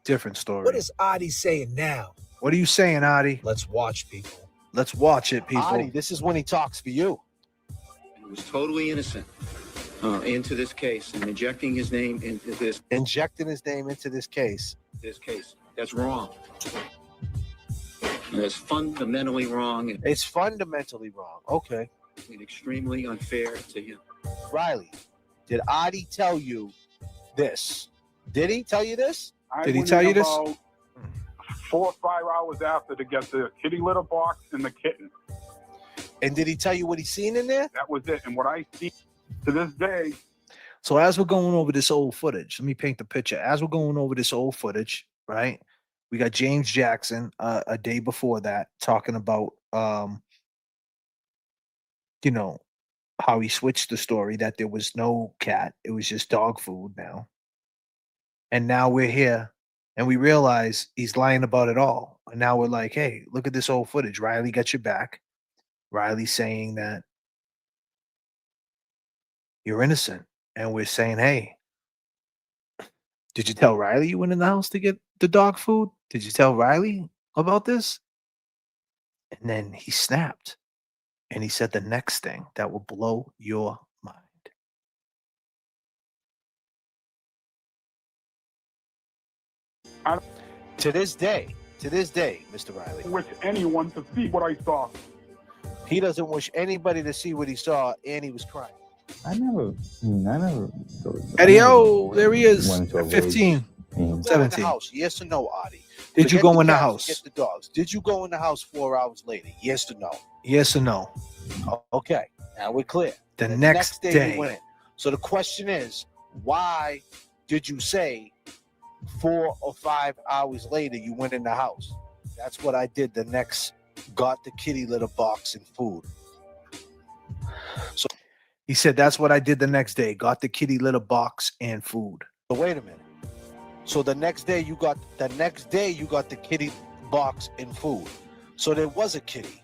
S2: Different story.
S20: What is Adi saying now?
S2: What are you saying, Adi?
S20: Let's watch, people.
S2: Let's watch it, people.
S20: Adi, this is when he talks for you.
S22: He was totally innocent into this case and injecting his name into this.
S20: Injecting his name into this case.
S22: That's wrong. That's fundamentally wrong.
S20: It's fundamentally wrong. Okay.
S22: And extremely unfair to him.
S20: Riley, did Adi tell you this? Did he tell you this?
S2: Did he tell you this?
S8: 4 or 5 hours after to get the kitty litter box and the kitten.
S20: And did he tell you what he seen in there?
S8: That was it. And what I see to this day.
S2: So as we're going over this old footage, let me paint the picture. As we're going over this old footage, right? We got James Jackson a day before that talking about, how he switched the story that there was no cat. It was just dog food now. And now we're here and we realize he's lying about it all. And now we're like, hey, look at this old footage. Riley got your back. Riley saying that you're innocent. And we're saying, hey, did you tell Riley you went in the house to get the dog food? Did you tell Riley about this? And then he snapped. And he said the next thing that will blow your mind.
S20: To this day, Mr. Riley.
S8: Wish anyone to see what I saw.
S20: He doesn't wish anybody to see what he saw, and he was crying.
S9: I never.
S2: Eddie, there he is.
S9: Wanted to avoid
S2: 15,
S20: Go in the
S2: 17.
S20: house, yes or no, Adi?
S2: Did you
S20: Forget
S2: go
S20: the
S2: in the
S20: cats,
S2: house?
S20: Forget the dogs. Did you go in the house 4 hours later? Yes or no?
S2: Yes or no?
S20: Okay, now we're clear.
S2: The
S20: And
S2: next day.
S20: you went in. So the question is, why did you say 4 or 5 hours later you went in the house? That's what I did the next. Got the kitty litter box and food. So
S2: He said that's what I did the next day. Got the kitty litter box and food.
S20: So wait a minute. So the next day you got the kitty box and food. So there was a kitty.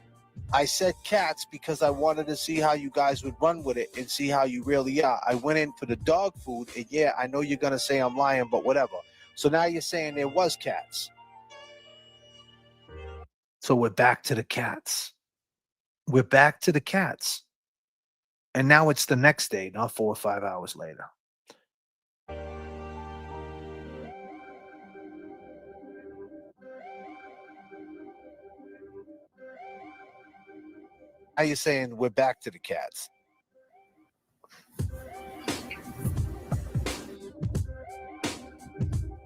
S20: I said cats because I wanted to see how you guys would run with it and see how you really are. I went in for the dog food, and yeah, I know you're gonna say I'm lying, but whatever. So now you're saying there was cats.
S2: So we're back to the cats. We're back to the cats. And now it's the next day, not 4 or 5 hours later.
S20: Now you're saying we're back to the cats.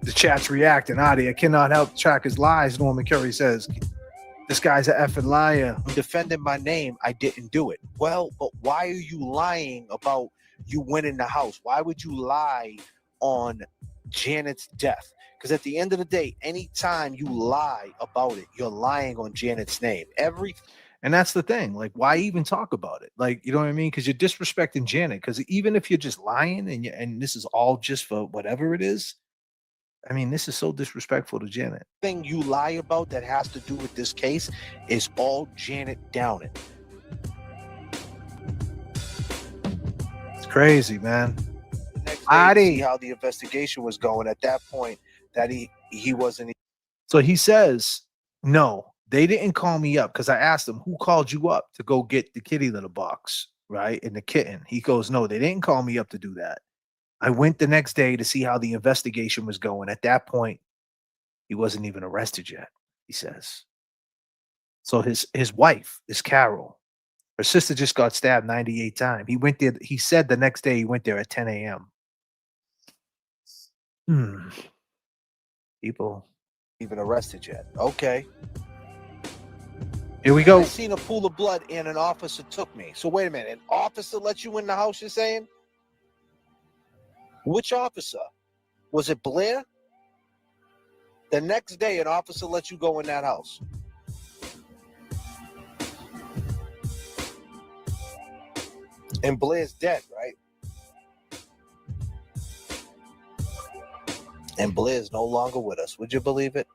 S2: The chat's reacting. Adi, I cannot help track his lies, Norman Curry says. This guy's an effing liar.
S20: Defending my name, I didn't do it. Well, but why are you lying about you went in the house? Why would you lie on Janet's death? Because at the end of the day, anytime you lie about it, you're lying on Janet's name.
S2: And that's the thing. Like, why even talk about it? Like, you know what I mean? Because you're disrespecting Janet. Because even if you're just lying and this is all just for whatever it is, I mean, this is so disrespectful to Janet.
S20: Thing you lie about that has to do with this case is all Janet Downing.
S2: It's crazy, man.
S20: Next day, to see how the investigation was going. At that point, that he wasn't.
S2: So he says, no, they didn't call me up because I asked him, who called you up to go get the kitty litter box, right? And the kitten. He goes, no, they didn't call me up to do that. I went the next day to see how the investigation was going. At that point, he wasn't even arrested yet, he says. So his wife is Carol. Her sister just got stabbed 98 times. He went there. He said the next day he went there at 10 a.m. People
S20: Even arrested yet. Okay.
S2: Here we go.
S20: I seen a pool of blood and an officer took me. So wait a minute. An officer let you in the house, you're saying? Which officer? Was it Blair? The next day, an officer let you go in that house. And Blair's dead, right? And Blair's no longer with us. Would you believe it?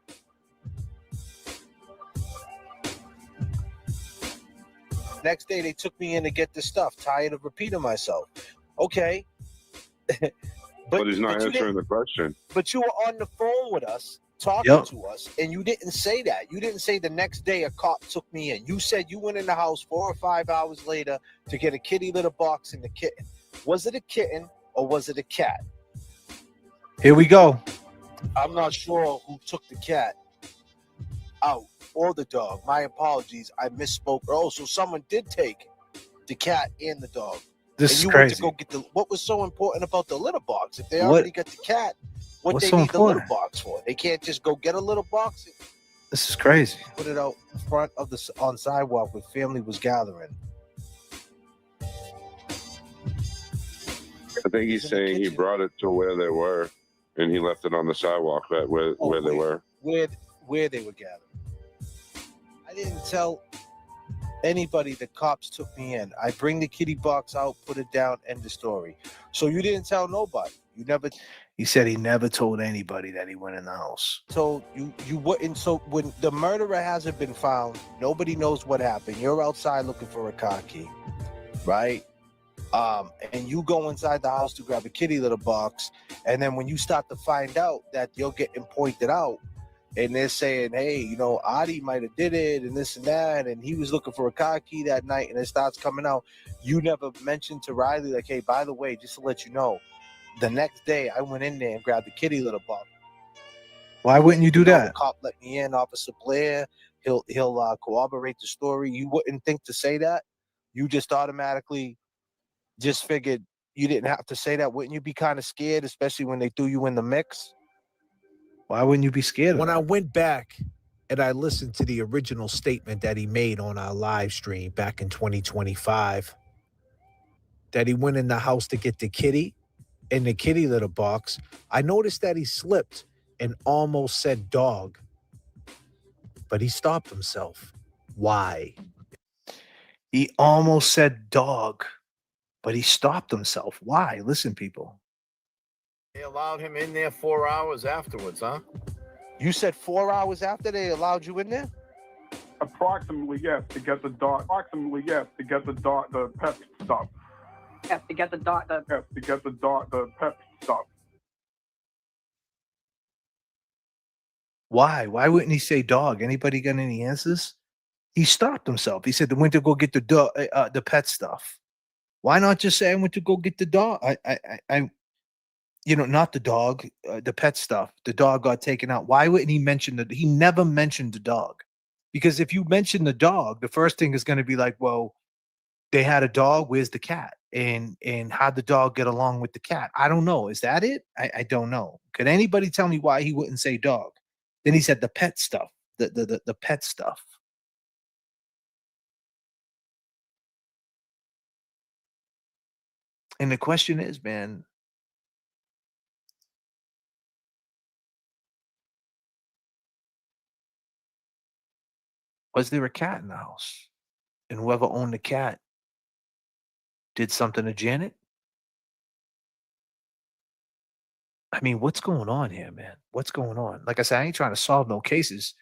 S20: Next day, they took me in to get the stuff. Tired of repeating myself. Okay.
S21: But he's not answering the question.
S20: But you were on the phone with us, talking to us, and you didn't say that. You didn't say the next day a cop took me in. You said you went in the house 4 or 5 hours later to get a kitty litter box and the kitten. Was it a kitten or was it a cat?
S2: Here we go.
S20: I'm not sure who took the cat out or the dog. My apologies. I misspoke. Oh, so someone did take the cat and the dog.
S2: This
S20: and
S2: is
S20: you
S2: crazy.
S20: went to go get what was so important about the litter box? If they already got the cat, what
S2: what's
S20: they
S2: so
S20: need the litter
S2: important?
S20: box for? They can't just go get a litter box and
S2: This is crazy.
S20: put it out front of the on sidewalk where family was gathering.
S21: I think he's saying he brought it to where they were, and he left it on the sidewalk where they were.
S20: Where they were gathering. I didn't tell anybody the cops took me in. I bring the kitty box out, put it down, end the story. So you didn't tell nobody. You never.
S2: He said he never told anybody that he went in the house.
S20: told you wouldn't. So when the murderer hasn't been found, nobody knows what happened. You're outside looking for a car key, right? And you go inside the house to grab a kitty litter box, and then when you start to find out that you're getting pointed out, and they're saying, hey, you know, Adi might have did it and this and that, and he was looking for a car key that night, and it starts coming out. You never mentioned to Riley, like, hey, by the way, just to let you know, the next day I went in there and grabbed the kitty litter box.
S2: Why wouldn't you do
S20: The
S2: that?
S20: cop let me in, Officer Blair. He'll corroborate the story. You wouldn't think to say that. You just automatically just figured you didn't have to say that. Wouldn't you be kind of scared, especially when they threw you in the mix?
S2: Why wouldn't you be scared of
S9: When
S2: that?
S9: I went back and I listened to the original statement that he made on our live stream back in 2025, that he went in the house to get the kitty in the kitty litter box, I noticed that he slipped and almost said dog, but he stopped himself. Why?
S2: He almost said dog, but he stopped himself. Why? Listen, people.
S12: They allowed him in there 4 hours afterwards, huh?
S20: You said 4 hours after they allowed you in there?
S8: Approximately, yes, to get the dog. Approximately, yes, to get the dog, the pet stuff.
S23: Yes, to get the dog.
S8: Yes, to get the dog, the pet stuff.
S2: Why? Why wouldn't he say dog? Anybody got any answers? He stopped himself. He said, "I went to go get the dog, the pet stuff." Why not just say, "I went to go get the dog"? Not the dog, the pet stuff. The dog got taken out. Why wouldn't he mention that? He never mentioned the dog, because if you mention the dog, the first thing is going to be like, "Well, they had a dog. Where's the cat? And how'd the dog get along with the cat?" I don't know. Is that it? I don't know. Could anybody tell me why he wouldn't say dog? Then he said the pet stuff. The pet stuff. And the question is, man, was there a cat in the house? And whoever owned the cat did something to Janet? I mean, what's going on here, man? What's going on? Like I said, I ain't trying to solve no cases,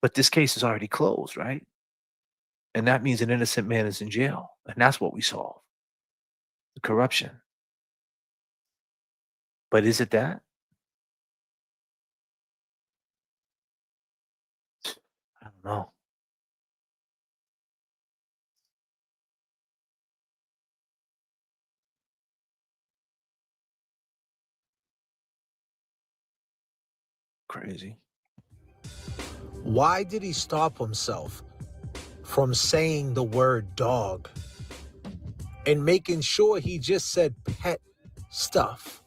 S2: but this case is already closed, right? And that means an innocent man is in jail. And that's what we solve. The corruption. But is it that? I don't know. Crazy.
S9: Why did he stop himself from saying the word dog and making sure he just said pet stuff?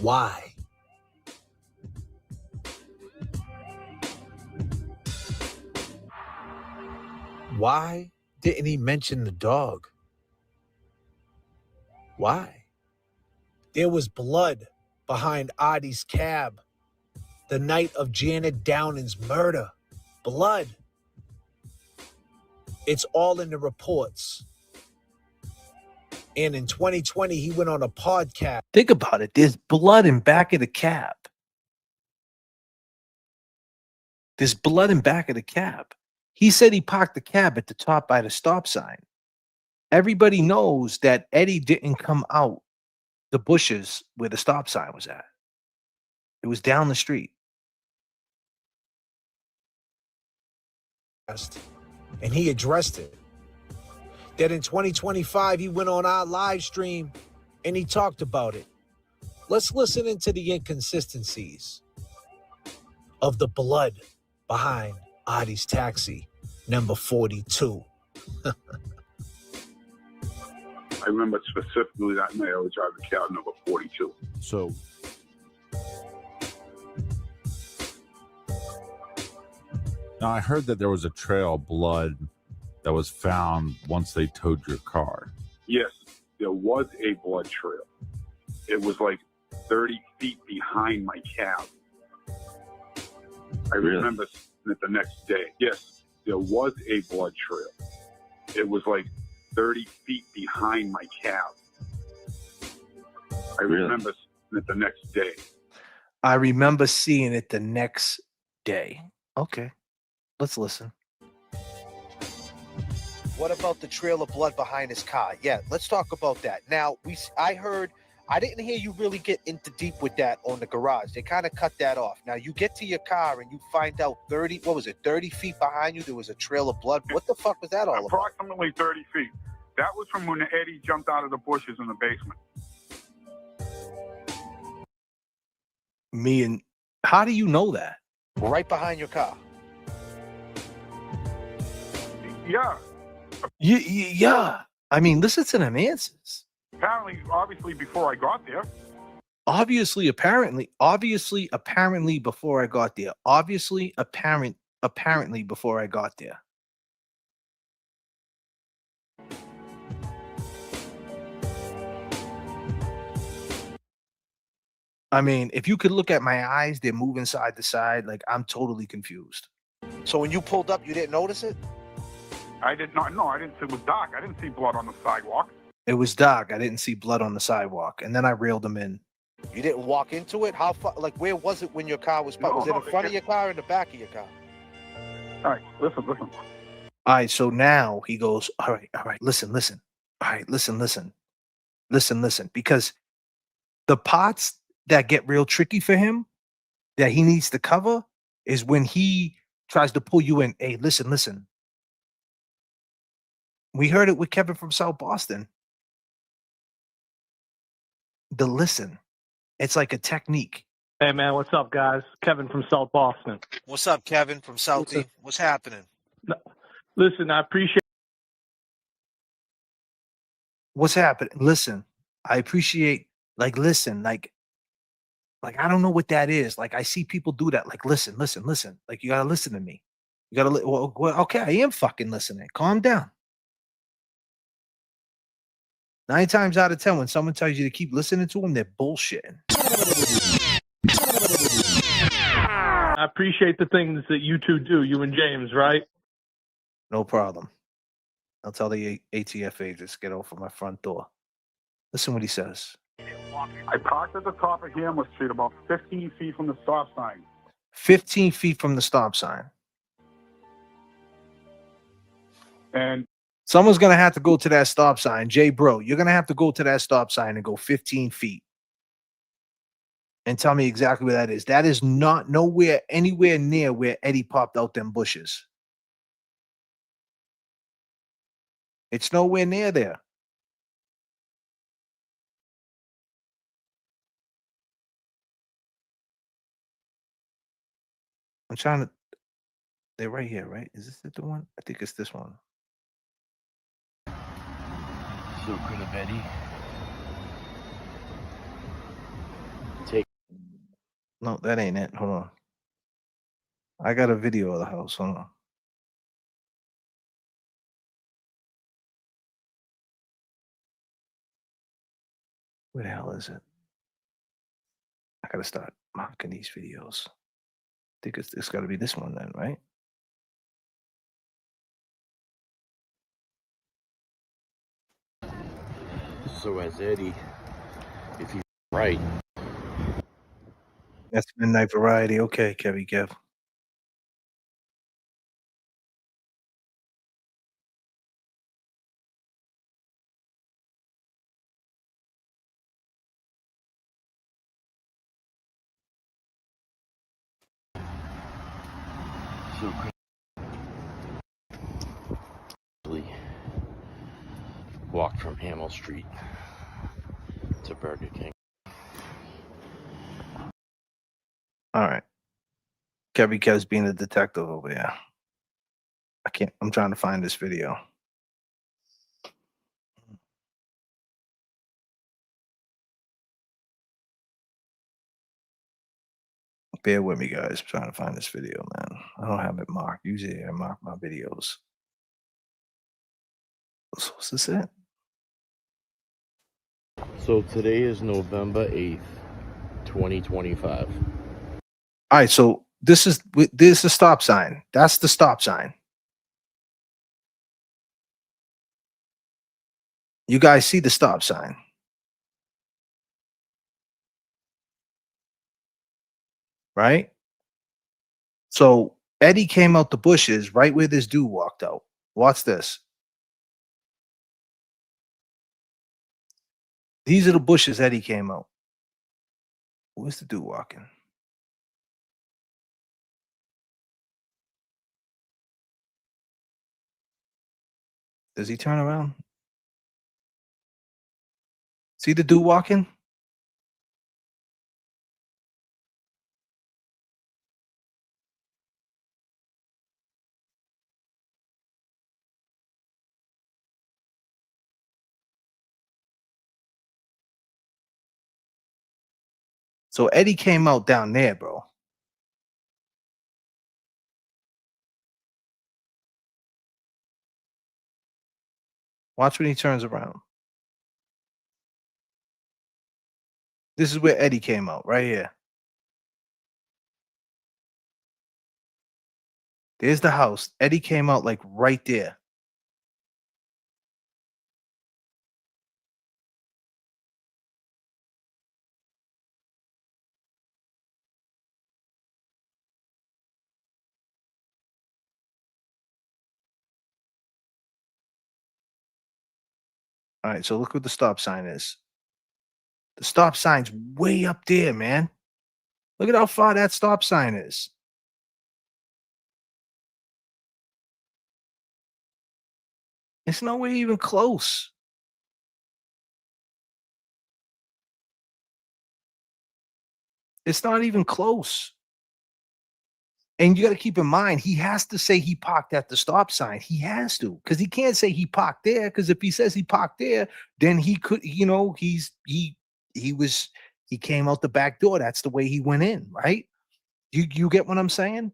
S9: Why? Why didn't he mention the dog? Why? There was blood behind Adi's cab the night of Janet Downing's murder. Blood. It's all in the reports. And in 2020, he went on a podcast.
S2: Think about it. There's blood in back of the cab. There's blood in back of the cab. He said he parked the cab at the top by the stop sign. Everybody knows that Eddie didn't come out the bushes where the stop sign was at. It was down the street.
S9: And he addressed it. That in 2025, he went on our live stream and he talked about it. Let's listen into the inconsistencies of the blood behind Adi's taxi, number 42.
S8: I remember specifically that night I was driving cab number 42.
S19: So now I heard that there was a trail of blood that was found once they towed your car.
S8: Yes, there was a blood trail. It was like 30 feet behind my cab. I remember seeing it the next day. Yes, there was a blood trail. It was like 30 feet behind my cab. I remember seeing it the next day.
S2: I remember seeing it the next day. Okay, let's listen.
S20: What about the trail of blood behind his car? Yeah, let's talk about that. Now, I didn't hear you really get into deep with that on the garage. They kind of cut that off. Now, you get to your car and you find out 30 feet behind you, there was a trail of blood. What the fuck was that all about?
S8: Approximately 30 feet. That was from when Eddie jumped out of the bushes in the basement.
S2: Me How do you know that?
S20: Right behind your car.
S8: Yeah.
S2: Yeah. I mean, listen to them answers.
S8: Apparently, obviously, before I got there.
S2: Obviously, apparently before I got there. Apparently before I got there. I mean, if you could look at my eyes, they're moving side to side. Like, I'm totally confused.
S20: So when you pulled up, you didn't notice it?
S8: I did not. No, I didn't. It was dark. I didn't see blood on the sidewalk.
S2: It was dark. I didn't see blood on the sidewalk. And then I reeled them in.
S20: You didn't walk into it? How far? Like, where was it when your car was parked? Was it in front of your car or in the back of your car?
S8: All right, listen.
S2: All right, so now he goes, all right, listen. All right, listen. Because the parts that get real tricky for him, that he needs to cover, is when he tries to pull you in. Hey, listen. We heard it with Kevin from South Boston. The listen. It's like a technique.
S3: Hey, man, what's up, guys? Kevin from South Boston.
S20: What's up, Kevin from Celtics? What's happening?
S3: Listen, I appreciate.
S2: What's happening? Listen, I appreciate, listen, I don't know what that is. Like, I see people do that. Like, listen. Like, you got to listen to me. You got to, okay, I am fucking listening. Calm down. 9 times out of 10, when someone tells you to keep listening to them, they're bullshitting.
S3: I appreciate the things that you two do, you and James, right?
S2: No problem. I'll tell the ATF agents get off of my front door. Listen what he says.
S8: I parked at the top of Hamlet Street, about 15 feet from the stop sign.
S2: 15 feet from the stop sign.
S8: And
S2: someone's going to have to go to that stop sign. Jay, bro, you're going to have to go to that stop sign and go 15 feet. And tell me exactly where that is. That is not anywhere near where Eddie popped out them bushes. It's nowhere near there. I'm trying to. They're right here, right? Is this the one? I think it's this one.
S11: So could have Eddie.
S2: No, that ain't it. Hold on. I got a video of the house. Hold on. Where the hell is it? I gotta start marking these videos. I think it's got to be this one then, right?
S11: So as Eddie, if he's right.
S2: That's Midnight Variety. Okay, Kevin Kev.
S11: So could walk from Hamel Street to Burger King.
S2: All right. Kevin Kev's being a detective over there. I'm trying to find this video. Bear with me, guys. I'm trying to find this video, man. I don't have it marked. Usually I mark my videos. So is this it?
S11: So today is November 8th, 2025.
S2: All right, so this is the stop sign. That's the stop sign. You guys see the stop sign. Right? So Eddie came out the bushes right where this dude walked out. Watch this. These are the bushes Eddie came out. Where's the dude walking? Does he turn around? See the dude walking? So Eddie came out down there, bro. Watch when he turns around. This is where Eddie came out, right here. There's the house. Eddie came out like right there. All right, so look what the stop sign is. The stop sign's way up there, man. Look at how far that stop sign is. It's nowhere even close. It's not even close. And you got to keep in mind, he has to say he parked at the stop sign. He has to, because he can't say he parked there. Because if he says he parked there, then he could, he came out the back door. That's the way he went in, right? You get what I'm saying?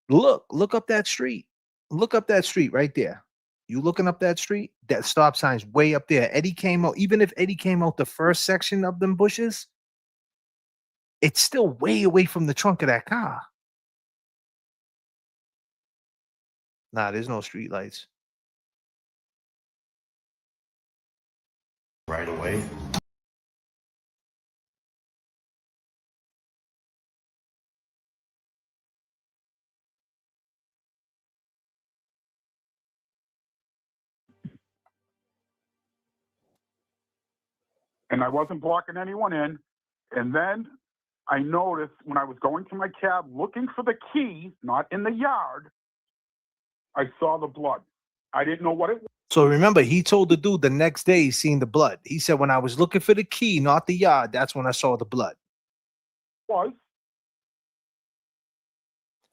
S2: Look up that street. Look up that street right there. You looking up that street? That stop sign's way up there. Eddie came out, even if Eddie came out the first section of them bushes, it's still way away from the trunk of that car. Nah, there's no street lights.
S11: Right away.
S8: And I wasn't blocking anyone in. And then I noticed when I was going to my cab looking for the key, not in the yard, I saw the blood. I didn't know what it was.
S2: So remember, he told the dude the next day he seen the blood. He said, when I was looking for the key, not the yard, that's when I saw the blood.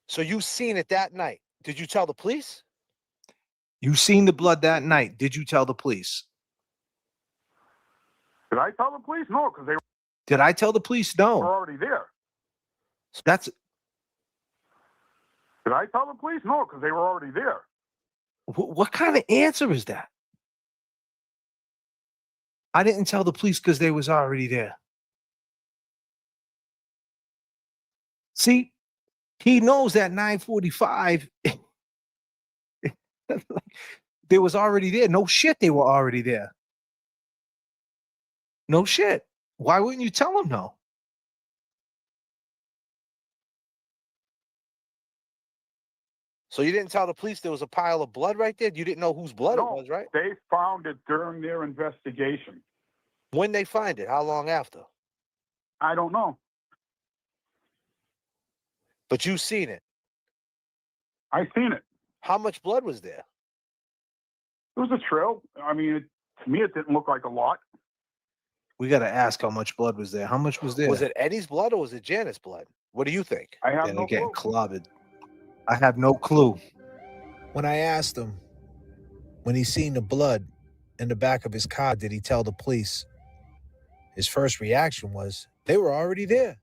S20: So you seen it that night. Did you tell the police?
S2: You seen the blood that night. Did you tell the police?
S8: Did I tell the police? No, because they
S2: Did I tell the police?
S8: were
S2: No.
S8: already there.
S2: That's
S8: Did I tell the police? No, because they were already there.
S2: what kind of answer is that? I didn't tell the police because they was already there. See, he knows that 9:45 they was already there. No shit, they were already there. No shit. Why wouldn't you tell him no?
S20: So you didn't tell the police there was a pile of blood right there? You didn't know whose blood it was, right?
S8: They found it during their investigation.
S20: When they find it? How long after?
S8: I don't know.
S20: But you seen it?
S8: I seen it.
S20: How much blood was there?
S8: It was a trail. I mean, to me, it didn't look like a lot.
S2: We got to ask how much blood was there. How much was there?
S20: Was it Eddie's blood or was it Janet's blood? What do you think?
S8: I have
S2: They're
S8: no
S2: getting
S8: clue.
S2: clobbered. I have no clue.
S9: When I asked him, when he seen the blood in the back of his car, did he tell the police? His first reaction was, they were already there.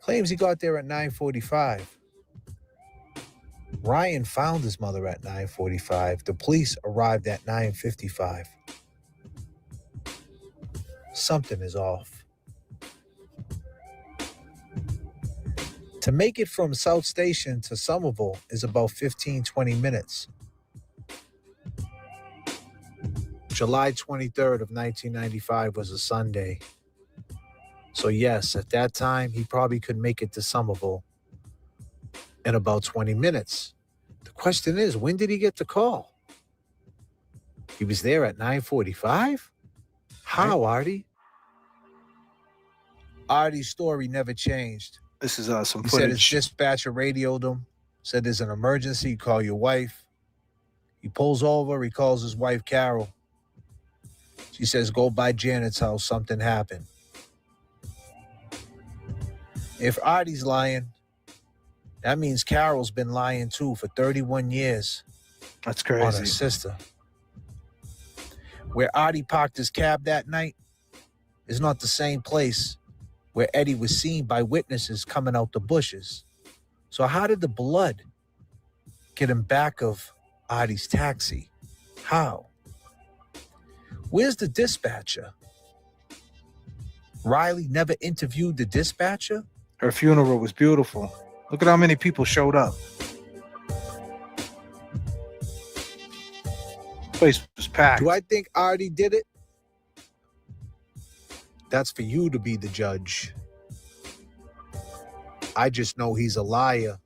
S9: Claims he got there at 9:45. Ryan found his mother at 9:45. The police arrived at 9:55. Something is off. To make it from South Station to Somerville is about 15-20 minutes. July 23rd of 1995 was a Sunday. So yes, at that time, he probably could make it to Somerville in about 20 minutes. The question is, when did he get the call? He was there at 9:45? How, Artie? Artie's story never changed.
S2: This is some
S9: He said his
S2: footage.
S9: dispatcher radioed him, said there's an emergency, call your wife. He pulls over, he calls his wife, Carol. She says, go by Janet's house, something happened. If Artie's lying, that means Carol's been lying too for 31 years.
S2: That's
S9: On her
S2: crazy.
S9: sister. Where Artie parked his cab that night is not the same place where Eddie was seen by witnesses coming out the bushes. So how did the blood get in back of Artie's taxi? How? Where's the dispatcher? Riley never interviewed the dispatcher?
S2: Her funeral was beautiful. Look at how many people showed up. Place was packed.
S9: Do I think Artie did it? That's for you to be the judge. I just know he's a liar.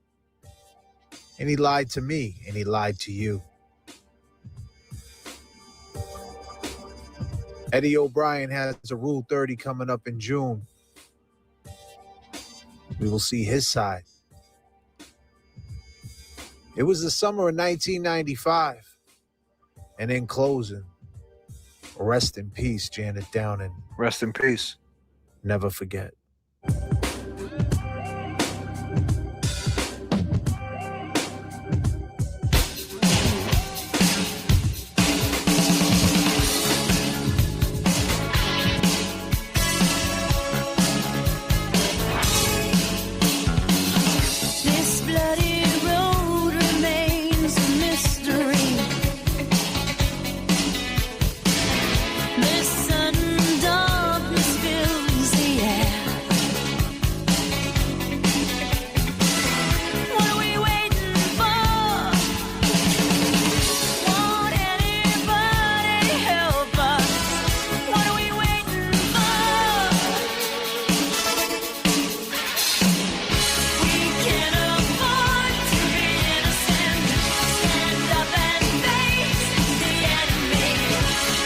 S9: And he lied to me, and he lied to you. Eddie O'Brien has a Rule 30 coming up in June. We will see his side. It was the summer of 1995. And in closing, rest in peace, Janet Downing.
S2: Rest in peace.
S9: Never forget.
S4: This bloody road remains a mystery. This sudden darkness fills the air. What are we waiting for? Won't anybody help us? What are we waiting for? We can't afford to be innocent. Stand up and face the enemy.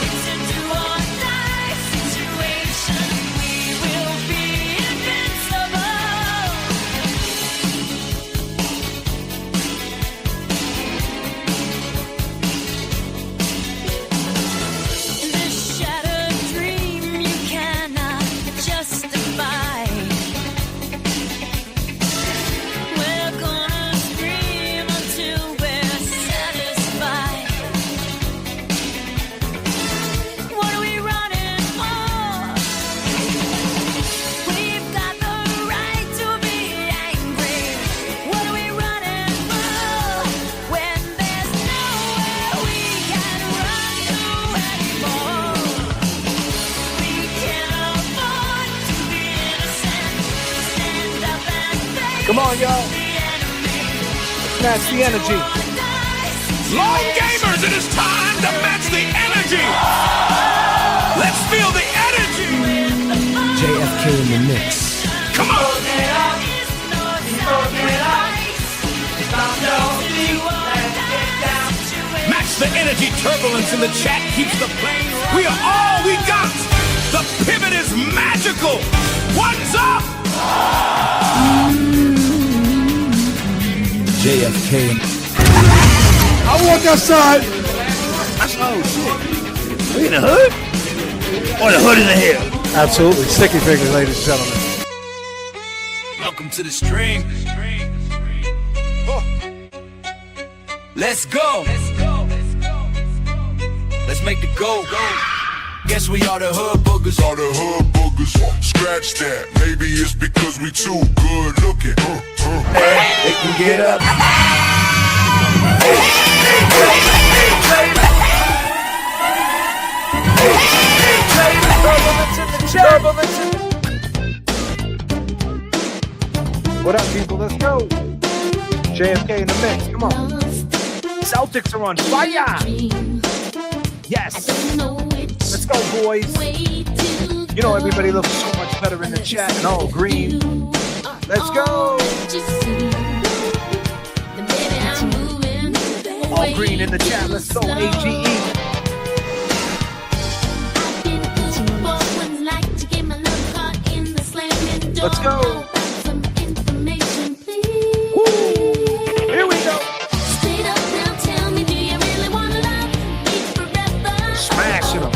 S4: It's a do or die situation. We will be invincible. In this shattered dream you cannot justify. We're gonna scream until we're satisfied. What are we running for? We've got the right to be angry. What are we running for? When there's nowhere we can run to anymore. We can't afford to be innocent. Stand up and face
S2: Come on, y'all.
S4: the enemy.
S2: Match the energy.
S15: Long gamers, it is time to match the energy. Let's feel the energy.
S5: J.F.K. in the mix.
S15: Come on. Match the energy. Turbulence in the chat keeps the plane. We are all we got. The pivot is magical. What's up?
S5: J.F.K.
S15: I walk outside.
S11: Oh, shit. We in the hood? Or the hood in the hill?
S2: Absolutely. Sticky fingers, ladies and gentlemen.
S15: Welcome to the stream. Let's go. Let's make the go. Guess we are the hood boogers.
S6: All the hood boogers, scratch that. Maybe it's because we too good looking.
S15: They can get up.
S2: What up, people? Let's go. J.F.K. in the mix. Come on. Celtics are on fire. Yes. Let's go, boys. You know everybody looks so much better in the chat and all green. Let's go. All green in the chat. Let's go, AGE. Let's go. Here we go. Smashing them.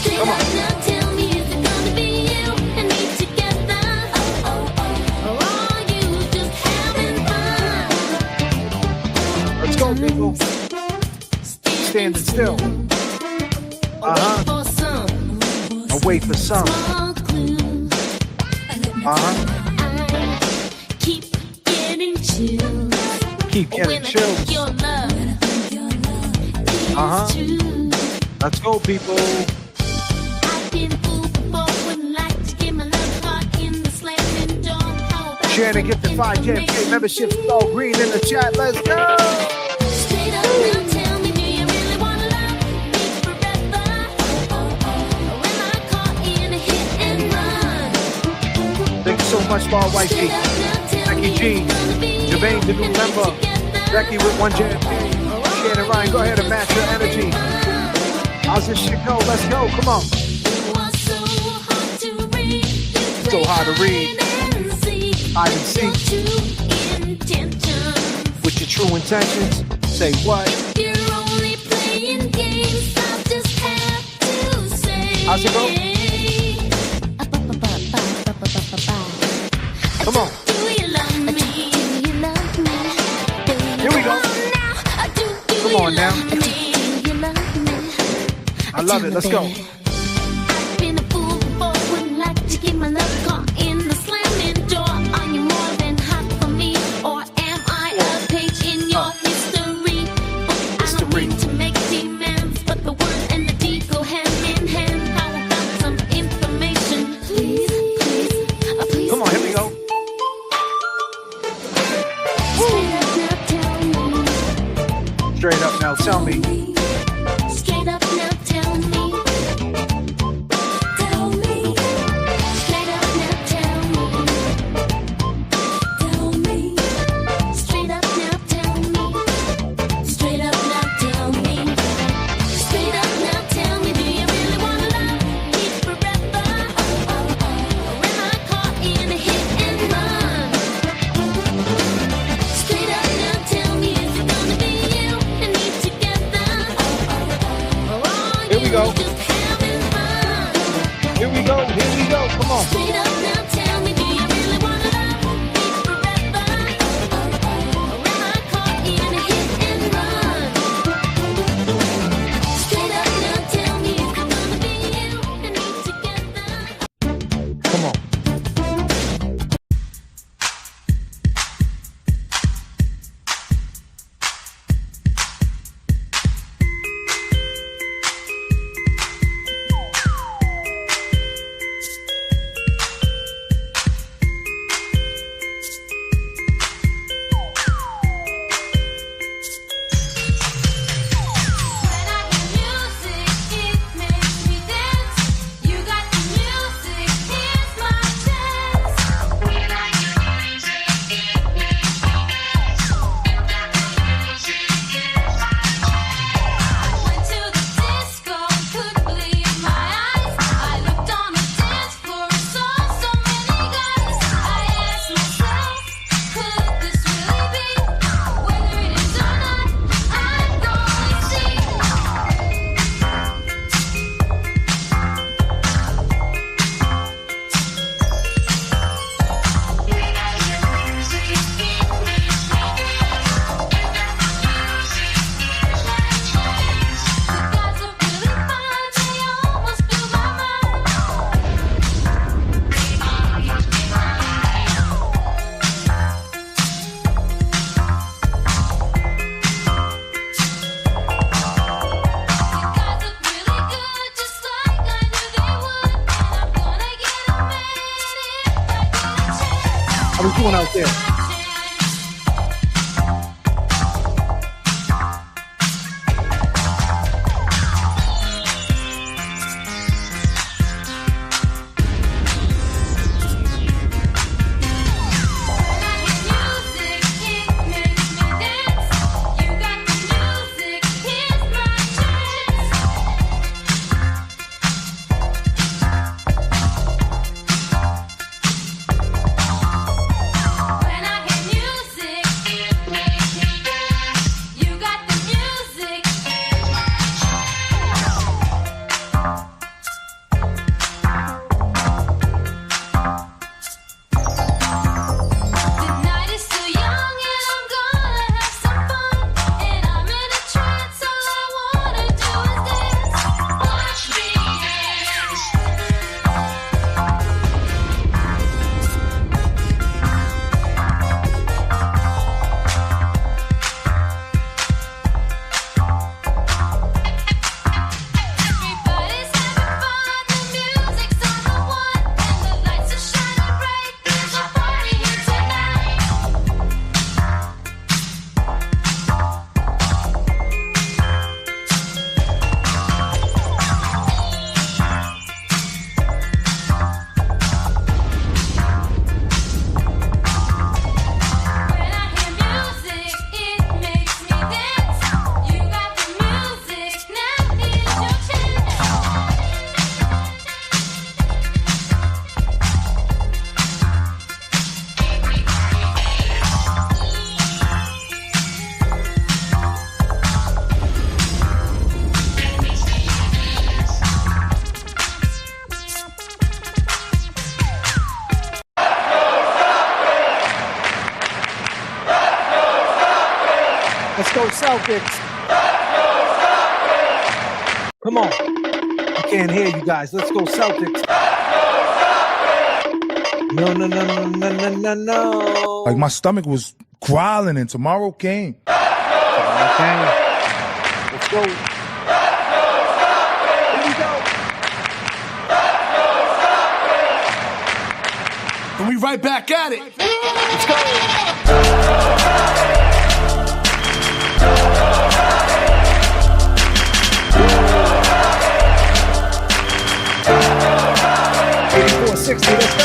S2: Come on. Let's go, people. Standing still.
S9: I wait for some.
S4: Keep getting chills.
S9: Keep getting chills.
S4: Your love
S9: Let's go, people.
S4: I've been fooled before, wouldn't like to get my love caught in the slamming door.
S9: Sharing and gifted 5 J.F.K membership. All green in the chat. Let's go.
S4: Straight up now, tell me, do you really wanna love me forever? Or am I caught in a hit and run?
S9: Thank you so much for our white people. Becky G, Jermaine, the new member. Becky with 1 J.F.K. Shannon Ryan, go ahead and match your energy. How's this shit go? Let's go. Come on. So hard to read. Hide and seek. With your true intentions. Say what?
S4: You're only playing games. I'll just have to say.
S9: How's it go? Come on.
S4: Do you love me?
S9: Here we go. Come on now. I love it. Let's go.
S4: I've been a fool before, wouldn't like to get my love caught in the slamming door. Are you more than hot for me, or am I a page in your history? I don't mean to make demands, but the word and the deed go hand in hand. How about some information, please, please?
S9: Come on, here we go. Straight up now, tell me.
S4: Straight up now, tell me. Tell me. Straight up now, tell me. Tell me. Straight up now, tell me. Straight up now, tell me. Straight up now, tell me. Do you really wanna love me forever? Or am I caught in a hit and run? Straight up now, tell me. Is it gonna be you and me together?
S9: Here we go. Here we go. Here we go. Come on.
S4: Straight up now, tell me, do you really wanna love me forever? Or am I caught in a hit and run? Straight up now, tell me, is it gonna be you and me together?
S9: Come on. How we doing out there?
S4: When I
S2: Let's go Celtics. Come on. I can't hear you guys. Let's go Celtics. No.
S13: Like my stomach was growling and tomorrow came.
S2: Let's go. Here we go.
S13: And we right back at it.
S2: Let's go. 84-60, let's go.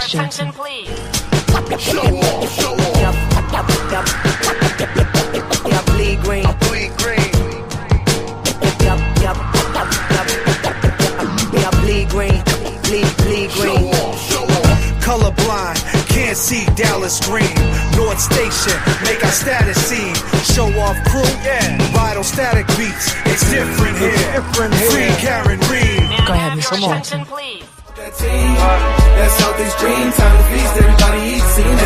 S4: Jackson, please.
S5: Show off. Yup, bleed green. Yup, bleed green. Bleed green.
S15: Show off. Colorblind, can't see Dallas Green. North Station, make our status scene. Show off crew, ride on static beats. It's different here. Free Karen Reed.
S4: Go ahead, Mr. Jackson, please.
S5: That's Celtics dream time to feast. Everybody eats, seeing it.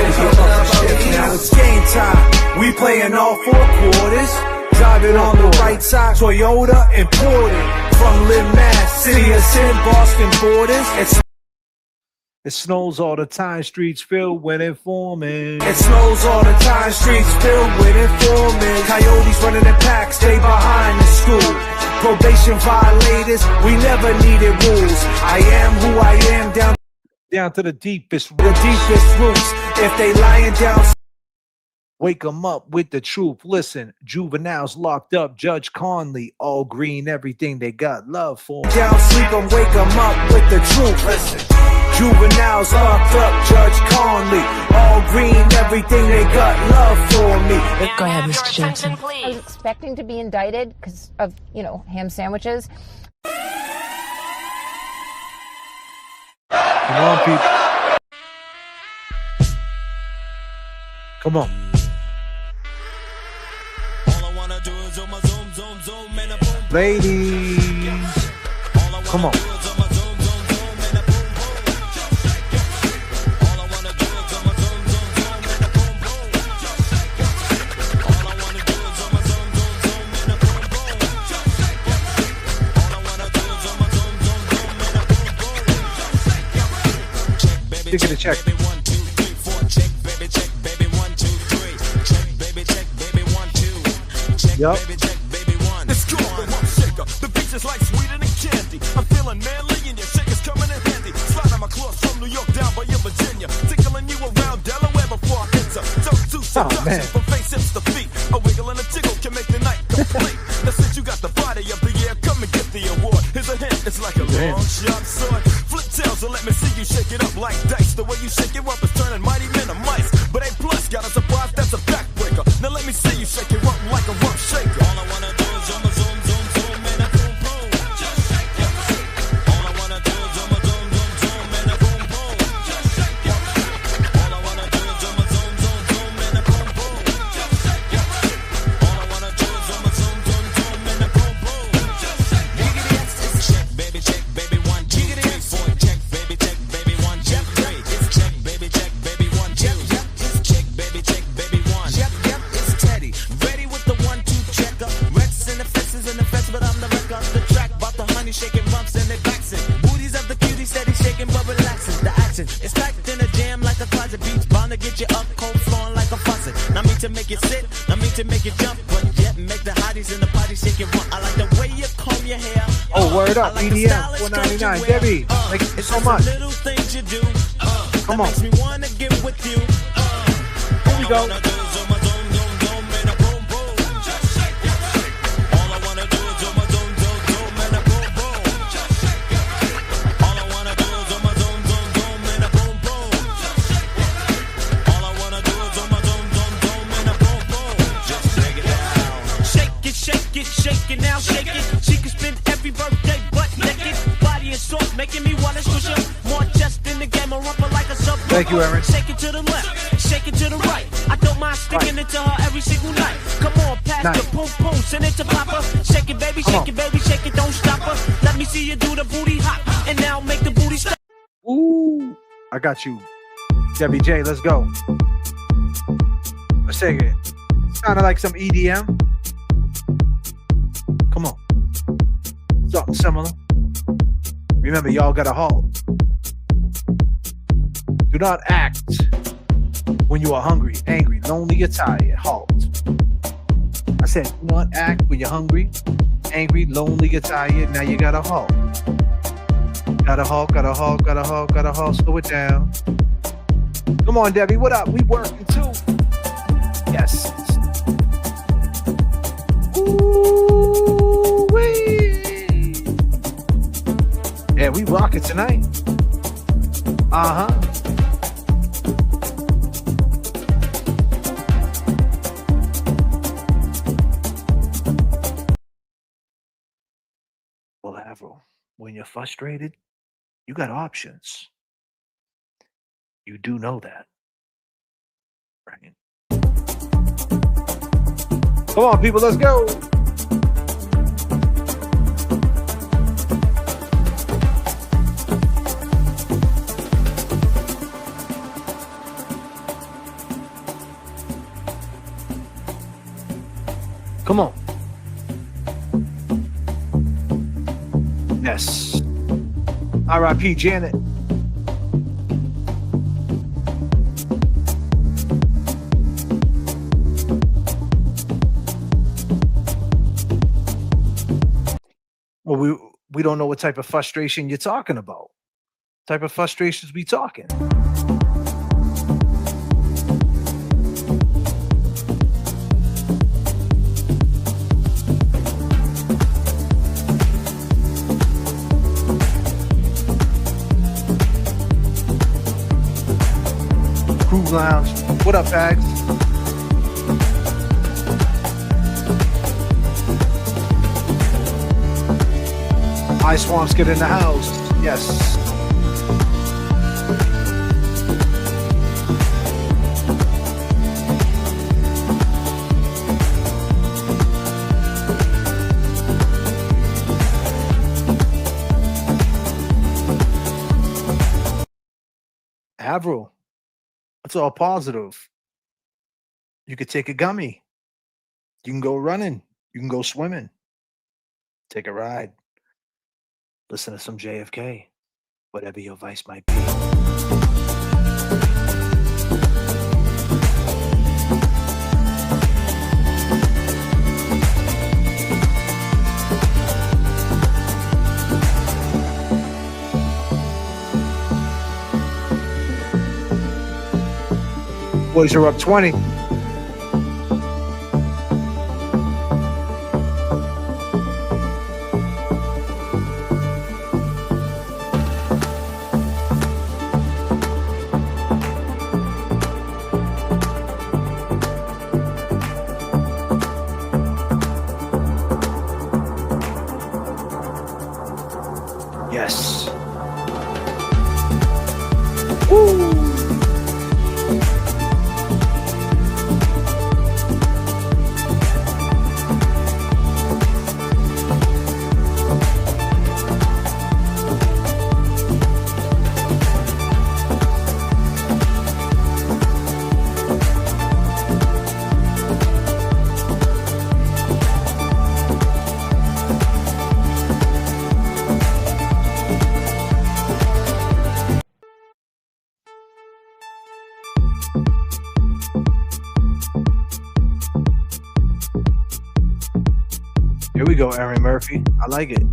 S15: Now it's game time. We playing all 4 quarters. Driving on the right side. Toyota imported from Lynn, Mass. City of Sin, Boston borders.
S2: It snows all the time. Streets filled with informants.
S15: It snows all the time. Streets filled with informants. Coyotes running in packs. Stay behind the school. Probation violators, we never needed rules. I am who I am
S2: down to the deepest
S15: roots. If they lying down,
S2: wake them up with the truth. Listen, juveniles locked up, Judge Conley, all green, everything they got love for.
S15: Down, sleep them, wake them up with the truth. Listen, juveniles locked up, Judge Conley, all green, everything they got love for me.
S4: Go ahead, Mr. Jackson.
S14: I was expecting to be indicted because of, ham sandwiches.
S2: Come on, people. Come on. Ladies. Come on. Take it a check. Yup.
S15: It's cool, the beach is like sweeter than candy. I'm feeling manly and your shaker's coming in handy. Slide on my claws from New York down by your Virginia. Tickling you around Delaware before I enter. Don't do seduction from face hips to feet. A wiggle and a jiggle can make the night complete. Now since you got the body of the year, come and get the award. Here's a hint, it's like a long sharp sword. Flip tails and let me see you shake it up like dice. The way you shake it up is turning mighty men to mice. But A plus got a surprise, that's a backbreaker. Now let me see you shake it up like a rump shaker. All I wanna do is zoom, zoom, zoom, zoom, and a boom, boom. Just shake your body. All I wanna do is zoom, zoom, zoom, zoom, and a boom, boom. Just shake your body. All I wanna do is zoom, zoom, zoom, zoom, and a boom, boom. Just shake your body. All I wanna do is zoom, zoom, zoom, zoom, and a boom, boom. Just shake your body. Check, baby, 1, 2, 3, 4. Check, baby, 1, 2, 3. It's check, baby, 1, 2. It's check, baby, 1. Yep, it's Teddy. Ready with the 1, 2 checker. Rex in the fences in the fence, but I'm the wreck on the track. About the honey shaking bumps and they bouncing. Booties of the cutie steady shaking but relaxing. The action is packed in a jam like a closet beats. Bound to get you up, cold flowing like a faucet. Not me to make you sit, not me to make you jump, but yet make the hotties in the party shake it run. I like the way you comb your hair.
S2: Oh, word up, like EDM, $4.99. Debbie, thank you so much.
S15: Little things you do,
S2: come on.
S15: makes me wanna get with you.
S2: Here we go.
S15: Shake it now, shake it. She can spend every birthday butt naked. Body and soft, making me wanna squish her. More chest in the game, a rumper like a sub.
S2: Thank you, Aaron.
S15: Shake it to the left,
S4: shake it to the right. I don't mind sticking it to her every single night. Come on, pass the boom boom, send it to Papa. Shake it, baby, shake it, baby, shake it, don't stop her. Let me see you do the booty hop, and now make the booty stop.
S2: Ooh, I got you. Debbie J, let's go. Let's take it. Sounded like some EDM. Come on. Something similar. Remember, y'all got a halt. Do not act when you are hungry, angry, lonely, or tired. Halt. I said, do not act when you're hungry, angry, lonely, or tired. Now you got a halt. Got a halt, got a halt, got a halt, got a halt. Slow it down. Come on, Debbie. What up? We working too. Yes. Ooh-wee. Yeah, we rocking tonight. Uh-huh. Well, Avril, when you're frustrated, you got options. You do know that. Right? Come on, people, let's go. Come on. Yes. R.I.P. Janet. Well, we don't know what type of frustration you're talking about. Type of frustrations we talking. Cruise Lounge. What up, Fags? Ice Swamps get in the house. Yes. Avril. It's all positive. You could take a gummy. You can go running. You can go swimming. Take a ride. Listen to some J.F.K. Whatever your vice might be. Boys are up 20. Yes. Woo! Here we go, Aaron Murphy. I like it.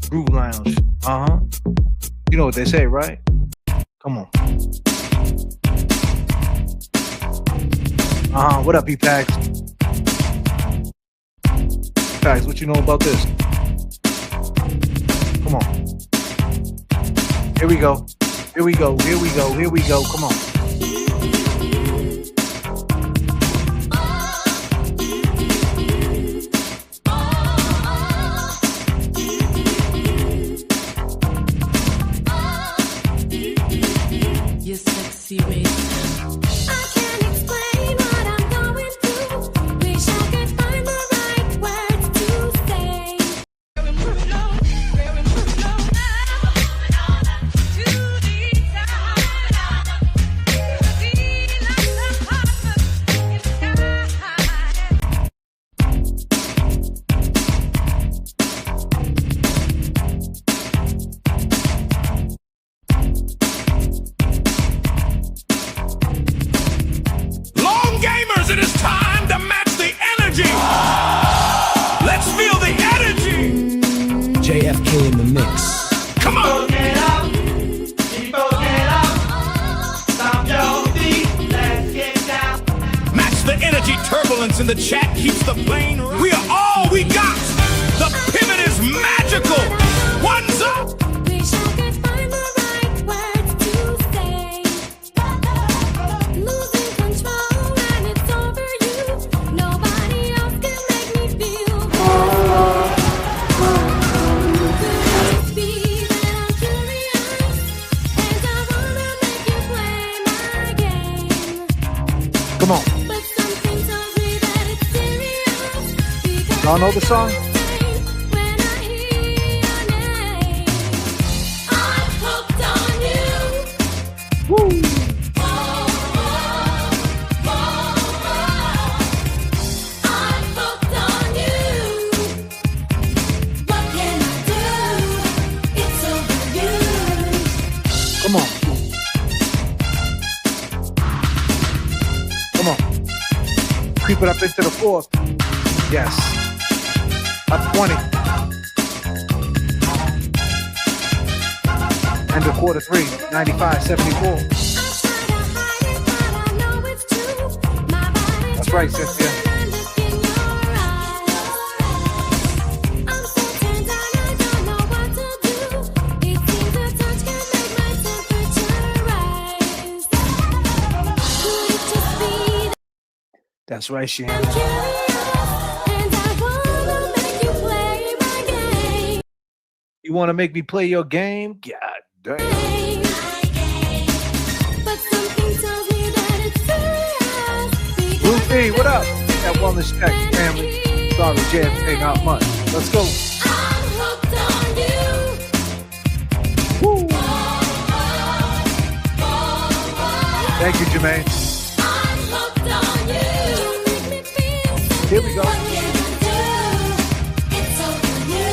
S2: Groove Lounge. Uh-huh. You know what they say, right? Come on. Uh-huh. What up, E-Pags? Pags, what you know about this? Come on. Here we go. Here we go. Here we go. Here we go. Come on.
S4: your sexy ways. I can't explain what I'm going through. Wish I could find the right words to say.
S15: Long gamers, it is time to match the energy. Let's feel the energy.
S5: J.F.K. in the mix.
S15: Come on.
S4: Get up, people get up. Stop your feet, let's get down.
S15: Match the energy. Turbulence in the chat keeps the plane. We are all we got. The pivot is magical. One's up.
S4: Wish I could find the right words to say. Losing control when it's over you. Nobody else can make me feel good. Could it be that I'm curious and I wanna make you play my game?
S2: Come on.
S4: But something tells me that it's serious because
S2: Y'all know the song?
S4: when I hear your name, I'm hooked on you.
S2: Woo!
S4: I'm hooked on you. What can I do? It's over you.
S2: Come on. Come on. Creep it up into the fourth. Yes. Up 20. End of quarter three. 95-74.
S4: I know it's true. My body
S2: That's right, Cynthia.
S4: when I look in your eyes. I'm so tense I don't know what to do. It seems a touch can make my temperature rise. Could it just be
S2: That's right, Shannon.
S4: I'm curious and I wanna make you play my game?
S2: You want to make me play your game? God damn.
S4: But something tells me that it's serious.
S2: Ruthie, what up? That wellness check, family. Sorry, J.F.K. not much. Let's go.
S4: I'm hooked on you.
S2: Woo. Thank you, Jermaine.
S4: I'm hooked on you. Make me feel
S2: Here we go.
S4: what can I do? It's over you.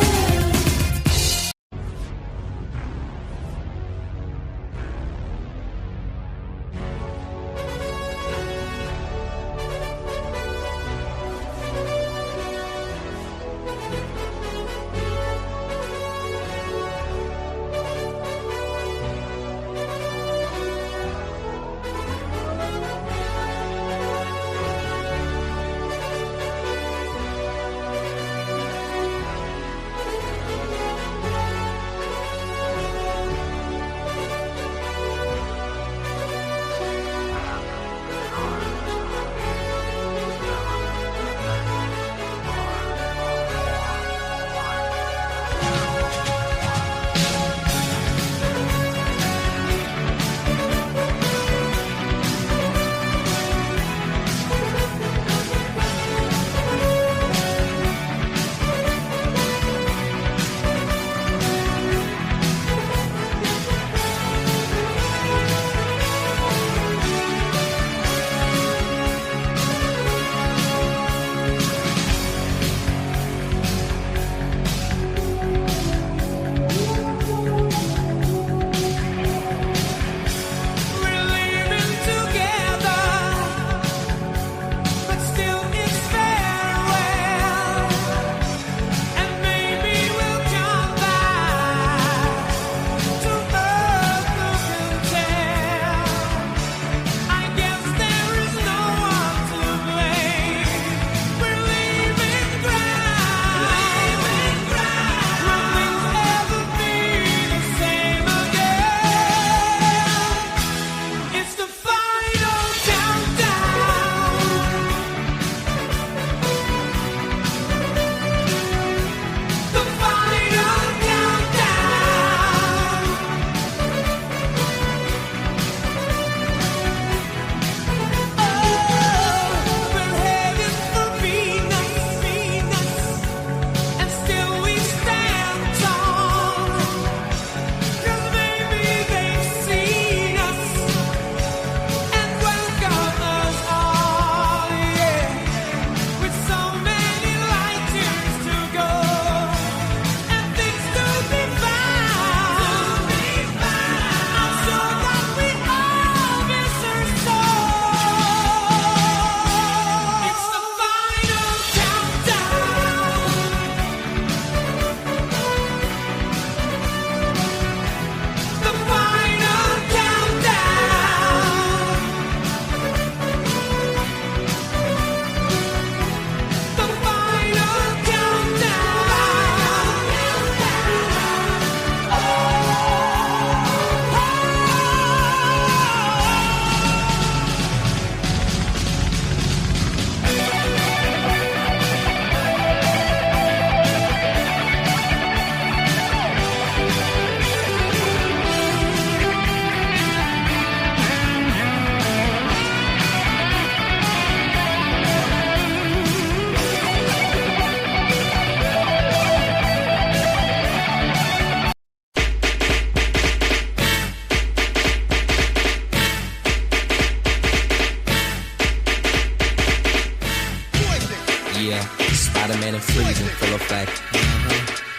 S5: got a man in freezing, full effect.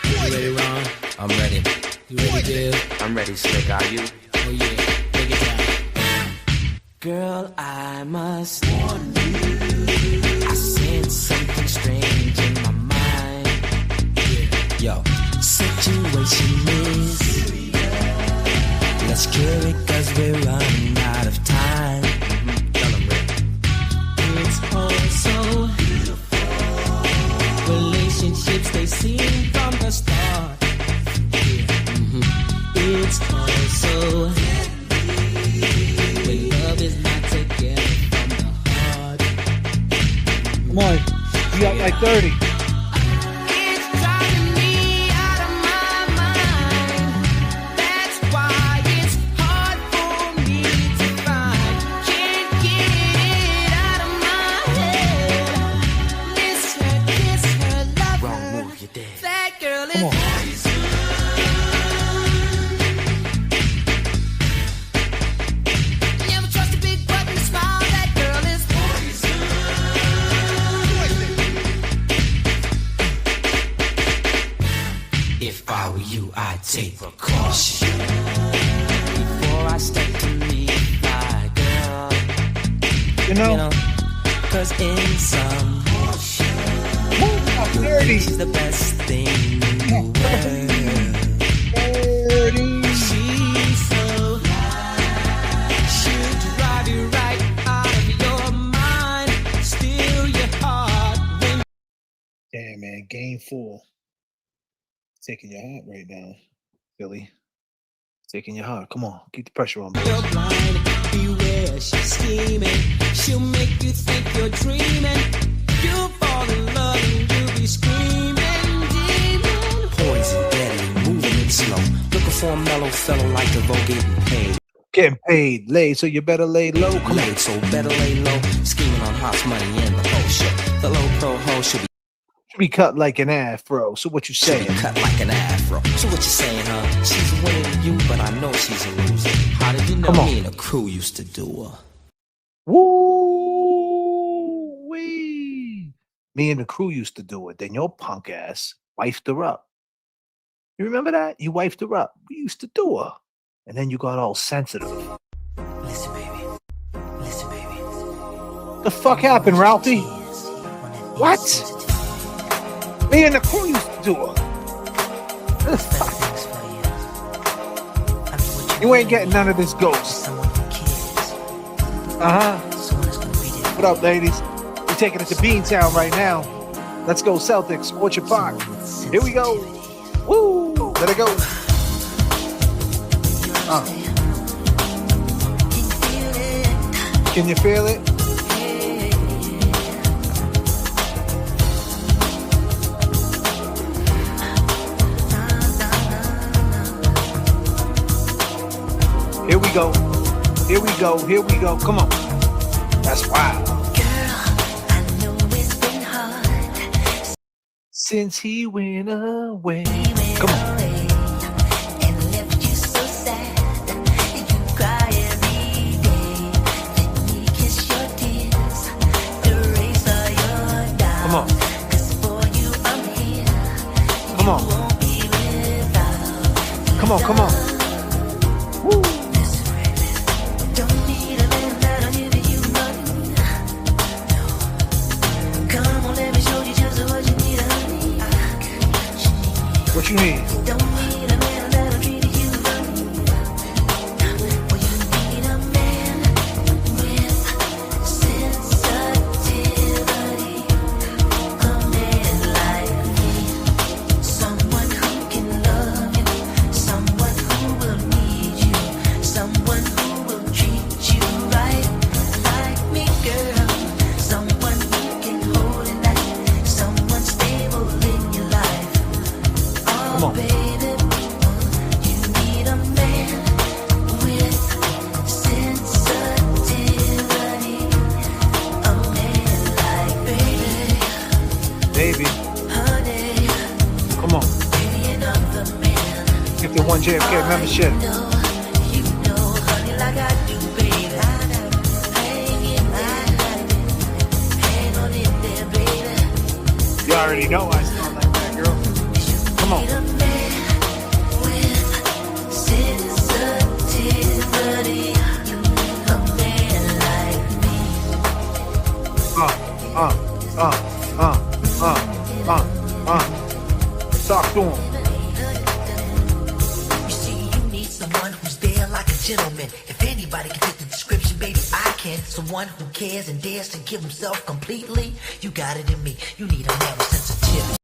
S5: You ready, Ron? I'm ready. You ready, Jill? I'm ready, Slick. Are you? Oh yeah, take it down. Girl, I must warn you. I sense something strange in my mind. Yo, situation is let's cure it cause we're running out of time. It's all so beautiful. Relationships they seem from the start. It's all so when love is not together from the heart.
S2: Come on, you got like 30.
S5: Take precaution before I step to meet my girl.
S2: You know,
S5: cause in some she's the best thing in the world. She's so she'll drive you right out of your mind, steal your heart.
S2: Damn, man, game 4. Taking your heart right now. Billy, taking your heart. Come on, keep the pressure on, boys.
S5: You're blind, beware, she's scheming. She'll make you think you're dreaming. You'll fall in love and you'll be screaming, demon. Poison, deadly, moving it slow. Looking for a mellow fellow like the vote getting paid.
S2: Getting paid, laid, so you better lay low. Come
S5: on. So better lay low. Scheming on hot money in the whole show. The low pro ho should
S2: be cut like an afro. So what you saying?
S5: Cut like an afro. So what you saying, huh? She's winning you, but I know she's a loser. How did you know me and the crew used to do her?
S2: Woo wee! Me and the crew used to do it. Then your punk ass wifed her up. You remember that? You wifed her up. We used to do her. And then you got all sensitive.
S5: Listen, baby. Listen, baby.
S2: The fuck happened, Ralphie? What? Me and the crew used to do it. You ain't getting none of this ghost. What up, ladies? We're taking it to Beantown right now. Let's go, Celtics, Orchard Park. Here we go. Woo! Let it go. Can you feel it? Here we go. Here we go. Here we go. Come on. That's wild. Since he went away. Come on. Come on. Come on. Come on, come on. Woo. What you need? J.F.K. membership. You already know I start like that, girl. Come on. Talk to him.
S4: You see, you need someone who's there like a gentleman. If anybody can fit the description, baby, I can. Someone who cares and dares to give himself completely. You got it in me. You need a man with sensitivity.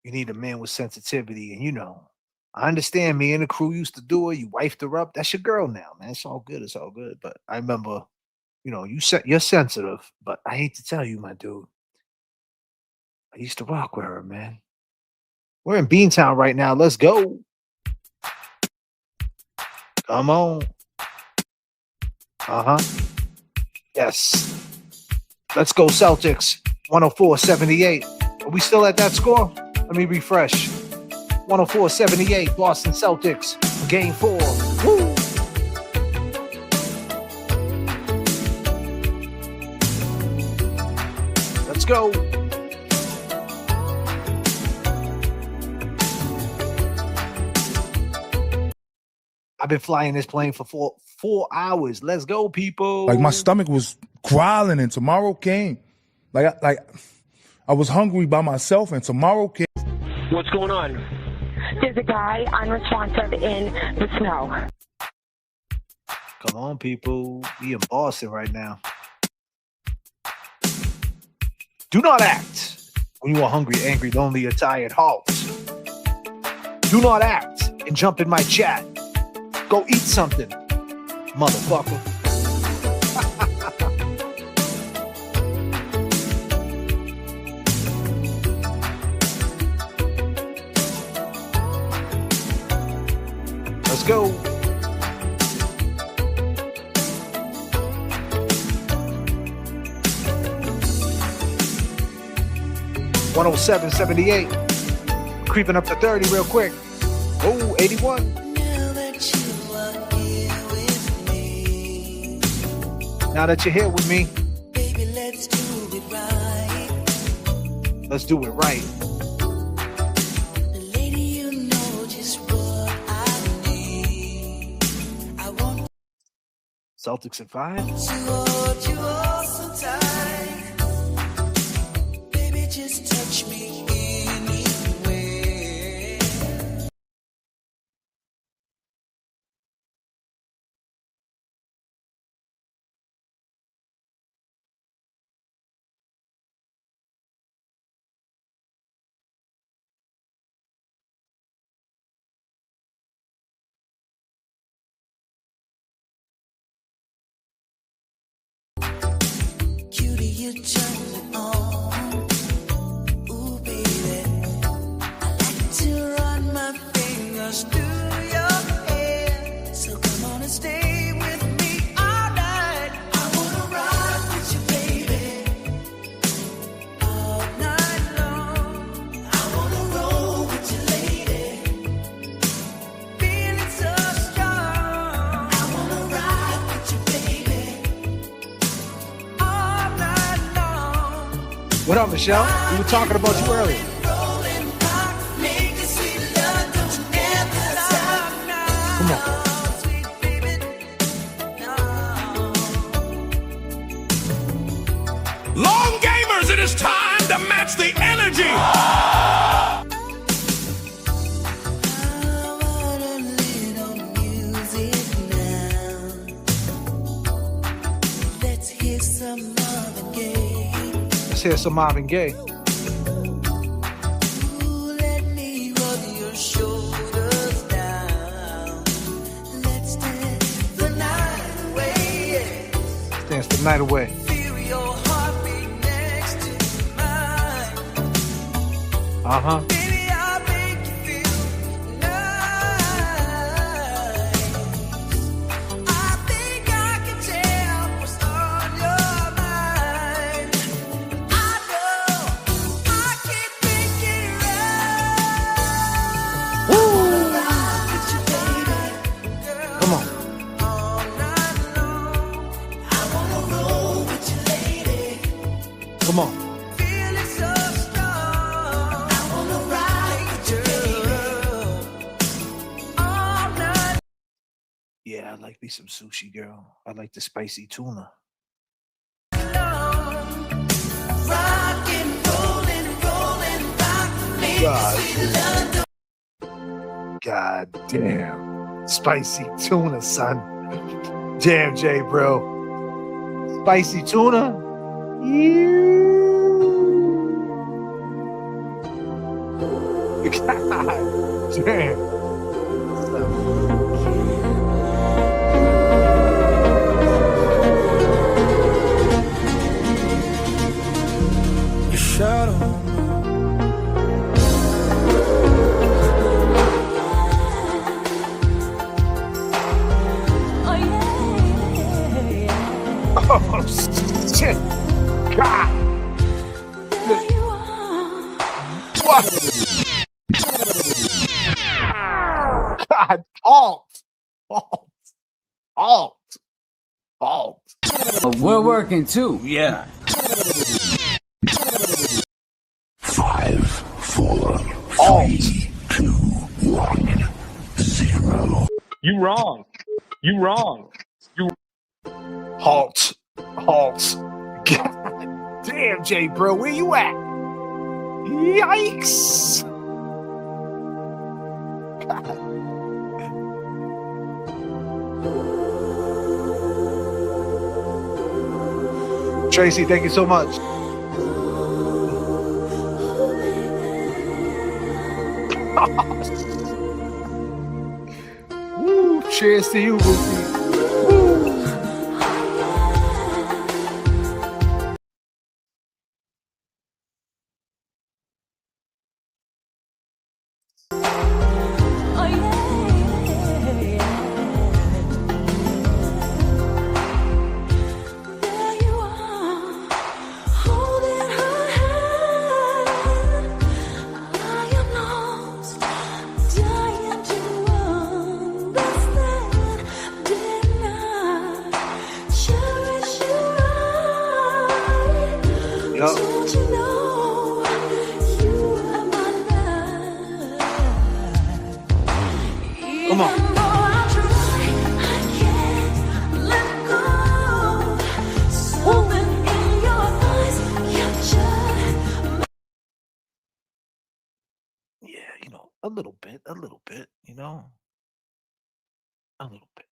S2: You need a man with sensitivity, and you know, I understand. Me and the crew used to do it. You wifed her up. That's your girl now, man. It's all good. It's all good. But I remember, you know, you're sensitive. But I hate to tell you, my dude, I used to rock with her, man. We're in Beantown right now. Let's go. Come on. Yes. Let's go, Celtics. 104-78. Are we still at that score? Let me refresh. 104-78. Boston Celtics. Game 4. Woo! Let's go. I've been flying this plane for four hours. Let's go, people.
S13: Like my stomach was growling, and tomorrow came. Like I was hungry by myself, and tomorrow came.
S3: What's going on?
S1: There's a guy unresponsive in the snow.
S2: Come on, people. We in Boston right now. Do not act when you are hungry, angry, lonely, or tired. Halt. Do not act and jump in my chat. Go eat something, motherfucker. Let's go. $107.78. Creeping up to 30 real quick. Oh, 81. Now that you're here with me, baby, let's do it right. Let's do it right. Lady, you know just what I need. I want Celtics at 5. To hold you all so tight. Baby, just touch me anywhere. Cutie, you turn me on. Ooh, baby, I like to run my fingers through your hair. So come on and stay with me all night. I wanna ride with you, baby, all night long. I wanna roll with you, lady, feeling so strong. I wanna ride with you, baby. What up, Michelle? We were talking about you earlier. Come on.
S15: Long gamers, it is time to match the energy.
S4: Let's hear some Marvin Gaye.
S2: Let's hear some Marvin Gaye.
S4: Ooh, let me rub your shoulders down. Let's dance the night away.
S2: Let's dance the night away.
S4: Feel your heartbeat next to mine.
S2: Uh-huh.
S4: Baby, I'll make you feel nice. I think I can tell what's on your mind. I know I can make it right.
S2: Woo!
S4: Ride with you, baby.
S2: Come on.
S4: All night long. I wanna roll with you, lady.
S2: Come on.
S4: Feeling so strong.
S2: like me some sushi, girl. I like the spicy tuna. God damn. Spicy tuna, son. Damn, Jay, bro. Spicy tuna? God damn.
S5: Your shadow.
S2: Oh, shit. God. What? God. Halt.
S10: We're working too.
S11: Yeah.
S6: 5, 4, 3, 2, 1, 0.
S3: You wrong. You wrong. You.
S2: Halt. God damn, Jay, bro. Where you at? Yikes. God. Tracy, thank you so much. Woo, cheers to you, Rookie. Come on. Yeah, you know, a little bit, you know. A little bit.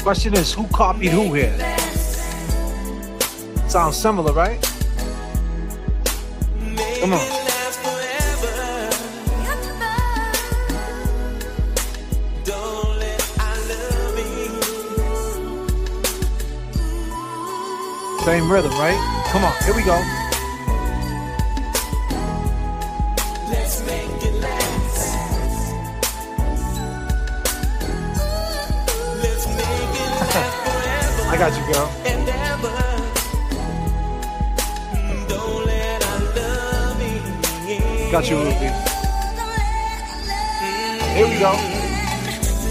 S2: Question is, who copied who here? Sounds similar, right? Come on. Same rhythm, right? Come on, here we go. I got you, girl. Got you, Ruby. Here we go.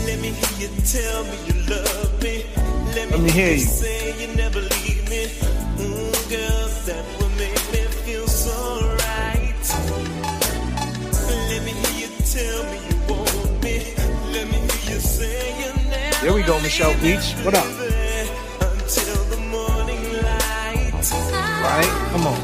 S4: Let me hear you tell me you love me.
S2: Let me hear you.
S4: Say you never leave me. Girl, that would make me feel so right. Let me hear you tell me you want me. Let me hear you say you never.
S2: Here we go, Michelle Beach. What up? Come on.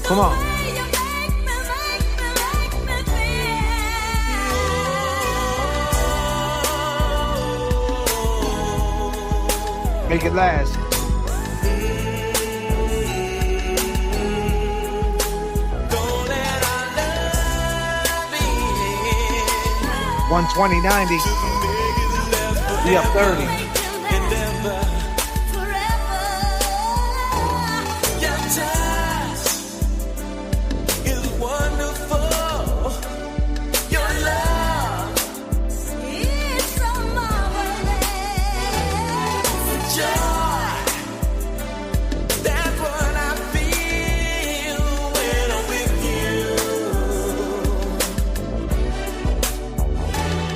S2: Come on. Make it last. $120.90. We up 30.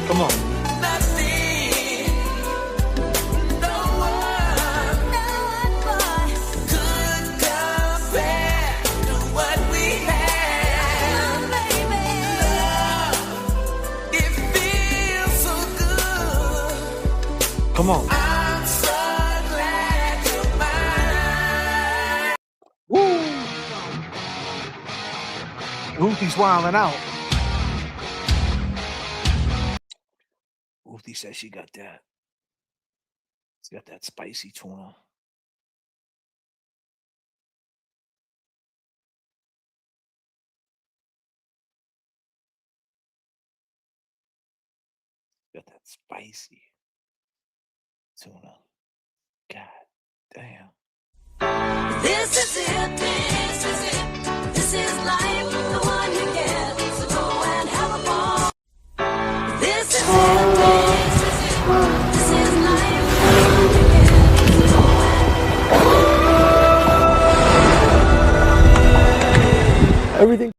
S2: Come on. Come on. Woo! Ruthie's wilding out. Ruthie says she got that. She got that spicy tuna. Got that spicy tuna. God damn.
S4: This is it, this is it. This is life, the one you get. So go and have a ball. This is it, this is it. This is life, the one you get. So go and
S2: Everything.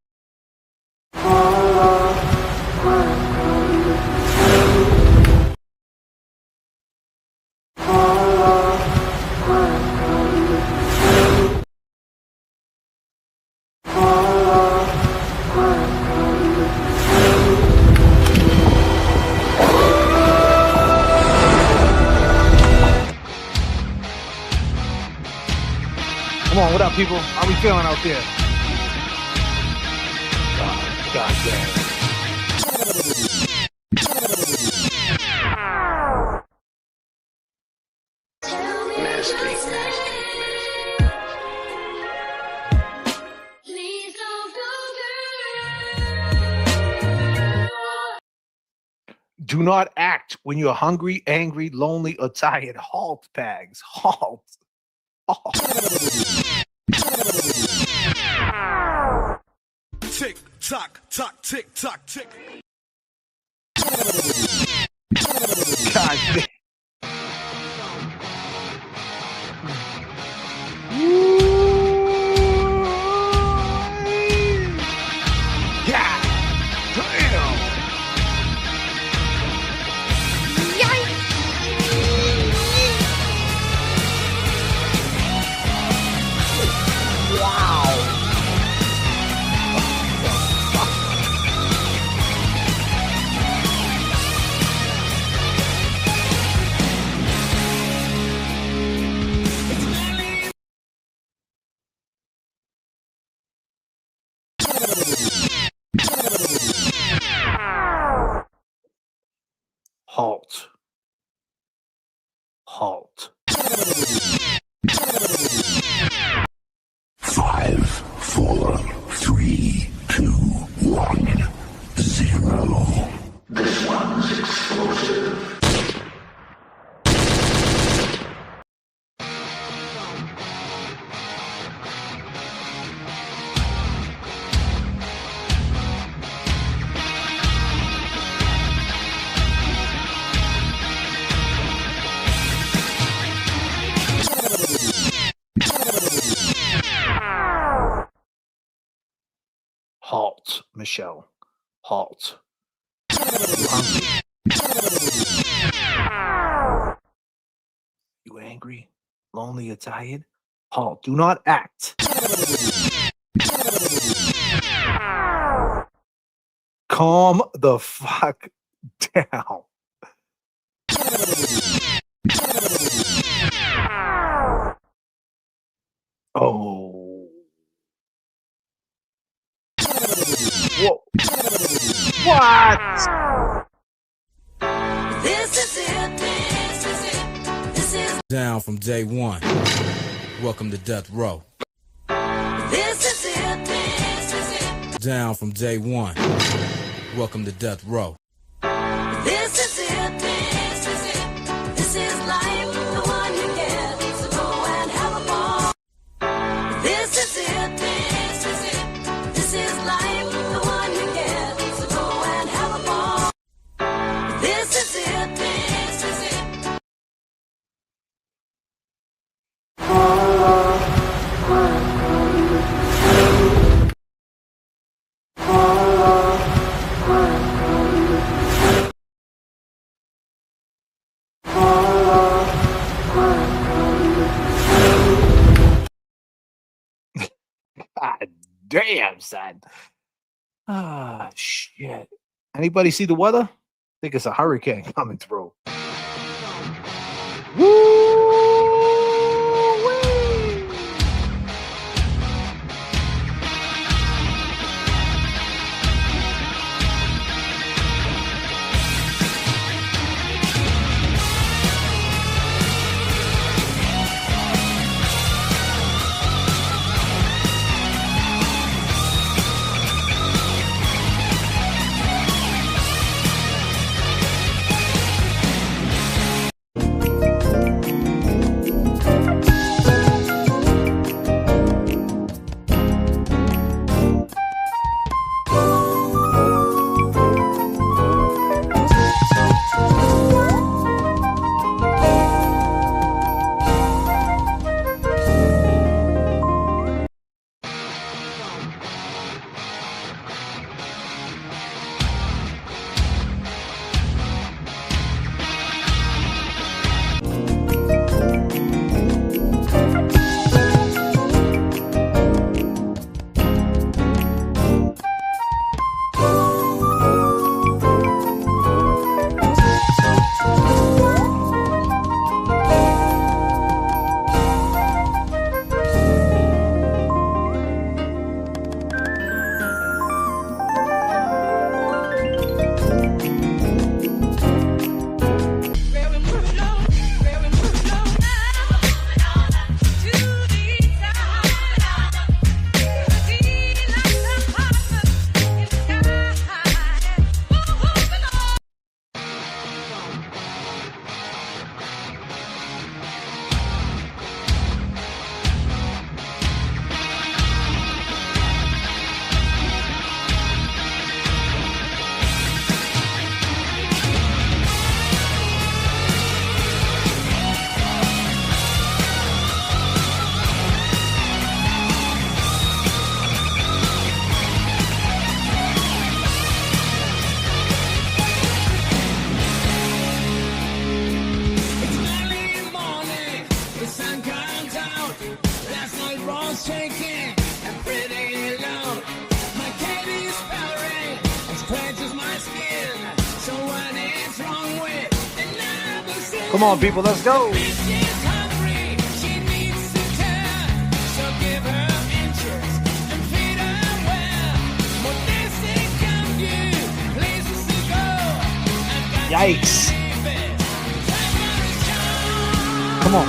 S2: Come on, what up, people? How we feeling out there? God damn. Do not act when you're hungry, angry, lonely, or tired. Halt, bags. Halt. Halt.
S15: Tick tock, tock, tick tock, tick.
S2: God damn. Yeah. Damn. Halt. Halt.
S6: 5, 4, 3, 2, 1, 0. This one's explosive.
S2: Halt, Michelle. Halt. You hungry? You angry, lonely, or tired? Halt, do not act. Calm the fuck down. Oh. Whoa. What?
S4: This is it. This is it. This is
S5: Down from day one. Welcome to death row.
S4: this is it. This is it.
S5: Down from day one. Welcome to death row.
S4: This is it. This is it. This is life. The one you get to go and have a ball. This is it. This is it. This is life. The one you get to go and have a ball. This is it. This is it.
S2: God damn, son. Ah, shit. Anybody see the weather? I think it's a hurricane coming through. Come on, people, let's go. Yikes. Come on.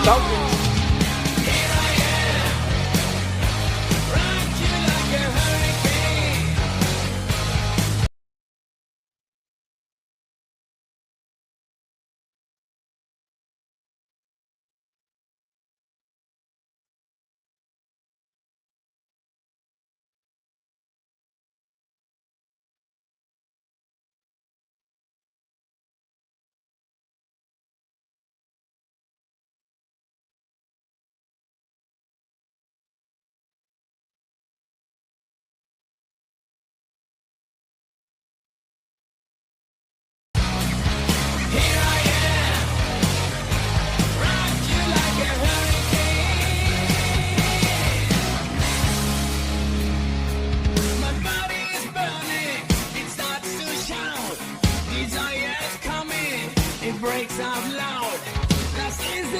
S2: Celtics.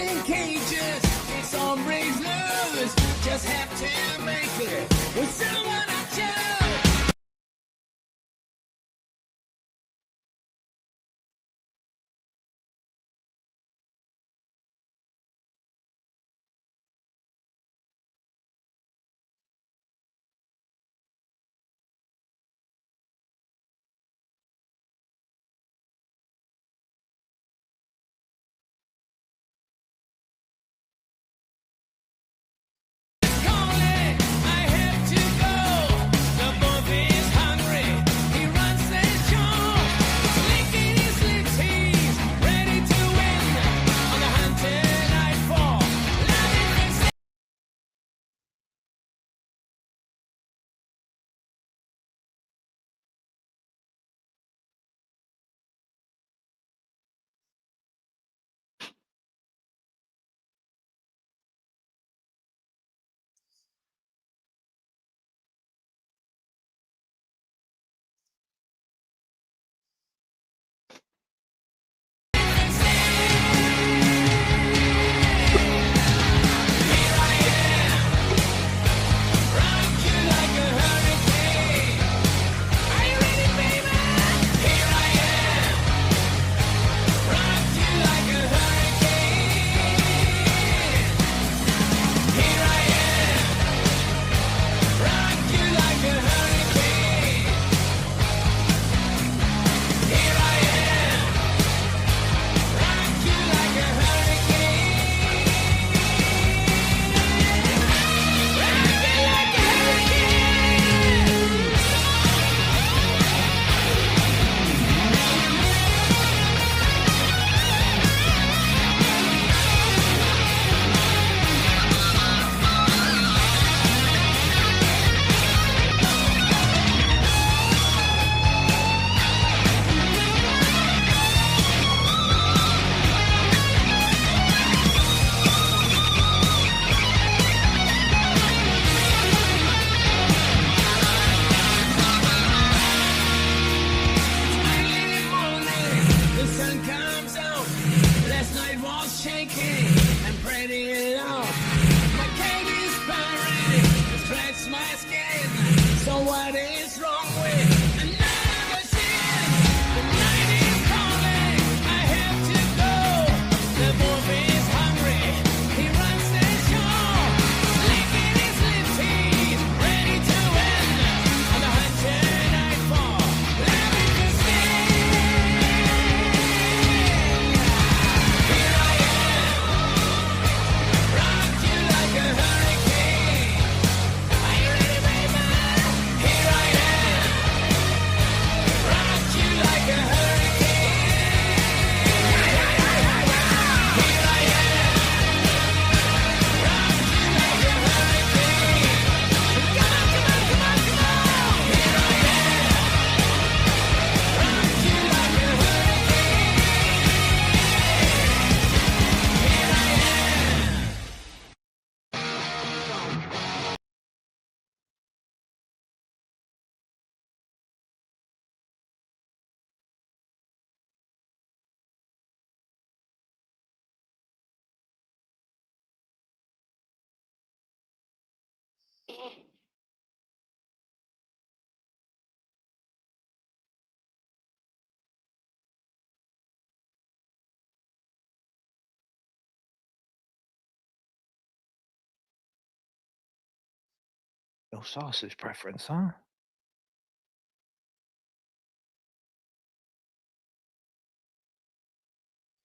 S5: in cages. It's on raised nerves. Just have to make it with someone I chose.
S2: No sausage preference, huh?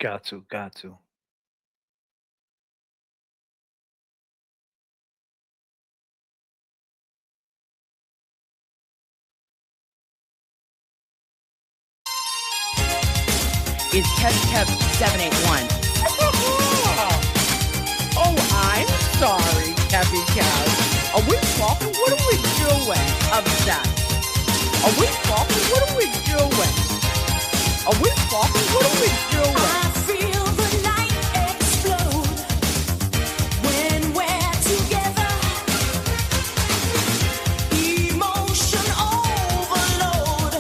S2: Got to, got to.
S16: Is Kev 781.
S17: Oh, I'm sorry, Kevin Cow. Are we talking? What are we doing? Obsessed. Are we talking? What are we doing? Are we talking? What are we doing?
S4: I feel the night explode when we're together. Emotion overload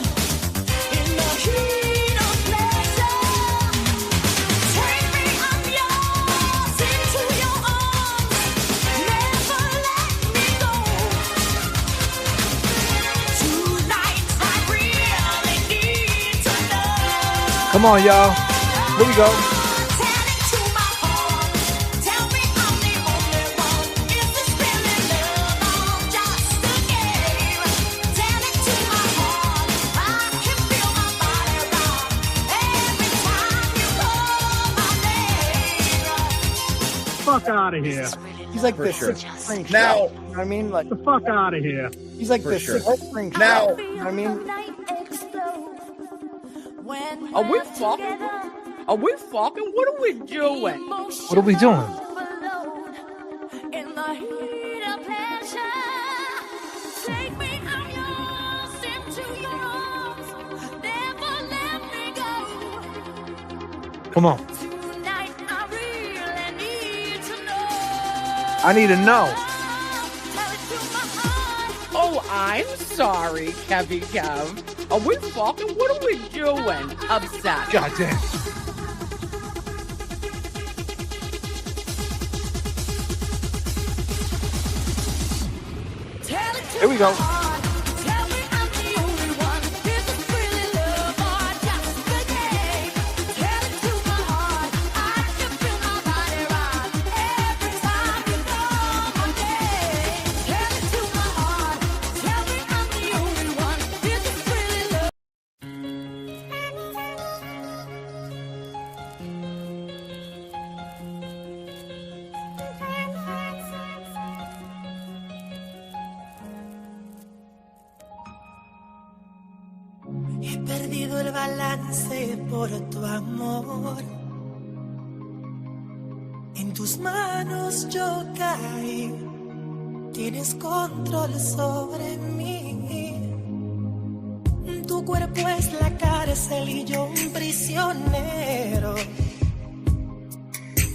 S4: in the heat of pleasure. Take me, I'm yours
S2: Come on, y'all. Here we go.
S3: Fuck out of here.
S7: He's like
S3: For
S7: the
S3: sure.
S7: sixth string.
S3: Now-
S7: You know what I mean? Like
S3: the fuck out of here.
S7: He's like
S3: For
S7: the
S3: sure.
S7: sixth string.
S3: Now-
S7: You know what I mean?
S17: Are we fucking? Are we fucking? What are we doing?
S2: What are we doing?
S4: In the heat of pleasure, take me, I'm yours, into your arms, never let me go.
S2: Come on.
S4: Tonight I really need to know.
S2: I need to know.
S17: Oh, I'm sorry, Kevy Kev. Are we fucking? What are we doing? Upset.
S2: God damn. Here we go.
S4: He perdido el balance por tu amor. En tus manos yo caí. Tienes control sobre mí. Tu cuerpo es la cárcel y yo un prisionero.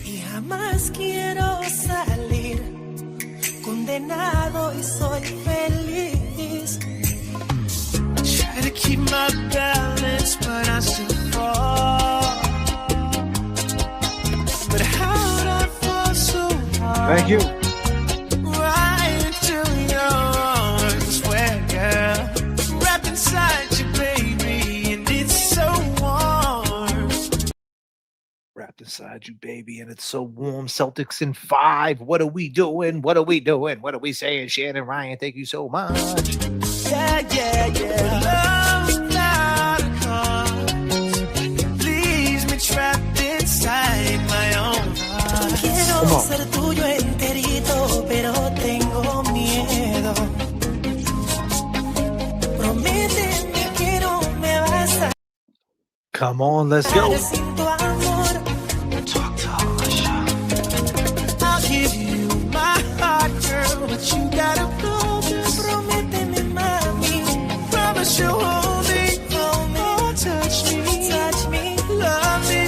S4: Y jamás quiero salir. Condenado y soy feliz. Try to keep my balance, but I still fall. But how'd I fall so hard?
S2: Thank you.
S4: Right into your arms, where girl, wrapped inside you, baby, and it's so warm.
S2: Wrapped inside you, baby, and it's so warm. Celtics in 5. What are we doing? What are we doing? What are we saying? Shannon, Ryan, thank you so much.
S4: Yeah, yeah, yeah. Love without a cause leaves me trapped inside my own heart. Quiero ser tuyo enterito, pero tengo miedo. Prométeme que no me vas a
S2: Come on, let's go.
S4: dar sin tu amor. Talk to I'll give you my heart, girl, but you gotta promise. Prométeme, mami. Promise you'll hold me, oh, touch me, love me,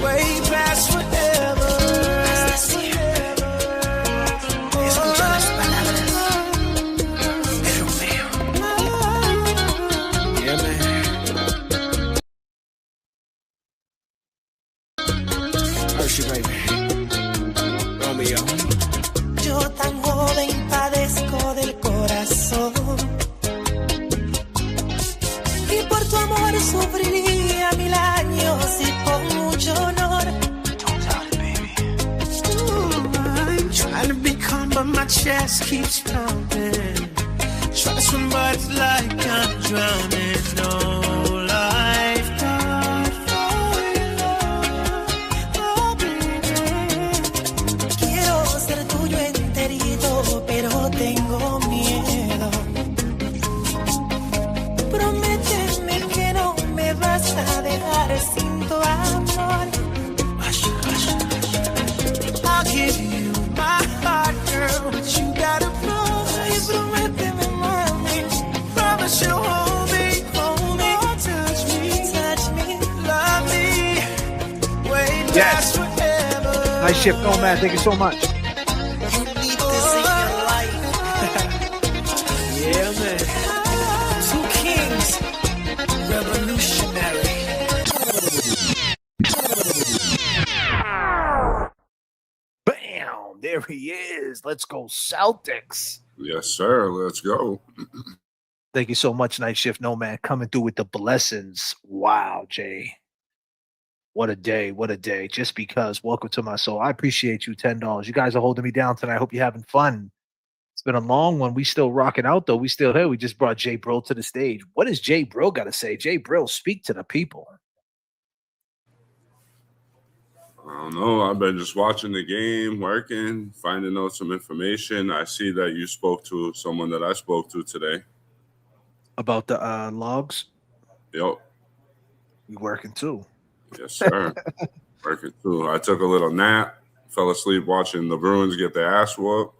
S4: way past forever. Escucha las palabras de Romeo. Yeah, man. Hershey, baby. Romeo. Yo tan joven padezco del corazón. Y por tu amor sufriría 1000 años y con mucho honor. Don't doubt it, baby. I'm trying to be calm, but my chest keeps pounding. Try to swim, but it's like I'm drowning. No lifeguard for your love, oh baby. Quiero ser tuyo enterito, pero tengo miedo. Prométeme que no me vas a dejar sin tu amor. I'll give you my heart, girl, but you gotta promise. Prométeme, mami. Promise you'll hold me, touch me, love me, way past forever.
S2: Nice shift, oh man. Thank you so much.
S4: You need this in your life. Yeah, man. Two kings, revolutionary.
S2: Bam! There he is. Let's go, Celtics.
S21: Yes, sir. Let's go.
S2: Thank you so much, Night Shift Nomad, coming through with the blessings. Wow, Jay. What a day. What a day. Just because. Welcome to my soul. I appreciate you, $10. You guys are holding me down tonight. I hope you're having fun. It's been a long one. We still rocking out, though. We still here. We just brought Jay Brill to the stage. What does Jay Brill got to say? Jay Brill, speak to the people.
S21: I don't know. I've been just watching the game, working, finding out some information. I see that you spoke to someone that I spoke to today.
S2: About the logs?
S21: Yep.
S2: You working too?
S21: Yes, sir. Working too. I took a little nap, fell asleep watching the Bruins get their ass whooped.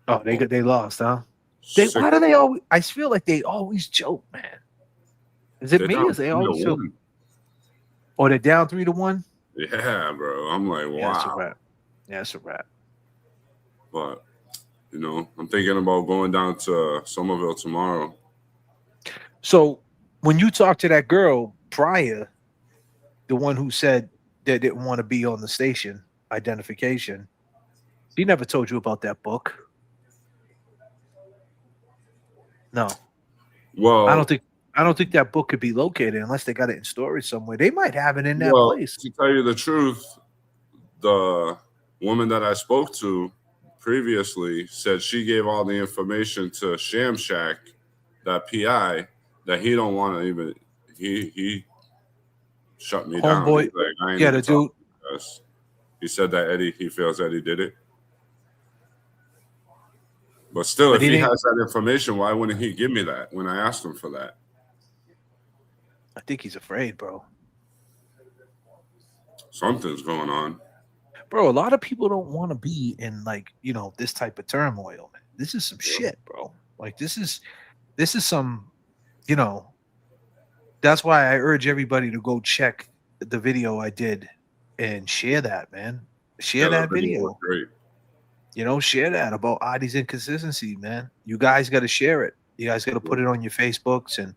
S2: Oh, they lost, huh? Why do they always? I feel like they always joke, man. Is it
S21: They're
S2: me?
S21: down
S2: Is they
S21: 3-1.
S2: always joke? Or they're down 3-1?
S21: Yeah, bro. I'm like, wow.
S2: Yeah, it's a wrap. Yeah, it's a wrap.
S21: But, you know, I'm thinking about going down to Somerville tomorrow.
S2: So when you talked to that girl prior, the one who said they didn't want to be on the station, identification, she never told you about that book. No.
S21: Well,
S2: I don't think that book could be located unless they got it in storage somewhere. They might have it in that place.
S21: To tell you the truth, the woman that I spoke to previously said she gave all the information to Sham Shack, that PI, that he don't want to even. He shut me down.
S2: Homeboy,
S21: He's like, I ain't
S2: yeah,
S21: even
S2: the dude.
S21: talking to us. He said that he feels Eddie did it. But still,
S2: But
S21: if
S2: he
S21: he
S2: didn't-
S21: has that information, why wouldn't he give me that when I asked him for that?
S2: I think he's afraid, bro.
S21: Something's going on.
S2: Bro, a lot of people don't want to be in this type of turmoil, man. This is some shit, bro. Like this is some, that's why I urge everybody to go check the video I did and share that, man. Share that video.
S21: was great.
S2: Share that about Adi's inconsistency, man. You guys got to share it. You guys got to put it on your Facebooks and,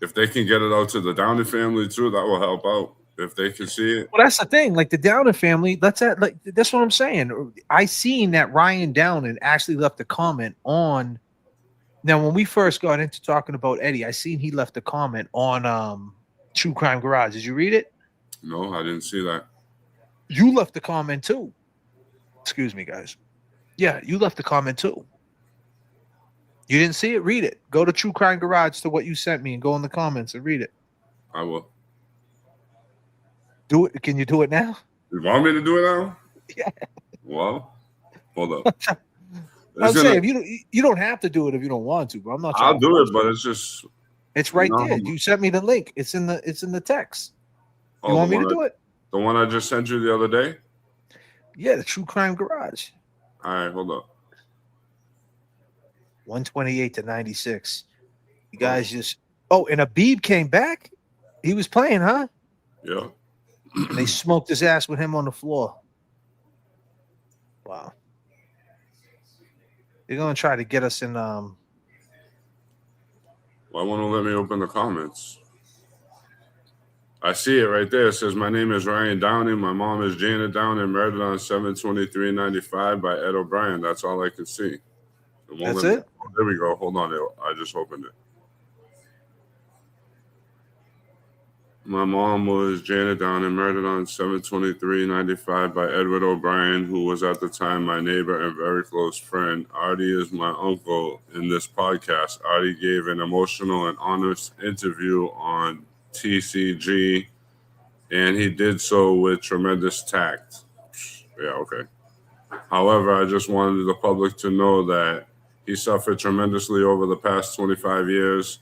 S21: If they can get it out to the Downey family too, that will help out. If they can see it.
S2: Well, that's the thing. Like the Downer family, that's what I'm saying. I seen that Ryan Downen actually left a comment on. Now, when we first got into talking about Eddie, I seen he left a comment on True Crime Garage. Did you read it?
S21: No, I didn't see that.
S2: You left the comment too. Excuse me, guys. Yeah, you left the comment too. You didn't see it? Read it. Go to True Crime Garage to what you sent me and go in the comments and read it.
S21: I will.
S2: Do it. Can you do it now?
S21: You want me to do it now?
S2: Yeah.
S21: Well, hold up.
S2: I'm saying you don't have to do it if you don't want to, but I'm not.
S21: I'll do it, but it's just.
S2: It's right there. You sent me the link. It's in the text. You want me to do it?
S21: The one I just sent you the other day?
S2: Yeah, the True Crime Garage.
S21: All right, hold up.
S2: 128 to 96. You guys just. Oh, and Abib came back. He was playing, huh?
S21: Yeah.
S2: And they smoked his ass with him on the floor. Wow. They're gonna try to get us in.
S21: Why won't it let me open the comments? I see it right there. It says, my name is Ryan Downing. My mom is Janet Downing, murdered on 7/23/95 by Ed O'Brien. That's all I can see.
S2: That's it?
S21: There we go. Hold on. I just opened it. My mom was Janet Downing, murdered on 7/23/95 by Edward O'Brien, who was at the time my neighbor and very close friend. Artie is my uncle in this podcast. Artie gave an emotional and honest interview on TCG, and he did so with tremendous tact. Yeah, okay. However, I just wanted the public to know that he suffered tremendously over the past 25 years.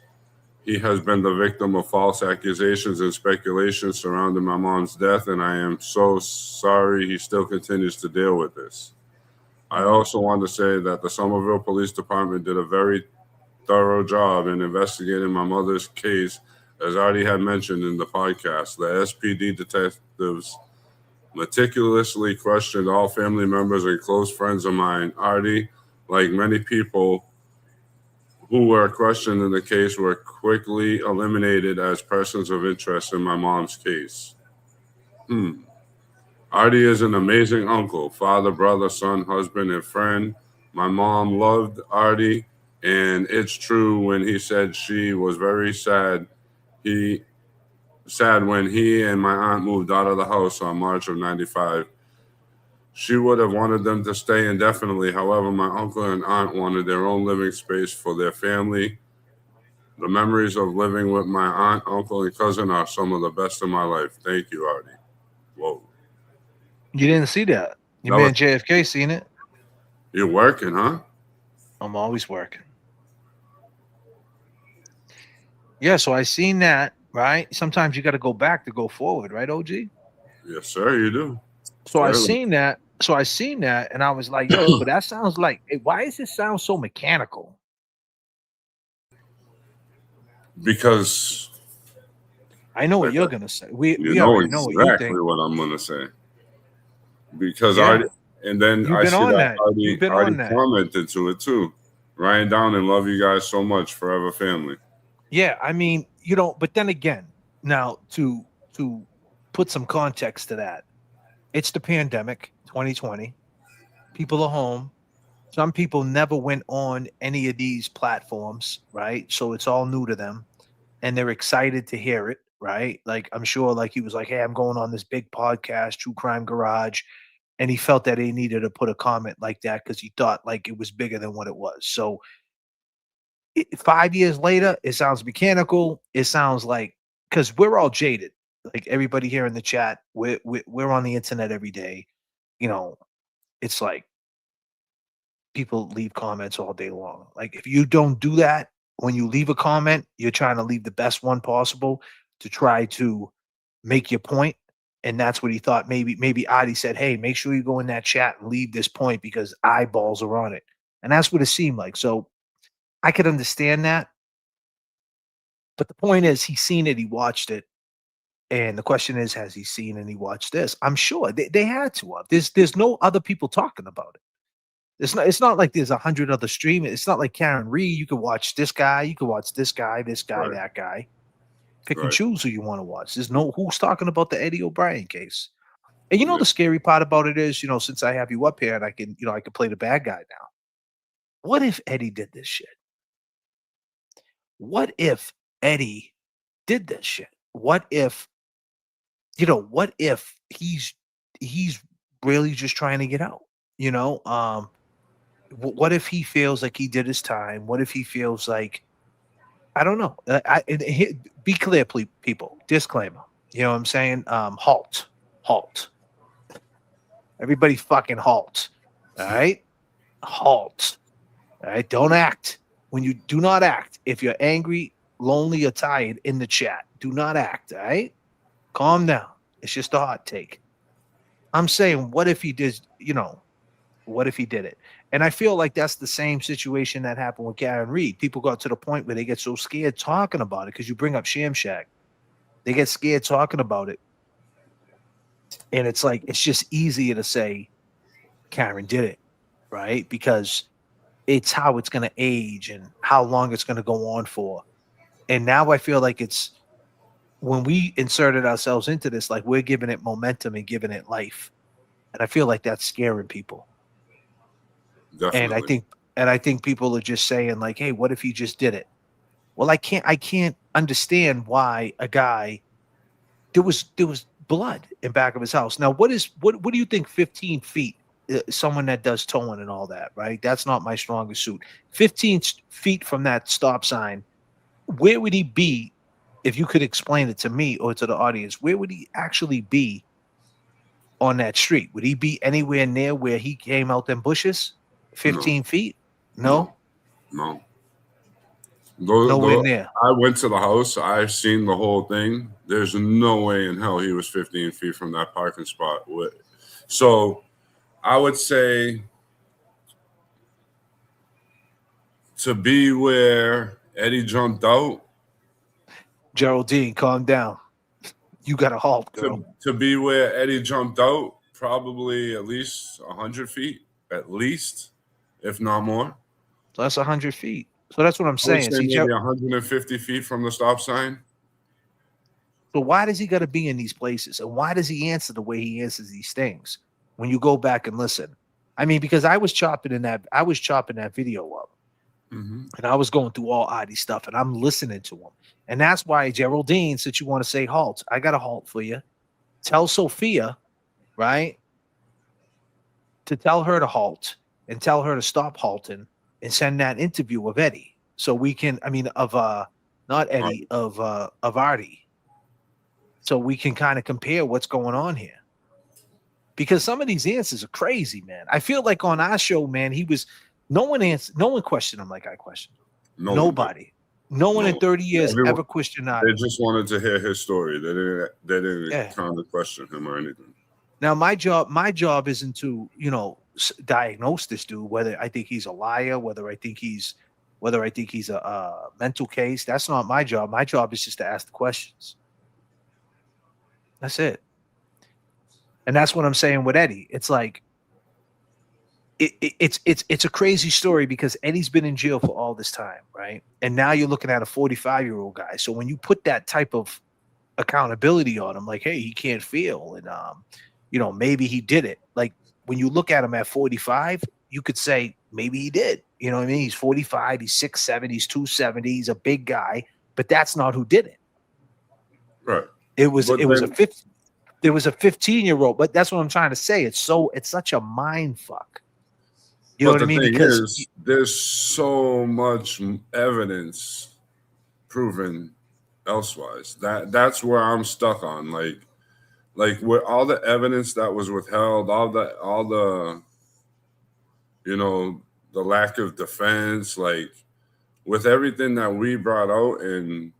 S21: He has been the victim of false accusations and speculation surrounding my mom's death, and I am so sorry he still continues to deal with this. I also want to say that the Somerville Police Department did a very thorough job in investigating my mother's case, as Artie had mentioned in the podcast. The SPD detectives meticulously questioned all family members and close friends of mine. Artie, like many people who were questioned in the case, were quickly eliminated as persons of interest in my mom's case. Artie is an amazing uncle, father, brother, son, husband, and friend. My mom loved Artie And it's true when he said she was very sad. He sad when he and my aunt moved out of the house on March of 95. She would have wanted them to stay indefinitely. However, my uncle and aunt wanted their own living space for their family. The memories of living with my aunt, uncle, and cousin are some of the best in my life. Thank you, Artie. Whoa.
S2: You didn't see that. Your
S21: That
S2: man
S21: was-
S2: JFK seen it.
S21: You're working, huh?
S2: I'm always working. Yeah, so I seen that, right? Sometimes you got to go back to go forward, right, OG?
S21: Yes, sir, you do.
S2: So I
S21: Clearly.
S2: seen that. So I seen that, and I was like, yo, but that sounds like, hey, why does it sound so mechanical?
S21: Because
S2: I know what you're gonna say. We
S21: you know
S2: already know what you
S21: exactly
S2: think.
S21: what I'm gonna say. Because
S2: Yeah.
S21: Artie, and then
S2: You've
S21: I
S2: been
S21: see
S2: on
S21: that
S2: that. You've been
S21: Artie
S2: on that.
S21: commented to it too. Ryan Down and love you guys so much, forever family.
S2: Yeah, I mean, but then again, now to put some context to that, it's the pandemic, 2020. People are home. Some people never went on any of these platforms, right? So it's all new to them, and they're excited to hear it, right? Like I'm sure, like he was like, "Hey, I'm going on this big podcast, True Crime Garage," and he felt that he needed to put a comment like that because he thought like it was bigger than what it was. So 5 years later, it sounds mechanical. It sounds like because we're all jaded. Like everybody here in the chat, we're on the internet every day. It's like people leave comments all day long. Like if you don't do that, when you leave a comment, you're trying to leave the best one possible to try to make your point. And that's what he thought. Maybe Adi said, "Hey, make sure you go in that chat and leave this point because eyeballs are on it." And that's what it seemed like. So I could understand that. But the point is, he's seen it, he watched it. And the question is, has he seen and he watched this? I'm sure they had to have. There's no other people talking about it. It's not like there's 100 other streamers. It's not like Karen Reed. You can watch this guy, you can watch this guy,
S21: Right.
S2: that guy. Pick and
S21: Right.
S2: choose who you want to watch. There's no who's talking about the Eddie O'Brien case. And
S21: Yeah.
S2: the scary part about it is, since I have you up here and I can play the bad guy now. What if Eddie did this shit? What if Eddie did this shit? What if he's really just trying to get out? What if he feels like he did his time? What if he feels like I don't know. Be clear, please, people. Disclaimer. You know what I'm saying? Halt. Everybody fucking halt. All right? Halt. All right? Don't act. When you do not act, if you're angry, lonely, or tired in the chat, do not act. All right? Calm down. It's just a hot take. I'm saying, what if he did, what if he did it? And I feel like that's the same situation that happened with Karen Reed. People got to the point where they get so scared talking about it because you bring up Sham Shack. They get scared talking about it. And it's like, it's just easier to say Karen did it, right? Because it's how it's going to age and how long it's going to go on for. And now I feel like it's when we inserted ourselves into this, like we're giving it momentum and giving it life. And I feel like that's scaring people.
S21: Definitely.
S2: And I think people are just saying like, "Hey, what if he just did it?" Well, I can't understand why a guy there was blood in back of his house. Now, what do you think 15 feet someone that does towing and all that, right? That's not my strongest suit. 15 feet from that stop sign, where would he be if you could explain it to me or to the audience? Where would he actually be on that street? Would he be anywhere near where he came out them bushes? 15 feet? No. Nowhere near.
S21: I went to the house. I've seen the whole thing. There's no way in hell he was 15 feet from that parking spot. So I would say to be where Eddie jumped out.
S2: Geraldine, calm down. You got to halt, girl.
S21: To be where Eddie jumped out, probably at least 100 feet, at least, if not more.
S2: So that's 100 feet. So that's what I'm saying.
S21: I would say maybe 150 feet from the stop sign.
S2: So why does he got to be in these places? And why does he answer the way he answers these things? When you go back and listen, I mean, because I was chopping that video up, And I was going through all Adi stuff, and I'm listening to him. And that's why, Geraldine, since you want to say halt, I got a halt for you. Tell Sophia, right, to tell her to halt and tell her to stop halting and send that interview of Eddie. So we can, of not Eddie, of Artie. So we can kind of compare what's going on here. Because some of these answers are crazy, man. I feel like on our show, man, no one questioned him like I questioned him. Nobody. No one in 30 years ever questioned Artie.
S21: They just wanted to hear his story. They didn't kind of question him or anything.
S2: Now, my job isn't to, diagnose this dude, whether I think he's a liar, whether I think he's a mental case. That's not my job. My job is just to ask the questions. That's it. And that's what I'm saying with Eddie. It's like, it's a crazy story because Eddie's been in jail for all this time, right? And now you're looking at a 45-year-old guy. So when you put that type of accountability on him, like, hey, he can't feel, and maybe he did it. Like when you look at him at 45, you could say maybe he did. You know what I mean? He's 45, he's 6'7", he's 270, he's a big guy, but that's not who did it.
S21: Right.
S2: It was a 15-year-old, but that's what I'm trying to say. It's such a mind fuck. You know what I mean?
S21: Because there's so much evidence proven elsewise. That's where I'm stuck on. Like with all the evidence that was withheld, all the the lack of defense, like with everything that we brought out in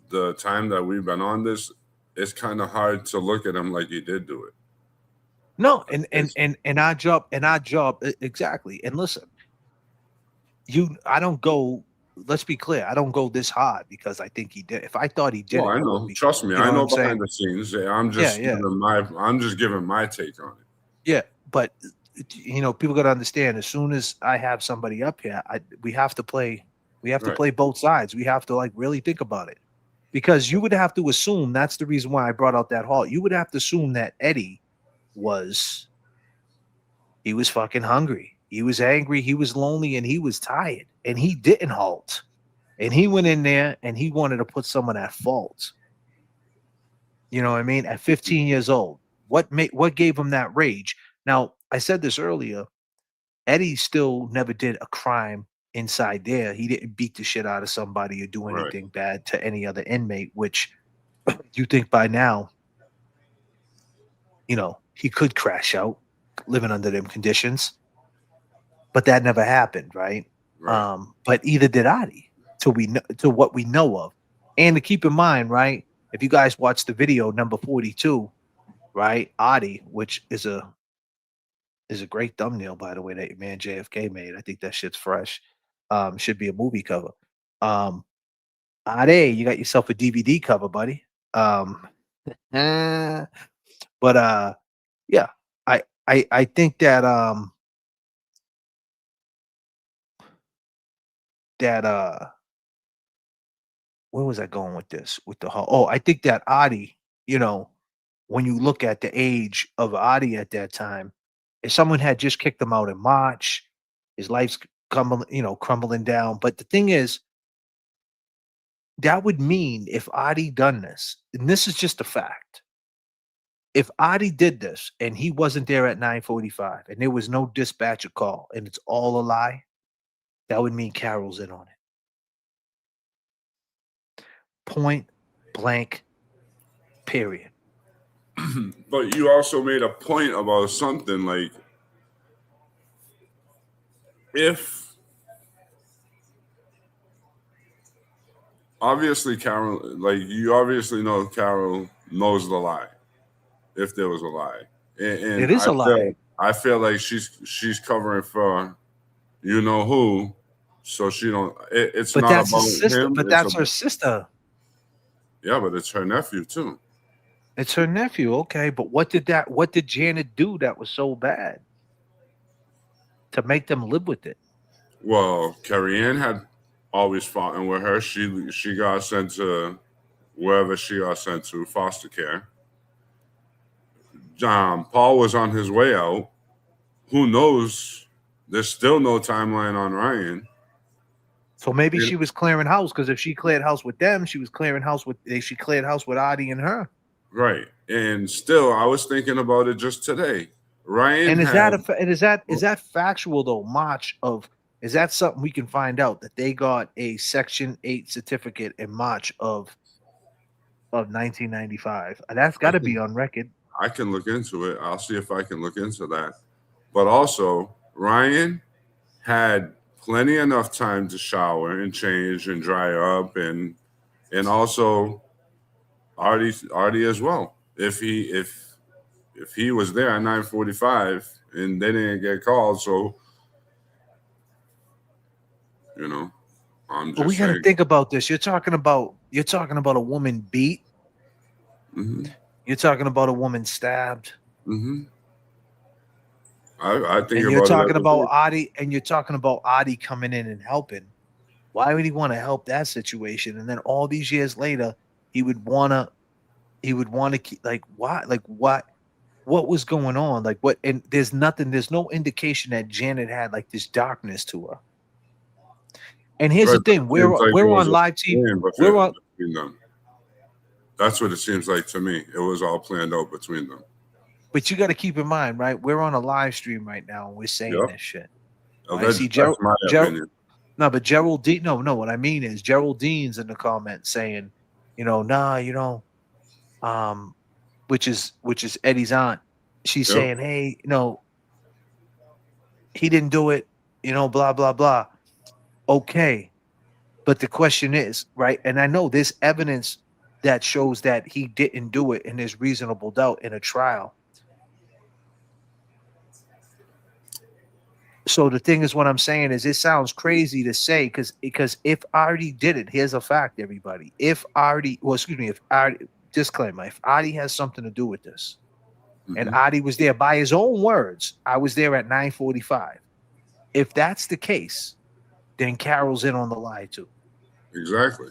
S21: the time that we've been on this, it's kind of hard to look at him like he did do it.
S2: No, and our job exactly. And listen, I don't go. Let's be clear. I don't go this hard because I think he did. If I thought he did,
S21: I know. Trust me, I know behind the scenes. Yeah, I'm just giving my take on it.
S2: Yeah, but people got to understand. As soon as I have somebody up here, we have to play. We have to play both sides. We have to really think about it, because you would have to assume that's the reason why I brought out that halt. You would have to assume that Eddie was fucking hungry. He was angry. He was lonely, and he was tired, and he didn't halt. And he went in there and he wanted to put someone at fault. You know what I mean? At 15 years old, what gave him that rage? Now, I said this earlier. Eddie still never did a crime inside there. He didn't beat the shit out of somebody or do anything bad to any other inmate, which you think by now, he could crash out living under them conditions. But that never happened, right? But either did Adi, to what we know of. And to keep in mind, right, if you guys watch the video number 42, right, Adi, which is a great thumbnail, by the way, that your man J.F.K. made. I think that shit's fresh. Should be a movie cover. Adi, you got yourself a DVD cover, buddy. But yeah, I think that where was I going with this? With the whole, I think that Adi, when you look at the age of Adi at that time, if someone had just kicked him out in March, his life's crumbling down. But the thing is, that would mean if Adi done this, and this is just a fact, if Adi did this and he wasn't there at 9:45 and there was no dispatcher call and it's all a lie, that would mean Carol's in on it. Point blank, period.
S21: But you also made a point about something like, if obviously Carol, you obviously know Carol knows the lie, if there was a lie. And
S2: it is a lie.
S21: I feel like she's covering for who, so she don't. It's
S2: but
S21: not
S2: that's
S21: about
S2: sister,
S21: him.
S2: But that's her sister.
S21: Yeah, but it's her nephew too.
S2: It's her nephew, okay. But what did Janet do that was so bad to make them live with it?
S21: Well, Carrie Ann had always fought, and with her, she got sent to wherever she got sent to, foster care. Paul was on his way out. Who knows? There's still no timeline on Ryan.
S2: So maybe
S21: You-
S2: she was clearing house, because if she cleared house with them, she was clearing house with she cleared house with Adi and her.
S21: Right. And still, I was thinking about it just today. Ryan
S2: And is
S21: had
S2: that and is that factual though? March of is that something we can find out that they got a Section 8 certificate in March of 1995? That's got to be on record.
S21: I can look into it. I'll see if I can look into that. But also, Ryan had plenty enough time to shower and change and dry up, and also Artie as well. If he was there at 9:45 and they didn't get called, so I'm
S2: But we
S21: just
S2: got to
S21: saying.
S2: think about this. You're talking about a woman beat.
S21: Mm-hmm.
S2: You're talking about a woman stabbed.
S21: Mm-hmm. I think
S2: And
S21: about
S2: you're
S21: it
S2: talking
S21: as a
S2: about
S21: whole.
S2: Adi, and you're talking about Adi coming in and helping. Why would he want to help that situation? And then all these years later, he would want to keep, like, why? Like, what was going on? Like, what? And there's no indication that Janet had like this darkness to her. And here's
S21: Right,
S2: the thing:
S21: but it seems like it
S2: we're
S21: was
S2: on
S21: a
S2: live TV.
S21: plan
S2: We're on.
S21: between them. That's what it seems like to me. It was all planned out between them.
S2: But you got to keep in mind, right? We're on a live stream right now, and we're saying
S21: Yep.
S2: this shit. I
S21: That's
S2: see
S21: my opinion.
S2: No, but Geraldine. No. What I mean is Geraldine's in the comments saying, which is Eddie's aunt. She's
S21: Yep.
S2: saying, hey, he didn't do it. Blah blah blah. Okay, but the question is, right? And I know there's evidence that shows that he didn't do it, and there's reasonable doubt in a trial. So the thing is, what I'm saying is, it sounds crazy to say, because if Artie did it, here's a fact, everybody. If Artie disclaimer, if Artie has something to do with this, and Artie was there by his own words, I was there at 9:45. If that's the case, then Carol's in on the lie too.
S21: Exactly.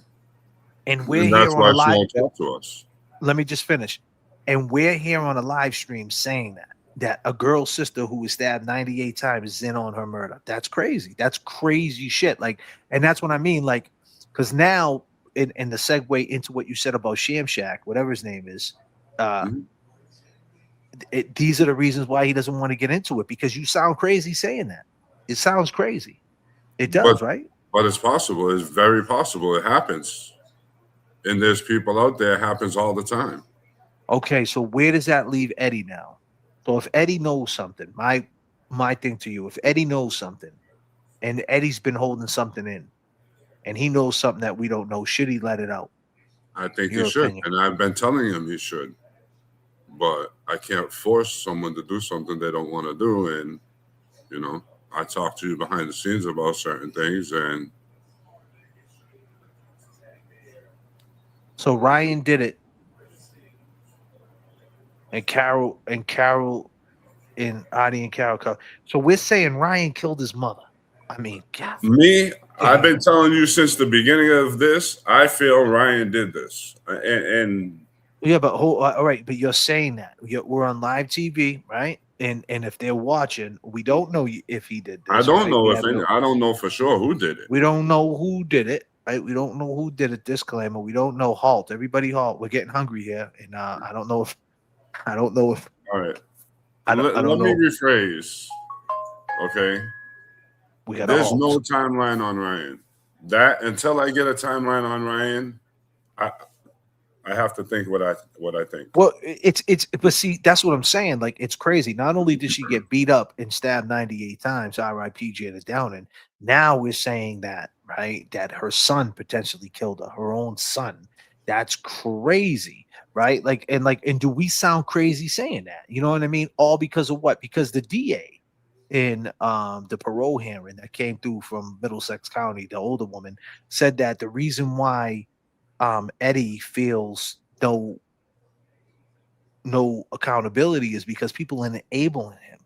S2: And we're
S21: And
S2: here
S21: that's
S2: on
S21: why
S2: a
S21: she
S2: live.
S21: won't talk to us.
S2: Let me just finish. And we're here on a live stream saying that a girl's sister who was stabbed 98 times is in on her murder. That's crazy. That's crazy shit. Like, and that's what I mean. Like, because now in the segue into what you said about Sham Shack, whatever his name is, these are the reasons why he doesn't want to get into it, because you sound crazy saying that. It sounds crazy. It does, right?
S21: But it's possible. It's very possible. It happens. And there's people out there. It happens all the time.
S2: Okay, so where does that leave Eddie now? So if Eddie knows something, my thing to you, if Eddie knows something, and Eddie's been holding something in, and he knows something that we don't know, should he let it out?
S21: I think
S2: Your
S21: he should.
S2: opinion.
S21: And I've been telling him he should. But I can't force someone to do something they don't want to do. And, I talk to you behind the scenes about certain things. And
S2: So Ryan did it. And Carol and Adi and Carol. So we're saying Ryan killed his mother. I mean, God.
S21: I've been telling you since the beginning of this, I feel Ryan did this. And
S2: yeah, but all right, but you're saying that we're on live TV, right? And if they're watching, we don't know if he did this.
S21: I don't
S2: right?
S21: know I don't know for sure who did it.
S2: We don't know who did it, right? We don't know who did it. Disclaimer: we don't know. Halt, everybody, halt. We're getting hungry here, and I don't know if.
S21: All right.
S2: I don't
S21: Let
S2: know.
S21: me rephrase. Okay. There's no timeline on Ryan. That until I get a timeline on Ryan, I have to think what I think.
S2: Well, but see, that's what I'm saying. Like, it's crazy. Not only did she get beat up and stabbed 98 times, R.I.P. Janet Downing. Now we're saying that, right, that her son potentially killed her own son. That's crazy, right? And do we sound crazy saying that? You know what I mean? All because of what? Because the DA in the parole hearing that came through from Middlesex County, the older woman, said that the reason why Eddie feels no accountability is because people are enabling him.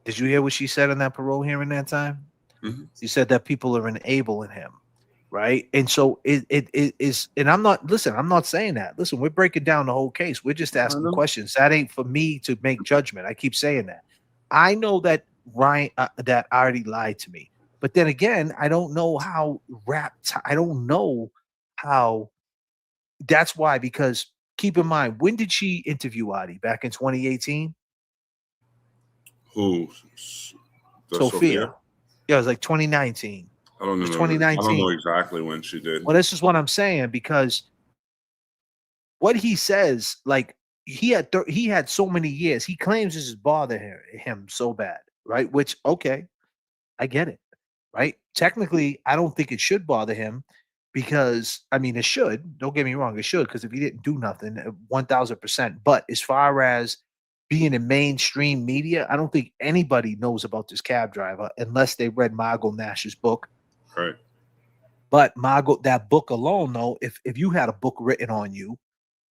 S2: Did you hear what she said in that parole hearing that time?
S21: Mm-hmm.
S2: She said that people are enabling him, right? And so it is. And I'm not saying that. Listen, we're breaking down the whole case. We're just asking questions. That ain't for me to make judgment. I keep saying that. I know that Ryan that already lied to me. But then again, I don't know how I don't know how. That's why, because keep in mind, when did she interview Adi? Back in 2018?
S21: Who?
S2: Sophia. Yeah, it was like 2019.
S21: I don't
S2: It was
S21: know. I don't
S2: 2019.
S21: know exactly when she did.
S2: Well, this is what I'm saying, because what he says, like he had so many years. He claims this is bothering him so bad, right? Which, okay, I get it, right? Technically, I don't think it should bother him, because I mean, it should. Don't get me wrong, it should, because if he didn't do nothing, 1000%. But as far as being in mainstream media, I don't think anybody knows about this cab driver unless they read Margot Nash's book.
S21: Right.
S2: But Margot, that book alone, though, if you had a book written on you,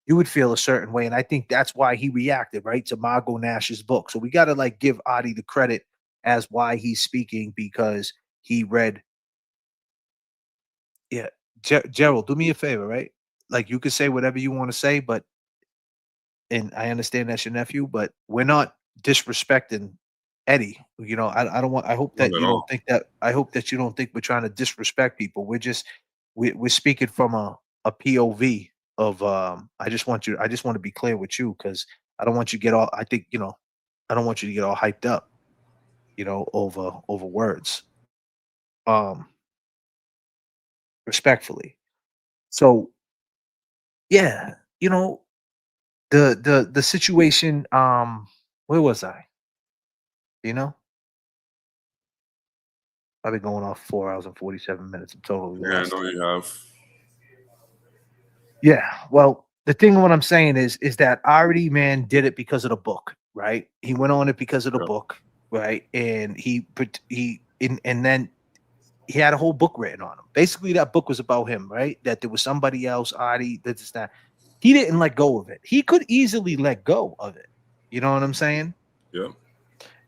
S2: you would feel a certain way. And I think that's why he reacted, right, to Margot Nash's book. So we got to like give Adi the credit as why he's speaking, because he read. Yeah. Gerald, do me a favor, right? Like, you can say whatever you want to say, but, and I understand that's your nephew, but we're not disrespecting Eddie. You know, I don't want, I hope that
S21: Not at
S2: you don't
S21: all.
S2: think that, I hope that you don't think we're trying to disrespect people. We're just, we're speaking from a POV of, I just want to be clear with you, because I don't want you to get all, I think, you know, I don't want you to get all hyped up, you know, over words. Respectfully. So yeah, you know, the situation, where was I? You know? I've been going off 4 hours and 47 minutes. I'm totally
S21: Yeah, I
S2: lost.
S21: know you have.
S2: Yeah. Well, the thing what I'm saying is that Artie, man, did it because of the book, right? He went on it because of the book, right? And and then he had a whole book written on him. Basically, that book was about him, right? That there was somebody else, Artie, that. He didn't let go of it. He could easily let go of it. You know what I'm saying?
S21: Yeah.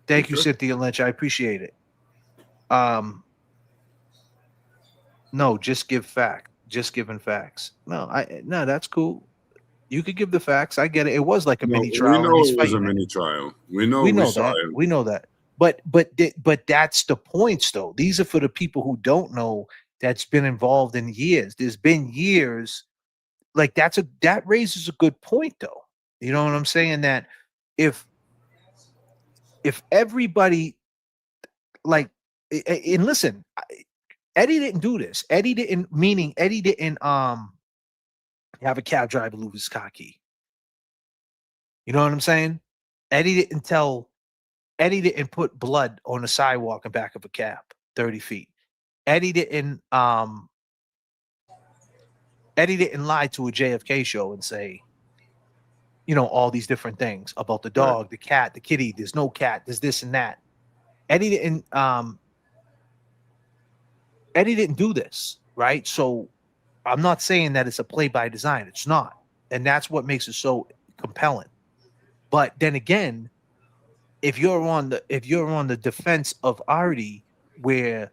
S2: Thank you, Cynthia Lynch. I appreciate it. No, just give fact. Just giving facts. No, that's cool. You could give the facts. I get it. It was like a
S21: No,
S2: mini
S21: we
S2: trial, and
S21: know
S2: he's
S21: it was a
S2: fighting it.
S21: mini trial. We know
S2: We
S21: we
S2: know
S21: saw
S2: that.
S21: it.
S2: We know that. But that's the points, though. These are for the people who don't know, that's been involved in years. There's been years. Like, that raises a good point, though. You know what I'm saying? That if everybody, like, and listen, Eddie didn't do this. Eddie didn't have a cab driver lose his car key. You know what I'm saying? Eddie didn't put blood on the sidewalk in back of a cab 30 feet. Eddie didn't lie to a J.F.K. show and say, you know, all these different things about the dog, the cat, the kitty, there's no cat, there's this and that. Eddie didn't do this, right? So I'm not saying that it's a play by design. It's not. And that's what makes it so compelling. But then again, if you're on the defense of Artie, where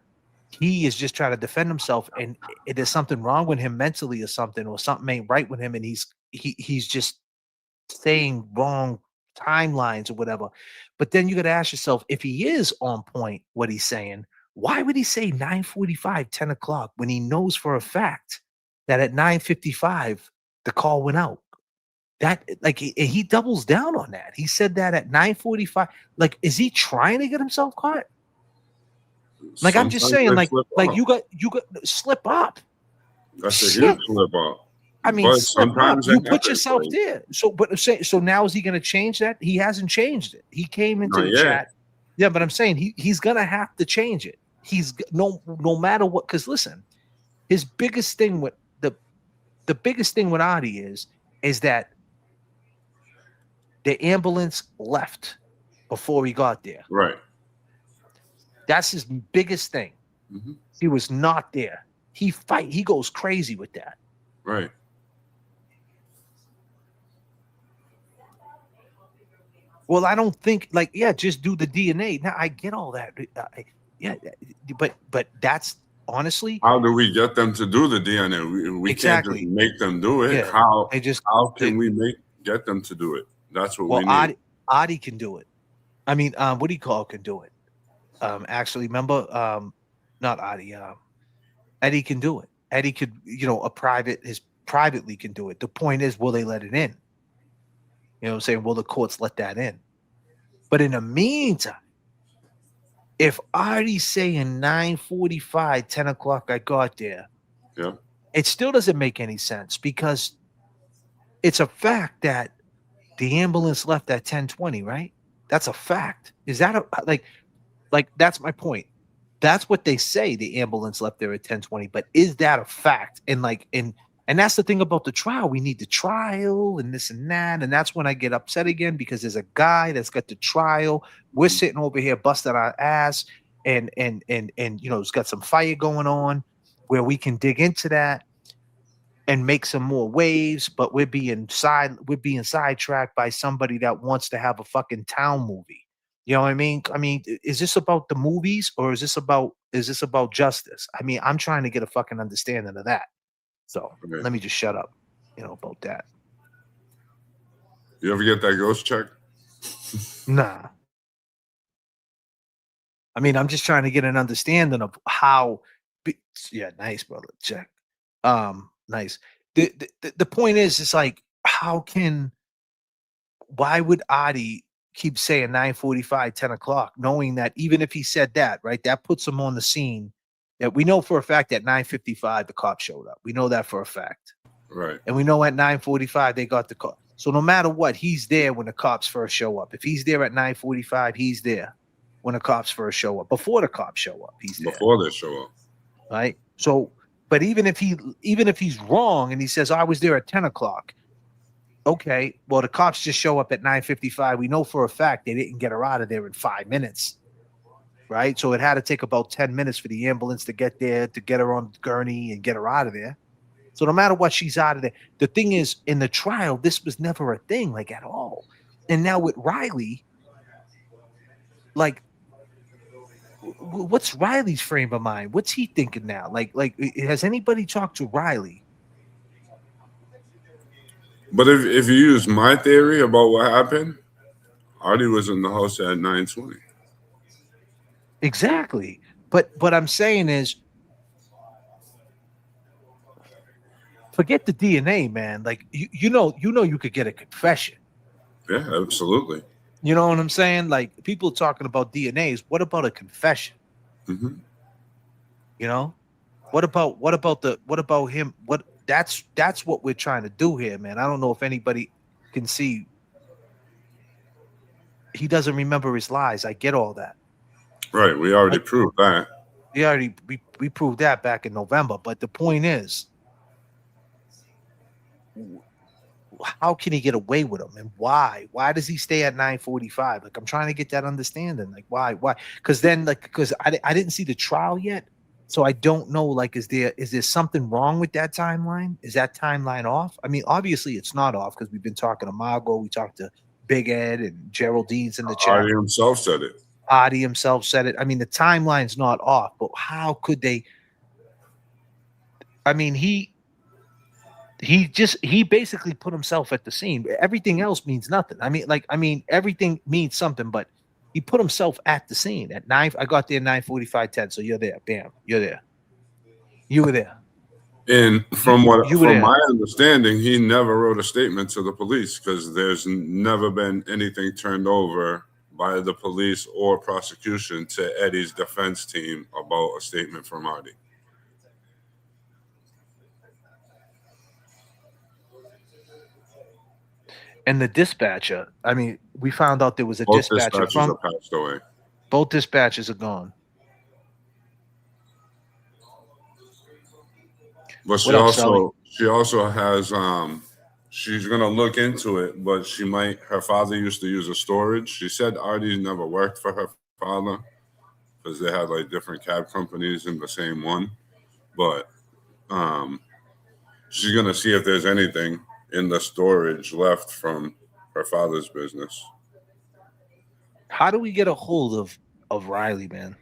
S2: he is just trying to defend himself, and there's something wrong with him mentally, or something ain't right with him, and he's just saying wrong timelines or whatever. But then you got to ask yourself, if he is on point, what he's saying, why would he say 9:45, 10 o'clock, when he knows for a fact that at 9:55 the call went out? That, like, he doubles down on that. He said that at 9:45. Like, is he trying to get himself caught? Like, I'm just saying, like you got slip up.
S21: That's a
S2: Shit.
S21: huge slip up.
S2: I mean,
S21: But
S2: slip up.
S21: sometimes
S2: You
S21: it
S2: put
S21: happens,
S2: yourself
S21: like,
S2: there. So now is he going to change that? He hasn't changed it. He came into
S21: Not
S2: the
S21: yet.
S2: chat. Yeah, but I'm saying he's going to have to change it. He's no matter what. Because listen, his biggest thing with the biggest thing with Adi is that the ambulance left before he got there.
S21: Right.
S2: That's his biggest thing.
S21: Mhm.
S2: He was not there. He goes crazy with that.
S21: Right.
S2: Well, I don't think, like, yeah, just do the DNA. Now, I get all that. Yeah, but that's honestly,
S21: How do we get them to do the DNA? We
S2: Exactly.
S21: can't just make them do it.
S2: Yeah,
S21: How
S2: they just-
S21: how can we get them to do it? That's what
S2: well,
S21: we need.
S2: Adi can do it. I mean, what do you call can do it? Actually, remember, not Adi. Eddie can do it. Eddie could, privately can do it. The point is, will they let it in? You know what I'm saying? Will the courts let that in? But in the meantime, if Artie's saying 9:45, 10 o'clock, I got there,
S21: Yeah.
S2: it still doesn't make any sense because it's a fact that the ambulance left at 10:20, right? That's a fact. Is that like that's my point. That's what they say. The ambulance left there at 10:20, but is that a fact? And that's the thing about the trial. We need the trial and this and that. And that's when I get upset again because there's a guy that's got the trial. We're sitting over here busting our ass and it's got some fire going on where we can dig into that and make some more waves, but we're being sidetracked by somebody that wants to have a fucking town movie. You know what I mean? I mean, is this about the movies or is this about justice? I mean, I'm trying to get a fucking understanding of that. So let me just shut up, about that.
S21: You ever get that ghost check?
S2: Nah. I mean, I'm just trying to get an understanding of how. Yeah, nice, brother. Check. Nice. The point is, it's like, why would Adi keep saying 9:45, 10 o'clock, knowing that even if he said that, right, that puts him on the scene. That we know for a fact that 9:55 the cops showed up. We know that for a fact.
S21: Right.
S2: And we know at 9:45 they got the call. So no matter what, he's there when the cops first show up. If he's there at 9:45, he's there when the cops first show up. Before the cops show up, he's there.
S21: Before they show up.
S2: Right. So, but even if he's wrong and he says, I was there at 10 o'clock. Okay, well, the cops just show up at 9:55. We know for a fact they didn't get her out of there in 5 minutes. Right? So it had to take about 10 minutes for the ambulance to get there, to get her on the gurney and get her out of there. So no matter what, she's out of there. The thing is, in the trial, this was never a thing, like, at all. And now with Riley, like, what's Riley's frame of mind? What's he thinking now? Like, has anybody talked to Riley?
S21: But if you use my theory about what happened, Artie was in the house at 9:20.
S2: Exactly. But I'm saying is, forget the DNA, man. Like, you know you could get a confession.
S21: Yeah, absolutely.
S2: You know what I'm saying? Like, people talking about DNAs. What about a confession?
S21: Mm-hmm.
S2: You know, what about him? That's what we're trying to do here, man. I don't know if anybody can see. He doesn't remember his lies. I get all that.
S21: Right. We already proved that.
S2: We proved that back in November. But the point is, how can he get away with them, and why? Why does he stay at 9:45? Like, I'm trying to get that understanding. Like, why? Because I didn't see the trial yet, so I don't know. Like, is there something wrong with that timeline? Is that timeline off? I mean, obviously it's not off because we've been talking to Margot, we talked to Big Ed and Geraldine's in the chat.
S21: Artie himself said it.
S2: Adi himself said it. I mean, the timeline's not off, but how could they? I mean, he basically put himself at the scene. Everything else means nothing. I mean, everything means something, but he put himself at the scene at 9. I got there 9:45, 10. So you're there. Bam, you're there. You were there.
S21: And from my understanding, he never wrote a statement to the police because there's never been anything turned over by the police or prosecution to Eddie's defense team about a statement from Artie.
S2: And the dispatcher, I mean, we found out there was a
S21: Both
S2: dispatcher
S21: dispatchers are passed away.
S2: Both dispatchers are gone.
S21: But she also has she's gonna look into it, but her father used to use a storage. She said Artie never worked for her father because they had like different cab companies in the same one. But she's gonna see if there's anything in the storage left from her father's business.
S2: How do we get a hold of Riley, man?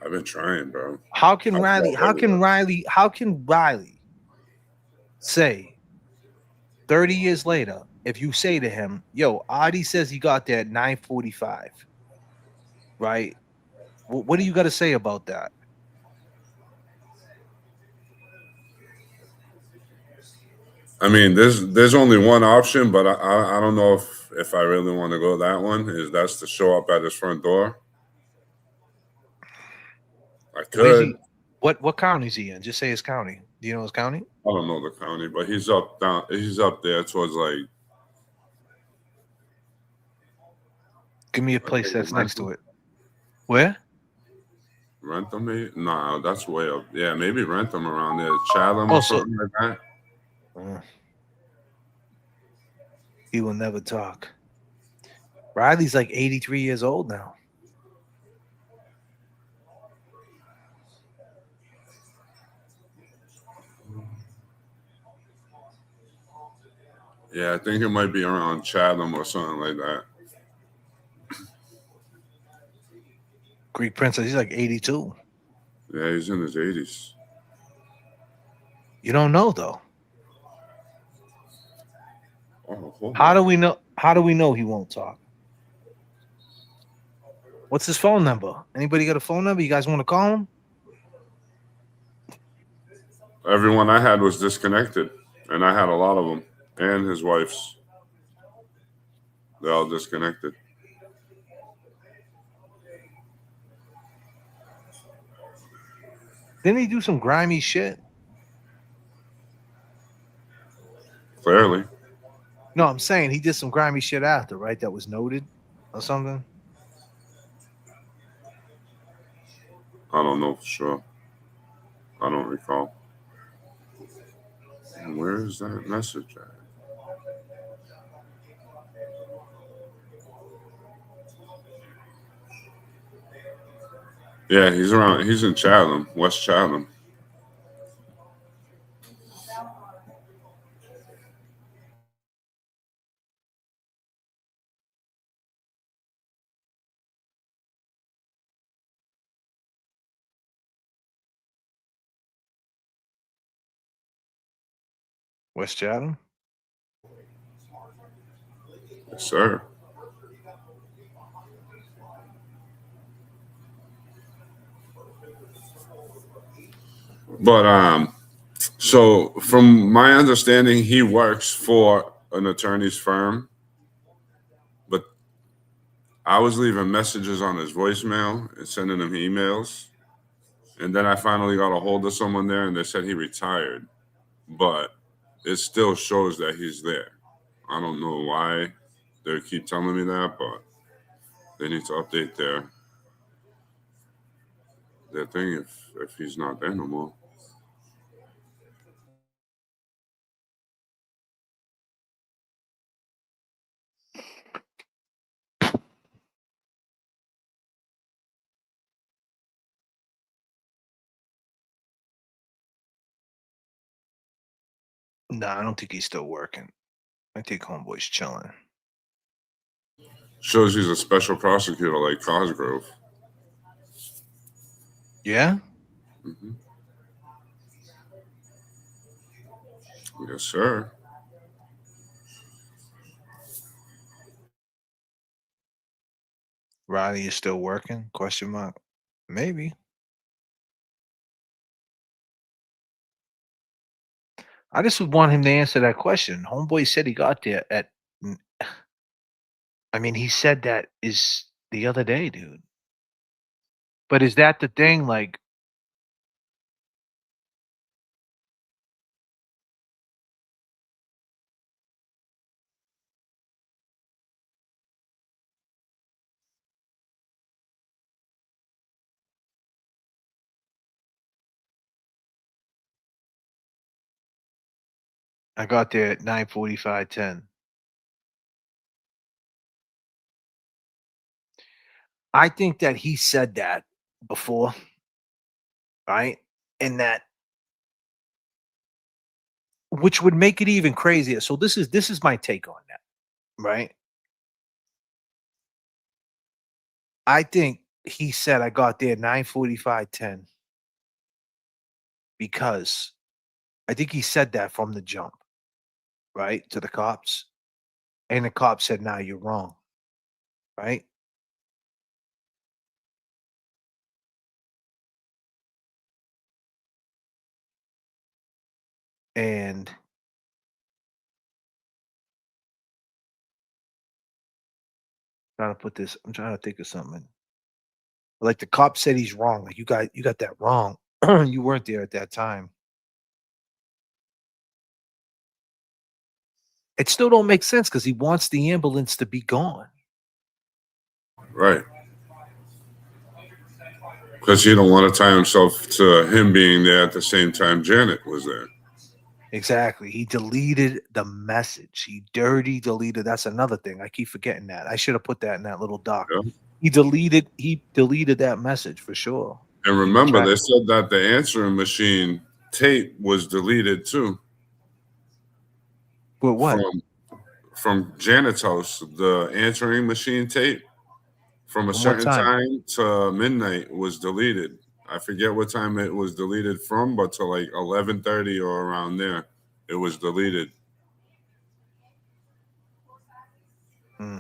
S21: I've been trying, bro.
S2: How can Riley say 30 years later, if you say to him, yo, Adi says he got there at 9:45, right? What do you got to say about that?
S21: I mean, there's only one option, but I don't know if I really want to go that one. That's to show up at his front door. I
S2: Where's
S21: could.
S2: he? What county is he in? Just say his county. Do you know his county?
S21: I don't know the county, but he's up down. He's up there towards like.
S2: Give me a place that's next to it. Where?
S21: Rentham, maybe? Nah, that's way up. Yeah, maybe Rentham around there. Chatham
S2: Oh,
S21: or
S2: so-
S21: something like that.
S2: He will never talk. Riley's like 83 years old now.
S21: Yeah, I think it might be around Chatham or something like that.
S2: Greek Princess, he's like 82.
S21: Yeah, he's in his 80s.
S2: You don't know though.
S21: Oh, hold
S2: How
S21: on.
S2: do we know? How do we know he won't talk? What's his phone number? Anybody got a phone number? You guys want to call him?
S21: Everyone I had was disconnected, and I had a lot of them, and his wife's. They're all disconnected.
S2: Didn't he do some grimy shit?
S21: Clearly.
S2: No, I'm saying he did some grimy shit after, right? That was noted or something.
S21: I don't know for sure. I don't recall. Where is that message at? Yeah, he's around. He's in Chatham, West Chatham.
S2: West Chatham?
S21: Yes, sir. But so from my understanding, he works for an attorney's firm. But I was leaving messages on his voicemail and sending him emails. And then I finally got a hold of someone there, and they said he retired. But it still shows that he's there. I don't know why they keep telling me that, but they need to update their thing if he's not there no more.
S2: No, I don't think he's still working. I think homeboy's chilling.
S21: Shows he's a special prosecutor like Cosgrove.
S2: Yeah?
S21: Mm-hmm. Yes, sir.
S2: Riley is still working? Question mark. Maybe. I just would want him to answer that question. Homeboy said he got there at. I mean, he said that is the other day, dude. But is that the thing? Like, I got there at 9:45, 10. I think that he said that before, right? And that, which would make it even crazier. So this is my take on that, right? I think he said I got there 9:45, 10 because I think he said that from the jump, right? To the cops. And the cop said, "Nah, you're wrong." Right? And Trying to put this. I'm trying to think of something. Like the cop said he's wrong. Like you got that wrong. You weren't there at that time. It still don't make sense because he wants the ambulance to be gone.
S21: Right. Because he don't want to tie himself to him being there at the same time Janet was there.
S2: Exactly. He deleted the message. He dirty deleted. That's another thing. I keep forgetting that. I should have put that in that little doc.
S21: Yeah.
S2: He deleted that message for sure.
S21: And remember, they said that the answering machine tape was deleted too.
S2: But what?
S21: From Janet's house, the answering machine tape from a
S2: From what
S21: certain time to midnight was deleted. I forget what time it was deleted from, but to like 11:30 or around there, it was deleted.
S2: Hmm.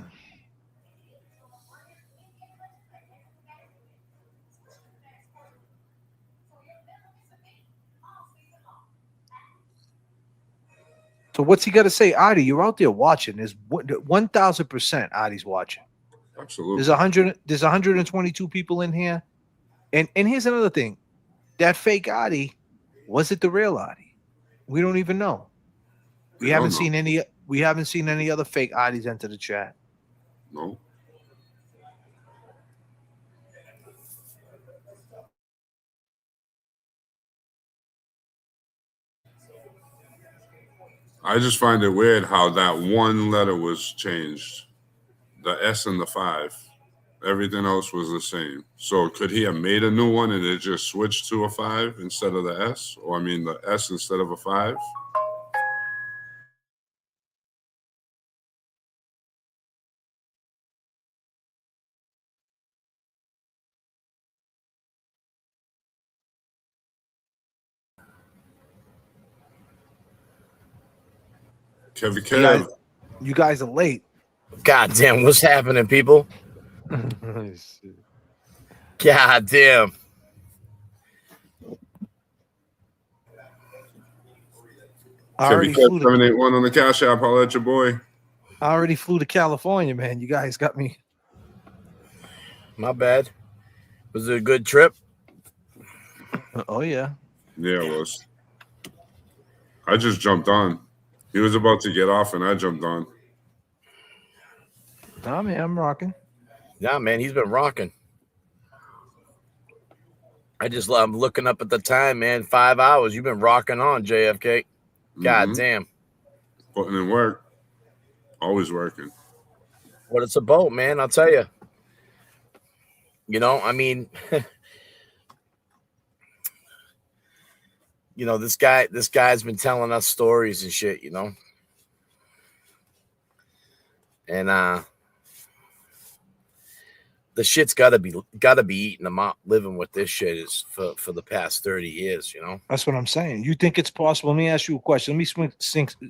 S2: So what's he got to say, Adi? You're out there watching. There's 1,000% Adi's watching.
S21: Absolutely.
S2: There's 122 people in here, and here's another thing: that fake Adi, was it the real Adi? We don't even know. We haven't seen any. We haven't seen any other fake Adis enter the chat.
S21: No. I just find it weird how that one letter was changed. The S and the 5. Everything else was the same. So could he have made a new one and it just switched to a 5 instead of the S? Or I mean the S instead of a 5? Kevin Kev.
S2: You guys are late.
S12: God damn, what's happening, people? God damn.
S21: Kevin Kev 781 on the Cash App. Holla at your boy.
S2: I already flew to California, man. You guys got me.
S12: My bad. Was it a good trip?
S2: Oh, yeah.
S21: Yeah, it was. I just jumped on. He was about to get off and I jumped on.
S2: Nah, man, I'm rocking.
S12: Yeah, man, he's been rocking. I'm looking up at the time, man. 5 hours. You've been rocking on, J.F.K. God damn.
S21: Putting in work. Always working.
S12: What it's about, man, I'll tell you. You know, I mean, you know, this guy's been telling us stories and shit, you know. And the shit's gotta be eating them up. Living with this shit is for the past 30 years, you know.
S2: That's what I'm saying. You think it's possible? Let me ask you a question.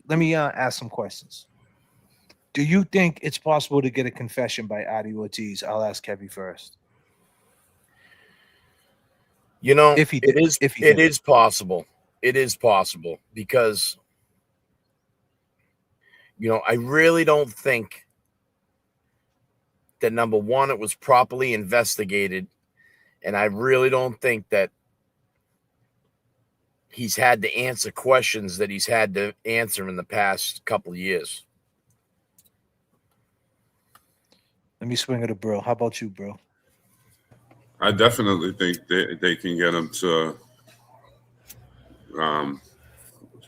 S2: Let me ask some questions. Do you think it's possible to get a confession by Adi Ortiz? I'll ask Kevin first.
S12: You know,
S2: If he
S12: it
S2: did.
S12: is possible. It is possible because, you know, I really don't think that, number one, it was properly investigated, and I really don't think that he's had to answer questions that he's had to answer in the past couple of years.
S2: Let me swing it to bro. How about you, bro?
S21: I definitely think they can get him to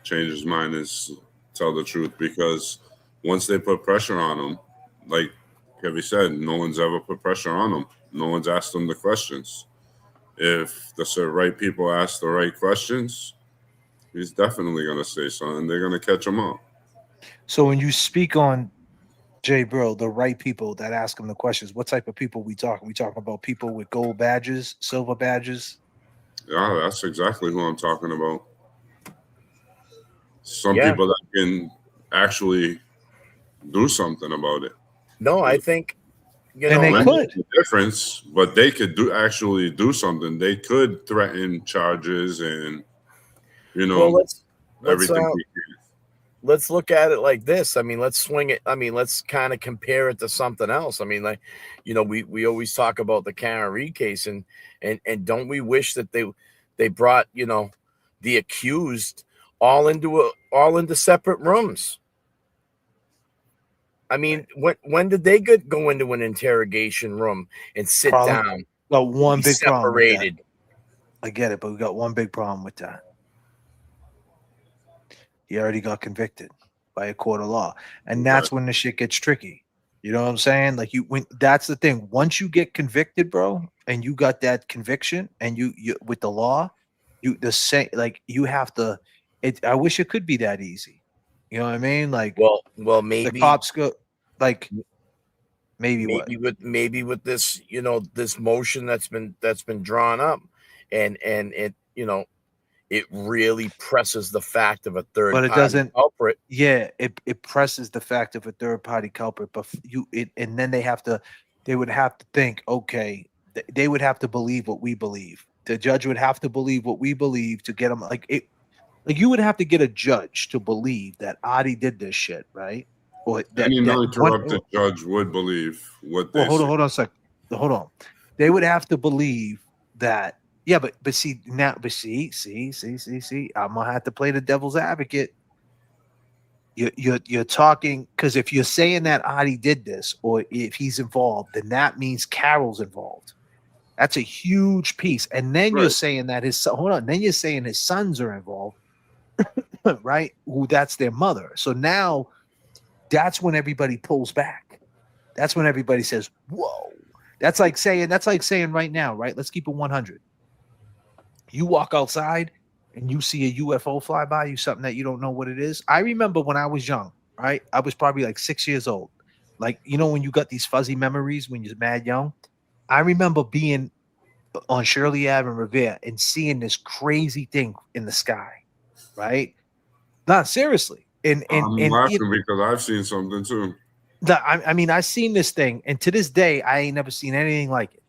S21: change his mind and tell the truth, because once they put pressure on him, like Kevin said, no one's ever put pressure on him. No one's asked him the questions. If the right people ask the right questions, he's definitely going to say something. They're going to catch him up.
S2: So when you speak on Jay Bro, the right people that ask him the questions, what type of people we talking? We talking about people with gold badges, silver badges?
S21: Yeah, that's exactly who I'm talking about. Some
S12: Yeah.
S21: people that can actually do something about it.
S12: No, I think, you know,
S2: And they could.
S21: The difference, but they could actually do something. They could threaten charges and, you know,
S12: well, let's
S21: everything.
S12: let's look at it like this. I mean, let's swing it. I mean, let's kind of compare it to something else. I mean, like, you know, we always talk about the Karen Reed case, and don't we wish that they brought, you know, the accused all into separate rooms? I mean, when did they go into an interrogation room and sit down?
S2: Got one
S12: be
S2: big problem with that.
S12: separated.
S2: I get it, but we got one big problem with that. He already got convicted by a court of law, and that's when the shit gets tricky. You know what I'm saying? Like that's the thing. Once you get convicted, bro, and you got that conviction, and you with the law, you have to. I wish it could be that easy. You know what I mean? Like,
S12: well, maybe
S2: the cops go like. Maybe
S12: with this, you know, this motion that's been drawn up, and it, you know, it really presses the fact of a third
S2: but it
S12: party
S2: doesn't
S12: culprit.
S2: Yeah, it presses the fact of a third party culprit, but and then they would have to think, okay, they would have to believe what we believe. The judge would have to believe what we believe to get them like you would have to get a judge to believe that Adi did this shit, right? Or that
S21: Any
S2: that
S21: non-corrupted judge would believe what they
S2: well, hold
S21: say.
S2: on a sec. Hold on. They would have to believe that. Yeah, but see now, but see. I'm gonna have to play the devil's advocate. You're talking because if you're saying that Adi did this, or if he's involved, then that means Carol's involved. That's a huge piece. And then you're saying that then you're saying his sons are involved, right? Who that's their mother. So now that's when everybody pulls back. That's when everybody says, whoa. That's like saying right now, right? Let's keep it 100. You walk outside and you see a UFO fly by you, something that you don't know what it is. I remember when I was young, right? I was probably like 6 years old. Like, you know, when you got these fuzzy memories when you're mad young. I remember being on Shirley Ave and Revere and seeing this crazy thing in the sky, right? Not seriously. And
S21: I'm laughing because I've seen something too.
S2: I mean, I seen this thing, and to this day, I ain't never seen anything like it.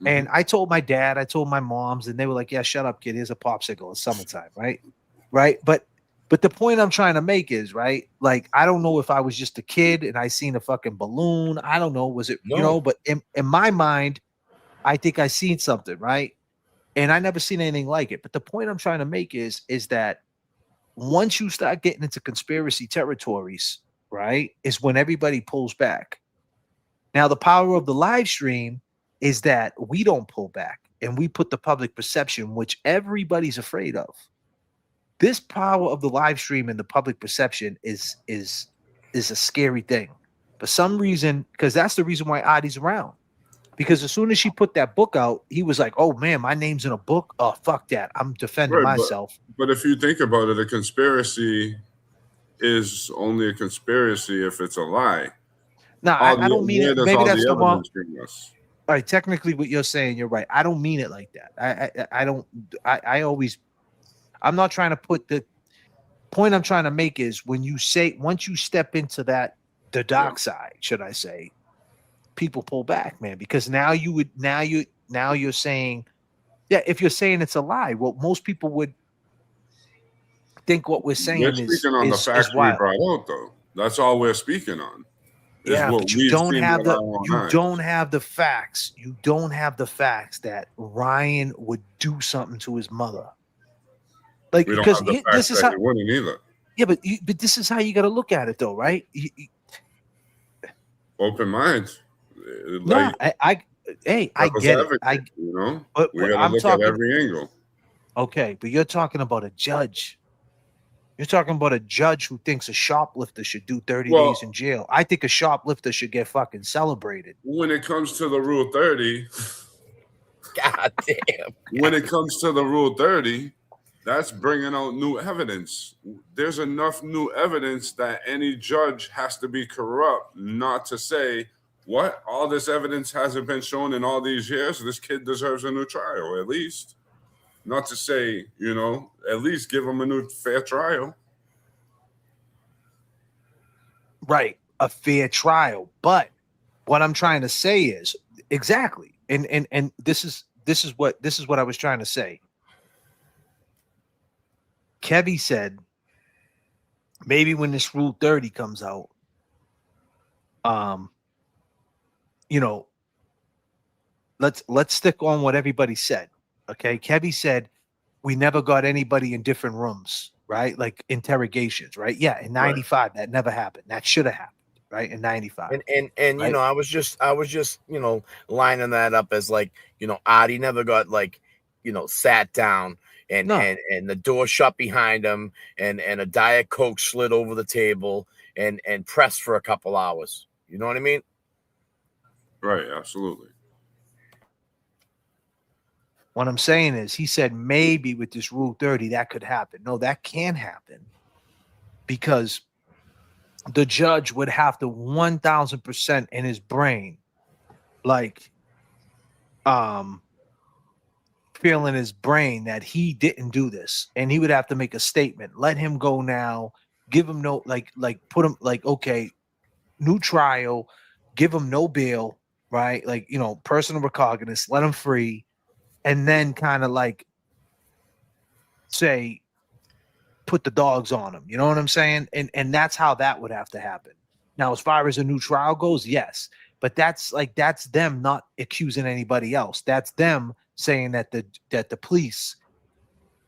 S2: And I told my dad, I told my moms, and they were like, "Yeah, shut up, kid. Here's a popsicle. It's summertime, right? Right." But the point I'm trying to make is, right? Like, I don't know if I was just a kid and I seen a fucking balloon. I don't know. Was it, you know? But in my mind, I think I seen something, right? And I never seen anything like it. But the point I'm trying to make is that once you start getting into conspiracy territories, right, is when everybody pulls back. Now, the power of the live stream is that we don't pull back and we put the public perception, which everybody's afraid of. This power of the live stream and the public perception is a scary thing. For some reason, because that's the reason why Adi's around. Because as soon as she put that book out, he was like, "Oh man, my name's in a book. Oh, fuck that. I'm defending myself."
S21: But if you think about it, a conspiracy is only a conspiracy if it's a lie.
S2: No, I don't mean it. Maybe that's the wrong.
S21: All
S2: right, technically, what you're saying, you're right. I don't mean it like that. I don't. I'm not trying to put the point I'm trying to make is when you say once you step into the dark side, should I say, people pull back, man, because now you're saying, yeah, if you're saying it's a lie, well, most people would think what we're saying
S21: we're speaking on the facts we brought out, though. That's all we're speaking on.
S2: Yeah, but you don't have the facts. You don't have the facts that Ryan would do something to his mother. Like,
S21: we don't
S2: because
S21: have the facts
S2: this is
S21: that
S2: how
S21: he wouldn't either.
S2: Yeah, but this is how you got to look at it, though, right?
S21: Open mind.
S2: No, I get it.
S21: You know,
S2: but
S21: we got to look at every angle.
S2: Okay, but you're talking about a judge. You're talking about a judge who thinks a shoplifter should do 30 days in jail. I think a shoplifter should get fucking celebrated.
S21: When it comes to the Rule 30,
S12: God damn.
S21: When it comes to the Rule 30, that's bringing out new evidence. There's enough new evidence that any judge has to be corrupt not to say, what? All this evidence hasn't been shown in all these years. This kid deserves a new trial, at least. Not to say, you know, at least give him a new fair trial.
S2: Right, a fair trial. But what I'm trying to say is exactly, and this is what I was trying to say. Kevy said maybe when this Rule 30 comes out, you know, let's stick on what everybody said. Okay, Kevy said we never got anybody in different rooms, right? Like interrogations, right? Yeah, in '95 that never happened. That should have happened, right? In '95.
S12: And you
S2: right?
S12: know, I was just you know, lining that up as like, you know, Adi never got like, you know, sat down and
S2: No.
S12: and the door shut behind him and a Diet Coke slid over the table and pressed for a couple hours. You know what I mean?
S21: Right, absolutely.
S2: What I'm saying is, he said maybe with this Rule 30 that could happen. No, that can't happen because the judge would have to 1,000% in his brain, like, feel in his brain that he didn't do this, and he would have to make a statement. Let him go now. Give him no like put him like okay, new trial. Give him no bail, right? Like you know, personal recognizance. Let him free, and then kind of like say put the dogs on him. You know what I'm saying? And that's how that would have to happen. Now, as far as a new trial goes, yes, but that's them not accusing anybody else. That's them saying that the police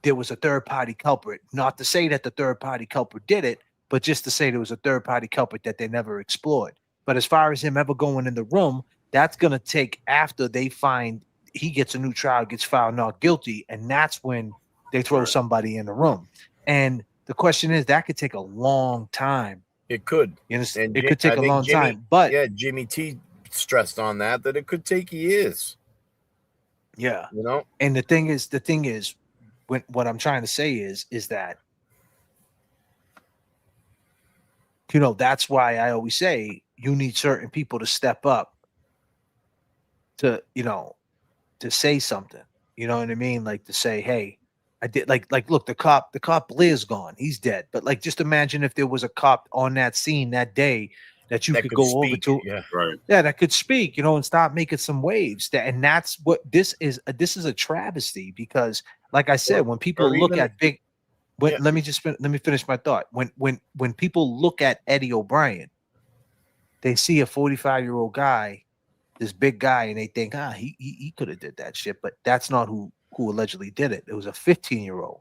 S2: there was a third party culprit. Not to say that the third party culprit did it, but just to say there was a third party culprit that they never explored. But as far as him ever going in the room, that's gonna take after they find he gets a new trial, gets found not guilty, and that's when they throw somebody in the room. And the question is, that could take a long time.
S12: It could.
S2: You understand?
S12: And
S2: It could take a long time. But
S12: yeah, Jimmy T stressed on that it could take years.
S2: Yeah.
S12: You know?
S2: And the thing is, what I'm trying to say is that, you know, that's why I always say you need certain people to step up to, you know, to say something. You know what I mean? Like to say, hey, I did like look, the cop Blair's gone. He's dead. But like just imagine if there was a cop on that scene that day that you could go over to.
S12: Yeah.
S21: Right.
S2: Yeah, that could speak, you know, and stop making some waves. And that's what this is. This is a travesty because, like I said, when people look
S12: even-
S2: at big, let me finish my thought. When people look at Eddie O'Brien, they see a 45-year-old guy, this big guy, and they think, he could have did that shit, but that's not who allegedly did it. It was a 15-year-old.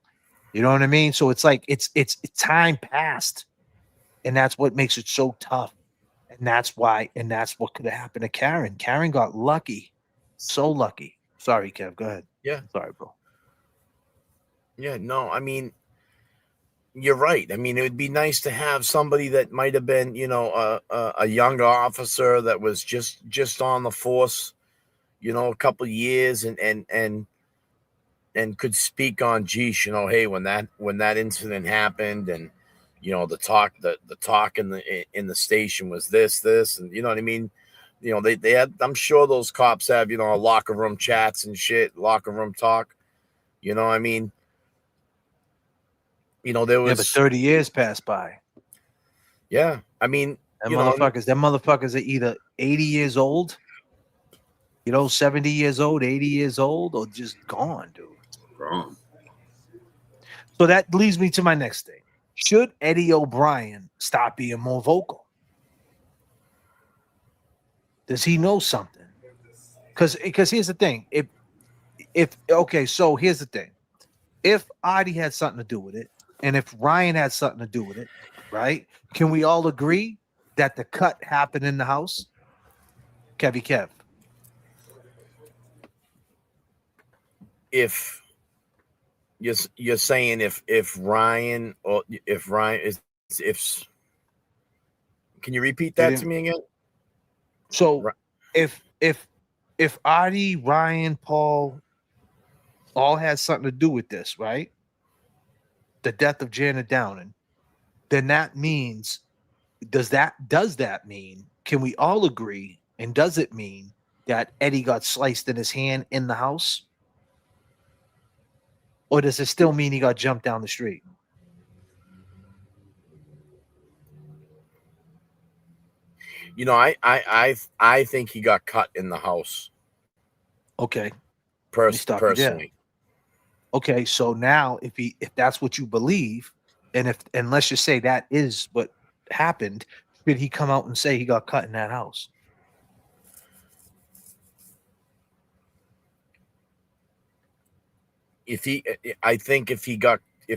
S2: You know what I mean? So it's like it's time passed, and that's what makes it so tough. And that's what could have happened to Karen. Karen got lucky. So lucky. Sorry, Kev. Go ahead.
S12: Yeah.
S2: Sorry, bro.
S12: Yeah, no, I mean, you're right. I mean, it would be nice to have somebody that might have been, you know, a younger officer that was just on the force, you know, a couple of years and could speak on, geez, you know, hey, when that incident happened and you know, the talk in the station was this, and you know what I mean? You know, they had, I'm sure those cops have, you know, locker room chats and shit, locker room talk. You know, I mean, you know, there was
S2: but 30 years passed by.
S12: Yeah. I mean,
S2: them motherfuckers are either 80 years old, you know, 70 years old, 80 years old, or just gone, dude.
S21: Gone.
S2: So that leads me to my next thing. Should Eddie O'Brien stop being more vocal? Does he know something? Because here's the thing. So here's the thing. If Adi had something to do with it, and if Ryan had something to do with it, right? Can we all agree that the cut happened in the house? Kevy Kev.
S12: If you're saying if Ryan is can you repeat that to me again?
S2: So if Adi, Ryan, Paul all had something to do with this, right? The death of Janet Downing, then that means does that mean, can we all agree, and does it mean that Eddie got sliced in his hand in the house? Or does it still mean he got jumped down the street?
S12: You know, I think he got cut in the house.
S2: Okay.
S12: Personally.
S2: Okay, so now if that's what you believe, And let's just say that is what happened, should he come out and say he got cut in that house?
S12: I think if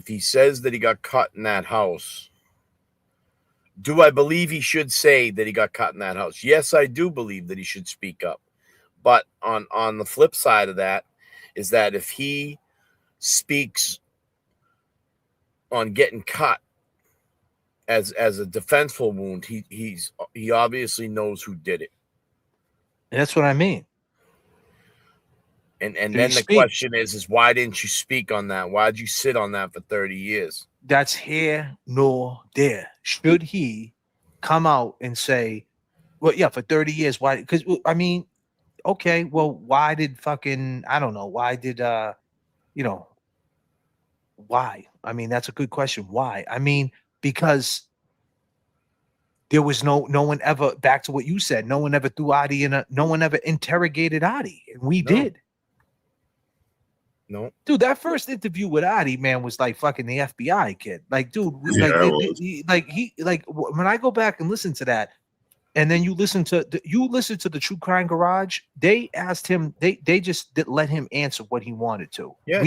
S12: he says that he got cut in that house, do I believe he should say that he got cut in that house? Yes, I do believe that he should speak up. But on the flip side of that is that if he speaks on getting cut as a defenseful wound, he obviously knows who did it.
S2: That's what I mean.
S12: And
S2: Did
S12: then
S2: he
S12: the
S2: speak?
S12: question is why didn't you speak on that? Why'd you sit on that for 30 years?
S2: That's here nor there. Should he come out and say, well, yeah, for 30 years, why? Because I mean, okay, well, why did fucking, I don't know, why did you know, why? I mean, that's a good question. Why? I mean, because there was no one ever, back to what you said, no one ever threw Adi in no one ever interrogated Adi, and we did.
S12: No,
S2: dude, that first interview with Adi, man, was like fucking the FBI kid. Like, dude, when I go back and listen to that, and then you listen to the True Crime Garage, they asked him, they just let him answer what he wanted to.
S12: Yeah,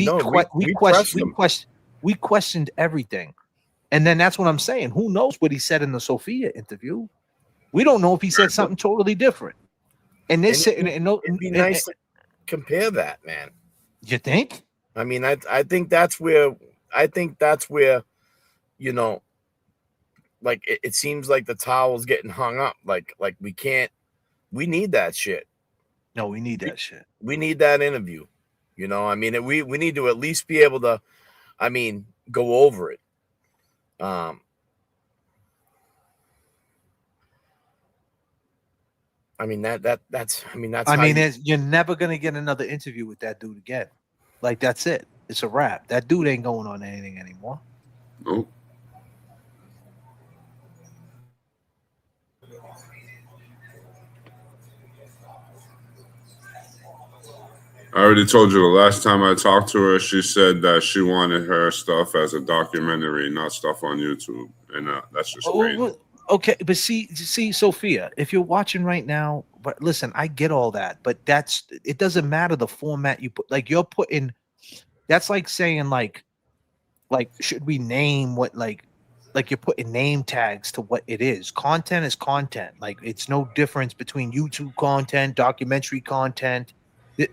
S2: We questioned everything, and then that's what I'm saying. Who knows what he said in the Sophia interview? We don't know if he said something totally different. And this,
S12: it'd be nice to compare that, man.
S2: You think?
S12: I mean, I think that's where you know, like it seems like the towel's getting hung up. Like we need that shit.
S2: No, we need that shit.
S12: We need that interview. You know, I mean, we need to at least be able to, I mean, go over it. I mean that's
S2: you're never gonna get another interview with that dude again. Like, that's it. It's a wrap. That dude ain't going on anything anymore.
S21: Nope. I already told you the last time I talked to her, she said that she wanted her stuff as a documentary, not stuff on YouTube, and that's just crazy.
S2: Okay, but see, Sophia, if you're watching right now, but listen, I get all that, but it doesn't matter the format you put. Like, you're putting, that's like saying like should we name what like you're putting name tags to what it is. Content is content. Like, it's no difference between YouTube content, documentary content,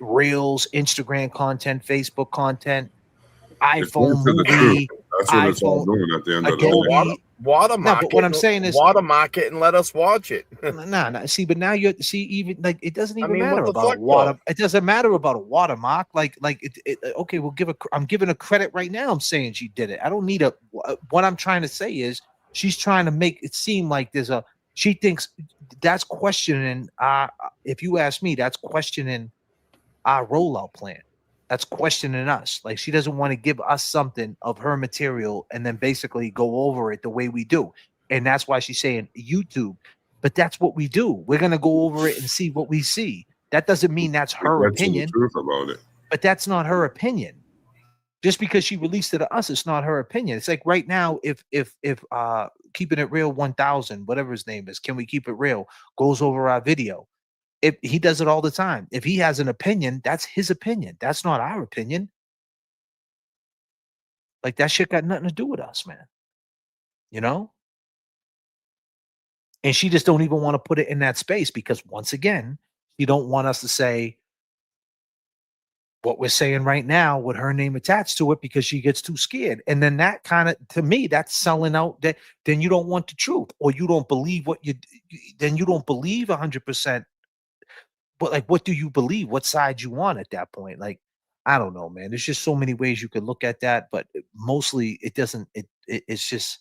S2: Reels, Instagram content, Facebook content, iPhone movie.
S21: That's what it's all doing at the end of the day.
S12: Watermark.
S2: No, but what I'm saying is
S12: watermark it and let us watch it.
S2: No. See, but now even like it doesn't even matter
S12: what the
S2: about
S12: fuck,
S2: a water.
S12: though?
S2: It doesn't matter about a watermark. Okay, I'm giving a credit right now. I'm saying she did it. I don't need what I'm trying to say is she's trying to make it seem like she thinks that's questioning. If you ask me, that's questioning our rollout plan. That's questioning us. Like, she doesn't want to give us something of her material and then basically go over it the way we do. And that's why she's saying YouTube. But that's what we do. We're going to go over it and see what we see. That doesn't mean that's her opinion.
S21: The truth about it.
S2: But that's not her opinion. Just because she released it to us, it's not her opinion. It's like right now, if Keeping It Real 1000, whatever his name is, Can We Keep It Real, goes over our video. If he does it all the time. If he has an opinion, that's his opinion. That's not our opinion. Like, that shit got nothing to do with us, man. You know? And she just don't even want to put it in that space because, once again, she don't want us to say what we're saying right now with her name attached to it because she gets too scared. And then that kind of, to me, that's selling out. That then you don't want the truth, or you don't believe then you don't believe 100%. But like, what do you believe? What side you want at that point? Like, I don't know, man. There's just so many ways you could look at that, but mostly it doesn't. It's just,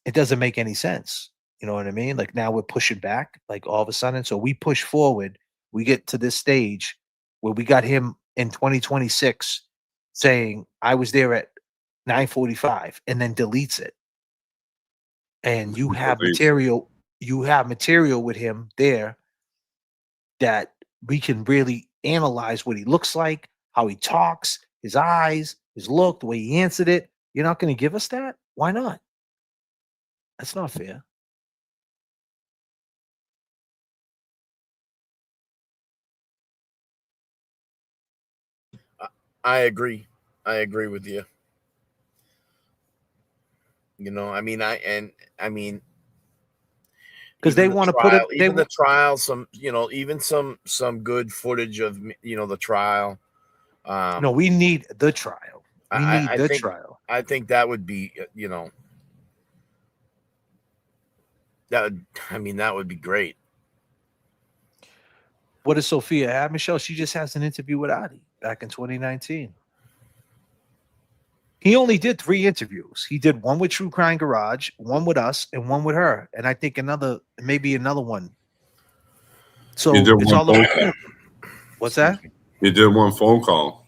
S2: it doesn't make any sense. You know what I mean? Like, now we're pushing back, like, all of a sudden. So we push forward. We get to this stage where we got him in 2026 saying, "I was there at 9:45," and then deletes it. And you have material. You have material with him there that we can really analyze what he looks like, how he talks, his eyes, his look, the way he answered it. You're not going to give us that? Why not? That's not fair.
S12: I agree. I agree with you. You know, I mean,
S2: because they want to put it.
S12: Even the trial, even some good footage of the trial.
S2: No, we need the trial. We need the trial.
S12: I think that would be, that would be great.
S2: What does Sophia have, Michelle? She just has an interview with Adi back in 2019. He only did 3 interviews. He did one with True Crime Garage, one with us, and one with her, and I think maybe another one. So it's all about. What's that?
S21: He did one phone call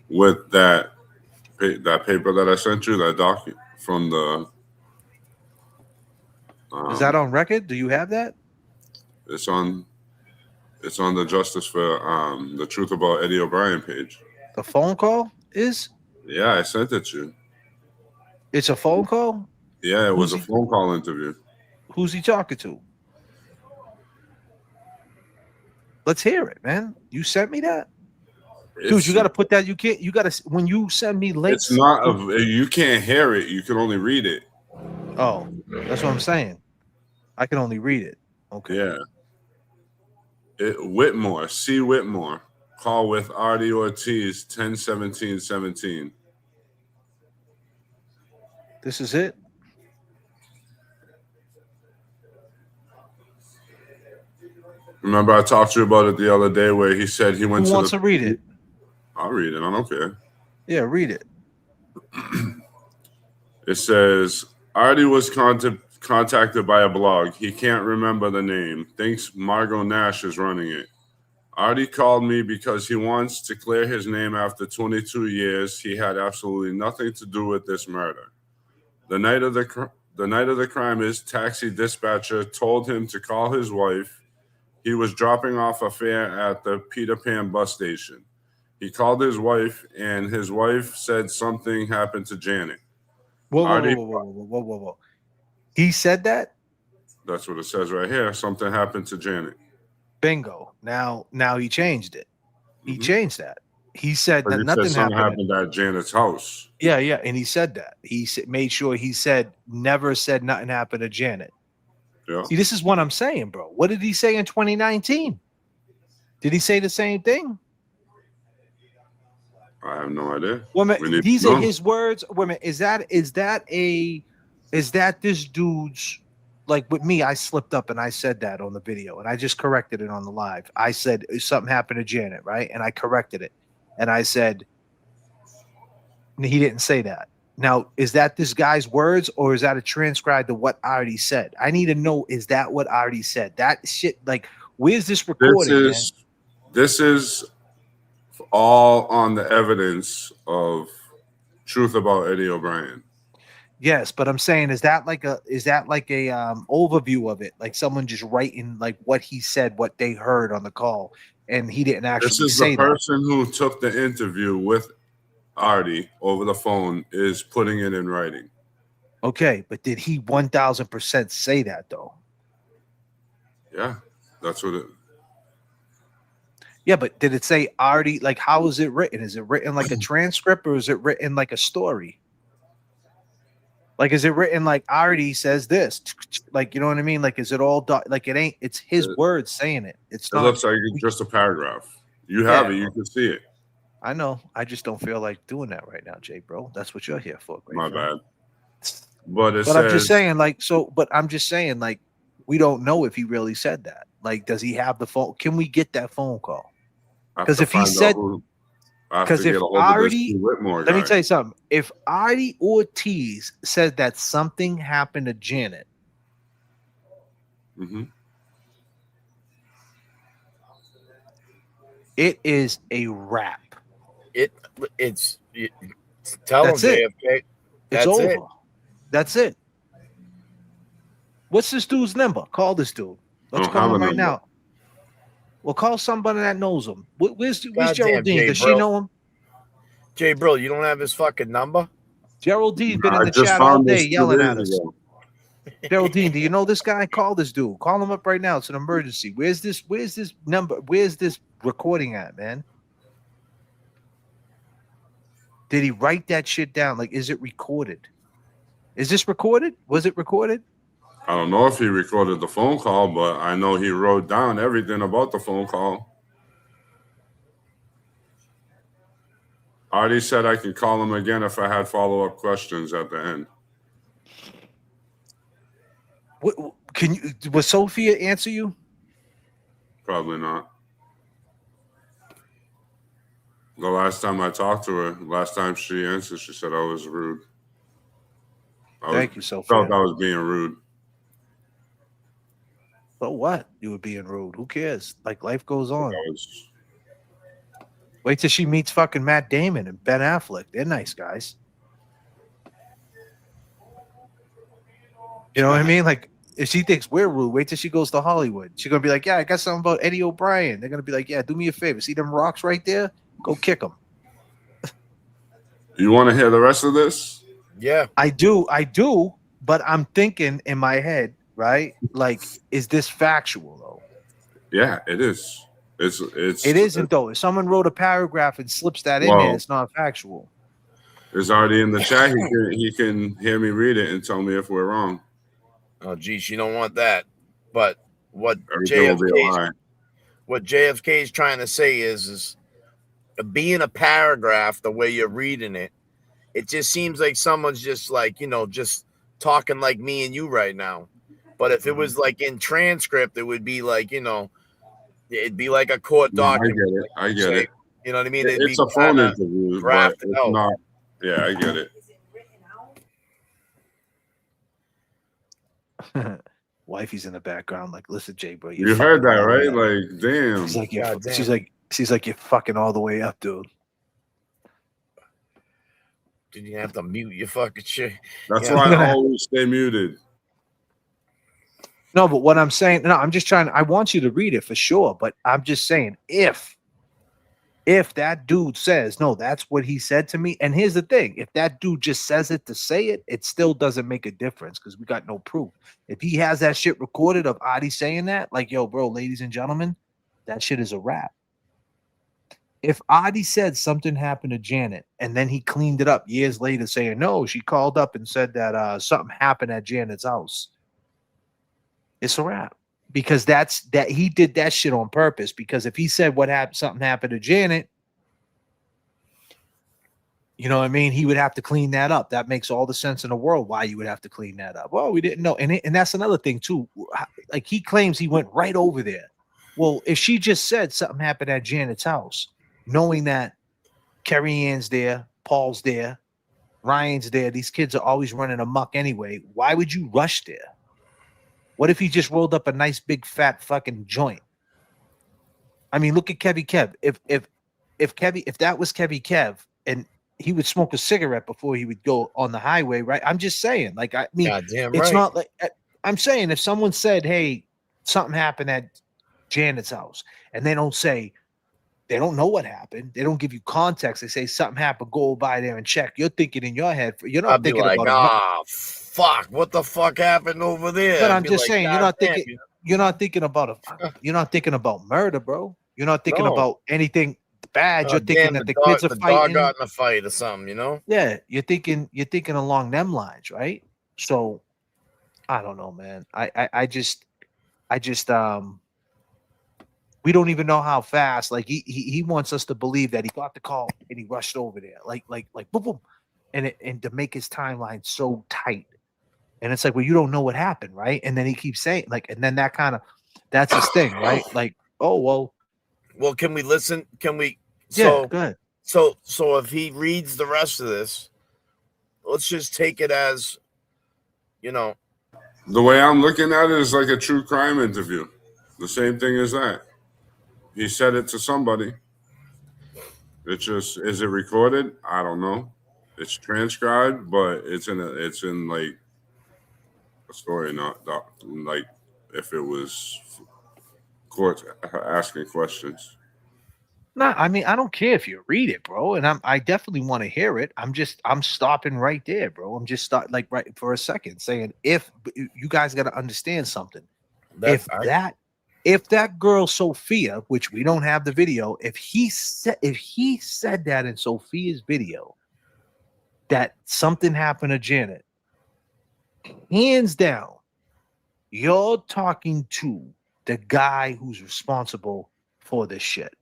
S21: with that paper that I sent you, that document from the.
S2: Is that on record? Do you have that?
S21: It's on the Justice for the Truth About Eddie O'Brien page.
S2: The phone call is?
S21: Yeah, I sent it to you.
S2: It's a phone call?
S21: Yeah, it was a phone call interview.
S2: Who's he talking to? Let's hear it, man. You sent me that? Dude, you got to put that. You got to, when you send me links.
S21: It's not, you can't hear it. You can only read it.
S2: Oh, that's what I'm saying. I can only read it. Okay.
S21: Yeah. Whitmore, C. Whitmore. Call with Artie Ortiz, 10-17-17.
S2: This is it?
S21: Remember I talked to you about it the other day where he said he went
S2: Who wants to read it?
S21: I'll read it. I don't care.
S2: Yeah, read it.
S21: It says, Artie was contacted by a blog. He can't remember the name. Thinks Margot Nash is running it. Artie called me because he wants to clear his name after 22 years. He had absolutely nothing to do with this murder. The night of the crime, his taxi dispatcher told him to call his wife. He was dropping off a fare at the Peter Pan bus station. He called his wife, and his wife said something happened to Janet.
S2: Whoa. He said that?
S21: That's what it says right here. Something happened to Janet.
S2: Bingo. Now he changed it. He changed that. He said that nothing
S21: happened at Janet's house.
S2: Yeah, and he said that. He made sure he never said nothing happened to Janet.
S21: Yeah.
S2: See, this is what I'm saying, bro. What did he say in 2019? Did he say the same thing?
S21: I have no idea.
S2: Women, these are his words. Women, is that this dude's, like with me, I slipped up and I said that on the video and I just corrected it on the live. I said something happened to Janet, right? And I corrected it. And I said, he didn't say that. Now, is that this guy's words or is that a transcribed to what I already said? I need to know, is that what I already said? That shit, like, where's this recording?
S21: This is all on the evidence of Truth About Eddie O'Brien.
S2: Yes, but I'm saying, is that like a overview of it? Like someone just writing like what he said, what they heard on the call, and he didn't actually say that.
S21: This is the person who took the interview with Artie over the phone is putting it in writing.
S2: Okay, but did he 1000% say that though?
S21: Yeah, that's what it.
S2: Yeah, but did it say Artie? Like, how is it written? Is it written like a transcript or is it written like a story? Like, is it written like Artie says this? Like, you know what I mean? Like, is it all like it ain't? It's his words saying it. It
S21: looks like just a paragraph. You have it. You can see it.
S2: I know. I just don't feel like doing that right now, Jay, bro. That's what you're here for.
S21: My bad.
S2: But I'm just saying, like, I'm just saying, like, we don't know if he really said that. Like, does he have the phone? Can we get that phone call? Because if he said, because if Artie, let me tell you something. If Artie Ortiz said that something happened to Janet, it is a wrap.
S12: Tell him, J.F.K.
S2: It's over. That's it. What's this dude's number? Call this dude. Let's call him right now. Well, call somebody that knows him. Where's Geraldine? Does she know him?
S12: Jay, bro, you don't have his fucking number?
S2: Geraldine's been in
S21: I
S2: the
S21: just
S2: chat all
S21: found
S2: day
S21: this 2
S2: yelling at
S21: days
S2: us.
S21: ago.
S2: Geraldine, do you know this guy? Call this dude. Call him up right now. It's an emergency. Where's this number? Where's this recording at, man? Did he write that shit down? Like, is it recorded? Is this recorded? Was it recorded?
S21: I don't know if he recorded the phone call, but I know he wrote down everything about the phone call. Artie said I can call him again if I had follow-up questions at the end.
S2: What can you? Was Sophia answer you?
S21: Probably not. The last time I talked to her, last time she answered, she said I was rude.
S2: Thank you, Sophia.
S21: Felt I was being rude.
S2: So what? You were being rude. Who cares? Like, life goes on. Wait till she meets fucking Matt Damon and Ben Affleck. They're nice guys. You know what I mean? Like, if she thinks we're rude, wait till she goes to Hollywood. She's gonna be like, "Yeah, I got something about Eddie O'Brien." They're gonna be like, "Yeah, do me a favor. See them rocks right there? Go kick them."
S21: You want to hear the rest of this?
S12: Yeah,
S2: I do, but I'm thinking in my head, right? Like, is this factual though?
S21: Yeah, it is.
S2: It isn't though. If someone wrote a paragraph and slips that in there, it's not factual.
S21: It's already in the chat. He can hear me read it and tell me if we're wrong.
S12: Oh, geez, you don't want that. But what
S21: Everything will be a lie.
S12: JFK is trying to say is being a paragraph, the way you're reading it, it just seems like someone's just like, just talking like me and you right now. But if it was like in transcript, it would be like, it'd be like a court document.
S21: I get it.
S12: You know what I mean?
S21: It's a phone interview, but it's not. Yeah, I get it.
S2: Wifey's in the background, like, listen, Jay, bro.
S21: You heard that, right? Like, damn.
S2: She's like, you're fucking all the way up, dude.
S12: Did you have to mute your fucking shit?
S21: That's why I always stay muted.
S2: No, but what I'm saying, I'm just trying. I want you to read it for sure, but I'm just saying, if that dude says, no, that's what he said to me. And here's the thing. If that dude just says it to say it, it still doesn't make a difference because we got no proof. If he has that shit recorded of Adi saying that, like, yo, bro, ladies and gentlemen, that shit is a wrap. If Adi said something happened to Janet and then he cleaned it up years later saying, no, she called up and said that something happened at Janet's house, it's a wrap. Because he did that shit on purpose. Because if he said something happened to Janet, you know what I mean? He would have to clean that up. That makes all the sense in the world why you would have to clean that up. Well, we didn't know. And that's another thing too. Like, he claims he went right over there. Well, if she just said something happened at Janet's house, knowing that Carrie Ann's there, Paul's there, Ryan's there, these kids are always running amok anyway, why would you rush there? What if he just rolled up a nice big fat fucking joint? I mean, look at Kevy Kev. If that was Kevy Kev and he would smoke a cigarette before he would go on the highway, right? I'm just saying, like, I mean, it's not like I'm saying if someone said, hey, something happened at Janet's house, and they don't know what happened, they don't give you context, they say something happened, go by there and check. You're thinking in your head, you're not thinking
S12: like,
S2: about
S12: fuck, what the fuck happened over there?
S2: But I'm just saying, you're not thinking about murder, bro. You're not thinking about anything bad. You're thinking that the kids are fighting.
S12: Dog got in a fight or something,
S2: Yeah, you're thinking along them lines, right? So I don't know, man. I just we don't even know how fast. Like, he wants us to believe that he got the call and he rushed over there, like boom, boom, and to make his timeline so tight. And it's like, well, you don't know what happened, right? And then he keeps saying, like, and then that's his thing, right? Like, oh, well.
S12: Well, can we listen? Can we?
S2: Yeah, go ahead.
S12: So if he reads the rest of this, let's just take it as,
S21: The way I'm looking at it is like a true crime interview. The same thing as that. He said it to somebody. It just, is it recorded? I don't know. It's transcribed, but it's in like a story, not like if it was court asking questions.
S2: No, I mean, I don't care if you read it, bro, and I definitely want to hear it. I'm stopping right there, bro. I'm just like right for a second saying if you guys got to understand something. If that girl Sophia, which we don't have the video, if he said that in Sophia's video that something happened to Janet, hands down, you're talking to the guy who's responsible for this shit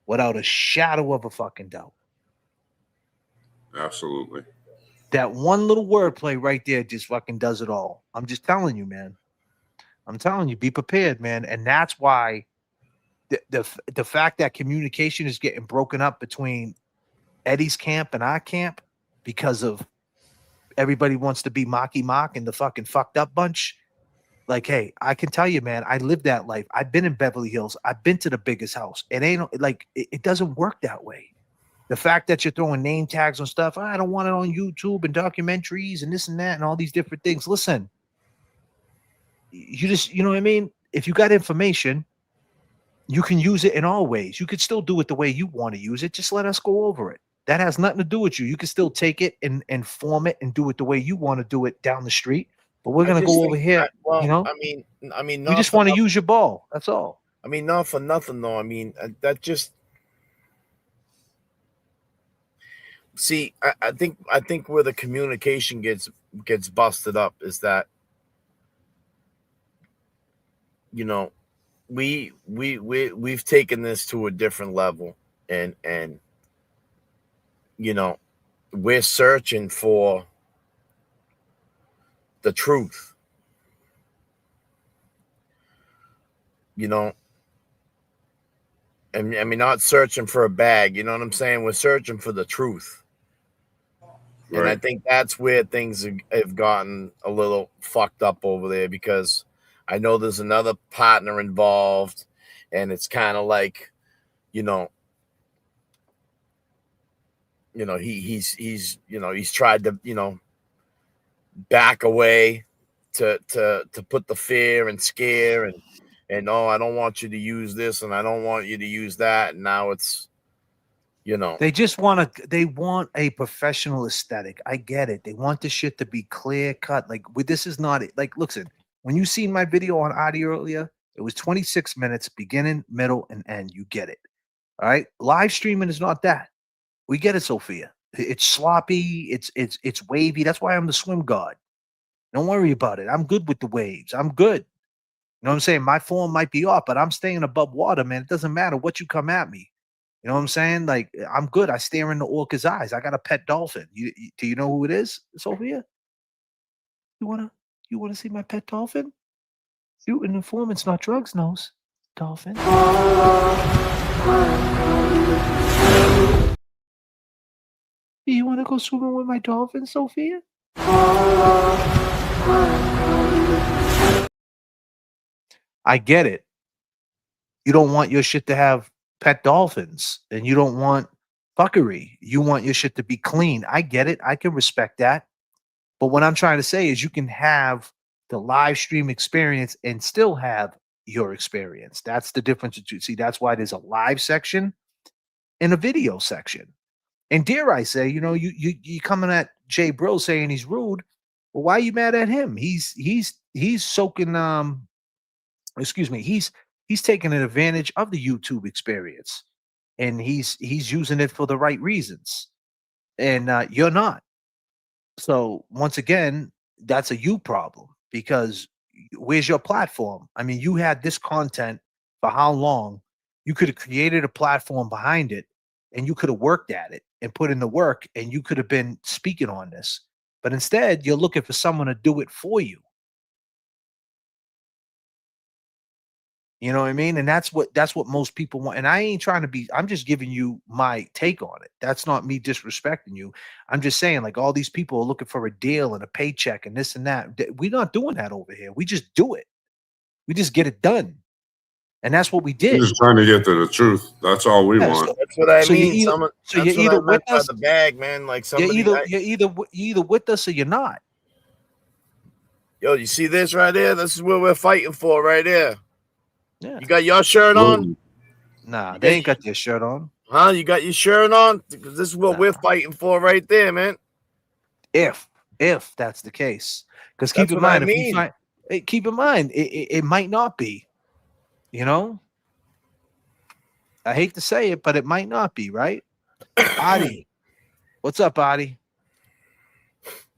S2: without a shadow of a fucking doubt.
S21: Absolutely.
S2: That one little wordplay right there just fucking does it all. I'm just telling you, man. I'm telling you, be prepared, man. And that's why the fact that communication is getting broken up between Eddie's camp and our camp because of everybody wants to be Mocky Mock and the fucking fucked up bunch. Like, hey, I can tell you, man, I lived that life. I've been in Beverly Hills. I've been to the biggest house. It ain't like it doesn't work that way. The fact that you're throwing name tags on stuff, I don't want it on YouTube and documentaries and this and that and all these different things. Listen, you just, you know what I mean? If you got information, you can use it in all ways. You could still do it the way you want to use it. Just let us go over it. That has nothing to do with you. You can still take it and form it and do it the way you want to do it down the street. But we're gonna go over here. You know,
S12: I mean,
S2: we just want to use your ball. That's all.
S12: I mean, not for nothing though. I mean, that just see. I think where the communication gets busted up is that, you know, we've taken this to a different level, and you know, we're searching for the truth. You know, and I mean, not searching for a bag. You know what I'm saying? We're searching for the truth. Right. And I think that's where things have gotten a little fucked up over there, because I know there's another partner involved, and it's kind of like, you know, he's tried to, you know, back away to put the fear and scare and oh, I don't want you to use this and I don't want you to use that. And now it's, you know,
S2: they want a professional aesthetic. I get it. They want the shit to be clear cut. Like, this is not it. Like, listen, when you seen my video on audio earlier, it was 26 minutes, beginning, middle, and end. You get it. All right. Live streaming is not that. We get it, Sophia. It's sloppy. It's wavy. That's why I'm the swim guard. Don't worry about it. I'm good with the waves. I'm good. You know what I'm saying? My form might be off, but I'm staying above water, man. It doesn't matter what you come at me. You know what I'm saying? Like, I'm good. I stare in the orca's eyes. I got a pet dolphin. Do you know who it is, Sophia? You wanna see my pet dolphin? Shooting informants, not drugs, knows. Dolphin. You want to go swimming with my dolphin, Sophia? I get it. You don't want your shit to have pet dolphins, and you don't want fuckery. You want your shit to be clean. I get it. I can respect that. But what I'm trying to say is you can have the live stream experience and still have your experience. That's the difference. See, that's why there's a live section and a video section. And dare I say, you know, you coming at Jay Bro saying he's rude. Well, why are you mad at him? He's soaking excuse me, he's taking an advantage of the YouTube experience, and he's using it for the right reasons. And you're not. So once again, that's a you problem, because where's your platform? I mean, you had this content for how long? You could have created a platform behind it, and you could have worked at it and put in the work, and you could have been speaking on this. But instead, you're looking for someone to do it for you. You know what I mean? And that's what most people want. And I ain't trying to be, I'm just giving you my take on it. That's not me disrespecting you. I'm just saying, like, all these people are looking for a deal and a paycheck and this and that. We're not doing that over here. We just do it. We just get it done. And that's what we did.
S21: We're just trying to get to the truth. That's all we want.
S12: That's what I mean.
S2: You're either with us,
S12: the bag, man. Like somebody,
S2: you're either with us or you're not.
S12: Yo, you see this right there? This is what we're fighting for right here.
S2: Yeah.
S12: You got your shirt on?
S2: Nah, they ain't got their shirt on.
S12: Huh? You got your shirt on? Because this is what we're fighting for right there, man.
S2: If that's the case, because keep
S12: That's
S2: in
S12: what I
S2: mind, if we
S12: mean.
S2: find, keep in mind, it might not be. You know, I hate to say it, but it might not be, right? Adi, what's up, Adi?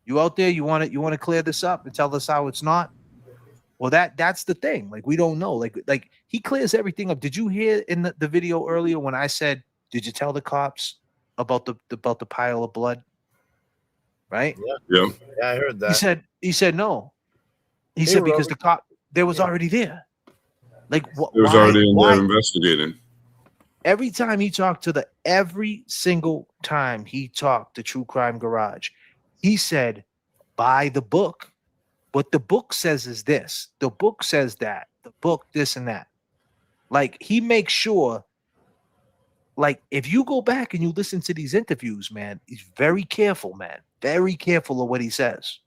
S2: You out there? You want to clear this up and tell us how it's not? Well, that's the thing. Like, we don't know. Like he clears everything up. Did you hear in the video earlier when I said, "Did you tell the cops about the pile of blood?" Right?
S12: Yeah, I heard that.
S2: He said no. He
S12: They
S2: said
S12: were
S2: because
S12: already-
S2: the cop there was already there. Like
S21: It was already in there
S2: why?
S21: investigating.
S2: Every time he talked to every single time he talked to True Crime Garage, he said, buy the book. What the book says is this. The book says that. The book, this and that. Like, he makes sure, like, if you go back and you listen to these interviews, man, he's very careful, man. Very careful of what he says.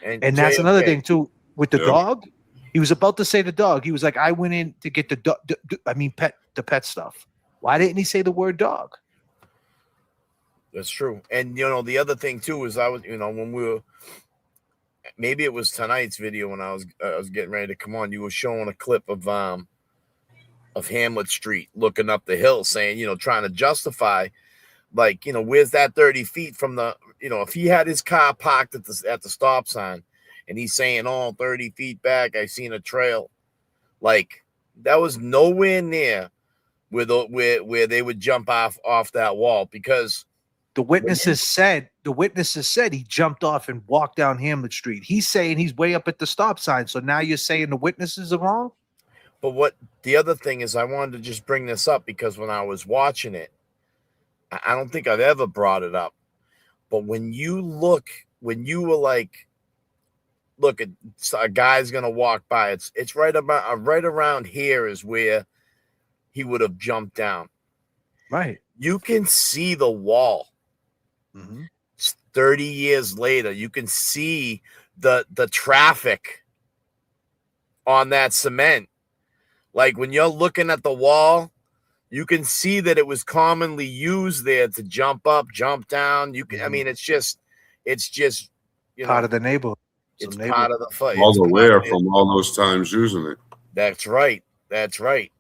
S2: And that's another
S12: J.F.K.
S2: thing, too, with the dog. He was about to say the dog. He was like, I went in to get the dog. The pet stuff. Why didn't he say the word dog?
S12: That's true. And you know, the other thing too is I was, you know, when we were, maybe it was tonight's video when I was getting ready to come on, you were showing a clip of Hamlet Street looking up the hill, saying, you know, trying to justify, like, you know, where's that 30 feet from the, you know, if he had his car parked at the stop sign and he's saying, oh, 30 feet back, I seen a trail, like that was nowhere near where they would jump off that wall, because
S2: the witnesses said he jumped off and walked down Hamlet Street. He's saying he's way up at the stop sign. So now you're saying the witnesses are wrong?
S12: But what the other thing is, I wanted to just bring this up because when I was watching it, I don't think I've ever brought it up. But when you were like, look, a guy's gonna walk by, it's right around here is where he would have jumped down.
S2: Right.
S12: You can see the wall.
S2: Mm-hmm.
S12: 30 years later, you can see the traffic on that cement. Like when you're looking at the wall, you can see that it was commonly used there to jump up, jump down. You can, I mean, it's just, you
S2: Part
S12: know,
S2: of the neighborhood.
S12: it's part of the fight.
S21: All aware from all those times using it.
S12: That's right. That's right.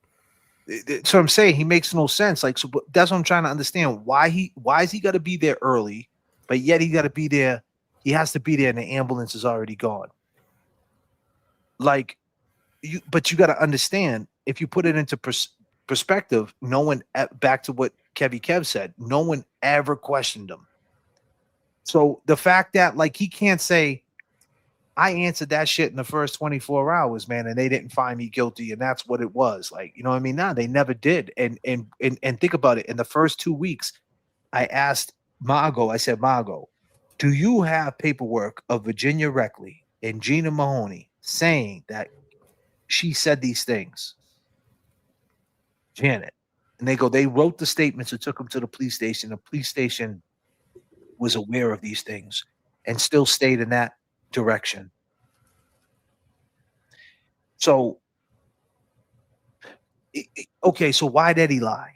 S2: So I'm saying he makes no sense. Like, so that's what I'm trying to understand. Why is he got to be there early, but yet he got to be there. He has to be there, and the ambulance is already gone. Like, but you got to understand, if you put it into perspective, no one, back to what Kev said, no one ever questioned him. So the fact that, like, he can't say, I answered that shit in the first 24 hours, man, and they didn't find me guilty, and that's what it was. Like, you know what I mean? Nah, they never did. And think about it. In the first 2 weeks, I asked Margot, I said, Margot, do you have paperwork of Virginia Reckley and Gina Mahoney saying that she said these things? Janet. And they wrote the statements and took them to the police station. The police station was aware of these things and still stayed in that direction. So, okay, so why did he lie?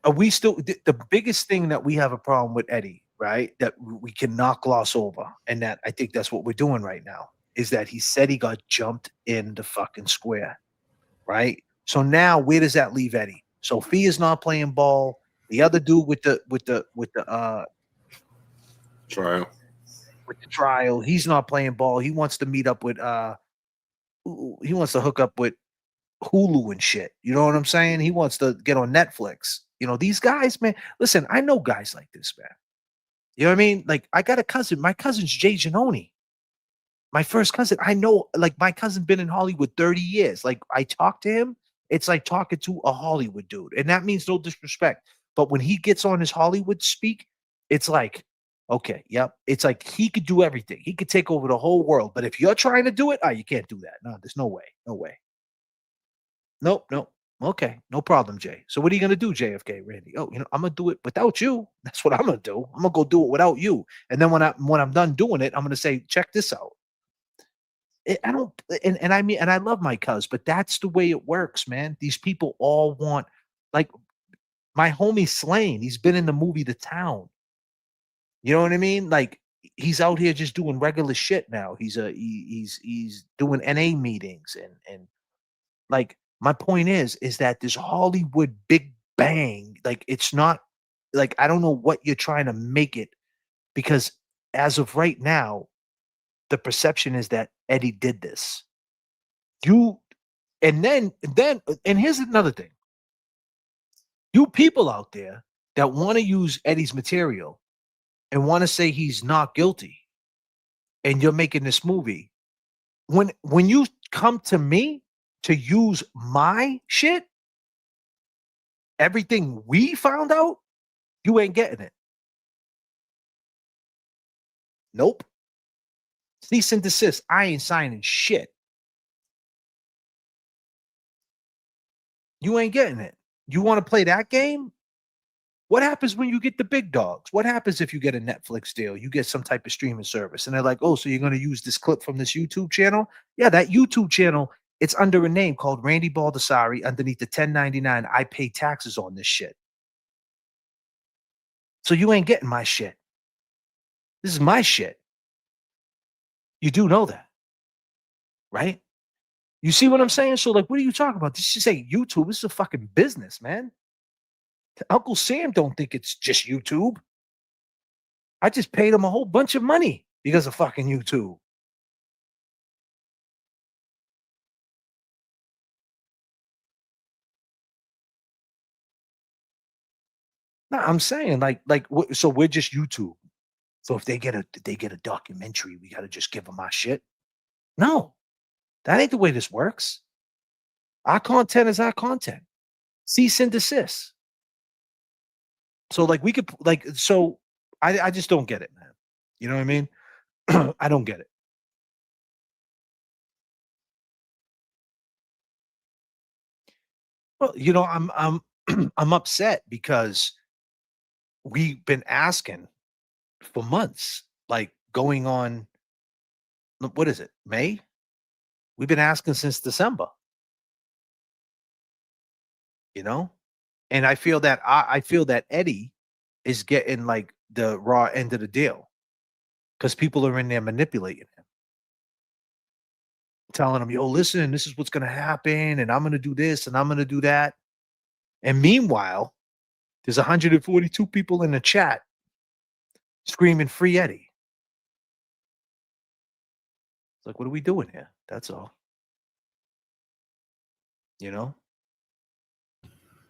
S2: Are we still the biggest thing that we have a problem with Eddie, right? That we cannot gloss over, and that I think that's what we're doing right now, is that he said he got jumped in the fucking square, right? So now where does that leave Eddie? Sophia's not playing ball. The other dude with the
S21: trial.
S2: With the trial, he's not playing ball. He wants to meet up with he wants to hook up with Hulu and shit. You know what I'm saying? He wants to get on Netflix. You know, these guys, man. Listen, I know guys like this, man. You know what I mean? Like, I got a cousin. My cousin's Jay Giannone. My first cousin. I know, like, my cousin been in Hollywood 30 years. Like, I talk to him. It's like talking to a Hollywood dude. And that means no disrespect. But when he gets on his Hollywood speak, it's like, okay, yep. It's like he could do everything. He could take over the whole world. But if you're trying to do it, you can't do that. No, there's no way. No way. Nope. Okay, no problem, Jay. So what are you gonna do, J.F.K. Randy? Oh, you know, I'm gonna do it without you. That's what I'm gonna do. I'm gonna go do it without you. And then when I'm done doing it, I'm gonna say, check this out. I don't, and I mean, and I love my cuz, but that's the way it works, man. These people all want, like, My homie Slain, he's been in the movie The Town. You know what I mean? Like he's out here just doing regular shit now. He's doing NA meetings and like my point is that this Hollywood big bang, like it's not like I don't know what you're trying to make it because as of right now, the perception is that Eddie did this. And here's another thing. You people out there that want to use Eddie's material and want to say he's not guilty and you're making this movie. When you come to me to use my shit, everything we found out, you ain't getting it. Nope. Cease and desist. I ain't signing shit. You ain't getting it. You want to play that game? What happens when you get the big dogs? What happens if you get a Netflix deal? You get some type of streaming service, and they're like, "Oh, so you're going to use this clip from this YouTube channel?" Yeah, that YouTube channel, it's under a name called Randy Baldessari. Underneath the 1099, I pay taxes on this shit. So you ain't getting my shit. This is my shit. You do know that, right? You see what I'm saying? So, like, what are you talking about? This is say YouTube. This is a fucking business, man. Uncle Sam don't think it's just YouTube. I just paid him a whole bunch of money because of fucking YouTube. No, I'm saying so we're just YouTube. So if they get a documentary, we got to just give them our shit. No, that ain't the way this works. Our content is our content. Cease and desist. So like we could like so I just don't get it, man. You know what I mean? I don't get it. Well, you know, I'm I'm upset because we've been asking for months, like going on what is it, May? We've been asking since December. You know? And I feel that I feel that Eddie is getting like the raw end of the deal because people are in there manipulating him, telling him, yo, listen, this is what's going to happen, and I'm going to do this and I'm going to do that. And meanwhile, there's 142 people in the chat screaming free Eddie. It's like, what are we doing here? That's all. You know?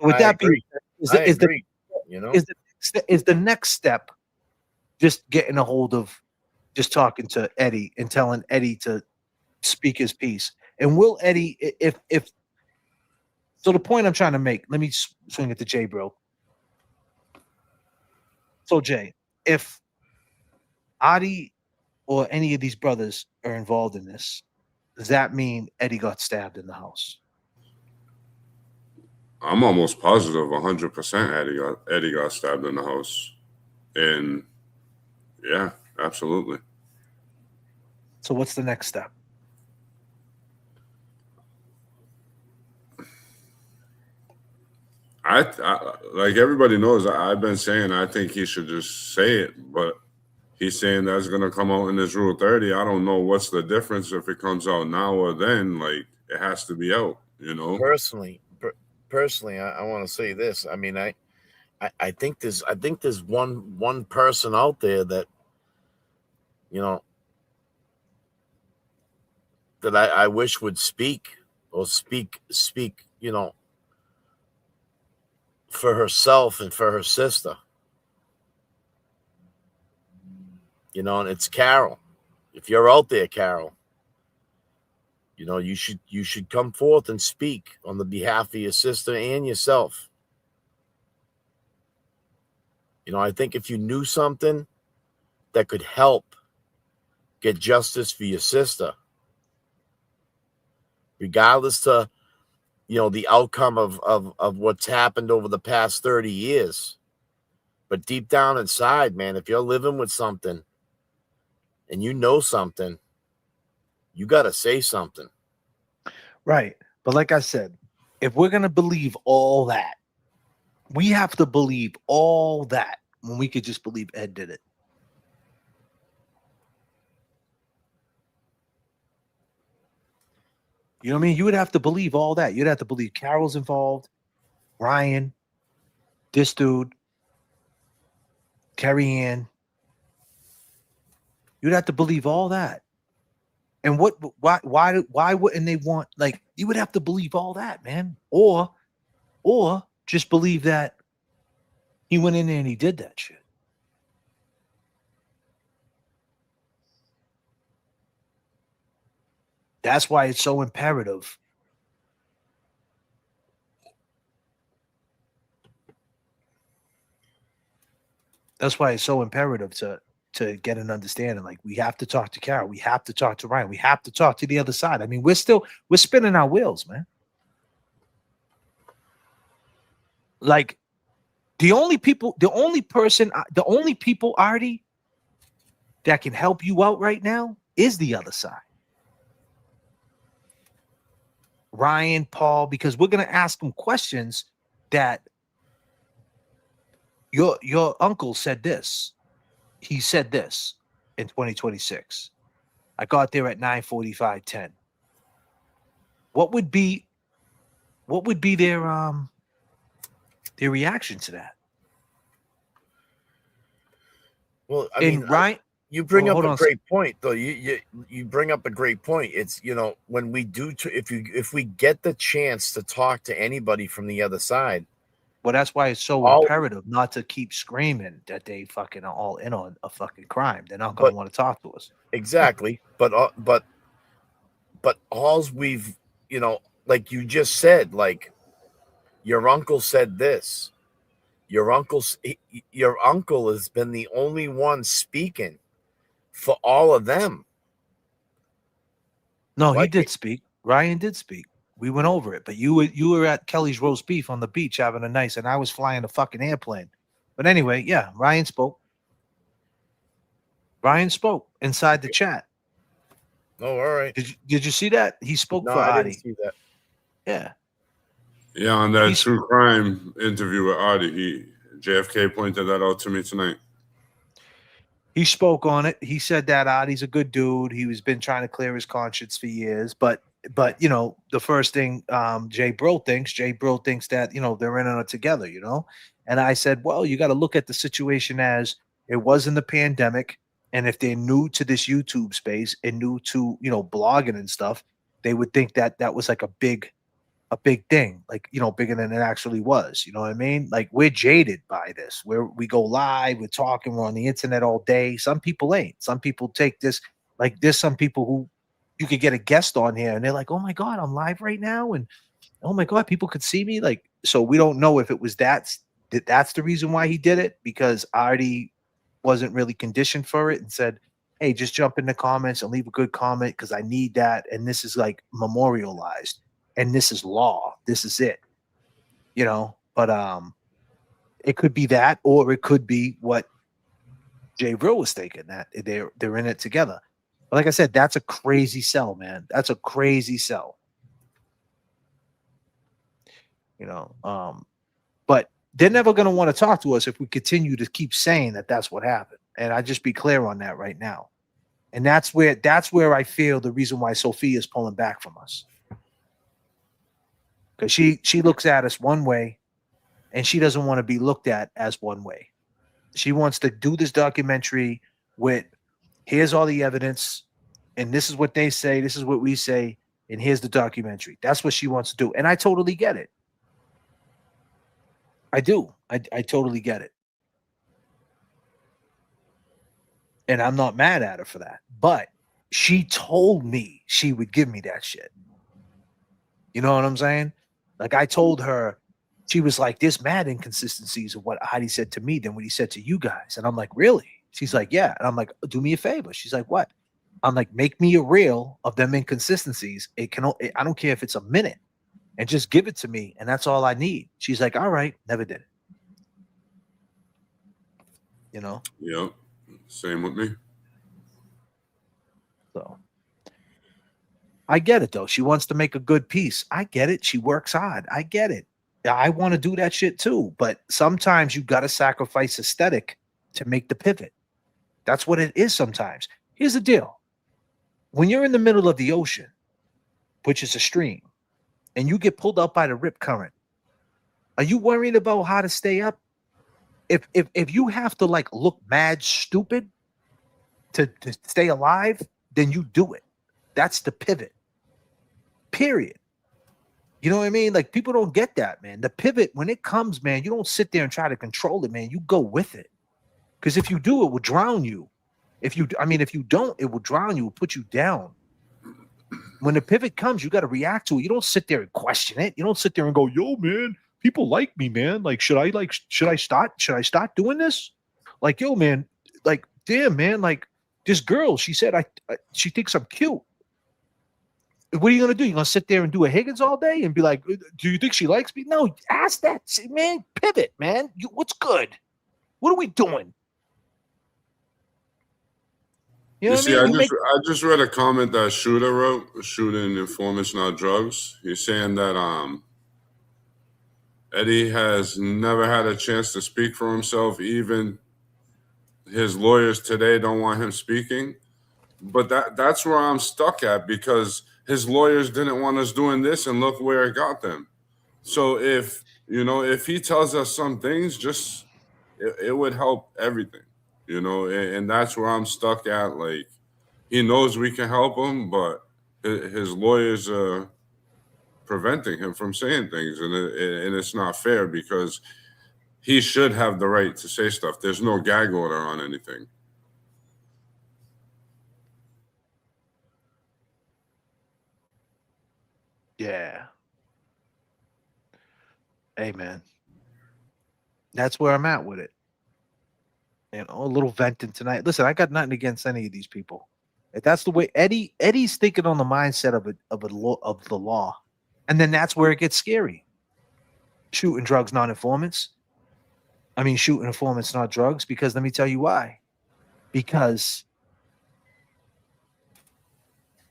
S2: With that being said, is the next step just getting a hold of just talking to Eddie and telling Eddie to speak his piece? And will Eddie, if so, the point I'm trying to make, let me swing it to Jay, bro. So, Jay, if Adi or any of these brothers are involved in this, does that mean Eddie got stabbed in the house?
S21: I'm almost positive 100% Eddie got stabbed in the house. And yeah, absolutely.
S2: So what's the next step?
S21: I like everybody knows, I've been saying I think he should just say it, but he's saying that's going to come out in his Rule 30. I don't know what's the difference if it comes out now or then. Like, it has to be out, you know?
S12: Personally, I want to say this. I mean, I think there's one person out there that, you know, that I wish would speak, you know, for herself and for her sister. You know, and it's Carol. If you're out there, Carol, you know, you should come forth and speak on the behalf of your sister and yourself. You know, I think if you knew something that could help get justice for your sister, regardless to, you know, the outcome of what's happened over the past 30 years. But deep down inside, man, if you're living with something and you know something, you got to say something.
S2: Right. But like I said, if we're going to believe all that, We have to believe all that when we could just believe Ed did it. You know what I mean? You would have to believe all that. You'd have to believe Carol's involved, Ryan, this dude, Carrie Ann. You'd have to believe all that. And why wouldn't they want, like, you would have to believe all that, man. Or just believe that he went in there and he did that shit. That's why it's so imperative. That's why it's so imperative to get an understanding. Like, we have to talk to Carol. We have to talk to Ryan. We have to talk to the other side. I mean, we're spinning our wheels, man. Like, the only people, Artie, that can help you out right now is the other side. Ryan, Paul, because we're going to ask them questions that your uncle said this. He said this in 2026. I got there at 9:45:10. What would be their reaction to that?
S12: Well, I mean,
S2: Ryan,
S12: you bring up
S2: hold
S12: a
S2: on.
S12: great point, though. You bring up a great point. It's, you know, when we do, if we get the chance to talk to anybody from the other side.
S2: Well, that's why it's so imperative not to keep screaming that they fucking are all in on a fucking crime. They're not going to want to talk to us.
S12: Exactly. But all's we've, you know, like you just said, like your uncle said this. Your uncle has been the only one speaking for all of them.
S2: No, he did speak. Ryan did speak. We went over it, but you were at Kelly's roast beef on the beach having a nice, and I was flying a fucking airplane. But anyway, yeah, Ryan spoke. Ryan spoke inside the chat.
S12: Oh, all right.
S2: Did you see that? He spoke
S12: No,
S2: for
S12: I
S2: Adi.
S12: didn't see that.
S2: Yeah.
S21: Yeah, on that true crime interview with Adi, J.F.K. pointed that out to me tonight.
S2: He spoke on it. He said that Adi's a good dude. He's been trying to clear his conscience for years. But you know, the first thing Jay Brill thinks that, you know, they're in on it together, you know. And I said, well, you got to look at the situation as it was in the pandemic. And if they're new to this YouTube space and new to, you know, blogging and stuff, they would think that that was like a big thing, like, you know, bigger than it actually was. You know what I mean? Like, we're jaded by this, where we go live, we're talking, we're on the internet all day. Some people ain't. Some people take this, like, there's some people who you could get a guest on here and they're like, oh my God, I'm live right now. And oh my God, people could see me. Like, so we don't know if it was that's the reason why he did it, because Artie wasn't really conditioned for it and said, hey, just jump in the comments and leave a good comment because I need that. And this is like memorialized. And this is law. This is it, you know. But it could be that, or it could be what Jay Brill was thinking, that they're in it together. But like I said, that's a crazy sell, man. That's a crazy sell. You know, but they're never going to want to talk to us if we continue to keep saying that that's what happened. And I just be clear on that right now. And that's where I feel the reason why Sophia is pulling back from us. Because she looks at us one way, and she doesn't want to be looked at as one way. She wants to do this documentary with, here's all the evidence, and this is what they say, this is what we say, and here's the documentary. That's what she wants to do. And I totally get it. I do. I totally get it. And I'm not mad at her for that. But she told me she would give me that shit. You know what I'm saying? Like, I told her, she was like, there's mad inconsistencies of what Heidi said to me than what he said to you guys. And I'm like, really? She's like, yeah. And I'm like, do me a favor. She's like, what? I'm like, make me a reel of them inconsistencies. I don't care if it's a minute, and just give it to me. And that's all I need. She's like, all right. Never did it. You know?
S21: Yep. Same with me.
S2: So I get it, though. She wants to make a good piece. I get it. She works hard. I get it. I want to do that shit too, but sometimes you got to sacrifice aesthetic to make the pivot. That's what it is sometimes. Here's the deal. When you're in the middle of the ocean, which is a stream, and you get pulled up by the rip current, are you worried about how to stay up? If you have to like look mad stupid to stay alive, then you do it. That's the pivot. Period. You know what I mean? Like people don't get that, man. The pivot, when it comes, man, you don't sit there and try to control it, man. You go with it. Because if you do, it will drown you. If you don't, it will drown you, it will put you down. When the pivot comes, you got to react to it. You don't sit there and question it. You don't sit there and go, yo, man, people like me, man. Like, should I start doing this? Like, yo, man, like, damn, man, like this girl, she said she thinks I'm cute. What are you gonna do? You gonna sit there and do a Higgins all day and be like, do you think she likes me? No, ask that, man. Pivot, man. What's good? What are we doing?
S21: You see, I just read a comment that Shooter wrote. Shooting informants, not drugs. He's saying that Eddie has never had a chance to speak for himself. Even his lawyers today don't want him speaking. But that's where I'm stuck at, because his lawyers didn't want us doing this, and look where it got them. So if he tells us some things, just it would help everything, and that's where I'm stuck at. Like, he knows we can help him, but his lawyers are preventing him from saying things, and it's not fair, because he should have the right to say stuff. There's no gag order on anything.
S2: Yeah. Hey, man. That's where I'm at with it. A little venting tonight. Listen, I got nothing against any of these people. If that's the way Eddie's thinking on the mindset of the law, and then that's where it gets scary. Shooting drugs, not informants. I mean, shooting informants, not drugs. Because let me tell you why. Because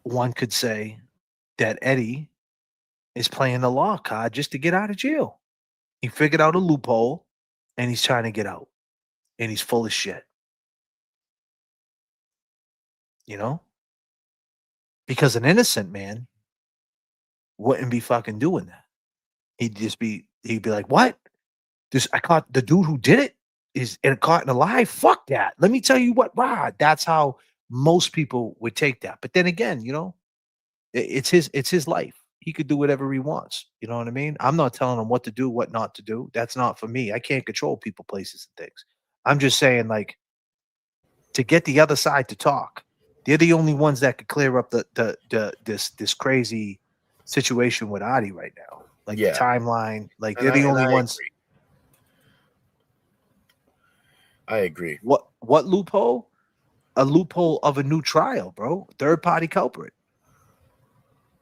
S2: one could say that Eddie is playing the law card just to get out of jail. He figured out a loophole, and he's trying to get out, and he's full of shit. Because an innocent man wouldn't be fucking doing that. He'd be like, what? I caught the dude who did it is caught in a lie. Fuck that. Let me tell you what, Rod. That's how most people would take that. But then again, it's his life. He could do whatever he wants. You know what I mean? I'm not telling him what to do, what not to do. That's not for me. I can't control people, places, and things. I'm just saying, like, to get the other side to talk. They're the only ones that could clear up this crazy situation with Adi right now. Like the timeline. Like they're the only ones.
S12: I agree.
S2: What loophole? A loophole of a new trial, bro. Third party culprit.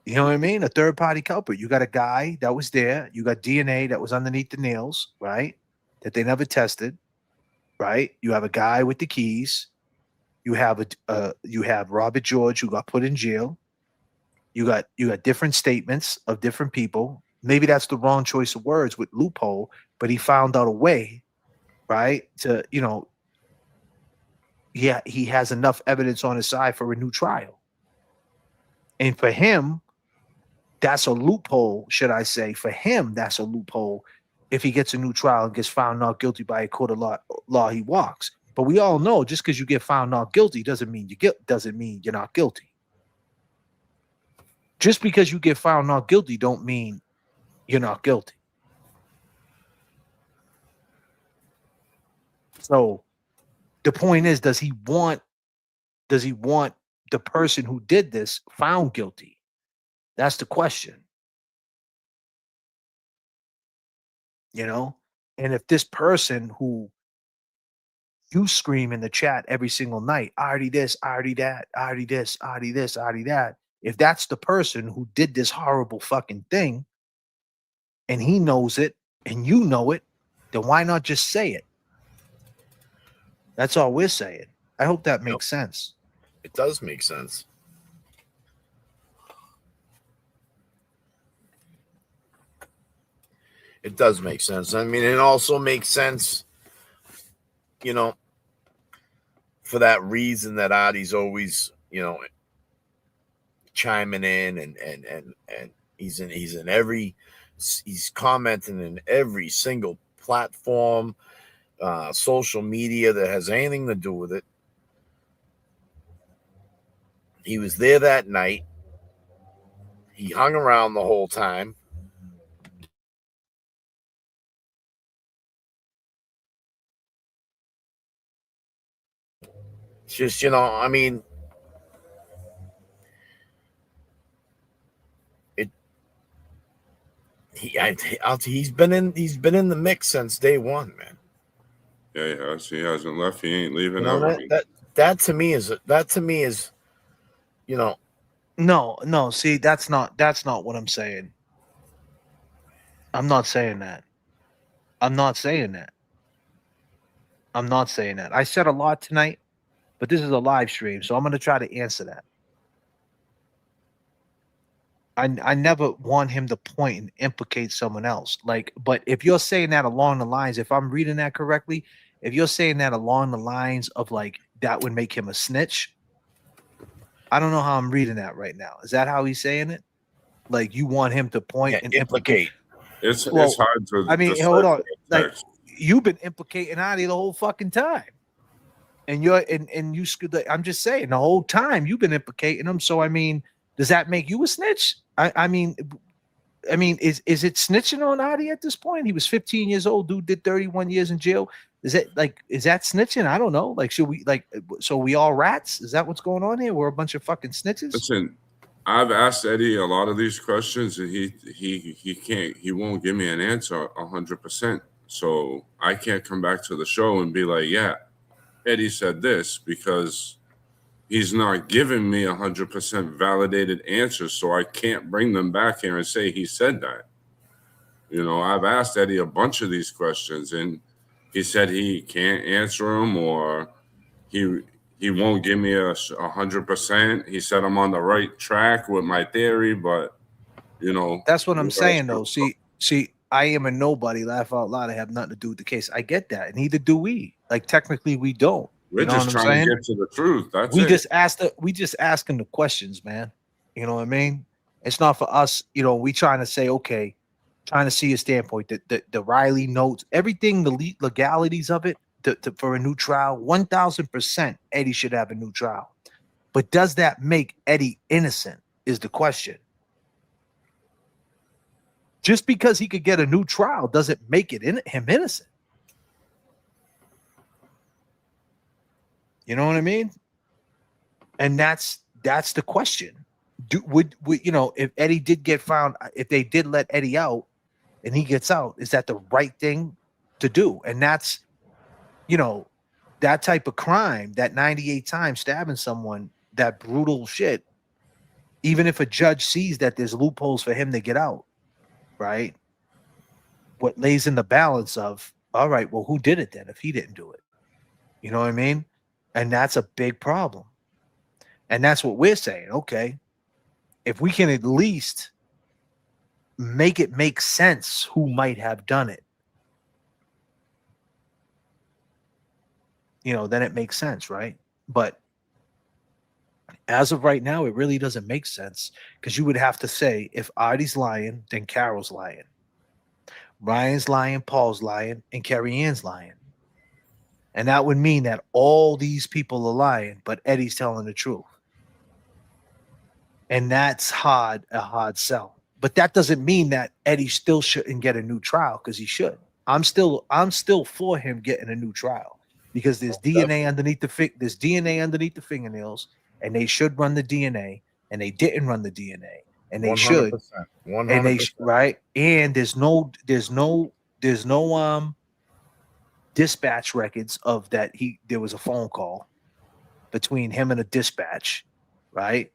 S2: You know what I mean? A third party culprit. You got a guy that was there. You got DNA that was underneath the nails, right? That they never tested, right? You have a guy with the keys. You have Robert George who got put in jail. You got different statements of different people. Maybe that's the wrong choice of words with loophole, but he found out a way, right? To he has enough evidence on his side for a new trial. And for him, that's a loophole, should I say. For him, that's a loophole. If he gets a new trial and gets found not guilty by a court of law, he walks. But we all know just because you get found not guilty doesn't mean you're not guilty. Just because you get found not guilty don't mean you're not guilty. So the point is, does he want the person who did this found guilty? That's the question. And if this person who you scream in the chat every single night, already this, already that, already this, already this, already that. If that's the person who did this horrible fucking thing, and he knows it, and you know it, then why not just say it? That's all we're saying. I hope that makes sense.
S12: It does make sense. It does make sense. I mean, it also makes sense, you know, for that reason that Adi's always, you know, chiming in and he's commenting in every single platform, social media that has anything to do with it. He was there that night. He hung around the whole time. It's just, you know, I mean, he's been in the mix since day one, man.
S21: Yeah, he has. He hasn't left. He ain't leaving
S12: You know,
S21: ever.
S12: that to me is, you know.
S2: No. See, that's not what I'm saying. I'm not saying that. I'm not saying that. I said a lot tonight, but this is a live stream, so I'm going to try to answer that. I never want him to point and implicate someone else. Like, but if you're saying that along the lines, if I'm reading that correctly, if you're saying that along the lines of like that would make him a snitch, I don't know how I'm reading that right now. Is that how he's saying it? Like you want him to point and implicate?
S21: It's hard to.
S2: I mean, hold on. Like you've been implicating Adi the whole fucking time, and you. I'm just saying the whole time you've been implicating him. So I mean, does that make you a snitch? I mean, is it snitching on Adi at this point? He was 15 years old. Dude did 31 years in jail. Is that snitching? I don't know. Like, should we so we all rats? Is that what's going on here? We're a bunch of fucking snitches.
S21: Listen, I've asked Eddie a lot of these questions, and he won't give me an answer 100%. So I can't come back to the show and be like, yeah, Eddie said this, because he's not giving me 100% validated answers. So I can't bring them back here and say he said that. You know, I've asked Eddie a bunch of these questions, and he said he can't answer them, or he won't give me 100%. He said I'm on the right track with my theory, but you know,
S2: that's what I'm saying though. See, I am a nobody. Laugh out loud. I have nothing to do with the case. I get that, and neither do we. Like technically, we don't.
S21: We're just trying to get to the truth.
S2: We just asking the questions, man. You know what I mean? It's not for us. You know, we trying to say, okay, trying to see a standpoint. The Riley notes, everything, the legalities of it. For a new trial, 1,000% Eddie should have a new trial. But does that make Eddie innocent is the question. Just because he could get a new trial doesn't make it him innocent. You know what I mean? And that's the question. Would you know, if Eddie did get found, if they did let Eddie out and he gets out, is that the right thing to do? And that's, you know, that type of crime, that 98 times stabbing someone, that brutal shit, even if a judge sees that there's loopholes for him to get out, right? What lays in the balance of, all right, well, who did it then if he didn't do it? You know what I mean? And that's a big problem. And that's what we're saying. Okay, if we can at least make it make sense who might have done it, you know, then it makes sense, right? But as of right now, it really doesn't make sense, because you would have to say, if Artie's lying, then Carol's lying. Ryan's lying, Paul's lying, and Carrie Ann's lying. And that would mean that all these people are lying, but Eddie's telling the truth. And that's a hard sell. But that doesn't mean that Eddie still shouldn't get a new trial, because he should. I'm still for him getting a new trial, because there's DNA underneath the fingernails, and they should run the DNA, and they didn't run the DNA, and they 100%, should.
S12: 100%.
S2: And they right. And there's no dispatch records of that there was a phone call between him and a dispatch, right?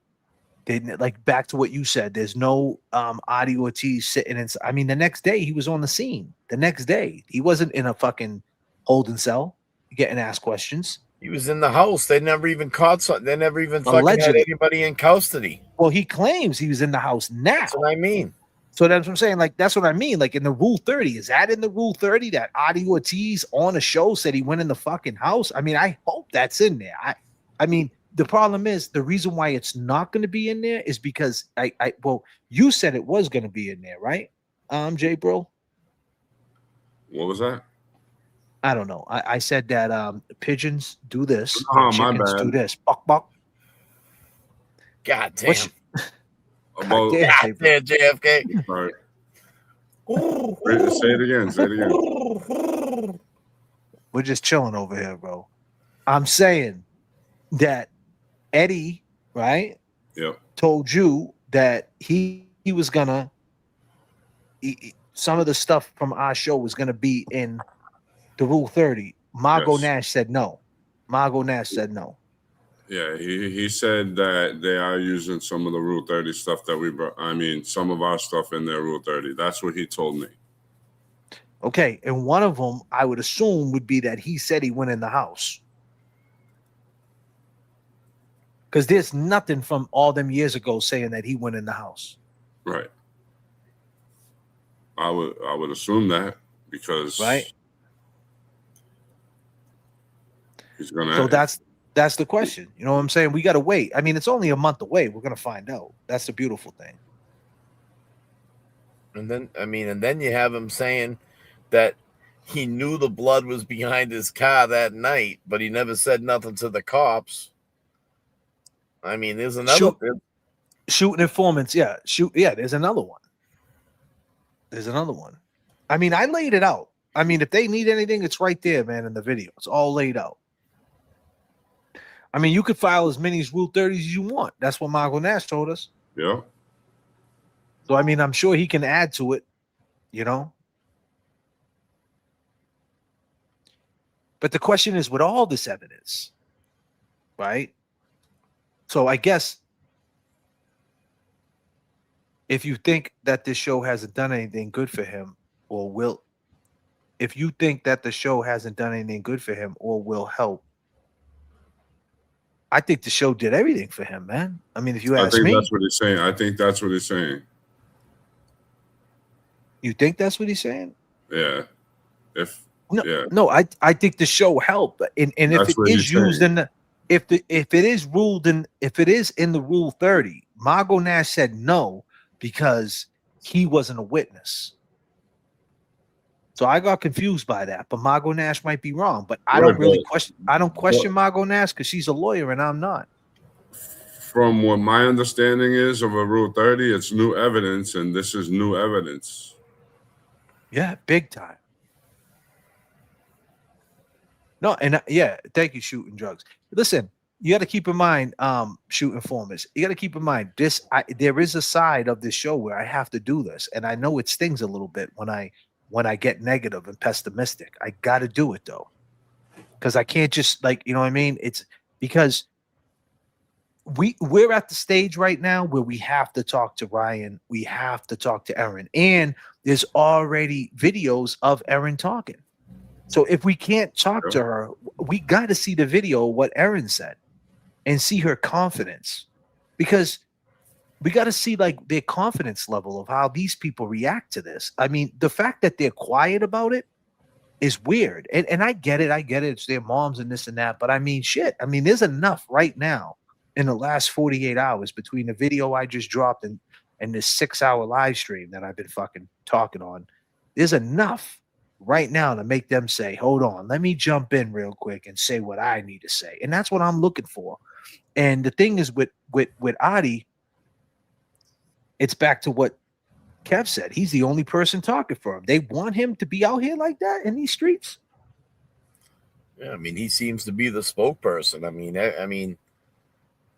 S2: Like back to what you said, there's no Adi Ortiz sitting in. I mean, the next day he was on the scene. The next day he wasn't in a fucking holding cell getting asked questions.
S12: He was in the house. They never even caught something. They never even fucking had anybody in custody.
S2: Well, he claims he was in the house now.
S12: That's what I mean.
S2: So that's what I'm saying. Like, that's what I mean. Like, in the Rule 30, is that in the Rule 30 that Adi Ortiz on a show said he went in the fucking house? I mean, I hope that's in there. I mean, the problem is the reason why it's not going to be in there is because well, you said it was going to be in there, right? Jay Bro.
S21: What was that?
S2: I don't know. I said that pigeons do this,
S21: Oh,
S2: and
S21: my
S2: chickens do
S21: bad.
S2: this. Buck buck.
S12: God damn.
S2: What's-
S21: About
S2: God damn,
S12: JFK.
S21: Sorry. Say it again. Say it again.
S2: We're just chilling over here, bro. I'm saying that Eddie, right?
S21: Yep.
S2: Told you that he was gonna some of the stuff from our show was gonna be in the Rule 30. Margot
S21: Yes.
S2: Nash said no. Margot Nash said no.
S21: Yeah, he said that they are using some of the Rule 30 stuff that we brought. I mean, some of our stuff in their Rule 30. That's what he told me.
S2: Okay, and one of them I would assume would be that he said he went in the house. Because there's nothing from all them years ago saying that he went in the house.
S21: Right. I would assume that because
S2: right.
S21: he's gonna.
S2: So that's the question. You know what I'm saying? We got to wait. I mean, it's only a month away. We're gonna find out. That's the beautiful thing.
S12: And then you have him saying that he knew the blood was behind his car that night, but he never said nothing to the cops. I mean, there's another
S2: shooting informants. Yeah, there's another one. There's another one. I mean, I laid it out. I mean, if they need anything, it's right there, man, in the video. It's all laid out. I mean, you could file as many Rule 30s as you want. That's what Margot Nash told us.
S21: Yeah.
S2: So, I mean, I'm sure he can add to it, you know. But the question is, with all this evidence, right? So I guess if you think that this show hasn't done anything good for him or will, if you think that the show hasn't done anything good for him or will help, I think the show did everything for him, man. I mean, if you ask me.
S21: That's what he's saying. I think that's what he's saying.
S2: You think that's what he's saying?
S21: Yeah.
S2: No, I think the show helped. And if it is used in the if it is ruled in if it is in the Rule 30, Margot Nash said no because he wasn't a witness. So I got confused by that, but Margot Nash might be wrong. But I don't really question. I don't question Margot Nash because she's a lawyer and I'm not.
S21: From what my understanding is of a Rule 30, it's new evidence, and this is new evidence.
S2: Yeah, big time. No, and yeah, thank you, Shooting Drugs. Listen, you got to keep in mind, Shooting Informers. You got to keep in mind this. There is a side of this show where I have to do this, and I know it stings a little bit when I get negative and pessimistic. I got to do it though, because I can't just you know what I mean. It's because we're at the stage right now where we have to talk to Ryan, we have to talk to Erin, and there's already videos of Erin talking. So if we can't talk to her, we got to see the video of what Erin said and see her confidence, because we got to see their confidence level of how these people react to this. I mean, the fact that they're quiet about it is weird. And I get it. It's their moms and this and that. But I mean, shit. I mean, there's enough right now in the last 48 hours between the video I just dropped and this 6-hour live stream that I've been fucking talking on. There's enough right now to make them say, hold on, let me jump in real quick and say what I need to say. And that's what I'm looking for. And the thing is with Adi, it's back to what Kev said. He's the only person talking for him. They want him to be out here like that in these streets.
S12: Yeah, I mean, he seems to be the spokesperson. I mean,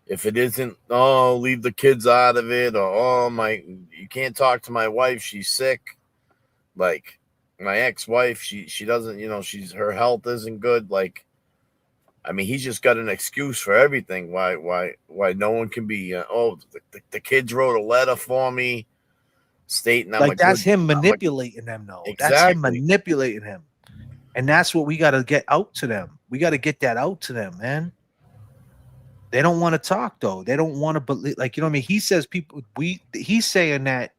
S12: if it isn't, oh, leave the kids out of it, or you can't talk to my wife, she's sick. Like my ex-wife, she doesn't, her health isn't good. Like, I mean, he's just got an excuse for everything. Why no one can be? The kids wrote a letter for me, stating
S2: that's him manipulating them. Though
S12: exactly.
S2: That's him manipulating him, and that's what we got to get out to them. We got to get that out to them, man. They don't want to talk though. They don't want to believe. Like, you know what I mean? He says he's saying that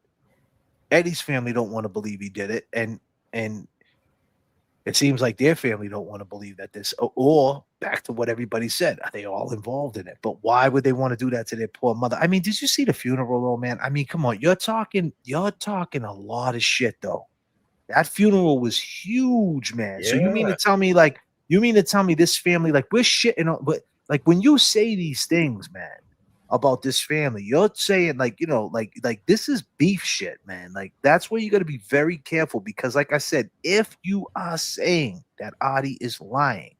S2: Eddie's family don't want to believe he did it, and it seems like their family don't want to believe that this, or back to what everybody said, are they all involved in it? But why would they want to do that to their poor mother? I mean, did you see the funeral, though, man? I mean, come on, you're talking a lot of shit, though. That funeral was huge, man. So you mean to tell me, like, this family, like, we're shitting on, but like when you say these things, man, about this family, you're saying, like, you know, like this is beef shit, man. Like, that's where you got to be very careful, because like I said, if you are saying that Artie is lying,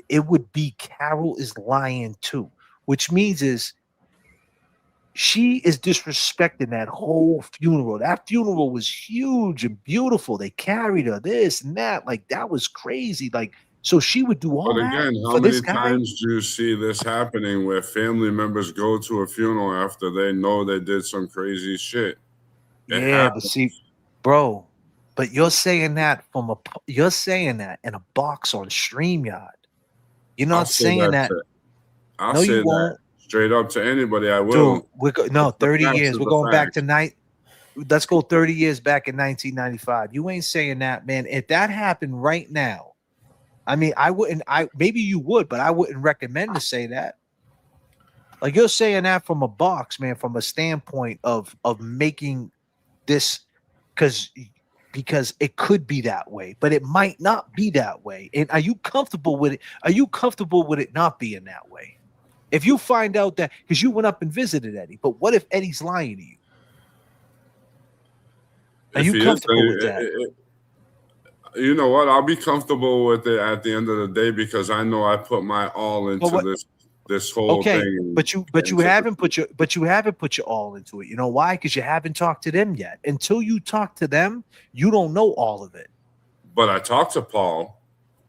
S2: it would be Carol is lying too, which means is she is disrespecting that whole funeral. That funeral was huge and beautiful. They carried her, this and that. Like, that was crazy. Like, so she would do all
S21: But
S2: that
S21: again, how
S2: for
S21: many
S2: this guy?
S21: times do you see this happening where family members go to a funeral after they know they did some crazy shit? It
S2: Yeah, but see, bro, but you're saying that you're saying that in a box on StreamYard. You're
S21: I'll
S2: not
S21: say
S2: saying that.
S21: I'll
S2: No,
S21: say
S2: you
S21: that
S2: won't.
S21: straight up to anybody. I will.
S2: Dude, no,
S21: But the
S2: 30
S21: facts
S2: years.
S21: are
S2: We're
S21: the
S2: going back
S21: facts.
S2: to let's go 30 years back in 1995. You ain't saying that, man. If that happened right now, I mean, maybe you would, but I wouldn't recommend to say that. Like, you're saying that from a box, man, from a standpoint of making this, because it could be that way, but it might not be that way. And are you comfortable with it? Are you comfortable with it not being that way? If you find out that, because you went up and visited Eddie, but what if Eddie's lying to you? Are
S21: If
S2: you
S21: he is,
S2: comfortable with that?
S21: you know what? I'll be comfortable with it at the end of the day, because I know I put my all into this whole
S2: Okay,
S21: thing.
S2: but you haven't put your all into it. You know why? Because you haven't talked to them yet. Until you talk to them, you don't know all of it.
S21: But I talked to Paul.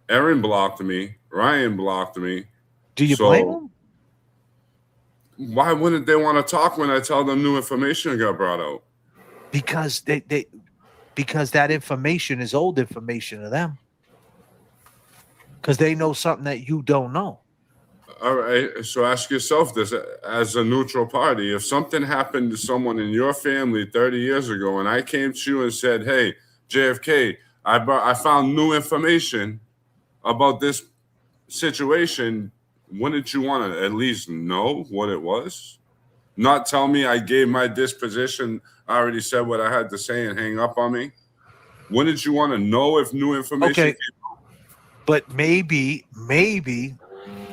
S21: Aaron blocked me. Ryan blocked me.
S2: Do you blame them?
S21: Why wouldn't they want to talk when I tell them new information got brought out?
S2: Because because that information is old information to them. Because they know something that you don't know.
S21: All right. So ask yourself this as a neutral party. If something happened to someone in your family 30 years ago, and I came to you and said, hey, J.F.K, I found new information about this situation, wouldn't you want to at least know what it was? Not tell me I gave my disposition, I already said what I had to say, and hang up on me? Wouldn't you want to know if new information came out?
S2: But maybe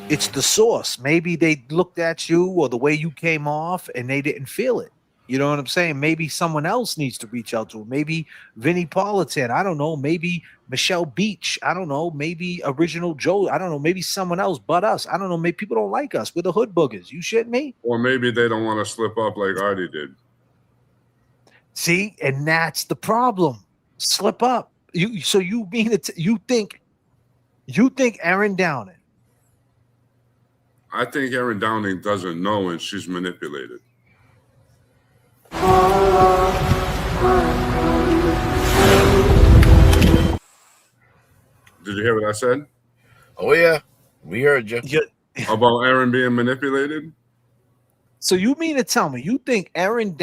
S2: it's the source. Maybe they looked at you or the way you came off and they didn't feel it. You know what I'm saying? Maybe someone else needs to reach out to him. Maybe Vinnie Politan. I don't know. Maybe Michelle Beach. I don't know. Maybe Original Joe. I don't know. Maybe someone else but us. I don't know. Maybe people don't like us. We're the hood boogers. You shitting me?
S21: Or maybe they don't want to slip up like Artie did.
S2: See, and that's the problem. Slip up. So you mean it? You think Aaron Downing?
S21: I think Aaron Downing doesn't know, and she's manipulated. Did you hear what I said?
S12: Oh yeah, we heard you.
S21: About Aaron being manipulated.
S2: So you mean to tell me you think Aaron?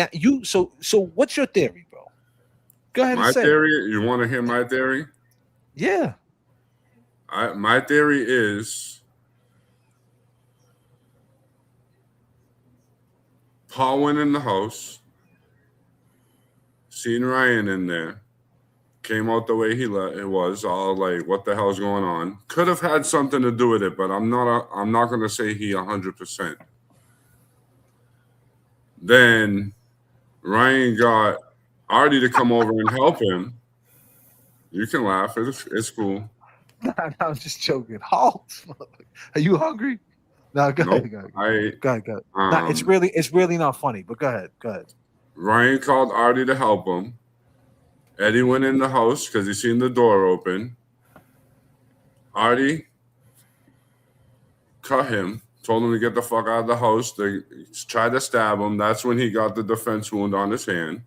S2: So what's your theory, bro? Go ahead.
S21: My
S2: and say
S21: theory.
S2: it.
S21: You want to hear my theory?
S2: Yeah.
S21: My theory is Paul went in the house, seen Ryan in there, came out the way it was, all like, what the hell's going on? Could have had something to do with it, but I'm not going to say he 100%. Then Ryan got Artie to come over and help him. You can laugh. It's cool.
S2: No, I'm just joking. Halt. Are you hungry? No, go ahead. Go ahead. No, it's really not funny, but go ahead. Go ahead.
S21: Ryan called Artie to help him. Eddie went in the house because he seen the door open. Artie cut him, told him to get the fuck out of the house. They tried to stab him. That's when he got the defense wound on his hand.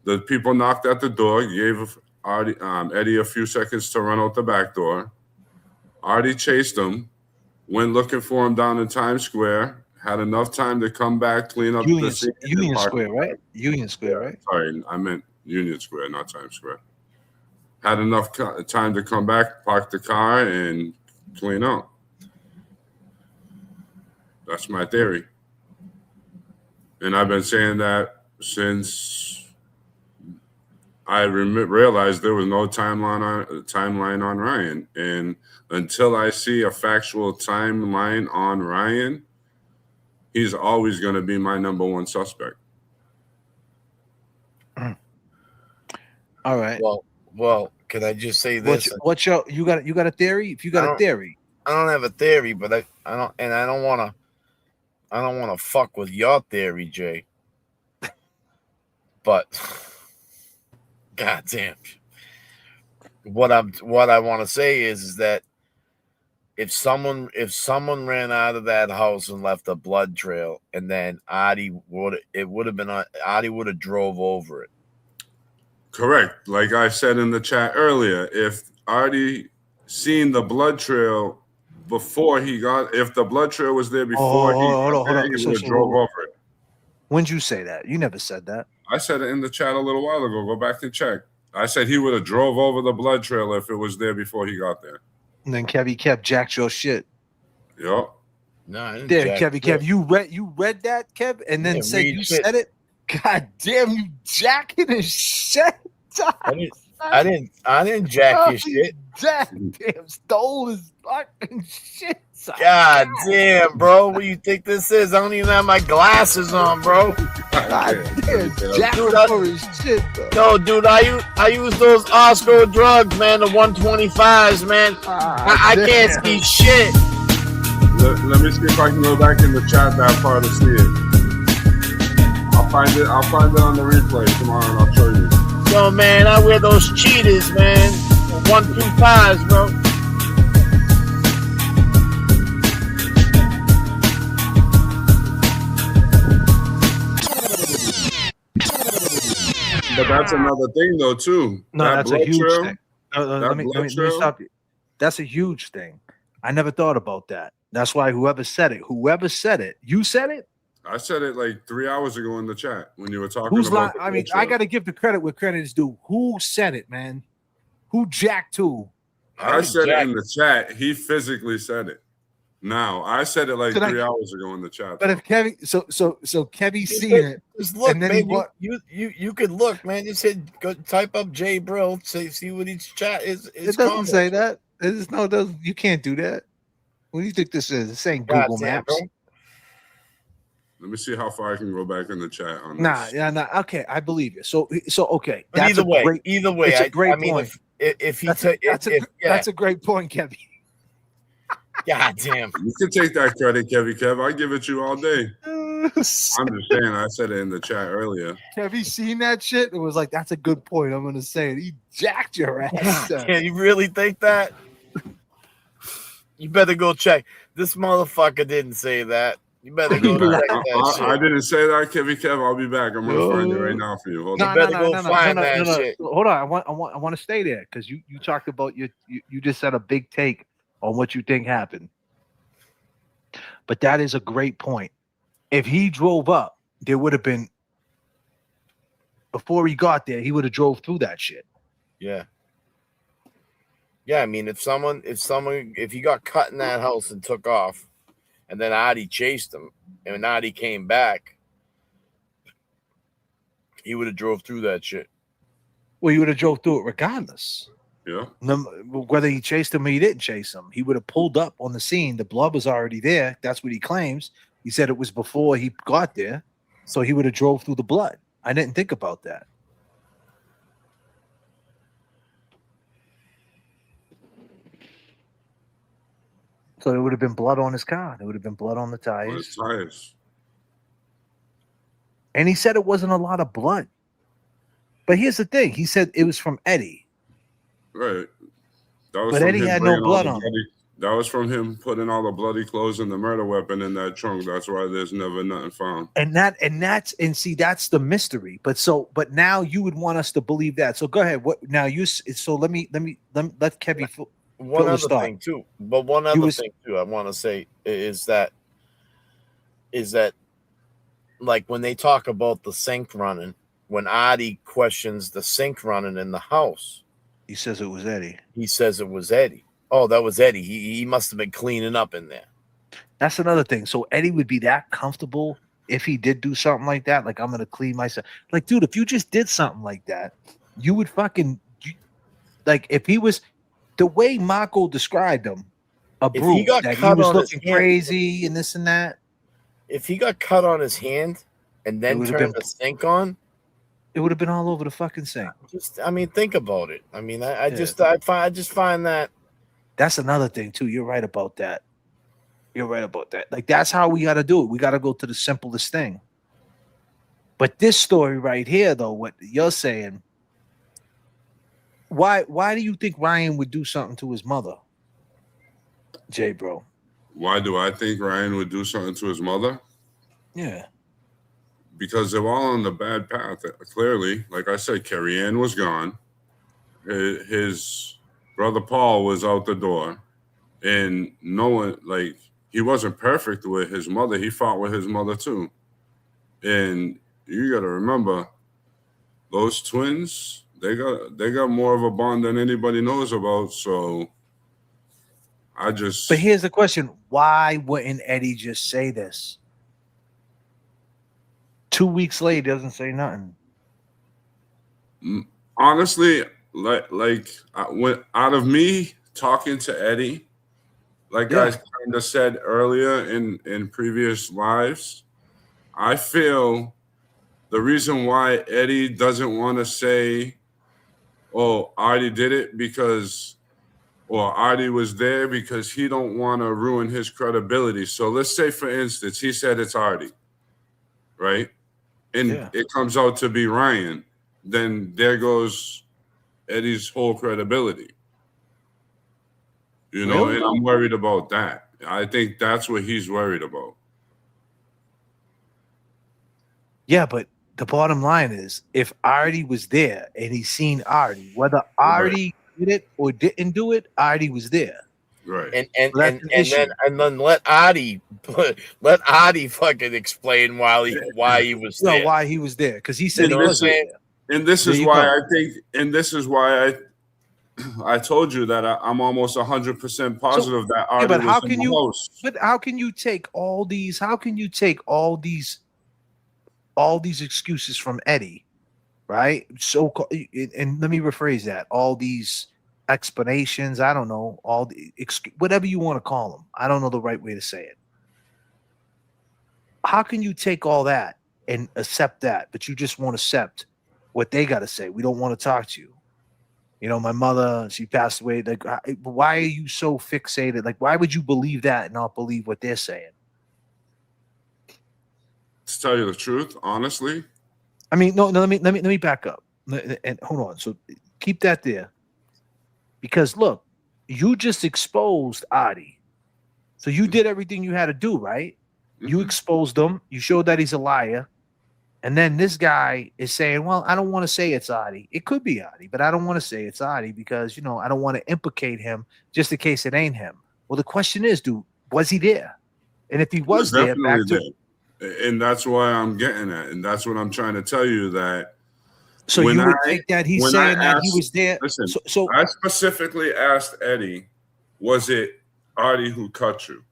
S21: The people knocked at the door, gave Eddie a few seconds to run out the back door. Artie chased him, went looking for him down in Times Square, Had enough time to come back, clean up
S2: Union,
S21: the scene. and
S2: Union
S21: park
S2: Square,
S21: the
S2: right?
S21: car.
S2: Union Square, right?
S21: Sorry, I meant Union Square, not Times Square. Had enough time to come back, park the car, and clean up. That's my theory. And I've been saying that since I realized there was no timeline on Ryan. And until I see a factual timeline on Ryan, he's always going to be my number one suspect.
S2: All right.
S12: Well, can I just say this?
S2: What's your you got a theory? If you got a theory,
S12: I don't have a theory, but I don't want to fuck with your theory, Jay. But goddamn, what I want to say is that if someone ran out of that house and left a blood trail, and then Adi would have drove over it.
S21: Correct. Like I said in the chat earlier, if Artie seen the blood trail before he got, if the blood trail was there before he would have drove over it.
S2: When'd you say that? You never said that.
S21: I said it in the chat a little while ago. Go back and check. I said he would have drove over the blood trail if it was there before he got there.
S2: And then Kevy Kev jacked your shit.
S21: Yep.
S12: No, I didn't
S2: There,
S12: jack
S2: Kevy
S12: shit.
S2: Kev, you read that, Kev, and then
S12: Yeah,
S2: said
S12: read
S2: you
S12: shit.
S2: said it. God damn, you jacking his shit.
S12: I didn't jack his shit.
S2: Damn, stole his fucking shit.
S12: God damn, bro. What do you think this is? I don't even have my glasses on, bro.
S2: God damn, jack
S12: Dude,
S2: for his shit, bro.
S12: No, dude, I use those Oscar drugs, man, the 125s, man. I can't see shit.
S21: Let me see if I can go back in the chat that part to see it. I'll find it on the replay tomorrow and I'll show you.
S12: Yo, man, I wear those cheetahs, man. 125s, bro.
S21: But that's another thing, though, too.
S2: No,
S21: that
S2: that's a
S21: blood
S2: huge
S21: trail,
S2: thing. Let me stop you. That's a huge thing. I never thought about that. That's why whoever said it, you said it.
S21: I said it like 3 hours ago in the chat when you were talking
S2: Who's lying?
S21: about.
S2: I mean, I got to give the credit where credit is due. Who said it, man? Who jacked who?
S21: I said it in the chat. He physically said it. Now I said it like 3 hours ago in the chat.
S2: But if Kevin, so Kevin seen it,
S12: Just look,
S2: and then
S12: man. You could look, man. Just hit, go type up Jay Brill. See what each chat is.
S2: It doesn't say that. You can't do that. What do you think this is? This ain't Google Maps.
S12: Bro.
S21: Let me see how far I can go back in the chat on
S2: Nah,
S21: this.
S2: yeah. Okay, I believe you. So okay.
S12: But either way,
S2: it's a great point.
S12: If he
S2: that's a great point, Kevin.
S12: God damn.
S21: You can take that credit, Kev. I give it to you all day. I'm just saying. I said it in the chat earlier.
S2: Have you seen that shit? It was like, that's a good point. I'm gonna say it. He jacked your ass.
S12: Can you really think that? You better go check. This motherfucker didn't say that. You better go check that shit.
S21: I didn't say that, Kev. I'll be back. I'm gonna find it right now for you. Hold on.
S2: No. Hold on. I want to stay there because you talked about you just said a big take on what you think happened. But that is a great point. If he drove up, there would have been before he got there, he would have drove through that shit.
S12: Yeah. Yeah, I mean, if he got cut in that house and took off, and then Adi chased him, and Adi came back, he would have drove through that shit.
S2: Well, he would have drove through it regardless.
S21: Yeah.
S2: Whether he chased him or he didn't chase him, he would have pulled up on the scene. The blood was already there. That's what he claims. He said it was before he got there, so he would have drove through the blood. I didn't think about that. So there would have been blood on his car. There would have been blood on the tires. And he said it wasn't a lot of blood. But here's the thing. He said it was from Eddie.
S21: Right. That was
S2: But
S21: from
S2: Eddie
S21: him
S2: had no
S21: bringing all
S2: blood
S21: the
S2: on him.
S21: That was from him putting all the bloody clothes and the murder weapon in that trunk. That's why there's never nothing found.
S2: And that's the mystery. But now you would want us to believe that. So go ahead. Let Kevin
S12: One other thing too. But one other thing too I want to say is that is that, like, when they talk about the sink running, when Artie questions the sink running in the house,
S2: he says it was Eddie.
S12: He says it was Eddie. Oh, that was Eddie. He must have been cleaning up in there.
S2: That's another thing. So Eddie would be that comfortable if he did do something like that. Like, I'm gonna clean myself. Like, dude, if you just did something like that, you would fucking like, if he was the way Marco described him, a
S12: If
S2: brute,
S12: he got
S2: that he
S12: cut
S2: was
S12: on his
S2: looking
S12: hand-
S2: crazy and this and that.
S12: If he got cut on his hand and then
S2: would've
S12: turned
S2: been-
S12: the sink on,
S2: it would have been all over the fucking sink.
S12: I mean, think about it. I mean, I
S2: Yeah.
S12: just find that
S2: That's another thing too. You're right about that. You're right about that. Like, that's how we got to do it. We got to go to the simplest thing. But this story right here, though, what you're saying, why do you think Ryan would do something to his mother, Jay, bro?
S21: Why do I think Ryan would do something to his mother?
S2: Yeah.
S21: Because they're all on the bad path. Clearly, like I said, Carrie Ann was gone. His brother Paul was out the door. And no one, like, he wasn't perfect with his mother. He fought with his mother too. And you got to remember, those twins, they got more of a bond than anybody knows about. So
S2: But here's the question: why wouldn't Eddie just say this? 2 weeks later, he doesn't say nothing.
S21: honestly, when out of me talking to Eddie, like I kind of said earlier in previous lives, I feel the reason why Eddie doesn't want to say, "Oh, Artie did it," or Artie was there, because he don't want to ruin his credibility. So let's say, for instance, he said it's Artie, right? And it comes out to be Ryan. Then there goes Eddie's whole credibility. You know,
S2: Really?
S21: and I'm worried about that. I think that's what he's worried about.
S2: Yeah, but the bottom line is, if Artie was there and he seen Artie, whether Artie did it or didn't do it, Artie was there.
S21: Right.
S12: And
S2: So that's an issue.
S12: then let Artie fucking explain why he was
S2: No,
S12: there.
S2: why he was there, because he said
S21: You
S2: he
S21: know what I'm
S2: wasn't
S21: saying?
S2: there.
S21: And this
S2: There
S21: is
S2: you
S21: why
S2: go.
S21: I think, and this is why I told you that I'm almost 100% positive that Artie
S2: but how
S21: was in
S2: can
S21: the
S2: you?
S21: house.
S2: But how can you take all these? How can you take all these excuses from Eddie, right? So, and let me rephrase that: all these explanations. I don't know, all the whatever you want to call them. I don't know the right way to say it. How can you take all that and accept that, but you just won't accept what they got to say? We don't want to talk to you. You know, my mother, she passed away. Like, why are you so fixated? Like, why would you believe that and not believe what they're saying?
S21: To tell you the truth, honestly,
S2: I mean, no. Let me back up and hold on. So keep that there, because look, you just exposed Adi. So you did everything you had to do, right? You exposed him. You showed that he's a liar. And then this guy is saying, well, I don't want to say it's Adi. It could be Adi, but I don't want to say it's Adi because, you know, I don't want to implicate him just in case it ain't him. Well, the question is, dude, was he there? And if he was there, back to
S21: there. And that's why I'm getting at. And that's what I'm trying to tell you, that
S2: so you would take that he's saying that he was there.
S21: Listen,
S2: so
S21: I specifically asked Eddie, was it Artie who cut you?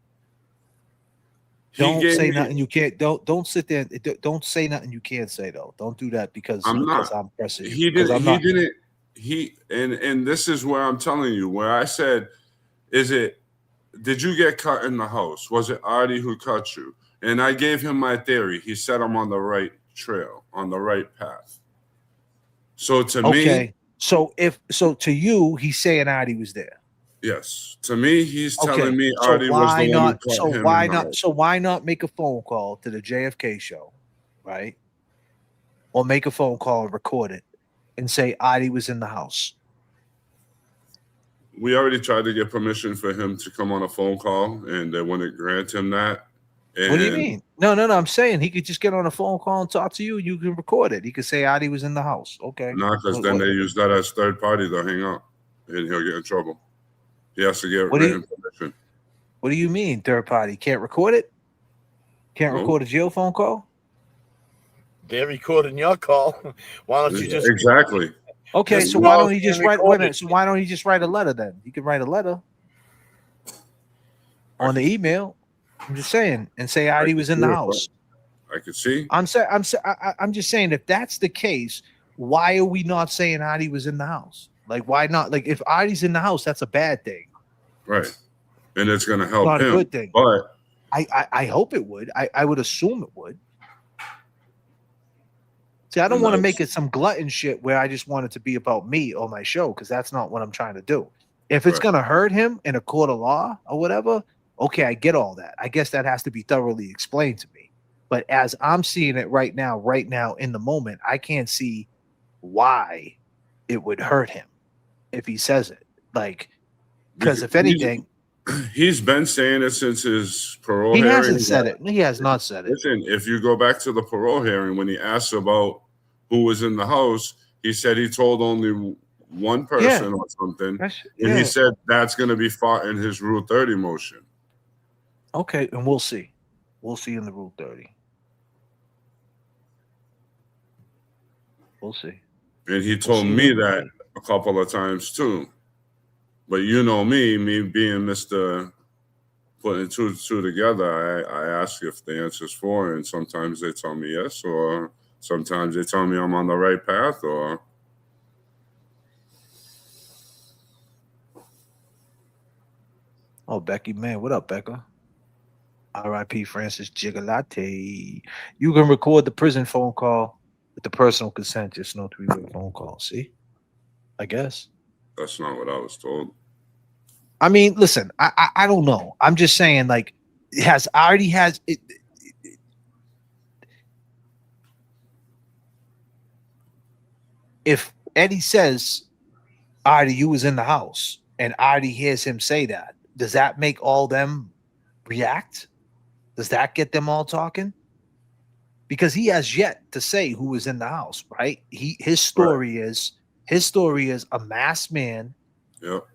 S2: Don't say nothing you can't. Don't sit there. Don't say nothing you can't say though. Don't do that because I'm pressing you.
S21: He didn't. And this is where I'm telling you, where I said, did you get cut in the house? Was it Artie who cut you? And I gave him my theory. He said I'm on the right trail, on the right path. So to me,
S2: so to you, he's saying Artie was there.
S21: Yes, to me, he's telling me Artie was the one who caught him.
S2: So why not make a phone call to the J.F.K. show, right? Or make a phone call and record it and say Artie was in the house.
S21: We already tried to get permission for him to come on a phone call, and they wouldn't grant him that. And
S2: what do you mean? No. I'm saying he could just get on a phone call and talk to you. You can record it. He could say Artie was in the house. Okay.
S21: No, because then they use that as third party to hang up, and he'll get in trouble. He has to get written permission.
S2: What do you mean third party? Can't record it? Can't record a jail phone call?
S12: They're recording your call. Why don't you just
S21: Exactly?
S2: Okay,
S12: This
S2: so why
S12: call's
S2: don't he
S12: being
S2: just write? Wait a
S12: recorded.
S2: minute. So why don't he just write a letter then? He can write a letter on the email. I'm just saying, and say Adi was in the house.
S21: I could see.
S2: I'm just saying, if that's the case, why are we not saying Adi was in the house? Like, why not? Like, if Adi's in the house, that's a bad thing.
S21: Right. And it's going to help
S2: Not a
S21: him.
S2: good thing.
S21: But
S2: I hope it would. I would assume it would. See, I don't want to make it some glutton shit where I just want it to be about me or my show, because that's not what I'm trying to do. If it's going to hurt him in a court of law or whatever, okay, I get all that. I guess that has to be thoroughly explained to me. But as I'm seeing it right now in the moment, I can't see why it would hurt him if he says it. Like, because if anything,
S21: he's been saying it since his parole
S2: he
S21: hearing.
S2: hasn't said it. He has not said it.
S21: Listen, if you go back to the parole hearing, when he asked about who was in the house, he said he told only one person or something. And he said that's going to be fought in his Rule 30 motion.
S2: Okay, and we'll see. We'll see in the Rule 30. We'll see.
S21: And he told me that a couple of times too. But you know me being Mr. putting two together, I ask if the answer's 4, and sometimes they tell me yes, or sometimes they tell me I'm on the right path, or
S2: oh, Becky, man, what up, Becca? R.I.P. Francis Gigolate. You can record the prison phone call with the personal consent, just no 3-way phone call. See? I guess.
S21: that's not what I was told.
S2: I mean, listen, I don't know. I'm just saying, like, if Eddie says Artie, you was in the house, and Artie hears him say that, does that make all them react? Does that get them all talking? Because he has yet to say who was in the house, right? His story is a masked man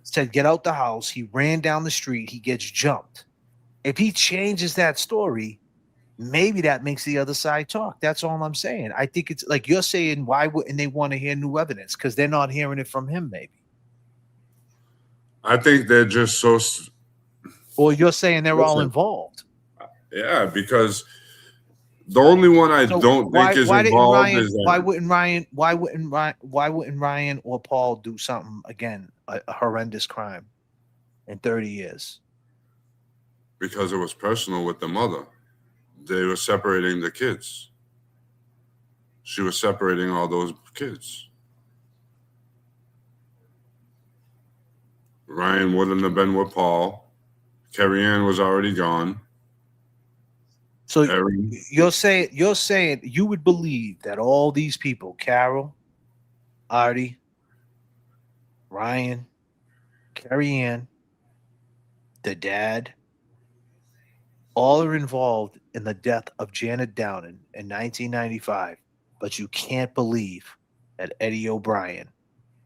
S2: said, get out the house. He ran down the street. He gets jumped. If he changes that story, maybe that makes the other side talk. That's all I'm saying. I think it's like you're saying, why wouldn't they want to hear new evidence? Because they're not hearing it from him, maybe.
S21: I think they're just so.
S2: Or you're saying they're all involved.
S21: Yeah, because the only one I don't think is involved is
S2: why wouldn't Ryan or Paul do something again, a horrendous crime in 30 years?
S21: Because it was personal with the mother. They were separating the kids. She was separating all those kids. Ryan wouldn't have been with Paul. Carrie Ann was already gone.
S2: So you're saying you would believe that all these people, Carol, Artie, Ryan, Carrie Ann, the dad, all are involved in the death of Janet Downing in 1995, but you can't believe that Eddie O'Brien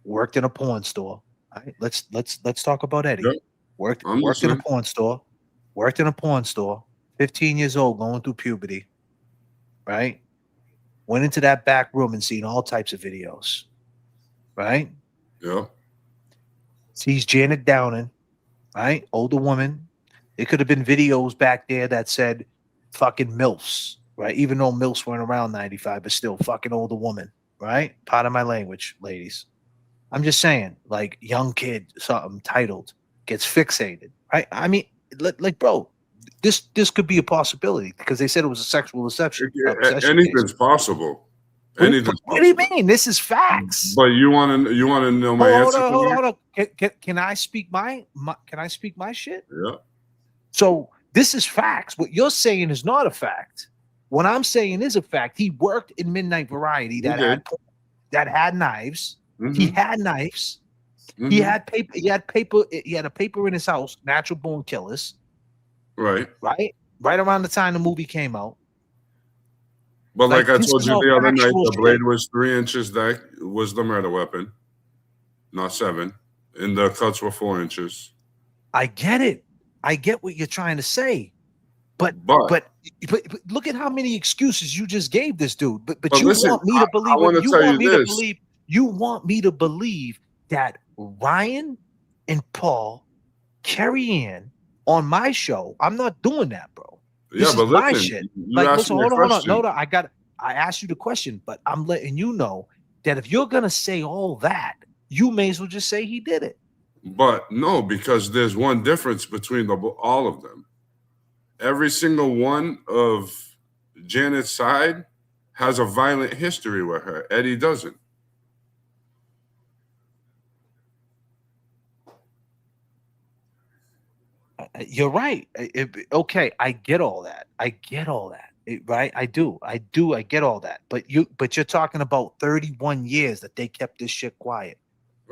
S2: worked in a porn store. All right, let's talk about Eddie.
S21: Yep.
S2: Worked in a porn store. Worked in a porn store. 15 years old, going through puberty. Right? Went into that back room and seen all types of videos. Right?
S21: Yeah.
S2: Sees Janet Downing, right? Older woman. It could have been videos back there that said fucking MILFs, right? Even though MILFs weren't around 95, but still fucking older woman, right? Part of my language, ladies. I'm just saying, like, young kid, something titled, gets fixated, right? I mean, like, bro, this could be a possibility because they said it was a sexual deception.
S21: Anything's possible. Anything's
S2: What do you mean? This is facts.
S21: But you want to know my answer?
S2: Hold on. Can I speak my shit?
S21: Yeah.
S2: So this is facts. What you're saying is not a fact. What I'm saying is a fact. He worked in Midnight Variety that had knives.
S21: Mm-hmm.
S2: He had knives. Mm-hmm. He had paper. He had a paper in his house. Natural Born Killers.
S21: Right.
S2: Right around the time the movie came out.
S21: But like I told you the other night, the blade was 3 inches. That was the murder weapon, not 7. And the cuts were 4 inches.
S2: I get it. I get what you're trying to say. But look at how many excuses you just gave this dude. But you
S21: listen,
S2: want me to believe
S21: I want to tell you this.
S2: You want me to believe that Ryan and Paul carry in on my show. I'm not doing that, bro. This is my shit.
S21: You asked
S2: listen,
S21: me a
S2: hold on.
S21: question.
S2: No, I asked you the question, but I'm letting you know that if you're gonna say all that, you may as well just say he did it.
S21: But no, because there's one difference between all of them. Every single one of Janet's side has a violent history with her. Eddie doesn't.
S2: You're right. Okay, I get all that. Right? I do. I get all that. But you're talking about 31 years that they kept this shit quiet.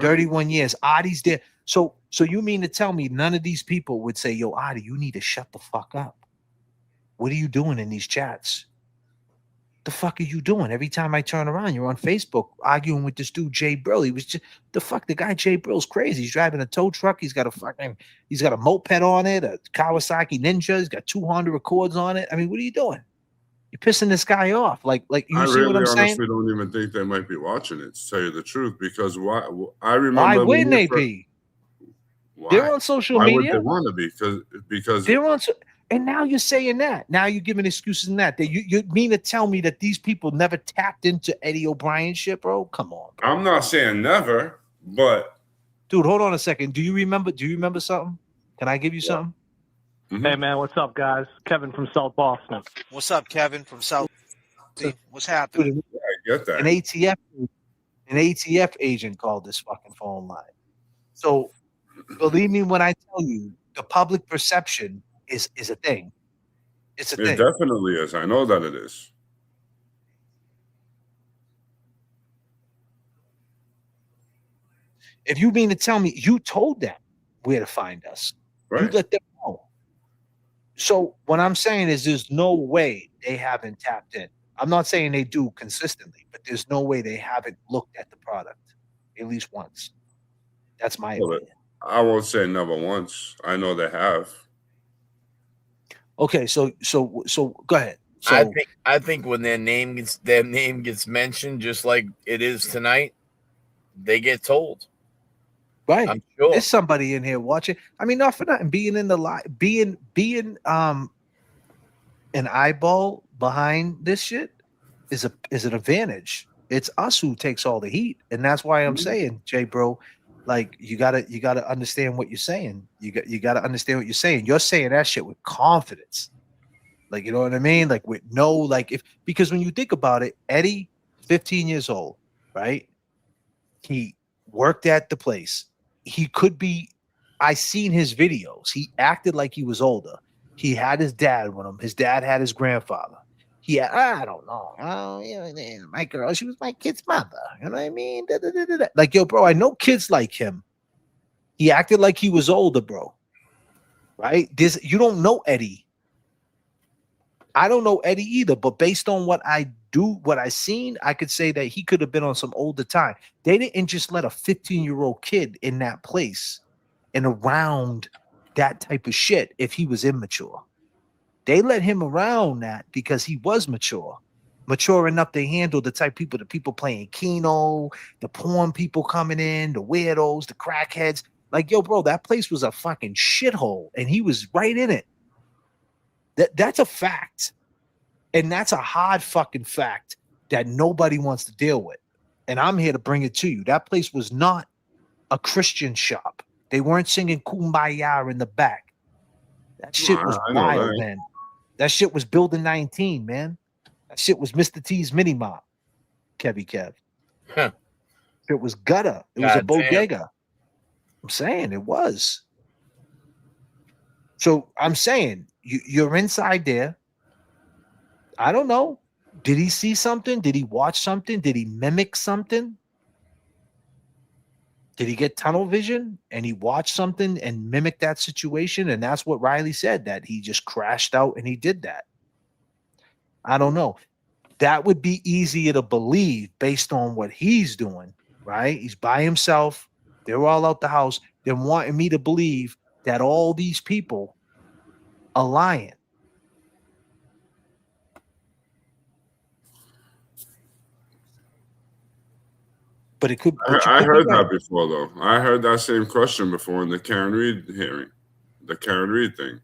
S2: 31 years. Adi's there. So you mean to tell me none of these people would say, "Yo, Adi, you need to shut the fuck up. What are you doing in these chats? The fuck are you doing? Every time I turn around, you're on Facebook arguing with this dude Jay Brill. He was just the guy Jay Brill's crazy. He's driving a tow truck. He's got a moped on it, a Kawasaki Ninja. He's got 200 Accords on it. I mean, what are you doing? You're pissing this guy off. Like you see what I'm saying?
S21: I honestly don't even think they might be watching it, to tell you the truth, because I remember.
S2: Why wouldn't they be? They're on social media.
S21: Why would they want to be? Because
S2: they're on. And now you're saying that. Now you're giving excuses in that. You mean to tell me that these people never tapped into Eddie O'Brien shit, bro? Come on. Bro.
S21: I'm not saying never, but
S2: dude, hold on a second. Do you remember something? Can I give you something?
S3: Mm-hmm. Hey man, what's up, guys? Kevin from South Boston.
S20: What's up, Kevin from South? What's happening?
S21: I get that.
S2: An ATF agent called this fucking phone line. So believe me when I tell you, the public perception is a thing. It's a thing.
S21: It definitely is. I know that it is.
S2: If you mean to tell me you told them where to find us, right. You let them know. So what I'm saying is there's no way they haven't tapped in. I'm not saying they do consistently, but there's no way they haven't looked at the product at least once. That's my opinion.
S21: I won't say never once. I know they have.
S2: Okay, so go ahead. So,
S12: I think when their name gets mentioned, just like it is tonight, they get told.
S2: Right.
S12: I'm sure.
S2: There's somebody in here watching. I mean, not for nothing. Being in the live, being an eyeball behind this shit is an advantage. It's us who takes all the heat, and that's why I'm saying, Jay, bro, like you gotta understand what you're saying. You gotta understand what you're saying. You're saying that shit with confidence, like, you know what I mean, like with no, like, because when you think about it, Eddie, 15 years old, right? He worked at the place. He could be. I seen his videos. He acted like he was older. He had his dad with him. His dad had his grandfather. He had, I don't know. Oh, yeah, my girl, she was my kid's mother. You know what I mean? Da, da, da, da, da. Like, yo, bro, I know kids like him. He acted like he was older, bro. Right? You don't know Eddie. I don't know Eddie either, but based on what I seen, I could say that he could have been on some older time. They didn't just let a 15-year-old kid in that place and around that type of shit if he was immature. They let him around that because he was mature enough to handle the people playing Keno, the porn people coming in, the weirdos, the crackheads. Like, yo, bro, that place was a fucking shithole, and he was right in it. That's a fact, and that's a hard fucking fact that nobody wants to deal with. And I'm here to bring it to you. That place was not a Christian shop. They weren't singing Kumbaya in the back. That shit was wild, man. That shit was Building 19, man. That shit was Mr. T's Mini Mop, Kevy Kev.
S12: Huh.
S2: It was gutter. It was a bodega. I'm saying it was. So I'm saying you're inside there. I don't know. Did he see something? Did he watch something? Did he mimic something? Did he get tunnel vision and he watched something and mimicked that situation? And that's what Riley said, that he just crashed out and he did that. I don't know. That would be easier to believe based on what he's doing, right? He's by himself. They're all out the house. Than wanting me to believe that all these people are lying. But it could.
S21: I
S2: But you could
S21: heard
S2: be right.
S21: that before, though. I heard that same question before in the Karen Reed hearing, the Karen Reed thing.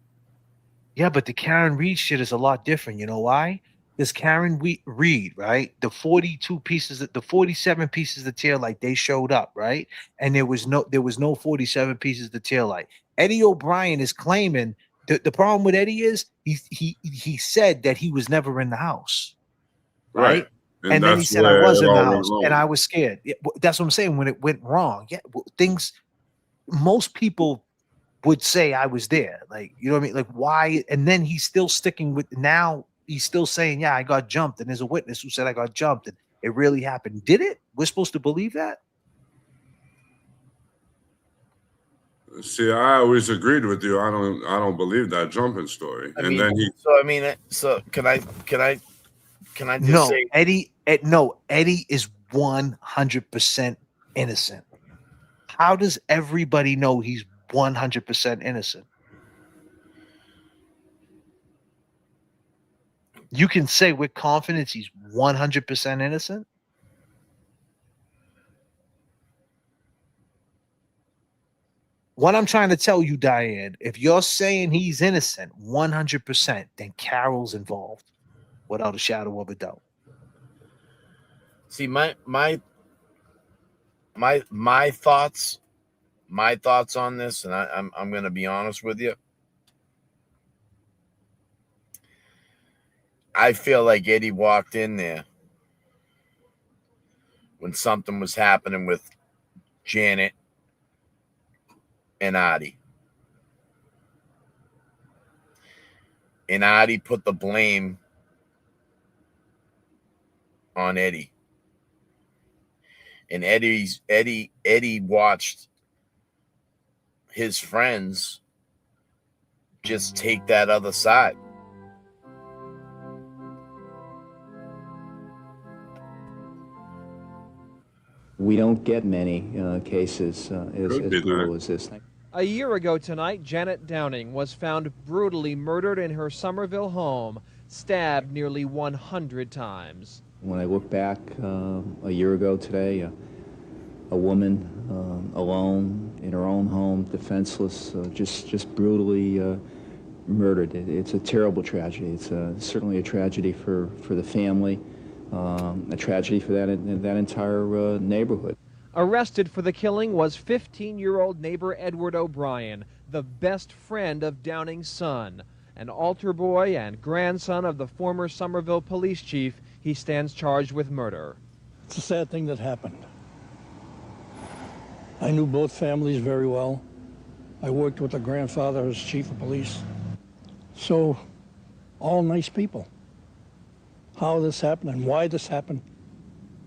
S2: Yeah, but the Karen Reed shit is a lot different. You know why? This Karen Reed, right? The 42 pieces, the 47 pieces of tail light, they showed up, right? And there was no 47 pieces of tail light. Eddie O'Brien is claiming the problem with Eddie is he said that he was never in the house, right?
S21: And
S2: then he
S21: that's
S2: said I
S21: where
S2: was
S21: it
S2: in the
S21: all went
S2: house and
S21: wrong.
S2: I was scared. Yeah, that's what I'm saying. When it went wrong, yeah, things. Most people would say I was there. Like, you know what I mean? Like, why? And then he's still sticking with now. He's still saying, yeah, I got jumped. And there's a witness who said I got jumped and it really happened. Did it? We're supposed to believe that?
S21: See, I always agreed with you. I don't believe that jumping story.
S12: I
S21: And
S12: mean,
S21: then he.
S12: so I mean, so can I just
S2: No,
S12: say
S2: Eddie is 100% innocent. How does everybody know he's 100% innocent? You can say with confidence he's 100% innocent? What I'm trying to tell you, Diane, if you're saying he's innocent 100%, then Carol's involved without a shadow of a doubt.
S12: see my thoughts on this, and I'm going to be honest with you. I feel like Eddie walked in there when something was happening with Janet and Adi. And Adi put the blame on Eddie. And Eddie watched his friends just take that other side.
S7: We don't get many cases as brutal as this.
S18: A year ago tonight, Janet Downing was found brutally murdered in her Somerville home, stabbed nearly 100 times.
S7: When I look back a year ago today, a woman alone in her own home, defenseless, just brutally murdered. It's a terrible tragedy. It's certainly a tragedy for the family, a tragedy for that entire neighborhood.
S18: Arrested for the killing was 15-year-old neighbor Edward O'Brien, the best friend of Downing's son. An altar boy and grandson of the former Somerville police chief, he stands charged with murder.
S22: It's a sad thing that happened. I knew both families very well. I worked with the grandfather as chief of police. So, all nice people. How this happened and why this happened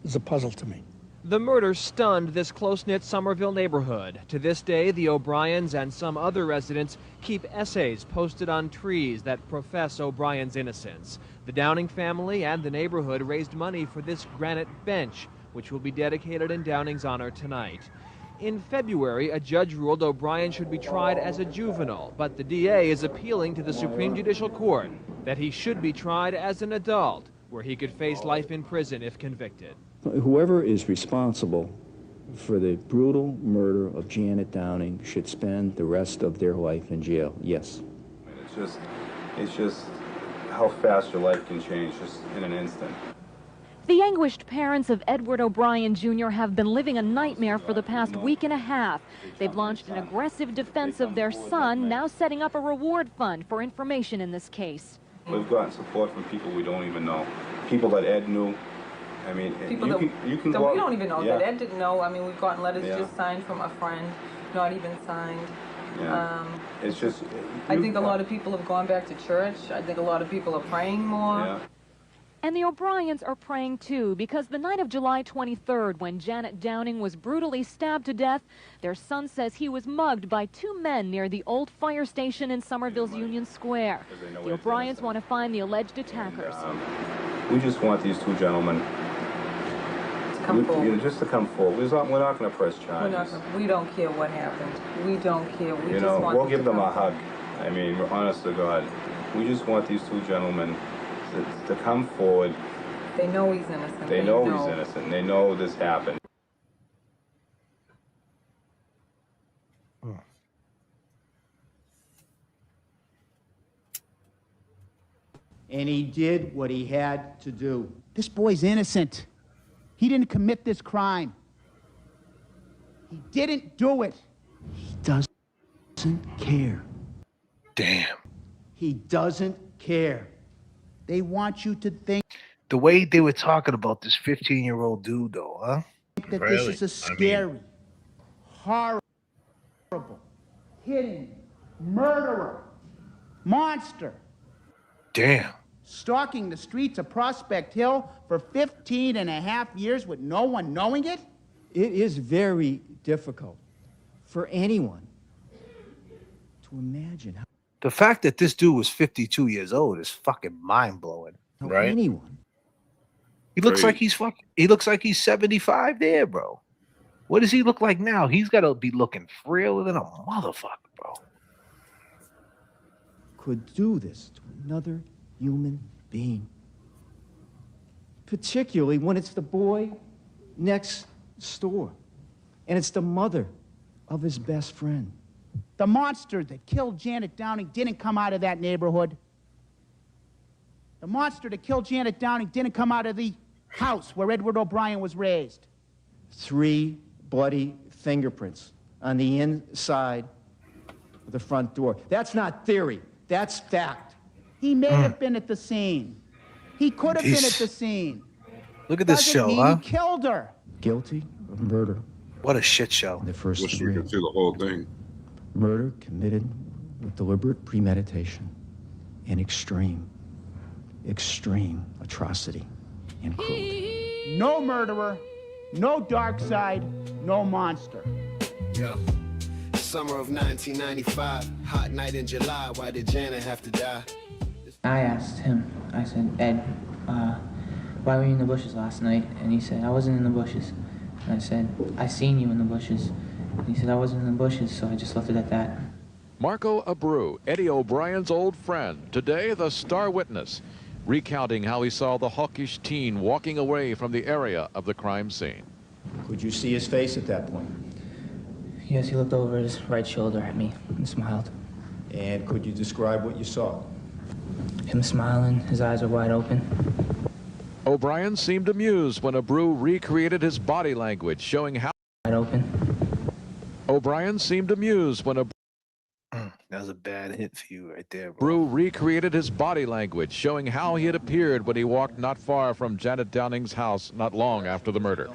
S22: is a puzzle to me.
S18: The murder stunned this close-knit Somerville neighborhood. To this day, the O'Briens and some other residents keep essays posted on trees that profess O'Brien's innocence. The Downing family and the neighborhood raised money for this granite bench, which will be dedicated in Downing's honor tonight. In February, a judge ruled O'Brien should be tried as a juvenile, but the DA is appealing to the Supreme Judicial Court that he should be tried as an adult, where he could face life in prison if convicted.
S7: Whoever is responsible for the brutal murder of Janet Downing should spend the rest of their life in jail. Yes.
S24: It's just how fast your life can change just in an instant.
S25: The anguished parents of Edward O'Brien Jr. have been living a nightmare for the past week and a half. They've launched an aggressive defense of their son, now setting up a reward fund for information in this case.
S24: We've gotten support from people we don't even know. People that Ed knew. I mean,
S26: People
S24: you can
S26: that
S24: go
S26: we
S24: out,
S26: don't even know,
S24: yeah.
S26: that Ed didn't know. I mean, we've gotten letters
S24: Yeah.
S26: just signed from a friend, not even signed.
S24: Yeah. It's just.
S26: I think a lot of people have gone back to church. I think a lot of people are praying more.
S24: Yeah.
S25: And the O'Briens are praying too, because the night of July 23rd, when Janet Downing was brutally stabbed to death, their son says he was mugged by two men near the old fire station in Somerville's Union Square. The O'Briens want to find the alleged attackers.
S24: We just want these two gentlemen
S26: To come forward.
S24: just to come forward. We're not going to press charges.
S26: We don't care what happened. We don't care. We
S24: You
S26: just
S24: know,
S26: want
S24: we'll
S26: them
S24: give
S26: to
S24: them
S26: come
S24: a hug. I mean, we're honest to God. We just want these two gentlemen to come forward.
S26: They know he's innocent.
S24: They know he's innocent. They know this happened.
S8: and he did what he had to do. This boy's innocent. He didn't commit this crime. He didn't do it. He doesn't care.
S2: Damn.
S8: He doesn't care. They want you to think
S2: The way they were talking about this 15-year-old dude, though, huh?
S8: that this is a scary, horrible, hidden murderer, monster.
S2: Damn.
S8: Stalking the streets of Prospect Hill for 15 and a half years with no one knowing it?
S10: It is very difficult for anyone to imagine how
S2: The fact that this dude was 52 years old is fucking mind-blowing.
S12: Right?
S10: anyone.
S2: He looks
S21: Right.
S2: like he looks like he's 75 there, bro. What does he look like now? He's got to be looking frailer than a motherfucker, bro.
S10: Could do this to another human being. Particularly when it's the boy next door. And it's the mother of his best friend.
S8: The monster that killed Janet Downing didn't come out of that neighborhood. The monster that killed Janet Downing didn't come out of the house where Edward O'Brien was raised.
S10: 3 bloody fingerprints on the inside of the front door. That's not theory. That's fact.
S8: He may have been at the scene. He could have been at
S2: Jeez.
S8: the scene.
S2: Look at this
S8: Doesn't
S2: show,
S8: mean
S2: huh?
S8: he killed her.
S10: Guilty of murder.
S2: What a shit show.
S10: The first
S21: Wish you
S10: degree.
S21: could see the whole thing.
S10: Murder committed with deliberate premeditation and extreme atrocity and cruelty.
S8: No murderer, no dark side, no monster.
S9: Yeah. Summer of 1995, hot night in July. Why did Janet have to die?
S13: I asked him, I said, Ed, why were you in the bushes last night? And he said, I wasn't in the bushes. And I said, I seen you in the bushes. And he said, I wasn't in the bushes, so I just left it at that.
S14: Marco Abreu, Eddie O'Brien's old friend, today the star witness, recounting how he saw the hawkish teen walking away from the area of the crime scene.
S10: Could you see his face at that point?
S13: Yes, he looked over his right shoulder at me and smiled.
S10: And could you describe what you saw?
S13: Him smiling, his eyes were wide open.
S14: O'Brien seemed amused when Abreu recreated his body language, showing how
S13: Wide open.
S14: O'Brien seemed amused when
S2: That was a bad hit for you right there, bro.
S14: Abreu recreated his body language, showing how he had appeared when he walked not far from Janet Downing's house not long after the murder.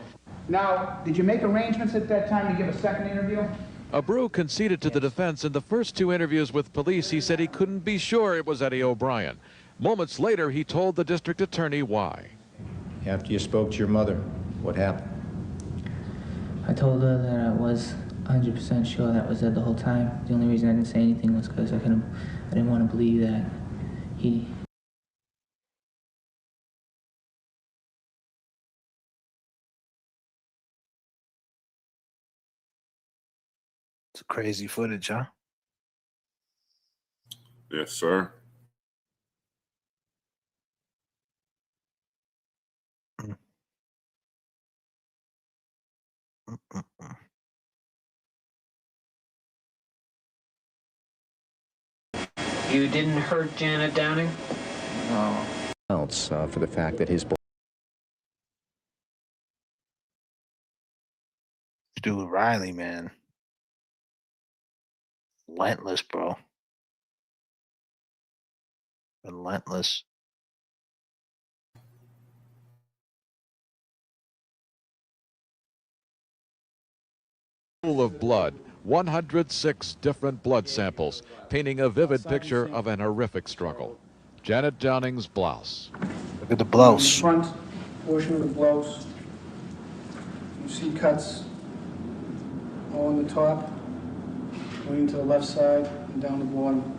S8: Now, did you make arrangements at that time to give a second interview?
S14: Abreu conceded to the defense in the first 2 interviews with police. He said he couldn't be sure it was Eddie O'Brien. Moments later, he told the district attorney why.
S10: After you spoke to your mother, what happened?
S13: I told her that I was 100% sure that was Ed the whole time. The only reason I didn't say anything was because I didn't want to believe that he...
S2: It's crazy footage, huh?
S21: Yes, sir.
S19: You didn't hurt Janet Downing?
S10: No. Else for the fact that his
S2: Dude, Riley, man. Relentless, bro. Relentless.
S14: Pool of blood, 106 different blood samples, painting a vivid picture of an horrific struggle. Janet Downing's blouse.
S2: Look at the blouse.
S23: The front portion of the blouse, you see cuts all on the top, going to the left side and down the bottom.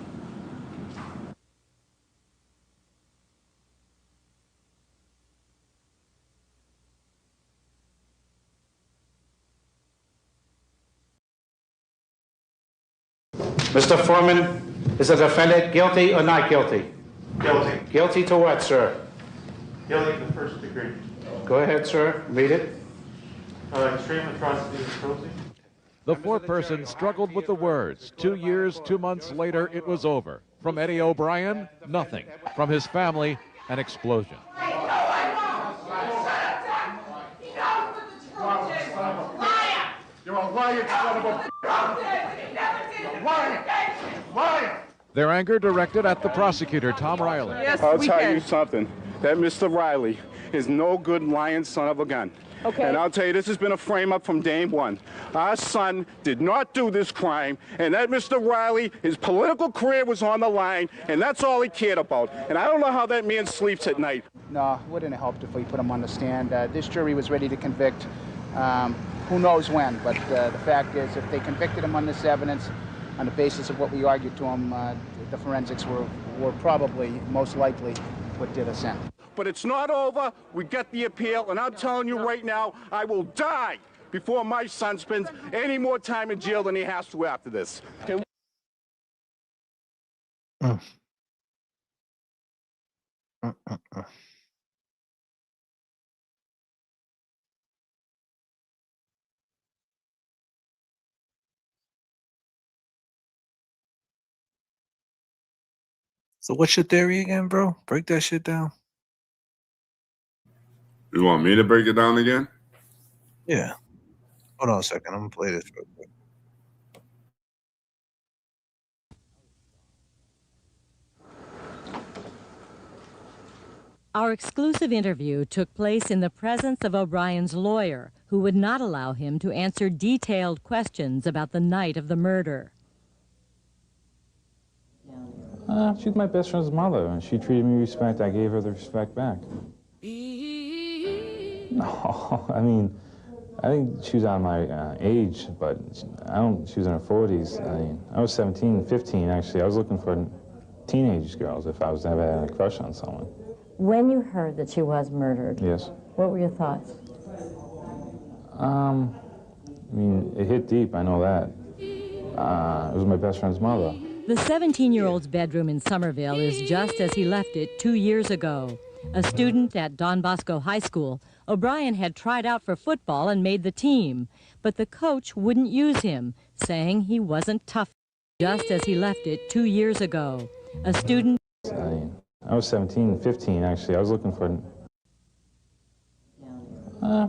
S27: Mr. Foreman, is the defendant guilty or not guilty?
S28: Guilty.
S27: Guilty to what, sir?
S28: Guilty to first degree.
S27: Go ahead, sir. Read it.
S28: Extreme atrocity and cruelty.
S14: The foreperson struggled with the words. 2 years, 2 months later, it was over. From Eddie O'Brien, nothing. From his family, an explosion.
S27: You're a liar, son of a... Liar!
S14: Their anger directed at the prosecutor, Tom Riley.
S27: I'll tell you something. That Mr. Riley is no good lying son of a gun.
S26: Okay.
S27: And I'll tell you, this has been a frame-up from day one. Our son did not do this crime, and that Mr. Riley, his political career was on the line, and that's all he cared about. And I don't know how that man sleeps at night.
S8: No, wouldn't have helped if we put him on the stand. This jury was ready to convict. Who knows when, but the fact is, if they convicted him on this evidence, on the basis of what we argued to him, the forensics were probably, most likely, what did us in.
S27: But it's not over. We get the appeal, and I'm telling you right now, I will die before my son spends any more time in jail than he has to after this.
S2: So what's your theory again, bro? Break that shit down.
S21: You want me to break it down again?
S2: Yeah. Hold on a second. I'm gonna play this real quick.
S1: Our exclusive interview took place in the presence of O'Brien's lawyer, who would not allow him to answer detailed questions about the night of the murder.
S4: She's my best friend's mother, and she treated me with respect. I gave her the respect back. No, I think she was on my age, but she was in her 40s. I was 17, 15, actually. I was looking for teenage girls if I was ever having a crush on someone.
S5: When you heard that she was murdered,
S4: Yes.
S5: what were your thoughts?
S4: It hit deep, I know that. It was my best friend's mother.
S1: The 17-year-old's bedroom in Somerville is just as he left it 2 years ago. A student at Don Bosco High School, O'Brien had tried out for football and made the team, but the coach wouldn't use him, saying he wasn't tough. Just as he left it 2 years ago, a student...
S4: I was 17, 15, actually. I was looking for...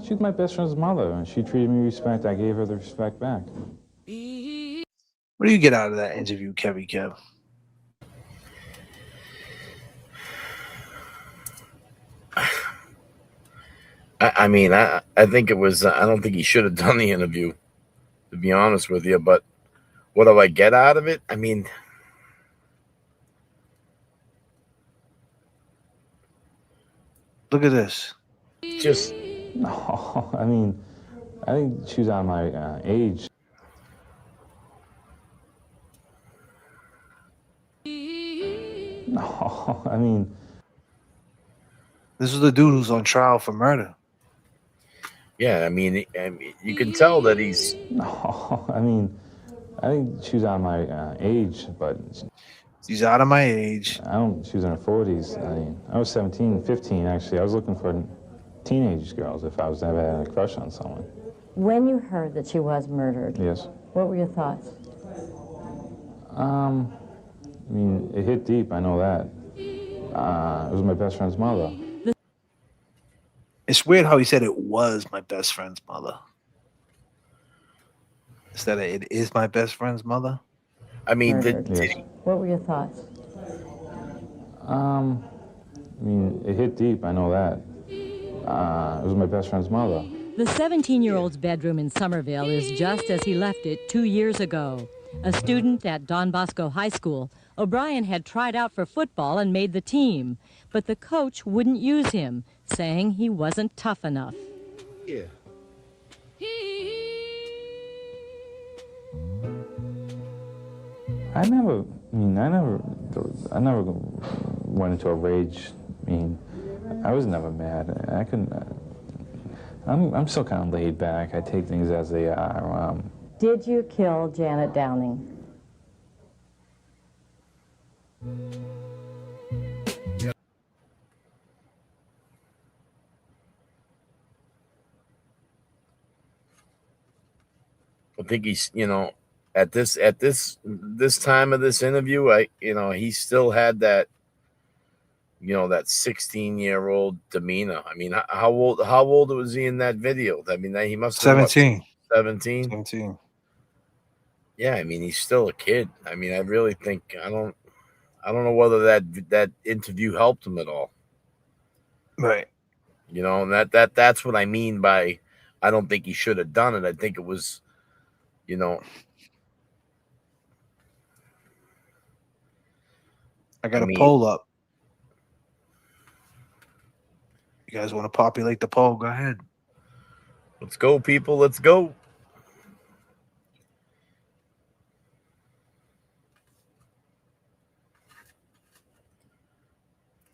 S4: She was my best friend's mother, and she treated me with respect. I gave her the respect back.
S2: What do you get out of that interview, Kevy Kev?
S12: I think it was, I don't think he should have done the interview, to be honest with you, but what do I get out of it?
S2: Look at this.
S12: Just...
S4: No, I think she was on my age. No,
S2: This is the dude who's on trial for murder.
S12: Yeah, you can tell that he's...
S4: No, I think she was on my age, but...
S2: She's out of my age.
S4: She was in her 40s. I was 17, 15, actually. I was looking for teenage girls if I was ever having a crush on someone.
S5: When you heard that she was murdered,
S4: Yes.
S5: what were your thoughts?
S4: It hit deep, I know that. It was my best friend's mother.
S2: It's weird how he said it was my best friend's mother. Instead of it is my best friend's mother.
S5: What were your thoughts?
S4: It hit deep, I know that. It was my best friend's mother.
S1: The 17-year-old's bedroom in Somerville is just as he left it 2 years ago. A student at Don Bosco High School, O'Brien had tried out for football and made the team, but the coach wouldn't use him, saying he wasn't tough enough.
S9: Yeah.
S4: I never went into a rage. I was never mad. I'm still kind of laid back. I take things as they are.
S5: Did you kill Janet Downing?
S12: I think he's, at this time of this interview, he still had that, that 16-year-old demeanor. I mean, how old was he in that video? I mean, he must have been
S2: 17.
S12: 17.
S2: 17.
S12: Yeah, I mean, he's still a kid. I mean, I really think I don't know whether that interview helped him at all.
S2: Right.
S12: And that's what I mean by I don't think he should have done it. I think it was,
S2: I got a poll up. You guys want to populate the poll? Go ahead.
S12: Let's go, people. Let's go.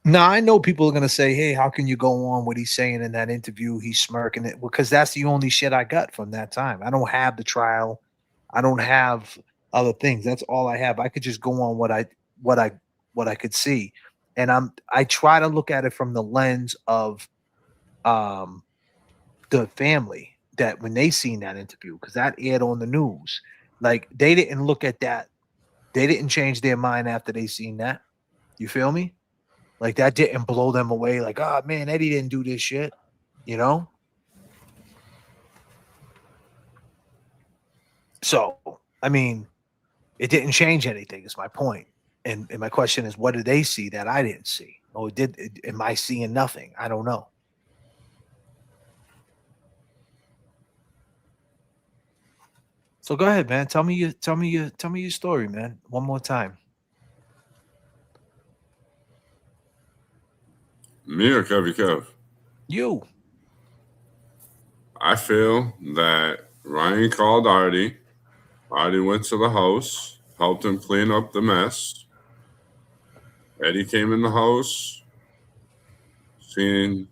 S2: Now, I know people are going to say, hey, how can you go on what he's saying in that interview? He's smirking it. Because that's the only shit I got from that time. I don't have the trial. I don't have other things. That's all I have. I could just go on what I could see. And I try to look at it from the lens of the family, that when they seen that interview, because that aired on the news. Like, they didn't look at that. They didn't change their mind after they seen that. You feel me? Like, that didn't blow them away. Like, oh, man, Eddie didn't do this shit. So, I mean, it didn't change anything is my point. And my question is, what did they see that I didn't see? Or am I seeing nothing? I don't know. So go ahead, man. Tell me your story, man. One more time.
S21: Me or Kev?
S2: You.
S21: I feel that Ryan called Artie. Artie went to the house, helped him clean up the mess. Eddie came in the house, seeing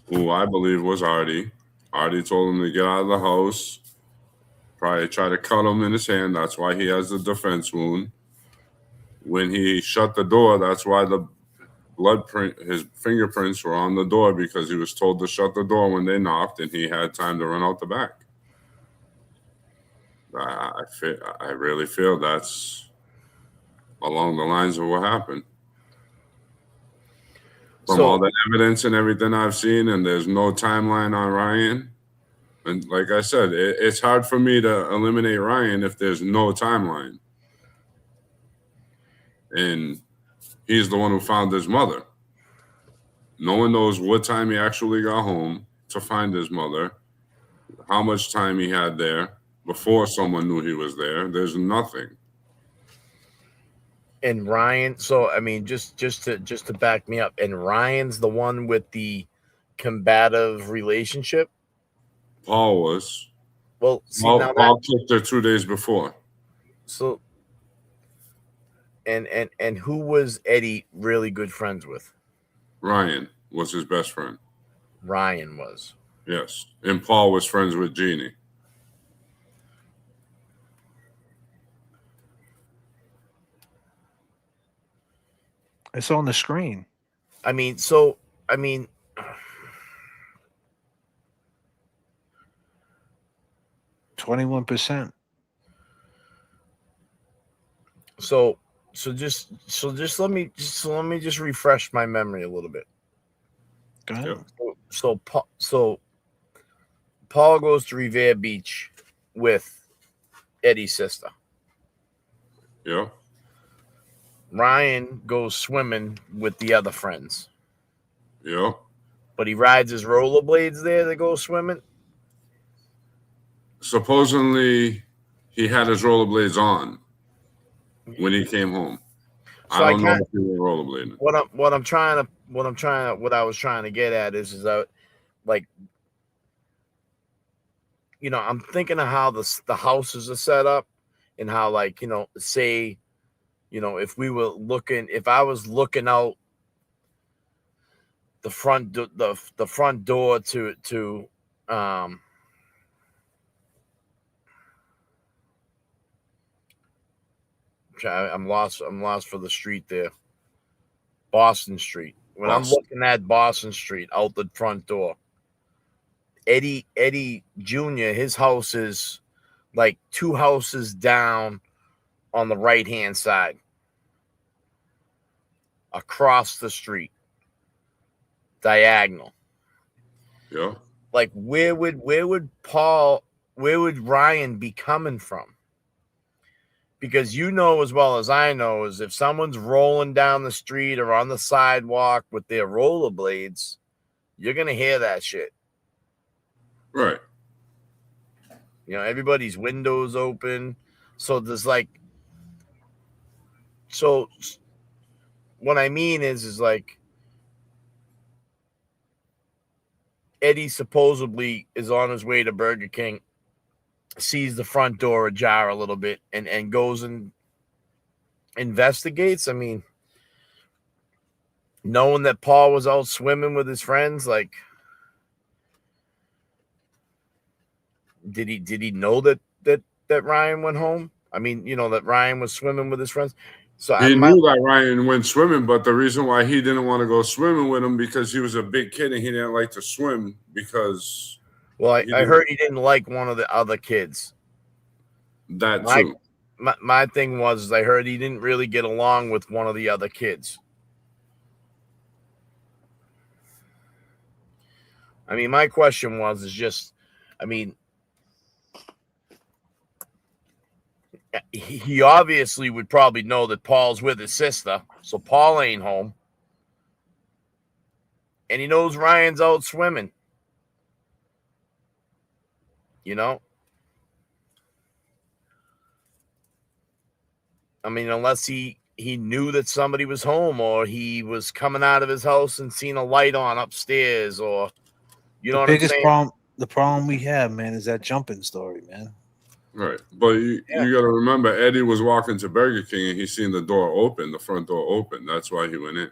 S21: who I believe was Artie. Artie told him to get out of the house. Probably tried to cut him in his hand. That's why he has the defense wound. When he shut the door, that's why the his fingerprints were on the door, because he was told to shut the door when they knocked, and he had time to run out the back. I really feel that's along the lines of what happened. From all the evidence and everything I've seen, and there's no timeline on Ryan. And like I said, it's hard for me to eliminate Ryan if there's no timeline. And he's the one who found his mother. No one knows what time he actually got home to find his mother, how much time he had there before someone knew he was there. There's nothing.
S12: And Ryan, so I mean, just to back me up, and Ryan's the one with the combative relationship.
S21: Paul was.
S12: Well, see,
S21: Paul took there 2 days before.
S12: So, and who was Eddie really good friends with?
S21: Ryan was his best friend.
S12: Ryan was.
S21: Yes, and Paul was friends with Jeannie.
S2: It's on the screen.
S12: I mean,
S2: 21%.
S12: So let me just refresh my memory a little bit.
S2: Go ahead.
S12: So Paul goes to Revere Beach with Eddie's sister.
S21: Yeah.
S12: Ryan goes swimming with the other friends.
S21: Yeah.
S12: But he rides his rollerblades there to go swimming.
S21: Supposedly, he had his rollerblades on when he came home. So I don't know if he was rollerblading.
S12: What I was trying to get at is that, like, I'm thinking of how the houses are set up, and how, like, say, if I was looking out the front door to I'm lost for the street there. Boston Street. When I'm looking at Boston Street out the front door, Eddie Jr., his house is like 2 houses down on the right-hand side, across the street, diagonal.
S21: Yeah.
S12: Like, where would Ryan be coming from? Because you know as well as I know is if someone's rolling down the street or on the sidewalk with their rollerblades, you're gonna hear that shit.
S21: Right.
S12: You know, everybody's windows open. So there's like, so what I mean is like Eddie supposedly is on his way to Burger King, sees the front door ajar a little bit, and goes and investigates. I mean, knowing that Paul was out swimming with his friends, like, did he know that Ryan went home? I mean, you know, that Ryan was swimming with his friends. So
S21: He knew that Ryan went swimming, but the reason why he didn't want to go swimming with him because he was a big kid and he didn't like to swim because.
S12: Well, I heard he didn't like one of the other kids.
S21: That too.
S12: My thing was I heard he didn't really get along with one of the other kids. I mean, my question is just, I mean, he obviously would probably know that Paul's with his sister, so Paul ain't home. And he knows Ryan's out swimming. You know? I mean, unless he knew that somebody was home or he was coming out of his house and seen a light on upstairs or, you know what I'm saying?
S2: The problem we have, man, is that jumping story, man.
S21: Right. But you got to remember, Eddie was walking to Burger King and he seen the door open, the front door open. That's why he went in.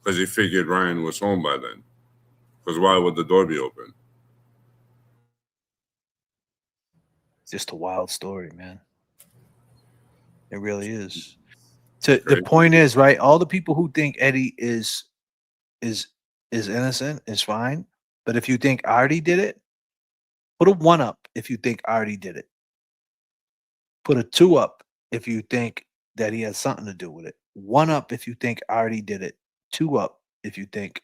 S21: Because he figured Ryan was home by then. Because why would the door be open?
S2: Just a wild story, man. It really is. The point is, right? All the people who think Eddie is innocent is fine. But if you think Artie did it, put a 1 up if you think Artie did it. Put a 2 up if you think that he has something to do with it. 1 up if you think Artie did it. 2 up if you think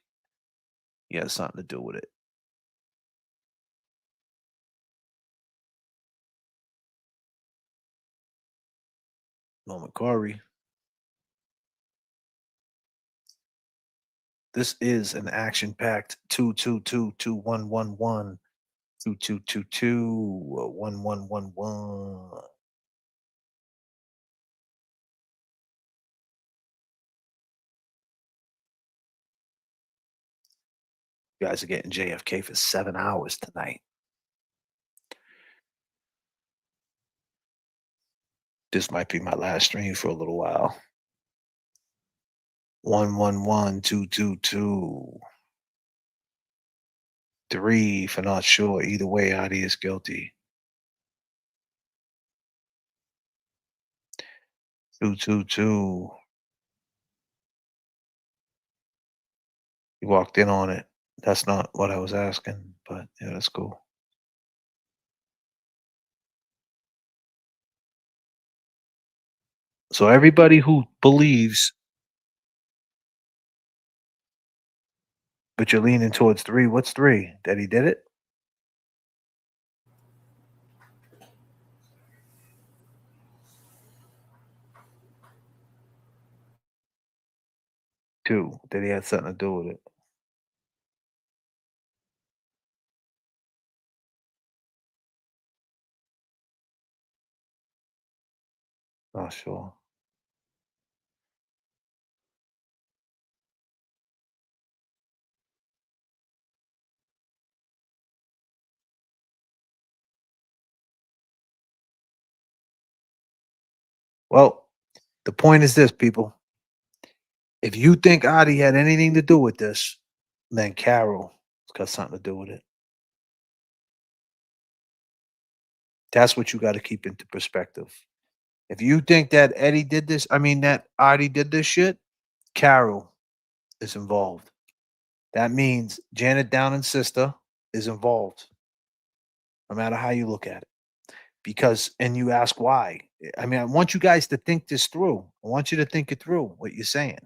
S2: he has something to do with it. Moment, Corey. This is an action-packed 222-2111 2222-1111. You guys are getting J.F.K. for 7 hours tonight. This might be my last stream for a little while. 111222. 3 for not sure. Either way, Adi is guilty. 222. You walked in on it. That's not what I was asking, but yeah, that's cool. So everybody who believes, but you're leaning towards 3. What's 3? That he did it? Two, that he had something to do with it. Not sure. Well, the point is this, people. If you think Adi had anything to do with this, then Carol's got something to do with it. That's what you got to keep into perspective. If you think that Eddie did this, that Adi did this shit, Carol is involved. That means Janet Downing's sister is involved, no matter how you look at it. because, and you ask why. I mean, I want you guys to think this through. I want you to think it through, what you're saying.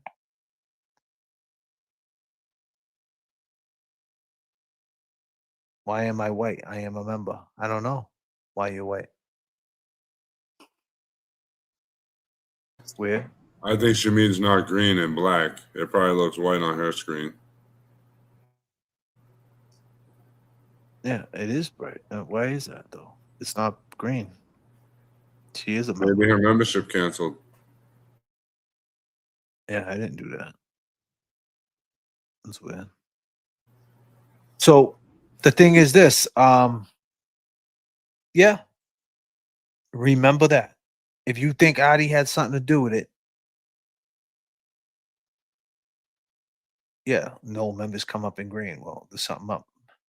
S2: Why am I white? I am a member. I don't know why you're white. It's weird.
S21: I think she means not green and black. It probably looks white on her screen.
S2: Yeah, it is bright. Why is that though? It's not green. She is a member.
S21: Maybe her membership canceled.
S2: Yeah, I didn't do that. That's weird. So the thing is this, yeah. Remember that. If you think Adi had something to do with it, yeah, no members come up in green. Well, there's something up.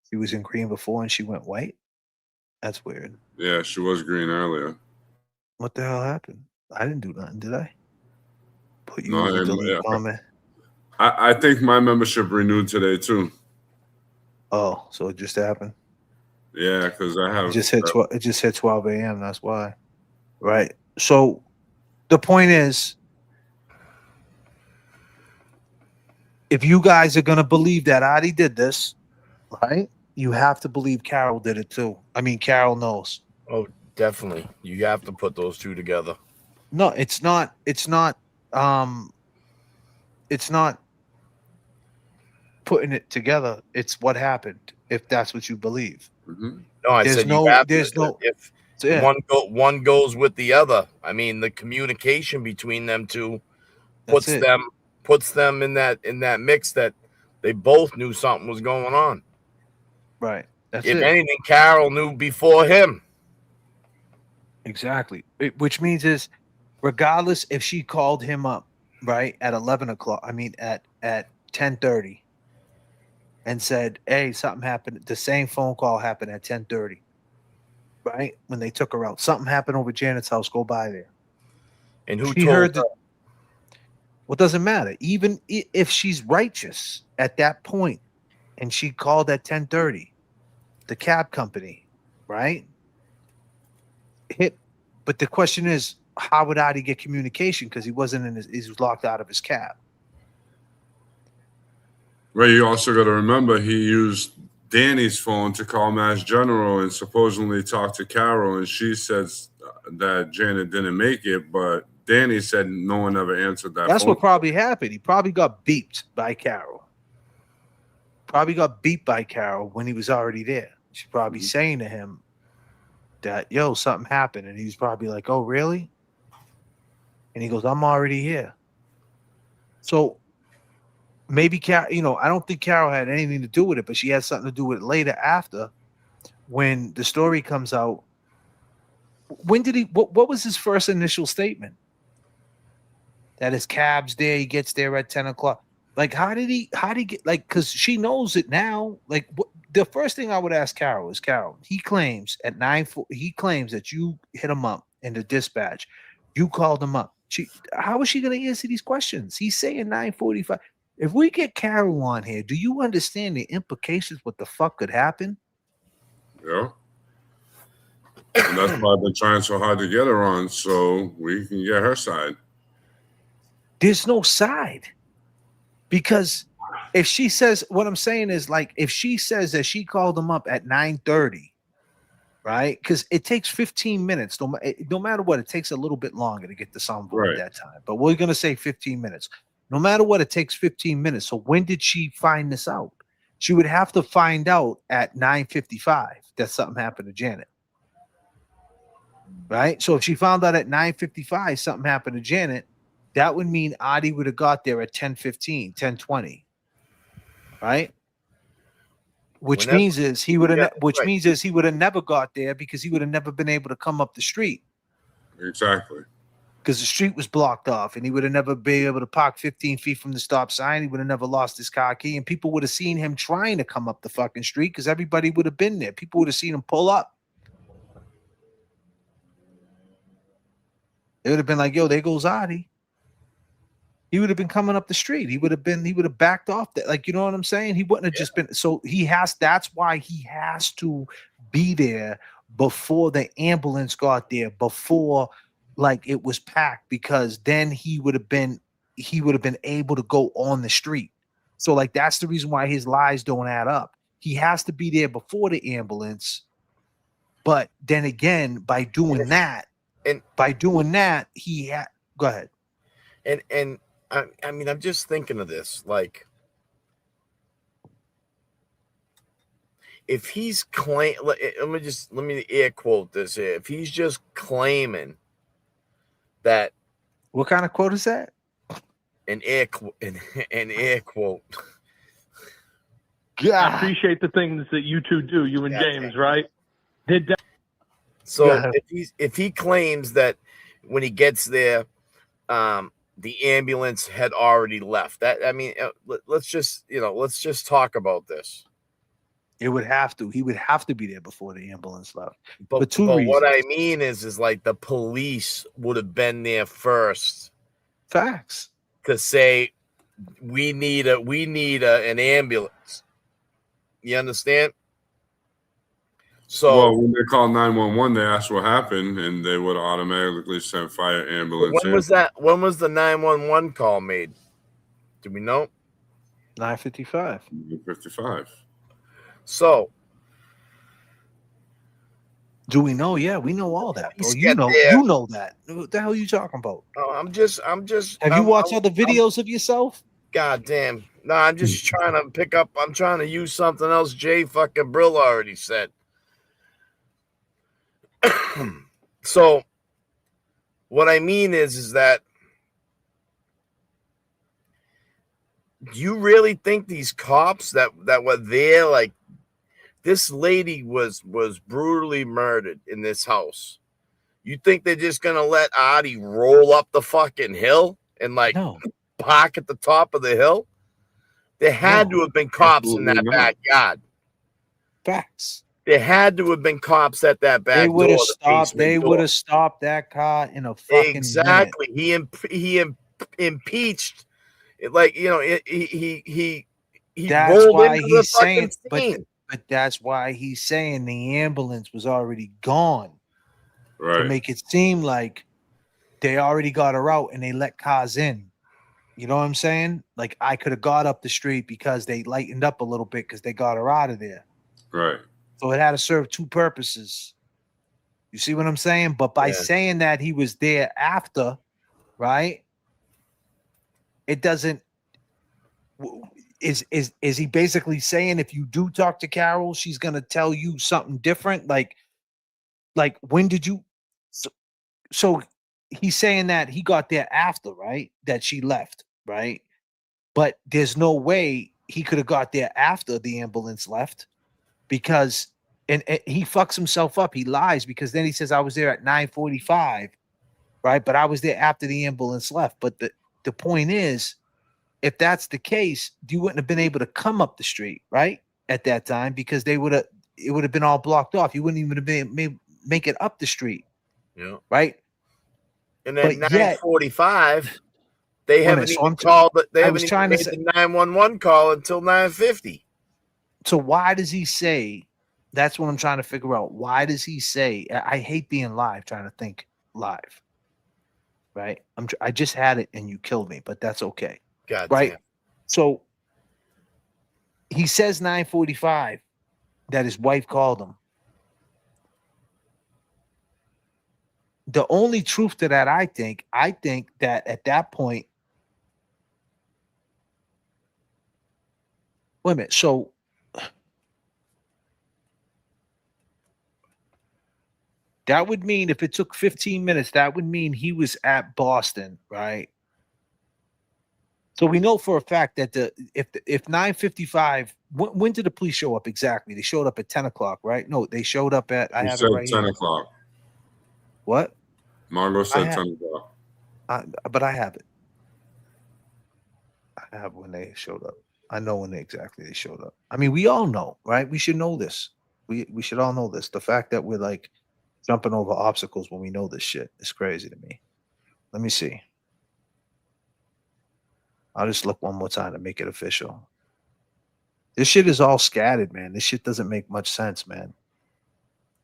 S2: She was in green before and she went white. That's weird.
S21: Yeah, she was green earlier.
S2: What the hell happened? I didn't do nothing, did I? Put you
S21: No,
S2: as a delete comment.
S21: I think my membership renewed today too.
S2: Oh, so it just happened.
S21: Yeah, because I have
S2: It just hit 12 a.m. That's why. Right. So the point is, if you guys are gonna believe that Adi did this, right? You have to believe Carol did it too. I mean, Carol knows.
S12: Oh, definitely. You have to put those two together.
S2: No, it's not. It's not putting it together. It's what happened. If that's what you believe.
S21: Mm-hmm.
S12: No, I
S2: There's
S12: said
S2: no.
S12: you have
S2: There's
S12: to,
S2: no.
S12: if
S2: Yeah.
S12: one goes with the other. I mean, the communication between them two puts them in that mix that they both knew something was going on.
S2: Right. That's
S12: if
S2: it.
S12: anything, Carol knew before him.
S2: Exactly. Which means is, regardless if she called him up, right, at 11 o'clock, I mean at 10:30, and said, hey, something happened. The same phone call happened at 10:30, right? When they took her out. Something happened over Janet's house. Go by there.
S12: And who
S2: She
S12: told
S2: heard
S12: her?
S2: that. Well, doesn't matter. Even if she's righteous at that point and she called at 10:30, the cab company, right? But the question is, how would Adi get communication? Because he wasn't in he was locked out of his cab.
S21: Well, you also got to remember he used Danny's phone to call Mass General and supposedly talk to Carol, and she says that Janet didn't make it, but Danny said no one ever answered that.
S2: That's
S21: phone
S2: what probably happened. He probably got beeped by Carol. Probably got beeped by Carol when he was already there. She's probably saying to him that, yo, something happened. And he's probably like, oh, really? And he goes, I'm already here. So maybe Carol, I don't think Carol had anything to do with it, but she had something to do with it later after when the story comes out. When did what was his first initial statement? That his cab's there, he gets there at 10 o'clock. Like, how did he get, like, because she knows it now. Like, the first thing I would ask Carol is, Carol, he claims at 9:00, he claims that you hit him up in the dispatch. You called him up. How is she going to answer these questions? He's saying 9:45. If we get Carol on here, do you understand the implications? What the fuck could happen?
S21: Yeah. And that's why I've been trying so hard to get her on, so we can get her side.
S2: There's no side. Because if she says, what I'm saying is, like, if she says that she called him up at 9:30, right? Because it takes 15 minutes. No matter what, it takes a little bit longer to get the soundboard at that time. But we're going to say 15 minutes. No matter what, it takes 15 minutes. So when did she find this out? She would have to find out at 9:55 that something happened to Janet. Right? So if she found out at 9:55 something happened to Janet, that would mean Adi would have got there at 10:15, 10:20. Right? Which means he would have never got there because he would have never been able to come up the street.
S21: Exactly.
S2: Because the street was blocked off, and he would have never been able to park 15 feet from the stop sign. He would have never lost his car key, and people would have seen him trying to come up the fucking street because everybody would have been there. People would have seen him pull up. It would have been like, yo, there goes Adi. He would have been coming up the street. He would have backed off that. Like, you know what I'm saying? He wouldn't have just been. So that's why he has to be there before the ambulance got there, before like it was packed, because then he would have been able to go on the street. So like that's the reason why his lies don't add up. He has to be there before the ambulance. But then again, by doing that, he go ahead.
S12: And I mean, I'm just thinking of this, like, if he's let me air quote this here. If he's just claiming that,
S2: what kind of quote is that?
S12: An air quote.
S3: I appreciate the things that you two do, you and James, right?
S12: So if he claims that when he gets there, the ambulance had already left. That, I mean, let's just talk about this.
S2: It would have to. He would have to be there before the ambulance left.
S12: But
S2: for two reasons.
S12: What I mean is like the police would have been there first.
S2: Facts.
S12: To say we need an ambulance. You understand? So
S21: well, when they call 911, they ask what happened, and they would automatically send fire ambulance.
S12: When was that? When was the 911 call made? Do we know?
S2: 9:55.
S21: 9:55.
S12: So,
S2: do we know? Yeah, we know all that, bro. You know that. What the hell are you talking about?
S12: Oh, I'm just.
S2: Have you watched other videos of yourself?
S12: God damn. No, I'm just trying to pick up. I'm trying to use something else J.F.K. already said. So, what I mean is that, do you really think these cops that were there, like, this lady was brutally murdered in this house? You think they're just gonna let Artie roll up the fucking hill and like park at the top of the hill? There had to have been cops in that backyard.
S2: Facts.
S12: There had to have been cops at that back door.
S2: They would have stopped that car in a fucking minute.
S12: He impeached, like, you know, he
S2: that's
S12: rolled
S2: why
S12: into
S2: he's
S12: the fucking
S2: saying,
S12: scene.
S2: but that's why he's saying the ambulance was already gone.
S21: Right.
S2: To make it seem like they already got her out and they let cars in. You know what I'm saying? Like, I could have got up the street because they lightened up a little bit because they got her out of there.
S21: Right.
S2: So it had to serve two purposes. You see what I'm saying? But by saying that he was there after, right? It doesn't. Is he basically saying if you do talk to Carol, she's gonna tell you something different? Like when did you? So he's saying that he got there after, right? That she left, right? But there's no way he could have got there after the ambulance left, because and he fucks himself up. He lies, because then he says I was there at 9:45, right? But I was there after the ambulance left. But the point is, if that's the case, you wouldn't have been able to come up the street, right? At that time, because it would have been all blocked off. You wouldn't even have been make it up the street.
S12: Yeah.
S2: Right.
S12: And at 9:45, they haven't even called. They haven't even made the 911 call until 9:50.
S2: So why does he say? That's what I'm trying to figure out. Why does he say? I hate being live, trying to think live. Right. I just had it and you killed me, but that's okay.
S12: God
S2: right.
S12: Damn.
S2: So he says 9:45 that his wife called him. The only truth to that, I think that at that point, wait a minute. So that would mean if it took 15 minutes, that would mean he was at Boston, right? So we know for a fact that if 9:55, when did the police show up exactly? They showed up at 10 o'clock, right? No, they showed up at, I have it right
S21: 10
S2: here.
S21: o'clock.
S2: What?
S21: Margot said 10 o'clock.
S2: But I have it. I have when they showed up. I know when exactly they showed up. I mean, we all know, right? We should know this. We should all know this. The fact that we're like jumping over obstacles when we know this shit is crazy to me. Let me see. I'll just look one more time to make it official. This shit is all scattered, man. This shit doesn't make much sense, man.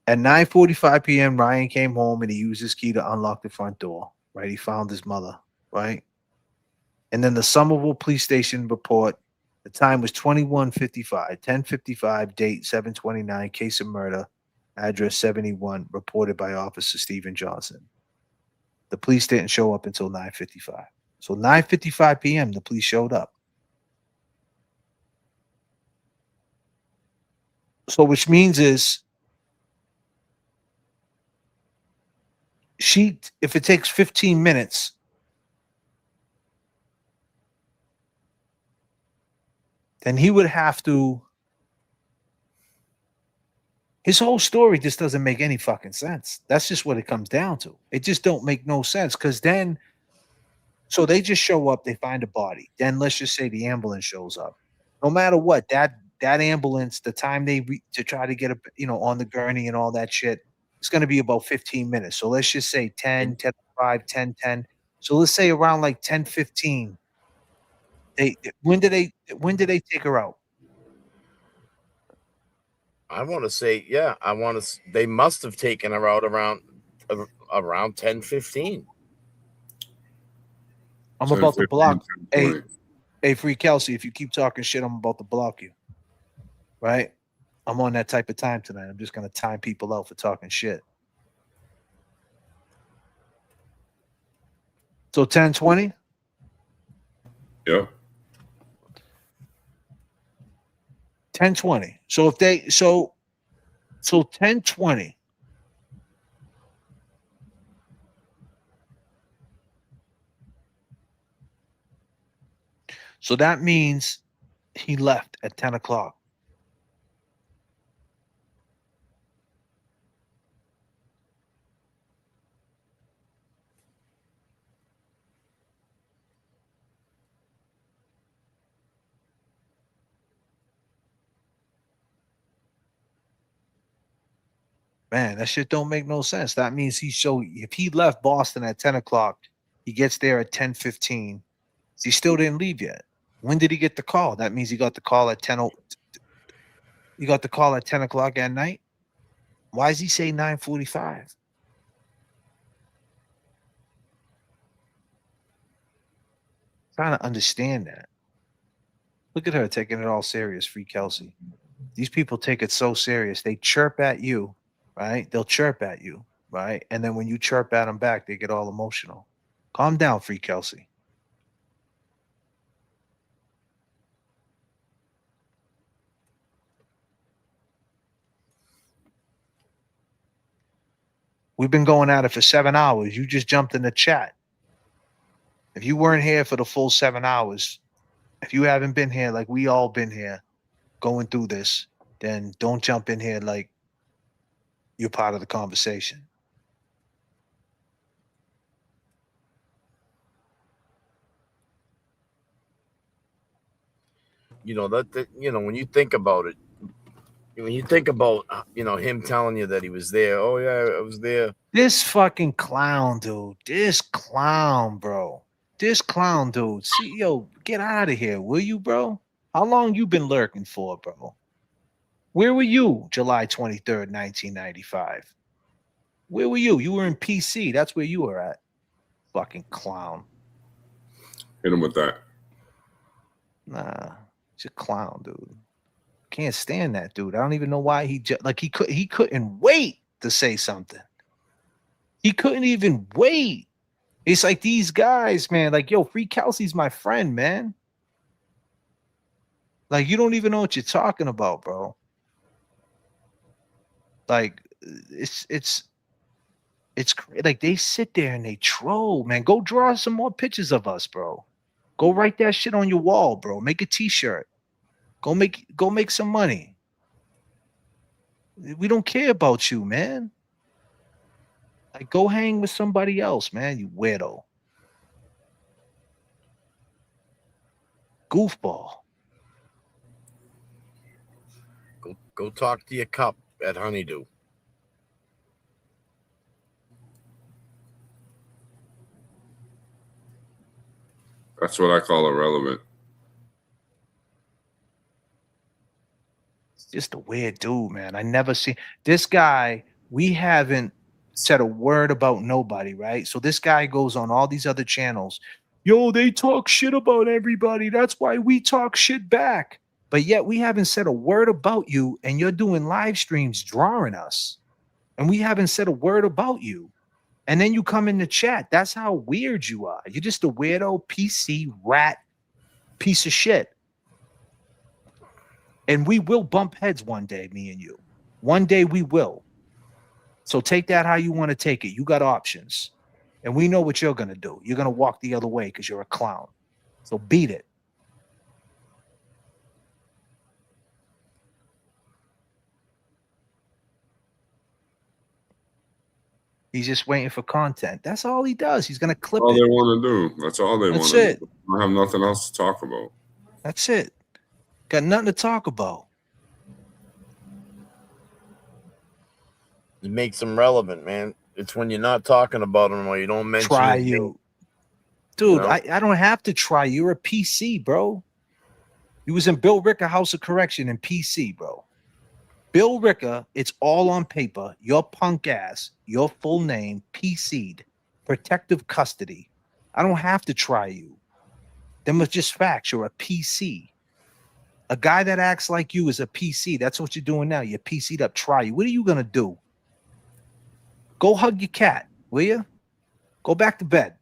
S2: At 9:45 p.m., Ryan came home and he used his key to unlock the front door. Right, he found his mother. Right, and then the Somerville Police Station report. The time was 21:55, 10:55, date 7/29, case of murder, address 71, reported by Officer Stephen Johnson. The police didn't show up until 9:55. So 9:55 p.m., the police showed up. So which means is if it takes 15 minutes, then he would have to. His whole story just doesn't make any fucking sense. That's just what it comes down to. It just don't make no sense because then, so they just show up, they find a body. Then let's just say the ambulance shows up. No matter what, that ambulance, the time to try to get on the gurney and all that shit, it's going to be about 15 minutes. So let's just say 10, 10, 5, 10, 10. So let's say around like 10:15. When did they take her out?
S12: I want to say, yeah, they must have taken her out around 10:15.
S2: I'm about to block. Hey, Free Kelsey, if you keep talking shit, I'm about to block you. Right? I'm on that type of time tonight. I'm just going to time people out for talking shit. So 10:20?
S21: Yeah.
S2: 10:20. So if they so 10:20. So that means he left at 10 o'clock. Man, that shit don't make no sense. That means if he left Boston at 10 o'clock, he gets there at 10:15. He still didn't leave yet. When did he get the call? That means he got the call at 10. He got the call at 10 o'clock at night. Why does he say 9:45? Trying to understand that. Look at her taking it all serious, Free Kelsey. These people take it so serious. They chirp at you, right? They'll chirp at you, right? And then when you chirp at them back, they get all emotional. Calm down, Free Kelsey. We've been going at it for 7 hours. You just jumped in the chat. If you weren't here for the full 7 hours, if you haven't been here like we all been here going through this, then don't jump in here like you're part of the conversation.
S12: When you think about it, when you think about him telling you that he was there, oh yeah, I was there.
S2: This fucking clown, dude. This clown, bro. This clown, dude. See, yo, get out of here, will you, bro? How long you been lurking for, bro? Where were you July 23rd, 1995? Where were you? You were in PC. That's where you were at. Fucking clown.
S21: Hit him with that.
S2: Nah, he's a clown, dude. Can't stand that dude. I don't even know why he couldn't wait to say something. He couldn't even wait. It's like these guys, man. Like, yo, Free Kelsey's my friend, man. Like, you don't even know what you're talking about, bro. Like, it's like they sit there and they troll, man. Go draw some more pictures of us, bro. Go write that shit on your wall, bro. Make a t-shirt. Go make some money. We don't care about you, man. Like, go hang with somebody else, man, you weirdo. Goofball.
S12: Go talk to your cup at Honeydew.
S21: That's what I call irrelevant.
S2: Just a weird dude, man. I never seen this guy we haven't said a word about nobody, right? So this guy goes on all these other channels. Yo, they talk shit about everybody. That's why we talk shit back. But yet we haven't said a word about you, and you're doing live streams drawing us. And we haven't said a word about you. And then you come in the chat. That's how weird you are. You're just a weirdo, PC, rat, piece of shit. And we will bump heads one day, me and you. One day we will. So take that how you want to take it. You got options. And we know what you're going to do. You're going to walk the other way because you're a clown. So beat it. He's just waiting for content. That's all he does. He's going to clip
S21: All
S2: it.
S21: they want to do. That's all they want to do. I have nothing else to talk about.
S2: That's it. Got nothing to talk about.
S12: It makes them relevant, man. It's when you're not talking about them or you don't mention
S2: Try
S12: his
S2: you.
S12: name.
S2: Dude,
S12: You know?
S2: I don't have to try. You're a PC, bro. You was in Bill Ricker House of Correction in PC, bro. Bill Ricker, it's all on paper. Your punk ass, your full name, PC'd, protective custody. I don't have to try you. Them are just facts. You're a PC. A guy that acts like you is a PC. That's what you're doing now. You're PC'd up. Try you. What are you going to do? Go hug your cat, will you? Go back to bed.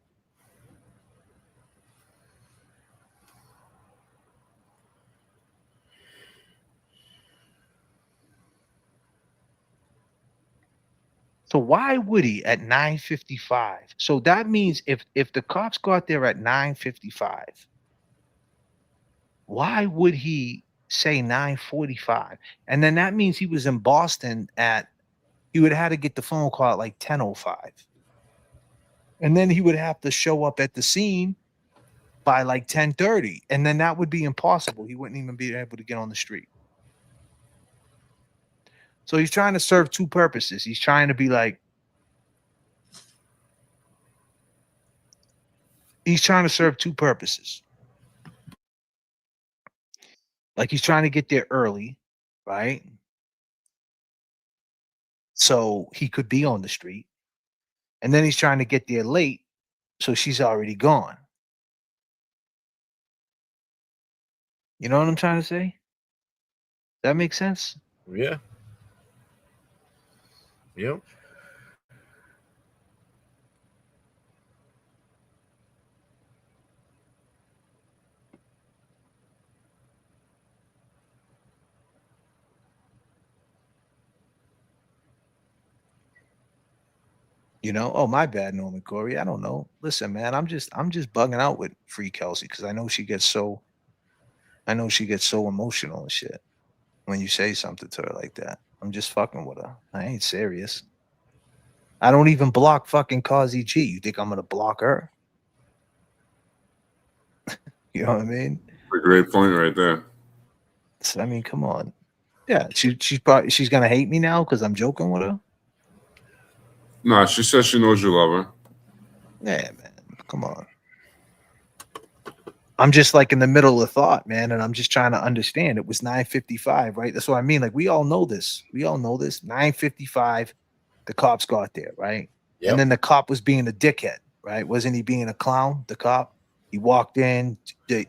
S2: So why would he at 9:55? So that means if the cops got there at 9:55, why would he say 9:45? And then that means he was in Boston he would have had to get the phone call at like 10:05. And then he would have to show up at the scene by like 10:30. And then that would be impossible. He wouldn't even be able to get on the street. So he's trying to serve two purposes. He's trying to be like, he's trying to serve two purposes. Like he's trying to get there early, right? So he could be on the street. And then he's trying to get there late, so she's already gone. You know what I'm trying to say? That makes sense?
S12: Yeah. Yep.
S2: You know, oh my bad, Norman Corey. I don't know. Listen, man, I'm just bugging out with Free Kelsey because I know she gets so emotional and shit when you say something to her like that. I'm just fucking with her. I ain't serious. I don't even block fucking Causey G. You think I'm gonna block her? You know what I mean?
S21: A great point right there.
S2: So, I mean, come on. Yeah, she's gonna hate me now because I'm joking with her.
S21: No, she says she knows you love her.
S2: Yeah, man. Come on. I'm just like in the middle of thought, man, and I'm just trying to understand. It was 9:55, right? That's what I mean. Like we all know this. 9:55, the cops got there, right?
S12: Yep.
S2: And then the cop was being a dickhead, right? Wasn't he being a clown? The cop. He walked in.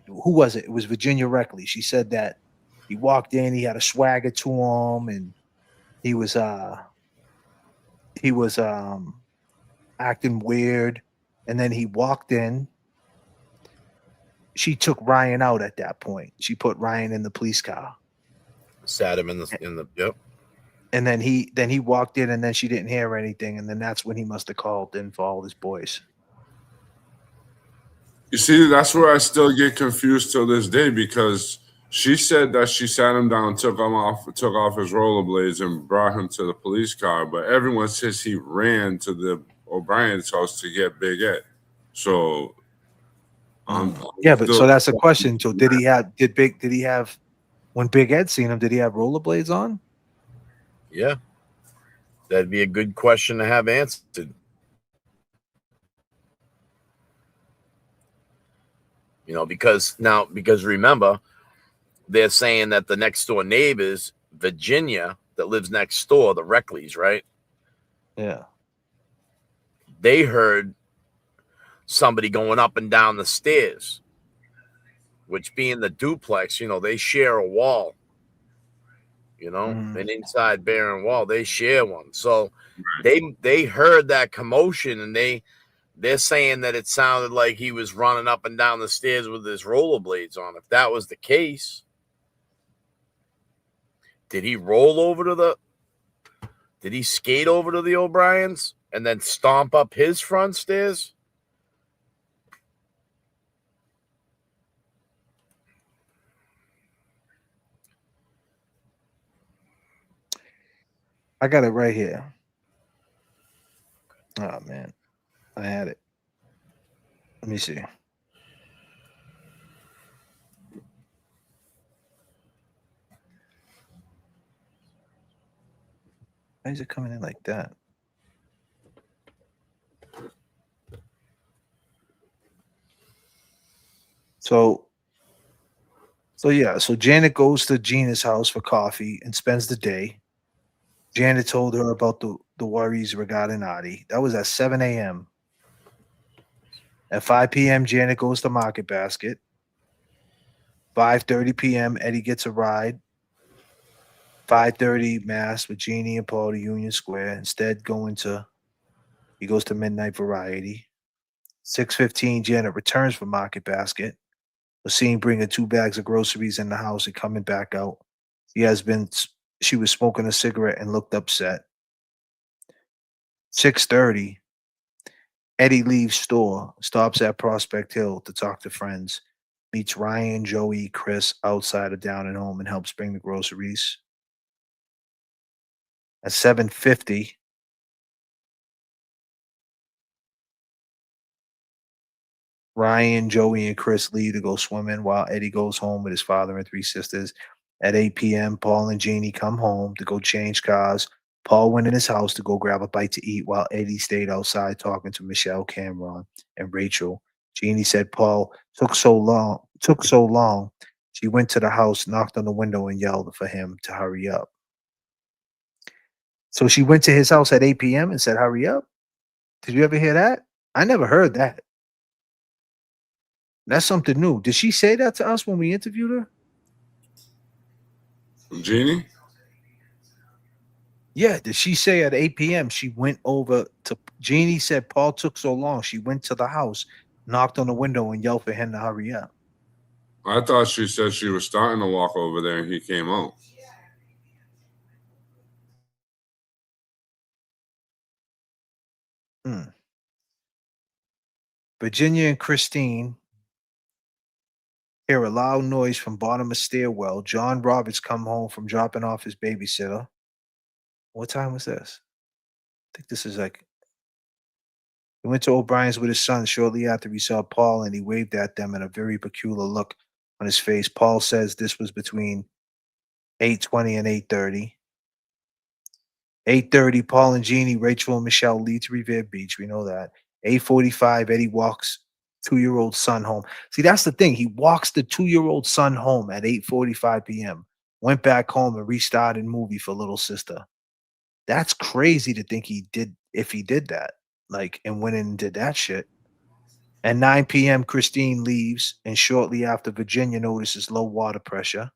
S2: Who was it? It was Virginia Reckley. She said that he walked in. He had a swagger to him, and he was acting weird. And then he walked in. She took Ryan out at that point. She put Ryan in the police car.
S12: Sat him in the yep.
S2: And then he walked in, and then she didn't hear anything, and then that's when he must have called in for all his boys.
S21: You see, that's where I still get confused till this day because she said that she sat him down, took off his rollerblades, and brought him to the police car. But everyone says he ran to the O'Brien's house to get Big Ed. So,
S2: yeah, but so that's a question. So did he have when Big Ed seen him? Did he have rollerblades on?
S12: Yeah, that'd be a good question to have answered. You know, because remember, they're saying that the next door neighbors, Virginia, that lives next door, the Reckleys, right?
S2: Yeah.
S12: They heard somebody going up and down the stairs, which being the duplex, they share a wall, an inside bearing wall. They share one. So they heard that commotion, and they're saying that it sounded like he was running up and down the stairs with his rollerblades on. If that was the case, did he skate over to the O'Briens and then stomp up his front stairs?
S2: I got it right here. Oh man, I had it. Let me see. Why is it coming in like that? So Janet goes to Gina's house for coffee and spends the day. Janet told her about the worries regarding Adi. That was at 7 a.m. At 5 p.m., Janet goes to Market Basket. 5:30 p.m., Eddie gets a ride. 5:30 mass with Jeannie and Paul to Union Square. Instead, he goes to Midnight Variety. 6:15, Janet returns from Market Basket. Was seen bringing 2 bags of groceries in the house and coming back out. She was smoking a cigarette and looked upset. 6:30, Eddie leaves store, stops at Prospect Hill to talk to friends, meets Ryan, Joey, Chris outside of Down and Home and helps bring the groceries. At 7:50, Ryan, Joey, and Chris leave to go swimming while Eddie goes home with his father and 3 sisters. At 8 p.m., Paul and Jeannie come home to go change cars. Paul went in his house to go grab a bite to eat while Eddie stayed outside talking to Michelle, Cameron, and Rachel. Jeannie said Paul took so long. She went to the house, knocked on the window, and yelled for him to hurry up. So she went to his house at 8 p.m. and said, hurry up. Did you ever hear that? I never heard that. That's something new. Did she say that to us when we interviewed her?
S21: Jeannie?
S2: Yeah, did she say at 8 p.m. she went over to Jeannie said Paul took so long. She went to the house, knocked on the window, and yelled for him to hurry up.
S21: I thought she said she was starting to walk over there and he came out.
S2: Virginia and Christine hear a loud noise from bottom of stairwell. John Roberts come home from dropping off his babysitter. What time was this? I think this is he went to O'Brien's with his son shortly after he saw Paul, and he waved at them in a very peculiar look on his face. Paul says this was between 8:20 and 8:30. 8:30, Paul and Jeannie, Rachel, and Michelle leave to Revere Beach. We know that. 8:45, Eddie walks 2-year-old son home. See, that's the thing. He walks the 2-year-old son home at 8:45 p.m. Went back home and restarted movie for little sister. That's crazy to think he did that. And went in and did that shit. At 9 p.m., Christine leaves, and shortly after, Virginia notices low water pressure.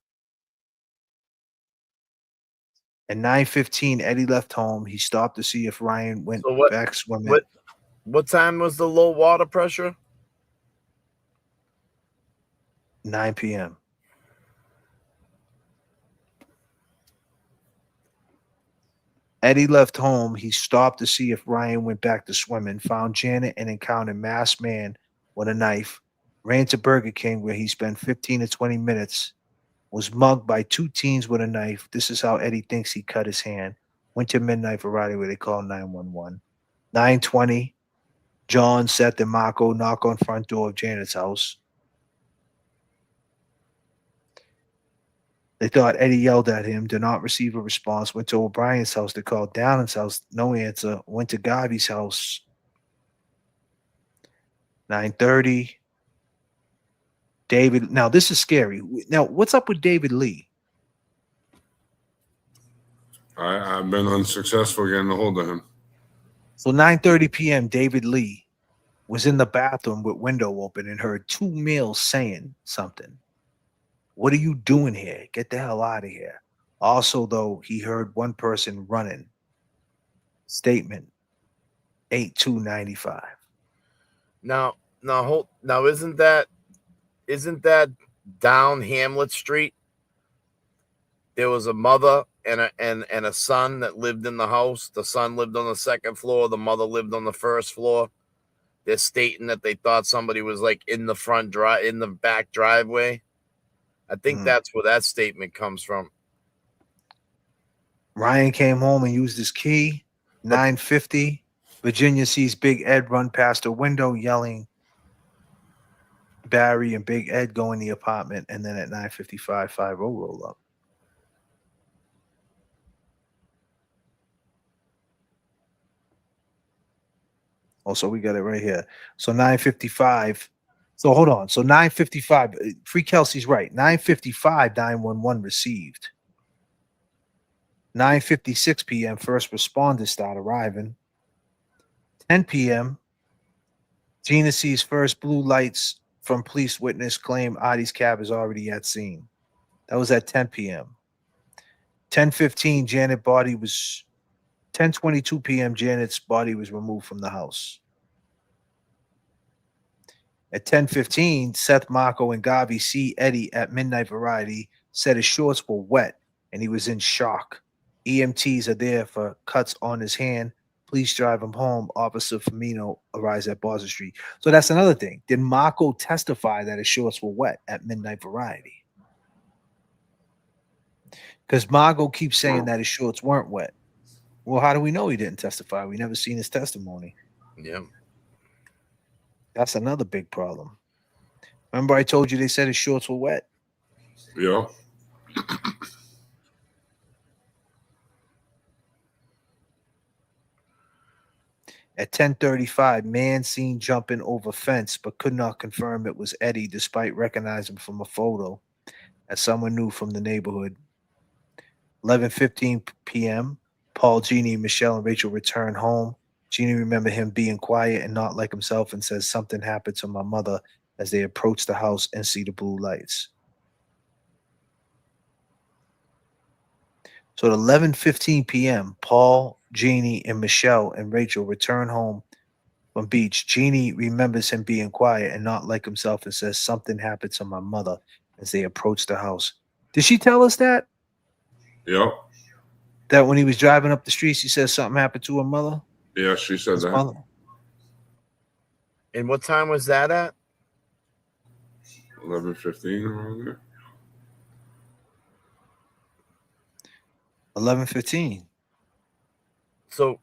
S2: At 9:15, Eddie left home. He stopped to see if Ryan went back swimming.
S12: What time was the low water pressure?
S2: 9 p.m. Eddie left home. He stopped to see if Ryan went back to swimming, found Janet and encountered masked man with a knife, ran to Burger King where he spent 15 to 20 minutes, was mugged by 2 teens with a knife. This is how Eddie thinks he cut his hand. Went to Midnight Variety where they called 911. 9:20, John, Seth, and Marco knock on front door of Janet's house. They thought Eddie yelled at him, did not receive a response, went to O'Brien's house, they called Downan's house, no answer, went to Garvey's house. 9:30. David, now this is scary. Now, what's up with David Lee?
S21: I've been unsuccessful getting a hold of him.
S2: So 9:30 p.m., David Lee was in the bathroom with window open and heard two males saying something. What are you doing here? Get the hell out of here. Also, though, he heard one person running. Statement 8295.
S12: Now isn't that down Hamlet Street? There was a mother and a son that lived in the house. The son lived on the second floor. The mother lived on the first floor. They're stating that they thought somebody was like in the back driveway. I think that's where that statement comes from.
S2: Ryan came home and used his key. 9:50. Virginia sees Big Ed run past her window yelling Barry and Big Ed go in the apartment, and then at 9:55, 50 roll up. Also, we got it right here. So 9:55. So hold on. So 9:55. Free Kelsey's right. 9:55, 911 received. 9:56 p.m. First responders start arriving. 10 p.m. Gina sees first blue lights from police witness claim Adi's cab is already at scene. That was at 10 p.m. 10:15, 10:22 p.m. Janet's body was removed from the house. At 10:15, Seth, Marco, and Gavi see Eddie at Midnight Variety, said his shorts were wet and he was in shock. EMTs are there for cuts on his hand. Please drive him home. Officer Firmino arrives at Boston Street. So that's another thing. Did Marco testify that his shorts were wet at Midnight Variety? Because Marco keeps saying that his shorts weren't wet. Well, how do we know he didn't testify? We never seen his testimony.
S12: Yeah.
S2: That's another big problem. Remember I told you they said his shorts were wet?
S21: Yeah.
S2: At 10:35, man seen jumping over fence, but could not confirm it was Eddie despite recognizing him from a photo as someone knew from the neighborhood. 11:15 p.m., Paul, Jeannie, Michelle, and Rachel return home. Jeannie remembered him being quiet and not like himself and says something happened to my mother as they approach the house and see the blue lights. So at 11:15 p.m., Paul, Jeannie, and Michelle and Rachel return home from beach. Jeannie remembers him being quiet and not like himself and says something happened to my mother as they approach the house. Did she tell us that?
S21: Yep.
S2: That when he was driving up the street, she said something happened to her mother?
S21: Yeah, she said
S2: His
S21: that.
S2: mother.
S12: And what time was that at?
S21: 11:15 around there.
S2: 11:15.
S12: So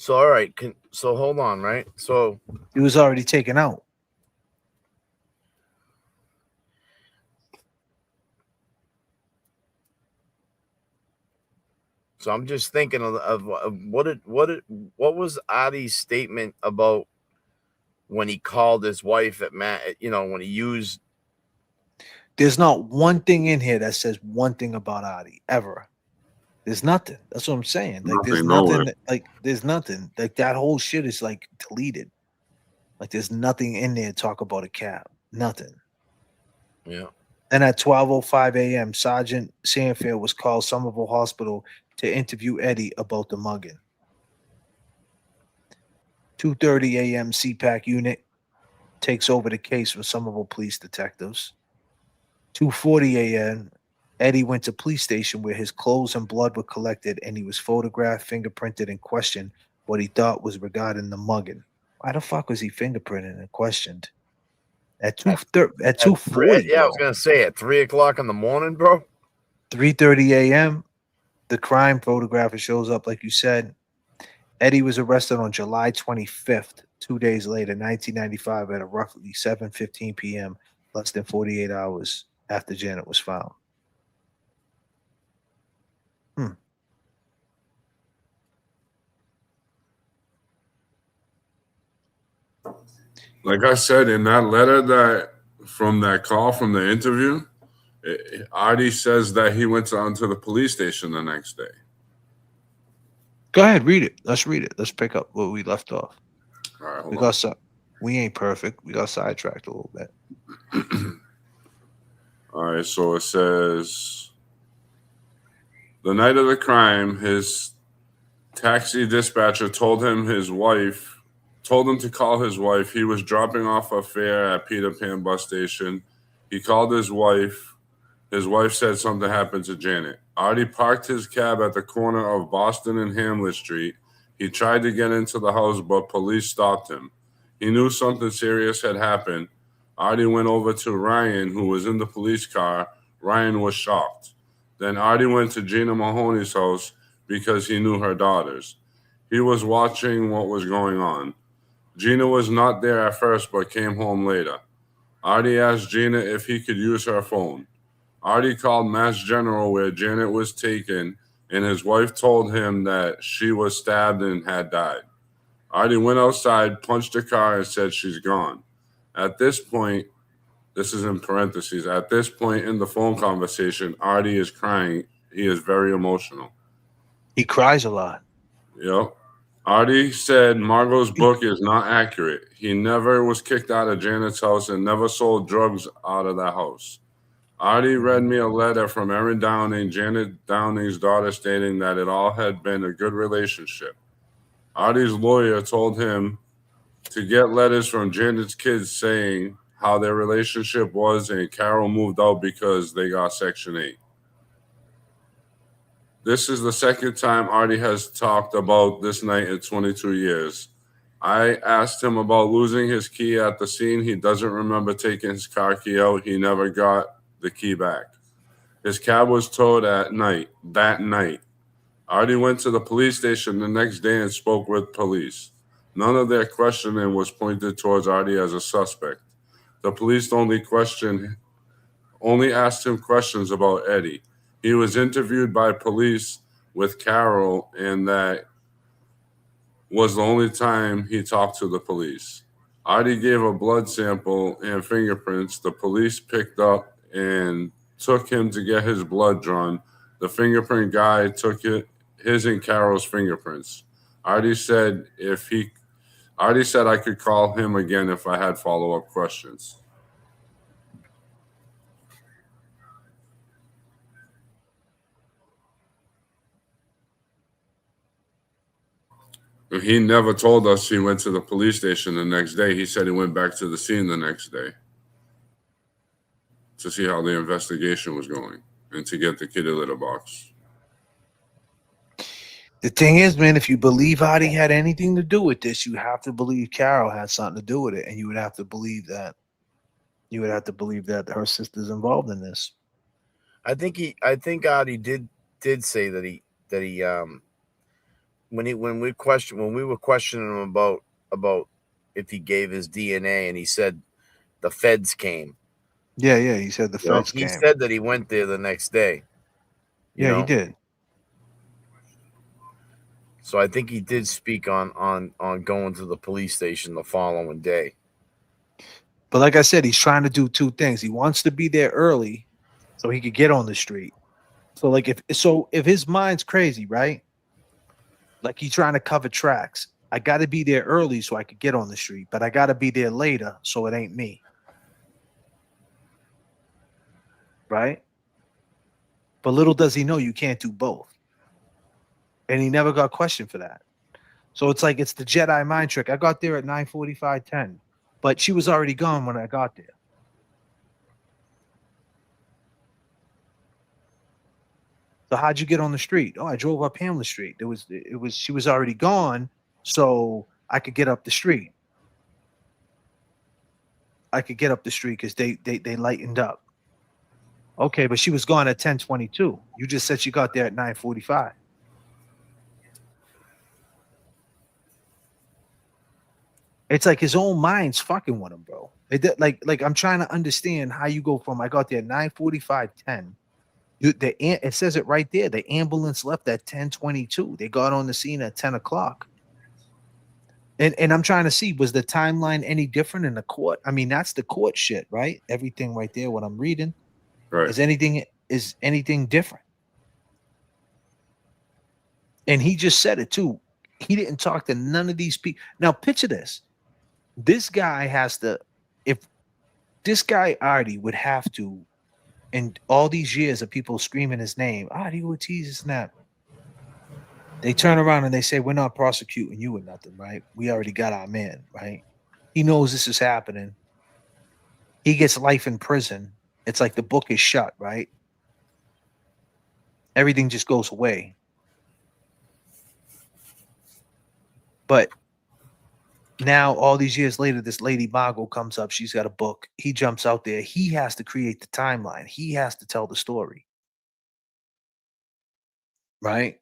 S12: all right. So hold on, right? So
S2: he was already taken out.
S12: So I'm just thinking of what was Adi's statement about when he called his wife at Matt, when he used.
S2: There's not one thing in here that says one thing about Adi ever. There's nothing. That's what I'm saying. Like there's nothing. There's nothing. Like that whole shit is like deleted. Like there's nothing in there to talk about a cab. Nothing.
S12: Yeah.
S2: And at 12:05 a.m., Sergeant Sanfield was called Somerville Hospital to interview Eddie about the mugging. 2:30 a.m., CPAC unit takes over the case from Somerville police detectives. 2:40 a.m., Eddie went to police station where his clothes and blood were collected, and he was photographed, fingerprinted, and questioned what he thought was regarding the mugging. Why the fuck was he fingerprinted and questioned? At 2:40,
S12: yeah, I was gonna say at 3 o'clock in the morning, bro.
S2: 3:30 a.m., the crime photographer shows up, like you said. Eddie was arrested on July 25th, 2 days later, 1995, at roughly 7:15 p.m., less than 48 hours after Janet was found.
S21: Like I said, in that letter that from that call from the interview, Adi says that he went on to the police station the next day.
S2: Go ahead, read it. Let's read it. Let's pick up where we left off.
S21: All right, hold
S2: We
S21: on.
S2: got we ain't perfect. We got sidetracked a little bit.
S21: All right, so it says the night of the crime, his taxi dispatcher told him to call his wife. He was dropping off a fare at Peter Pan bus station. He called his wife. His wife said something happened to Janet. Artie parked his cab at the corner of Boston and Hamlet Street. He tried to get into the house, but police stopped him. He knew something serious had happened. Artie went over to Ryan, who was in the police car. Ryan was shocked. Then Artie went to Gina Mahoney's house because he knew her daughters. He was watching what was going on. Gina was not there at first, but came home later. Artie asked Gina if he could use her phone. Artie called Mass General where Janet was taken, and his wife told him that she was stabbed and had died. Artie went outside, punched the car, and said she's gone. At this point, this is in parentheses, at this point in the phone conversation, Artie is crying. He is very emotional.
S2: He cries a lot.
S21: Yep. Artie said Margot's book is not accurate. He never was kicked out of Janet's house and never sold drugs out of that house. Artie read me a letter from Erin Downing, Janet Downing's daughter, stating that it all had been a good relationship. Artie's lawyer told him to get letters from Janet's kids saying how their relationship was, and Carol moved out because they got Section 8. This is the second time Artie has talked about this night in 22 years. I asked him about losing his key at the scene. He doesn't remember taking his car key out. He never got the key back. His cab was towed that night. Artie went to the police station the next day and spoke with police. None of their questioning was pointed towards Artie as a suspect. The police only asked him questions about Eddie. He was interviewed by police with Carol, and that was the only time he talked to the police. Artie gave a blood sample and fingerprints. The police picked up and took him to get his blood drawn. The fingerprint guy took his and Carol's fingerprints. Artie said I could call him again if I had follow-up questions. He never told us he went to the police station the next day. He said he went back to the scene the next day to see how the investigation was going and to get the kitty litter box.
S2: The thing is, man, if you believe Artie had anything to do with this, you have to believe Carol had something to do with it, and you would have to believe that. You would have to believe that her sister's involved in this.
S12: I think Artie did say that he when we were questioning him about if he gave his DNA, and he said the feds came.
S2: Yeah, he said the feds came.
S12: He said that he went there the next day.
S2: Yeah, he did.
S12: So I think he did speak on going to the police station the following day.
S2: But like I said, he's trying to do two things. He wants to be there early so he could get on the street. So like if his mind's crazy, right? Like he's trying to cover tracks. I got to be there early so I could get on the street, but I got to be there later so it ain't me. Right? But little does he know you can't do both. And he never got questioned for that. So it's like it's the Jedi mind trick. I got there at 9:45, 10, but she was already gone when I got there. So how'd you get on the street? Oh, I drove up Hamlet Street. She was already gone, so I could get up the street. I could get up the street because they lightened up. Okay, but she was gone at 10:22. You just said she got there at 9:45. It's like his own mind's fucking with him, bro. Like I'm trying to understand how you go from I got there at 9:45, 10. It says it right there. The ambulance left at 10:22. They got on the scene at 10 o'clock. And I'm trying to see, was the timeline any different in the court? I mean, that's the court shit, right? Everything right there, what I'm reading. Right. Is anything different? And he just said it too. He didn't talk to none of these people. Now, picture this. This guy has to, if this guy Artie would have to, in all these years of people screaming his name, Artie Ortiz, snap. They turn around and they say, we're not prosecuting you or nothing, right? We already got our man, right? He knows this is happening. He gets life in prison. It's like the book is shut, right? Everything just goes away. But now, all these years later, this lady Margot comes up. She's got a book. He jumps out there. He has to create the timeline. He has to tell the story, right?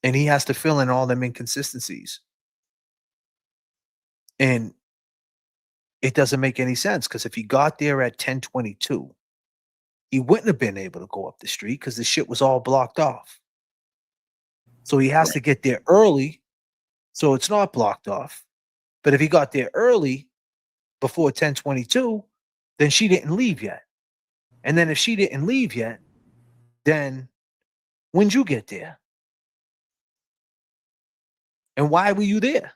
S2: And he has to fill in all them inconsistencies. And it doesn't make any sense because if he got there at 10:22, he wouldn't have been able to go up the street because the shit was all blocked off. So he has to get there early so it's not blocked off. But if he got there early before 10:22, then she didn't leave yet. And then if she didn't leave yet, then when'd you get there? And why were you there?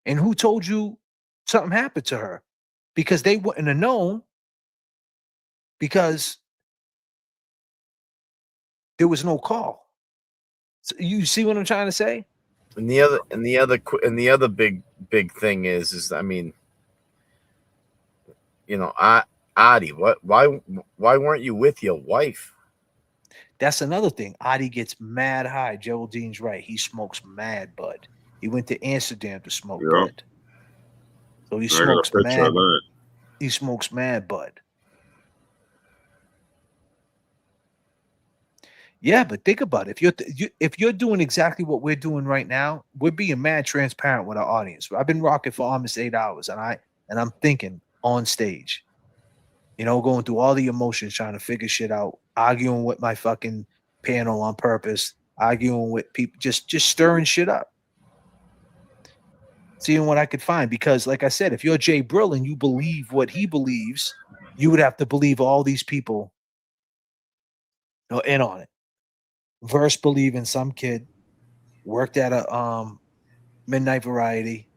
S2: And who told you something happened to her? Because they wouldn't have known because there was no call. So you see what I'm trying to say?
S12: And the other big thing is I mean, you know, Adi, why weren't you with your wife?
S2: That's another thing. Adi gets mad high. Geraldine's right. He smokes mad bud. He went to Amsterdam to smoke bud. So he smokes mad. He smokes mad bud. Yeah, but think about it. If you're doing exactly what we're doing right now, we're being mad transparent with our audience. I've been rocking for almost 8 hours, and I'm thinking on stage, you know, going through all the emotions, trying to figure shit out, arguing with my fucking panel on purpose, arguing with people, just stirring shit up, seeing what I could find. Because, like I said, if you're Jay Brill and you believe what he believes, you would have to believe all these people are in on it. Verse believing some kid worked at a midnight variety.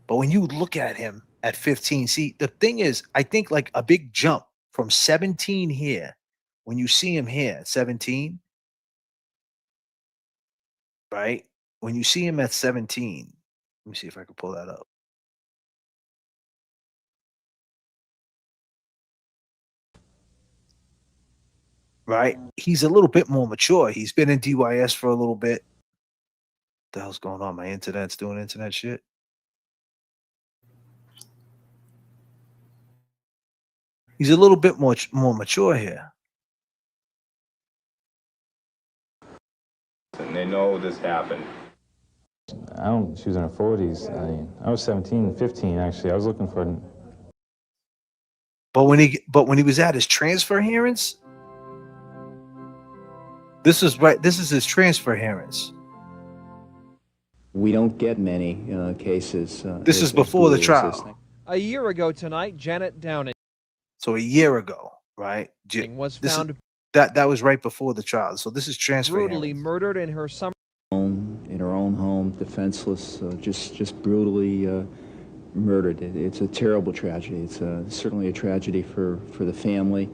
S2: But when you look at him at 15, see, the thing is, I think like a big jump from 17 here, when you see him here at 17, right? When you see him at 17, let me see if I can pull that up. Right? He's a little bit more mature. He's been in DYS for a little bit. What the hell's going on? My internet's doing internet shit. He's a little bit more mature here.
S24: And they know this happened.
S4: She was in her 40s. I mean, I was 17, 15, actually. I was looking for...
S2: But when he was at his transfer hearings, this is his transfer hearings.
S7: We don't get many cases.
S2: This is before the trial.
S6: A year ago tonight, Janet Downing.
S2: So a year ago, right?
S6: Was found
S2: that was right before the trial. So this is transfer
S6: brutally
S2: hearings.
S6: murdered in her summer.
S7: In her own home, defenseless, just brutally murdered. It's a terrible tragedy. It's certainly a tragedy for the family,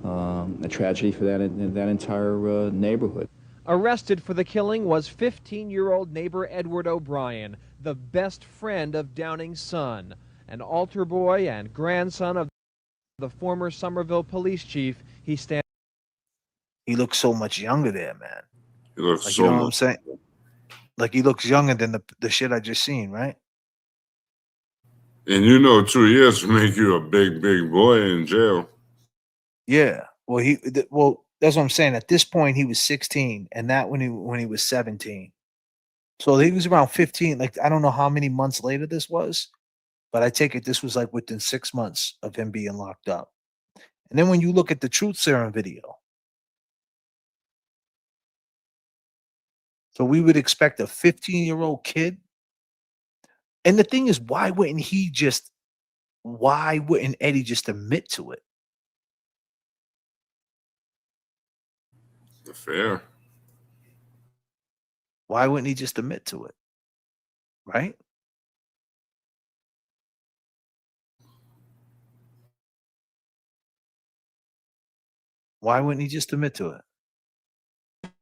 S7: a tragedy for that entire neighborhood.
S6: Arrested for the killing was 15-year-old neighbor Edward O'Brien, the best friend of Downing's son, an altar boy and grandson of the former Somerville police chief.
S2: He looks so much younger there, man.
S21: He looks
S2: like,
S21: so
S2: you know
S21: much.
S2: What I'm saying? Like he looks younger than the shit I just seen, right?
S21: And you know, 2 years will make you a big boy in jail.
S2: Yeah. Well, that's what I'm saying. At this point, he was 16, and that when he was 17. So he was around 15. Like I don't know how many months later this was, but I take it this was like within 6 months of him being locked up. And then when you look at the truth serum video, so we would expect a 15-year-old kid. And the thing is, why wouldn't Eddie just admit to it?
S21: Fair.
S2: Why wouldn't he just admit to it? Right? Why wouldn't he just admit to it?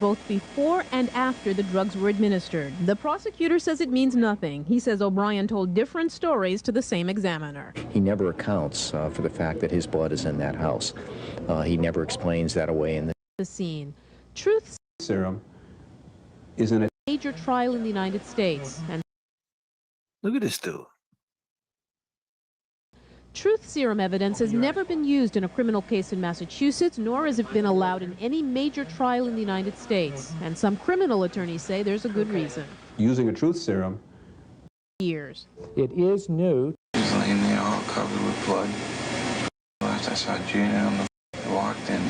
S11: Both before and after the drugs were administered. The prosecutor says it means nothing. He says O'Brien told different stories to the same examiner.
S7: He never accounts for the fact that his blood is in that house. He never explains that away in
S11: the scene. Truth
S24: serum is in a
S11: major trial in the United States. And
S2: look at this dude.
S11: Truth serum evidence has never been used in a criminal case in Massachusetts, nor has it been allowed in any major trial in the United States. And some criminal attorneys say there's a good reason.
S24: using a truth serum.
S11: Years.
S15: It is new.
S16: He was laying there all covered with blood. Last I saw Janet on the walked in.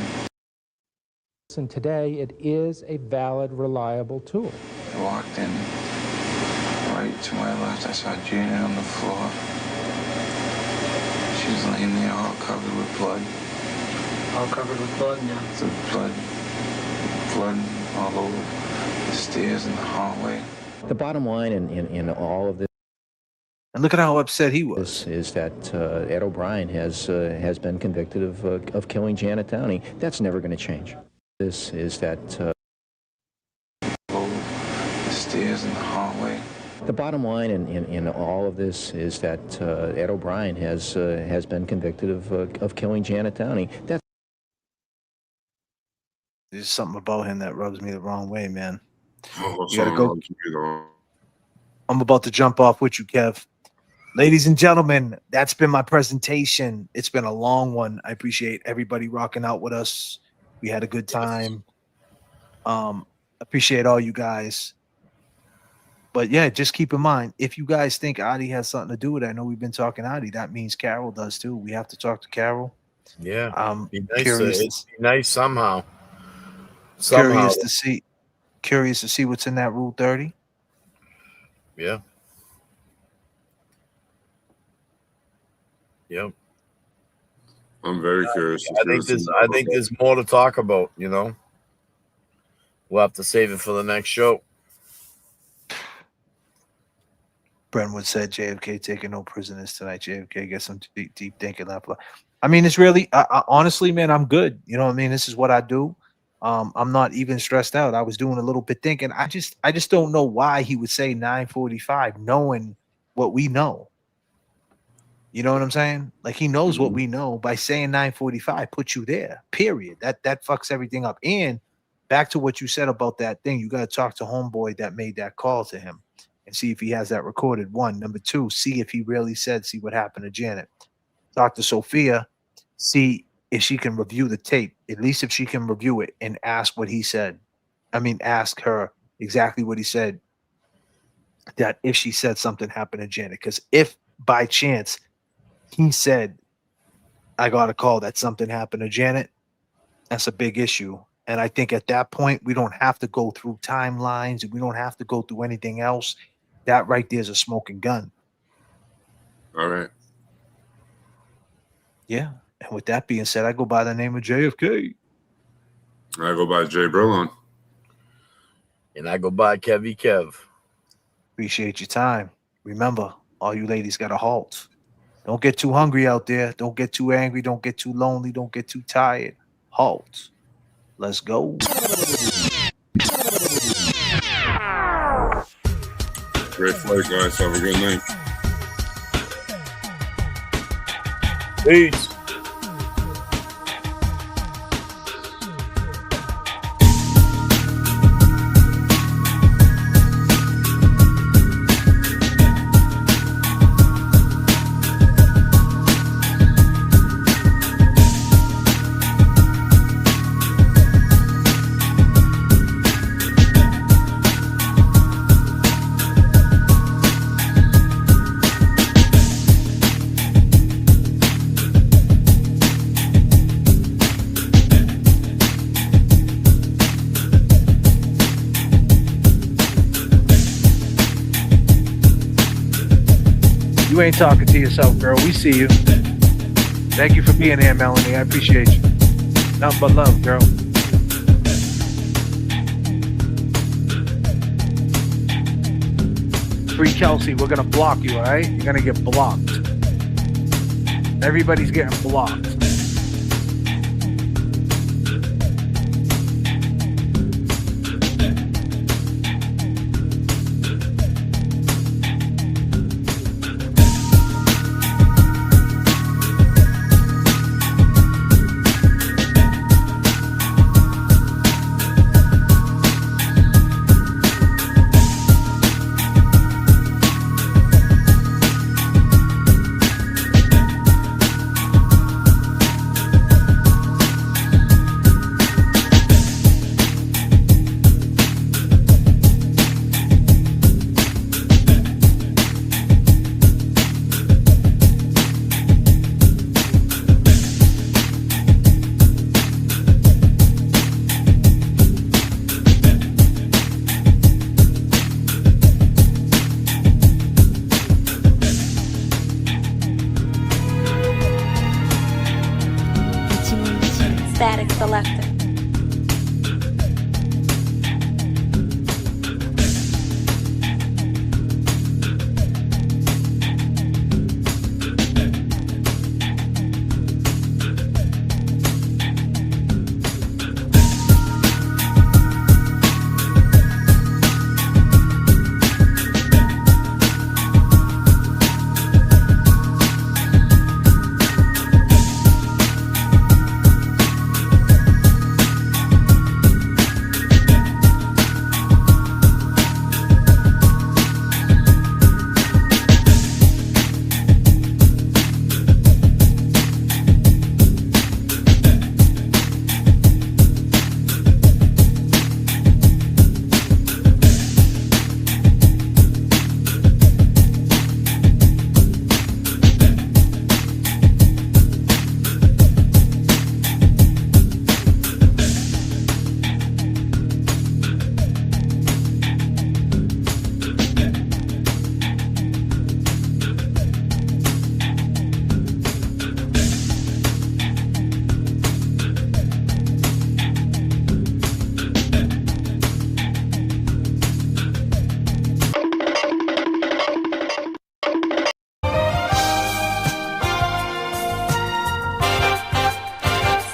S15: And today it is a valid, reliable tool.
S16: I walked in. Right to my left, I saw Janet on the floor. She was laying there all covered with blood.
S19: All covered with blood now?
S16: The blood all over the stairs in the hallway.
S7: The bottom line in all of this,
S2: and look at how upset he was,
S7: is that Ed O'Brien has been convicted of killing Janet Downey. That's never going to change. This is that
S16: the stairs in the hallway.
S7: The bottom line in all of this is that Ed O'Brien has been convicted of killing Janet Downey. That's
S2: There's something about him that rubs me the wrong way, man.
S21: Oh,
S2: You gotta go. I'm about to jump off with you, Kev. Ladies and gentlemen, that's been my presentation. It's been a long one. I appreciate everybody rocking out with us. We had a good time. Appreciate all you guys. But yeah, just keep in mind, if you guys think Adi has something to do with it, I know we've been talking Adi. That means Carol does too. We have to talk to Carol.
S12: Yeah. Be nice,
S2: curious.
S12: Be nice somehow.
S2: Curious to see what's in that Rule 30.
S12: Yeah. Yep.
S21: I'm very curious.
S12: I think there's more to talk about, you know. We'll have to save it for the next show.
S2: Brentwood said JFK taking no prisoners tonight. JFK gets some deep thinking. I mean, it's really, honestly, man, I'm good. You know what I mean? This is what I do. I'm not even stressed out. I was doing a little bit thinking. I just don't know why he would say 9:45, knowing what we know. You know what I'm saying? Like, he knows what we know. By saying 9:45, put you there. Period. That fucks everything up. And back to what you said about that thing, you got to talk to homeboy that made that call to him and see if he has that recorded. One. Number two, see if he really said, see what happened to Janet. Talk to Sophia, see if she can review the tape, at least if she can review it, and ask what he said. I mean, ask her exactly what he said, that if she said something happened to Janet. Because if by chance he said, I got a call that something happened to Janet, that's a big issue. And I think at that point, we don't have to go through timelines, and we don't have to go through anything else. That right there is a smoking gun.
S21: All right.
S2: Yeah. And with that being said, I go by the name of JFK.
S21: I go by Jay Brillon.
S12: And I go by Kevy Kev.
S2: Appreciate your time. Remember, all you ladies got to halt. Don't get too hungry out there. Don't get too angry. Don't get too lonely. Don't get too tired. Halt. Let's go.
S21: Great flight, guys. Have a good night.
S12: Peace.
S2: You ain't talking to yourself, girl. We see you. Thank you for being here, Melanie. I appreciate you. Nothing but love, girl. Free Kelsey, we're gonna block you, all right? You're gonna get blocked. Everybody's getting blocked.
S10: Static selected.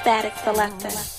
S10: Static selected.